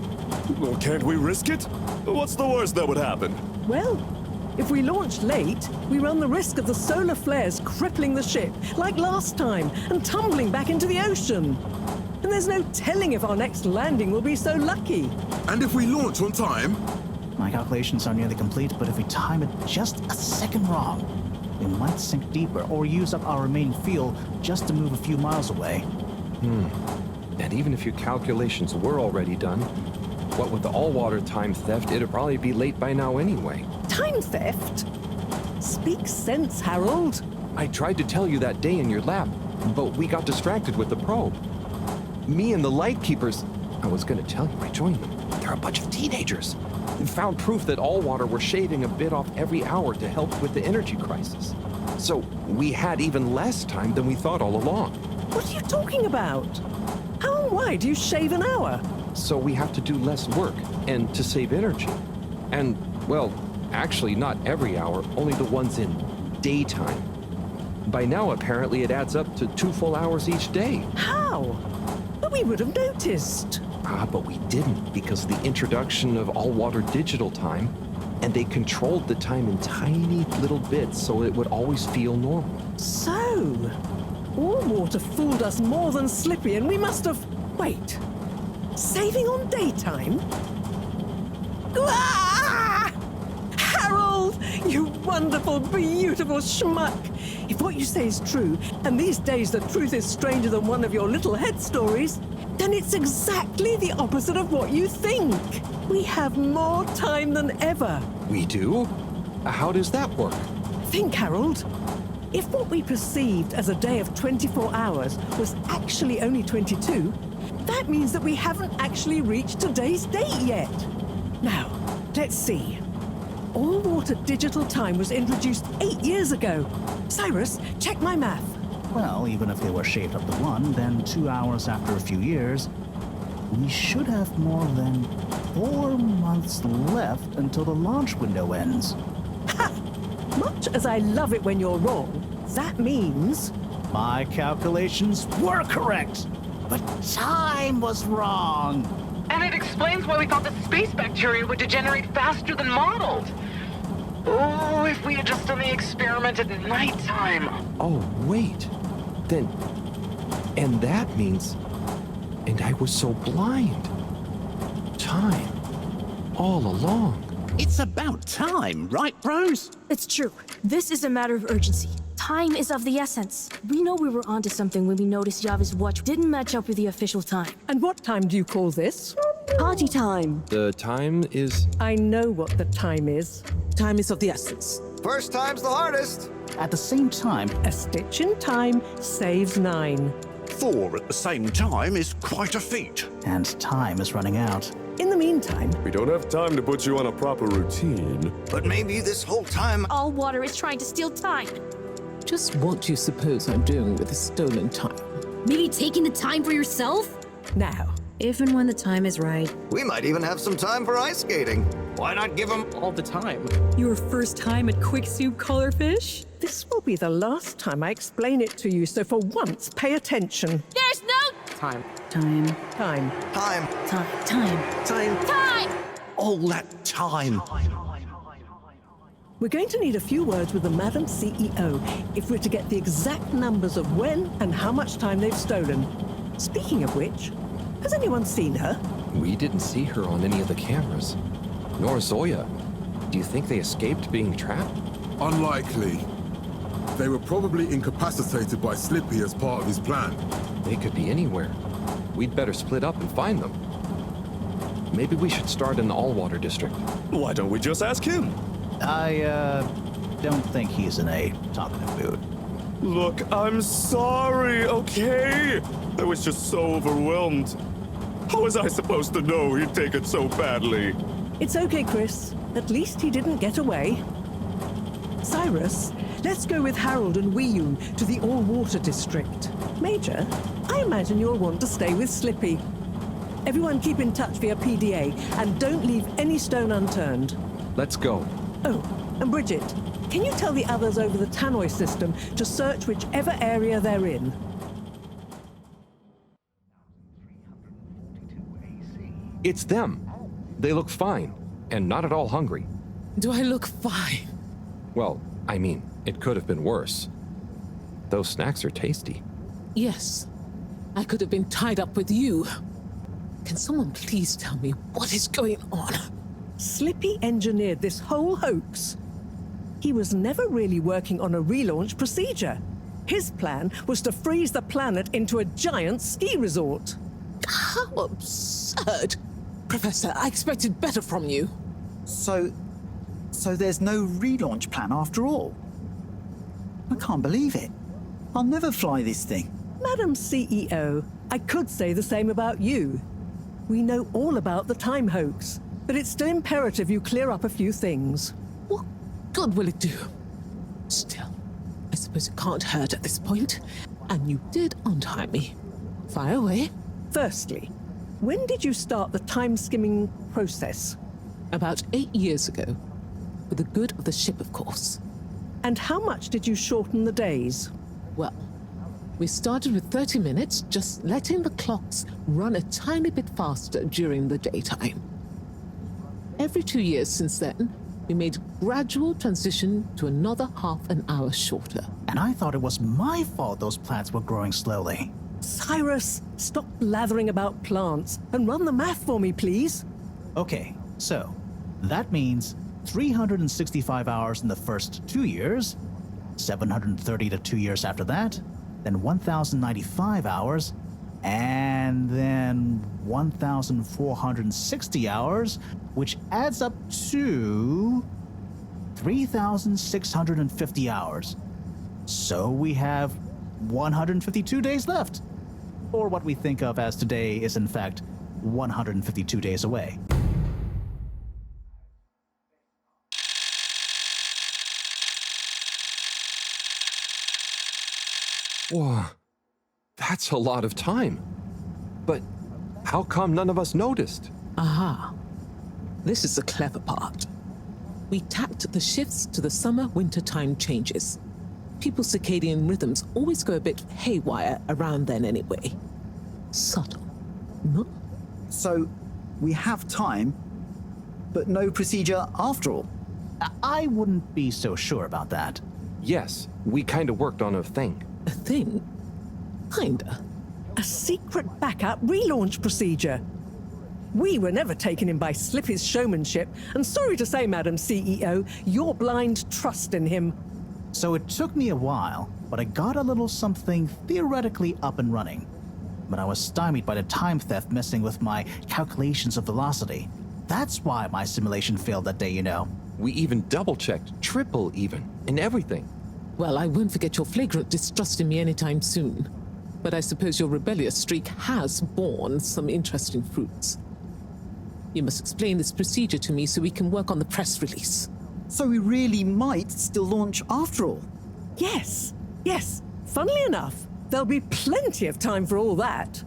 Well, can't we risk it? What's the worst that would happen? Well, if we launch late, we run the risk of the solar flares crippling the ship, like last time, and tumbling back into the ocean. And there's no telling if our next landing will be so lucky. And if we launch on time? My calculations are nearly complete, but if we time it just a second wrong, we might sink deeper or use up our remaining fuel just to move a few miles away. And even if your calculations were already done, what with the all-water time theft, it'd probably be late by now anyway. Time theft? Speak sense, Harold. I tried to tell you that day in your lab, but we got distracted with the probe. Me and the Lightkeepers, I was gonna tell you I joined them. They're a bunch of teenagers. We found proof that all water were shaving a bit off every hour to help with the energy crisis. So we had even less time than we thought all along. What are you talking about? How and why do you shave an hour? So we have to do less work, and to save energy. And, well, actually not every hour, only the ones in daytime. By now, apparently, it adds up to 2 full hours each day. How? But we would have noticed. But we didn't because of the introduction of all-water digital time, and they controlled the time in tiny little bits so it would always feel normal. So, all water fooled us more than Slippy, and we must have... Wait. Saving on daytime? Ah! Harold! You wonderful, beautiful schmuck! If what you say is true, and these days the truth is stranger than one of your little head stories, then it's exactly the opposite of what you think. We have more time than ever. We do? How does that work? Think, Harold. If what we perceived as a day of 24 hours was actually only 22, that means that we haven't actually reached today's date yet. Now, let's see. All-water digital time was introduced 8 years ago. Cyrus, check my math. Well, even if they were shaped up to 1, then 2 hours after a few years, we should have more than 4 months left until the launch window ends. Ha! Much as I love it when you're wrong, that means... My calculations were correct, but time was wrong. And it explains why we thought the space bacteria would degenerate faster than modeled. Oh, if we had just done the experiment at nighttime. Oh, wait. Then... And that means... And I was so blind. Time. All along. It's about time, right, bros? It's true. This is a matter of urgency. Time is of the essence. We know we were onto something when we noticed Yava's watch didn't match up with the official time. And what time do you call this? Party time. The time is... I know what the time is. Time is of the essence. First time's the hardest. At the same time, a stitch in time saves 9. 4 at the same time is quite a feat. And time is running out. In the meantime... We don't have time to put you on a proper routine. But maybe this whole time... All water is trying to steal time. Just what do you suppose I'm doing with the stolen time? Maybe taking the time for yourself? Now, if and when the time is right. We might even have some time for ice skating. Why not give them all the time? Your first time at Quick Soup Colorfish? This will be the last time I explain it to you, so for once, pay attention. There's no... Time. Time. Time. Time! All that time. We're going to need a few words with the Madam CEO if we're to get the exact numbers of when and how much time they've stolen. Speaking of which, has anyone seen her? We didn't see her on any of the cameras. Nor Zoya. Do you think they escaped being trapped? Unlikely. They were probably incapacitated by Slippy as part of his plan. They could be anywhere. We'd better split up and find them. Maybe we should start in the all-water district. Why don't we just ask him? I, don't think he's in a talkative mood. Look, I'm sorry, okay? I was just so overwhelmed. How was I supposed to know he'd take it so badly? It's okay, Chris. At least he didn't get away. Cyrus, let's go with Harold and Weeyun to the all-water district. Major, I imagine you'll want to stay with Slippy. Everyone keep in touch via PDA, and don't leave any stone unturned. Let's go. Oh, and Bridget, can you tell the others over the tannoy system to search whichever area they're in? It's them. They look fine, and not at all hungry. Do I look fine? Well, I mean, it could have been worse. Those snacks are tasty. Yes. I could have been tied up with you. Can someone please tell me what is going on? Slippy engineered this whole hoax. He was never really working on a relaunch procedure. His plan was to freeze the planet into a giant ski resort. How absurd! Professor, I expected better from you. So there's no relaunch plan after all? I can't believe it. I'll never fly this thing. Madam CEO, I could say the same about you. We know all about the time hoax, but it's still imperative you clear up a few things. What good will it do? Still, I suppose it can't hurt at this point. And you did untie me. Fire away. Firstly, when did you start the time-skimming process? About 8 years ago. For the good of the ship, of course. And how much did you shorten the days? Well, we started with 30 minutes, just letting the clocks run a tiny bit faster during the daytime. Every 2 years since then, we made gradual transition to another half an hour shorter. And I thought it was my fault those plants were growing slowly. Cyrus, stop blathering about plants and run the math for me, please. Okay, so that means 365 hours in the first 2 years, 730 to 2 years after that, then 1,095 hours, and then 1,460 hours, which adds up to 3,650 hours. So we have 152 days left. Or what we think of as today is in fact 152 days away. Whoa, that's a lot of time. But how come none of us noticed? Aha. This is the clever part. We tacked the shifts to the summer-winter time changes. People's circadian rhythms always go a bit haywire around then anyway. Subtle, no? So, we have time, but no procedure after all. I wouldn't be so sure about that. Yes, we kind of worked on a thing. A thing? Kinda. A secret backup relaunch procedure. We were never taken in by Slippy's showmanship, and sorry to say, Madam CEO, your blind trust in him. So it took me a while, but I got a little something theoretically up and running. But I was stymied by the time theft messing with my calculations of velocity. That's why my simulation failed that day, you know. We even double-checked, triple even, and everything. Well, I won't forget your flagrant distrust in me anytime soon. But I suppose your rebellious streak has borne some interesting fruits. You must explain this procedure to me so we can work on the press release. So we really might still launch after all? Yes. Funnily enough, there'll be plenty of time for all that.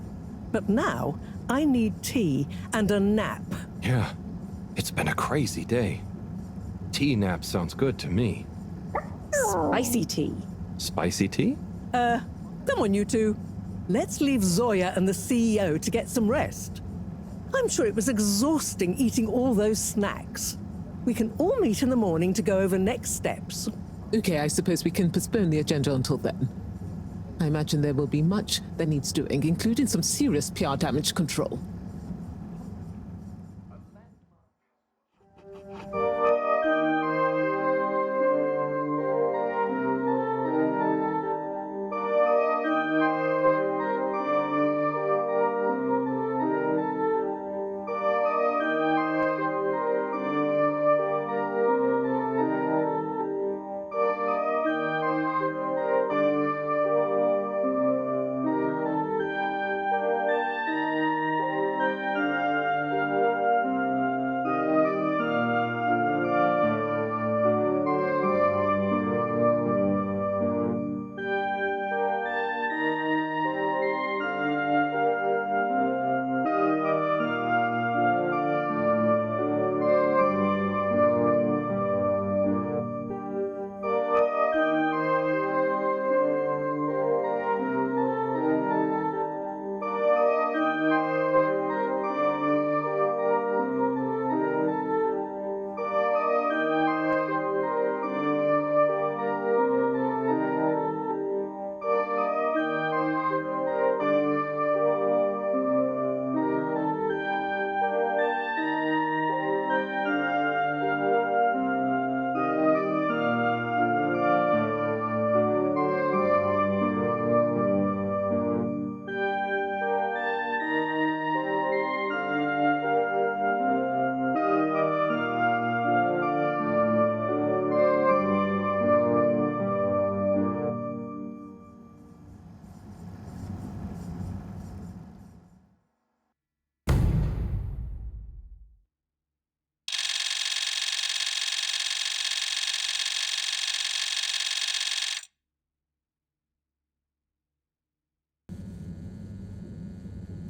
But now, I need tea and a nap. Yeah, it's been a crazy day. Tea nap sounds good to me. Spicy tea. Spicy tea? Come on, you two. Let's leave Zoya and the CEO to get some rest. I'm sure it was exhausting eating all those snacks. We can all meet in the morning to go over next steps. Okay, I suppose we can postpone the agenda until then. I imagine there will be much that needs doing, including some serious PR damage control.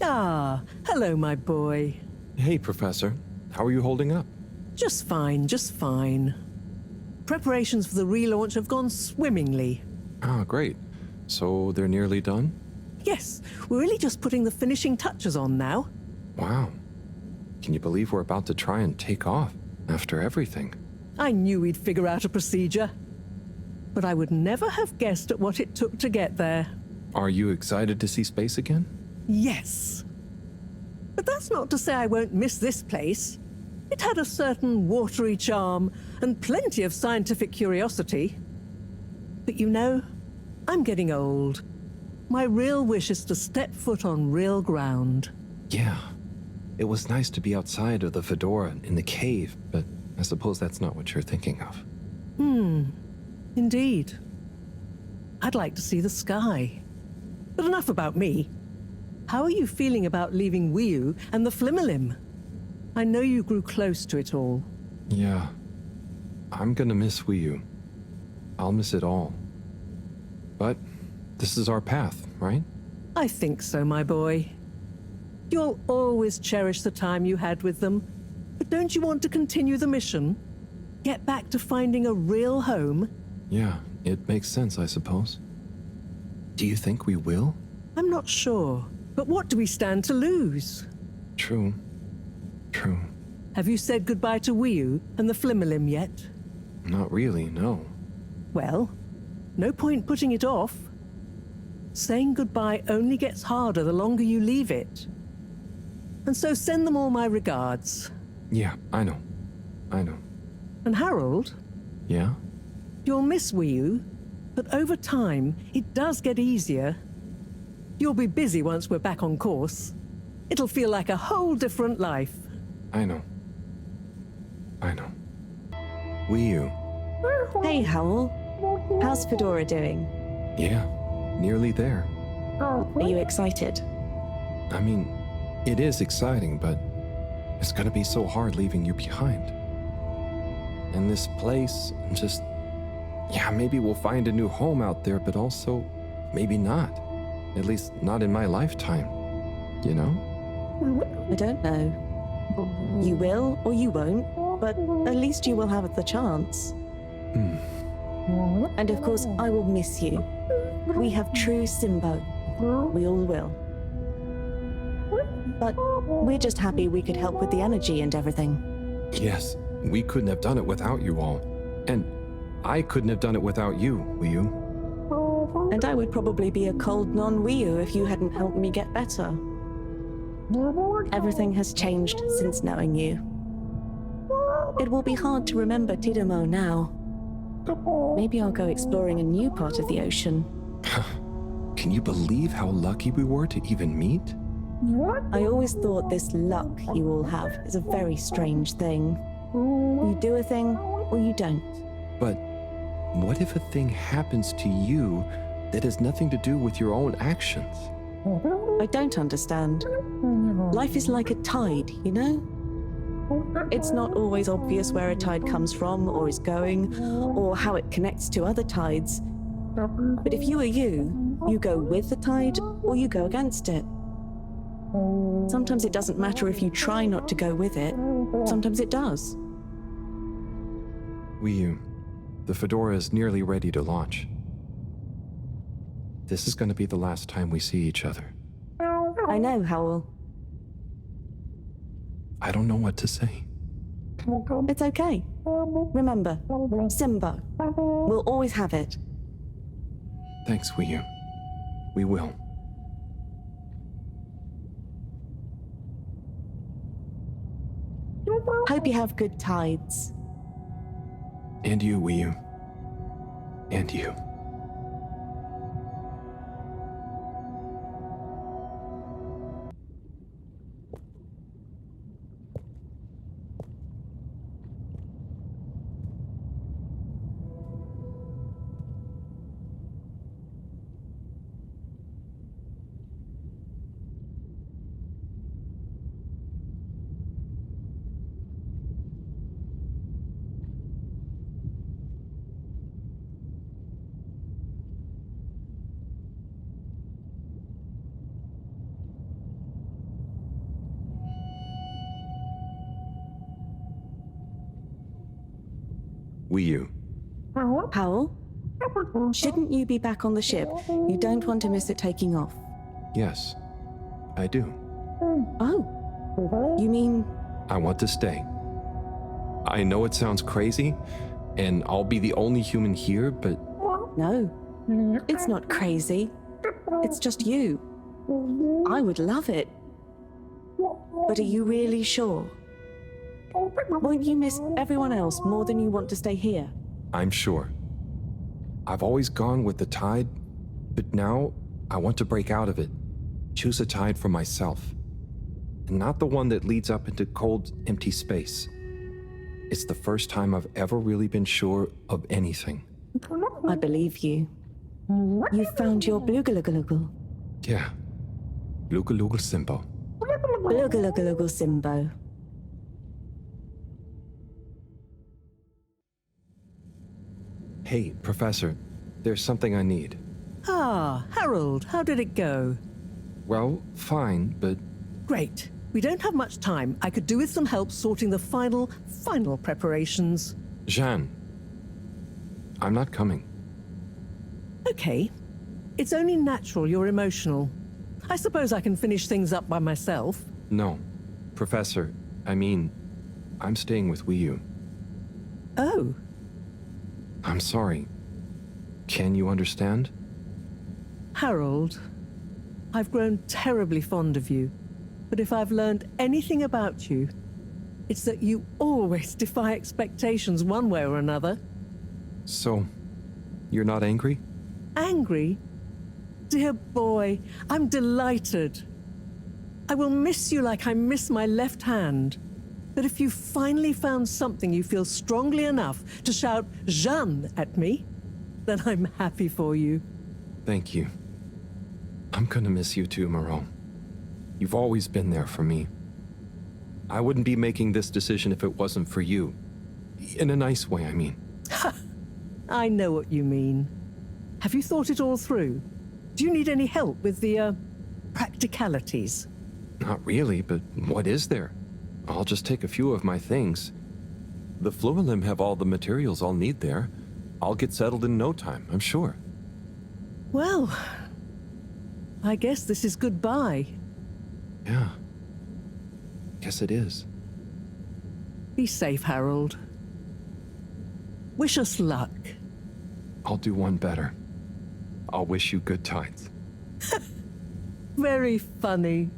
Ah, hello, my boy. Hey, Professor. How are you holding up? Just fine, just fine. preparations for the relaunch have gone swimmingly. Ah, great. So they're nearly done? Yes, we're really just putting the finishing touches on now. Wow. Can you believe we're about to try and take off after everything? I knew we'd figure out a procedure. But I would never have guessed at what it took to get there. Are you excited to see space again? Yes. But that's not to say I won't miss this place. It had a certain watery charm and plenty of scientific curiosity. But you know, I'm getting old. My real wish is to step foot on real ground. Yeah. It was nice to be outside of the fedora in the cave, but I suppose that's not what you're thinking of. Indeed. I'd like to see the sky. But enough about me. How are you feeling about leaving Wiu and the Flimmerlim? I know you grew close to it all. Yeah. I'm gonna miss Wiu. I'll miss it all. But this is our path, right? I think so, my boy. You'll always cherish the time you had with them. But don't you want to continue the mission? Get back to finding a real home? Yeah, it makes sense, I suppose. Do you think we will? I'm not sure. But what do we stand to lose? True. True. Have you said goodbye to Wiu and the Flimmerlim yet? Not really, no. Well, no point putting it off. Saying goodbye only gets harder the longer you leave it. And so send them all my regards. Yeah, I know. I know. And Harold? Yeah? You'll miss Wiu, but over time, it does get easier. You'll be busy once we're back on course. It'll feel like a whole different life. I know. I know. Wiu. Hey, Howell. How's Fedora doing? Yeah, nearly there. Are you excited? I mean, it is exciting, but it's gonna be so hard leaving you behind. And this place, just... Yeah, maybe we'll find a new home out there, but also, maybe not. At least not in my lifetime. You know? I don't know. You will or you won't, but at least you will have the chance. And of course, I will miss you. We have true Simbo. We all will. But we're just happy we could help with the energy and everything. Yes, we couldn't have done it without you all. And I couldn't have done it without you, Wiu. And I would probably be a cold non-Wiu if you hadn't helped me get better. Everything has changed since knowing you. It will be hard to remember Tidamo now. Maybe I'll go exploring a new part of the ocean. Can you believe how lucky we were to even meet? I always thought this luck you all have is a very strange thing. You do a thing, or you don't. But what if a thing happens to you that has nothing to do with your own actions? I don't understand. Life is like a tide, you know? It's not always obvious where a tide comes from, or is going, or how it connects to other tides. But if you are you go with the tide, or you go against it. Sometimes it doesn't matter if you try not to go with it. Sometimes it does. Wiu, the Fedora is nearly ready to launch. This is going to be the last time we see each other. I know, Howell. I don't know what to say. It's okay. Remember, Simbo. We'll always have it. Thanks, Wiu. We will. Hope you have good tides. And you, Wiu. And you. Wiu, Howell? Shouldn't you be back on the ship? You don't want to miss it taking off. Yes, I do. Oh. You mean... I want to stay. I know it sounds crazy, and I'll be the only human here, but... No, it's not crazy. It's just you. I would love it. But are you really sure? Won't you miss everyone else more than you want to stay here? I'm sure. I've always gone with the tide, but now I want to break out of it. Choose a tide for myself. And not the one that leads up into cold, empty space. It's the first time I've ever really been sure of anything. I believe you. You found your blugalugalagal. Yeah. Lugalugel Simbo. Blugalugalagal Simbo. Hey, Professor, there's something I need. Ah, Harold, how did it go? Well, fine, but... Great. We don't have much time. I could do with some help sorting the final preparations. Jeanne, I'm not coming. Okay. It's only natural you're emotional. I suppose I can finish things up by myself. No. Professor, I'm staying with Wiyu. Oh. I'm sorry. Can you understand? Harold, I've grown terribly fond of you. But if I've learned anything about you, it's that you always defy expectations one way or another. So, you're not angry? Angry? Dear boy, I'm delighted. I will miss you like I miss my left hand. But if you finally found something you feel strongly enough to shout Jeanne at me, then I'm happy for you. Thank you. I'm gonna miss you too, Moreau. You've always been there for me. I wouldn't be making this decision if it wasn't for you. In a nice way, I mean. I know what you mean. Have you thought it all through? Do you need any help with the, practicalities? Not really, but what is there? I'll just take a few of my things. The Fluolim have all the materials I'll need there. I'll get settled in no time, I'm sure. Well, I guess this is goodbye. Yeah. Guess it is. Be safe, Harold. Wish us luck. I'll do one better. I'll wish you good tides. Very funny.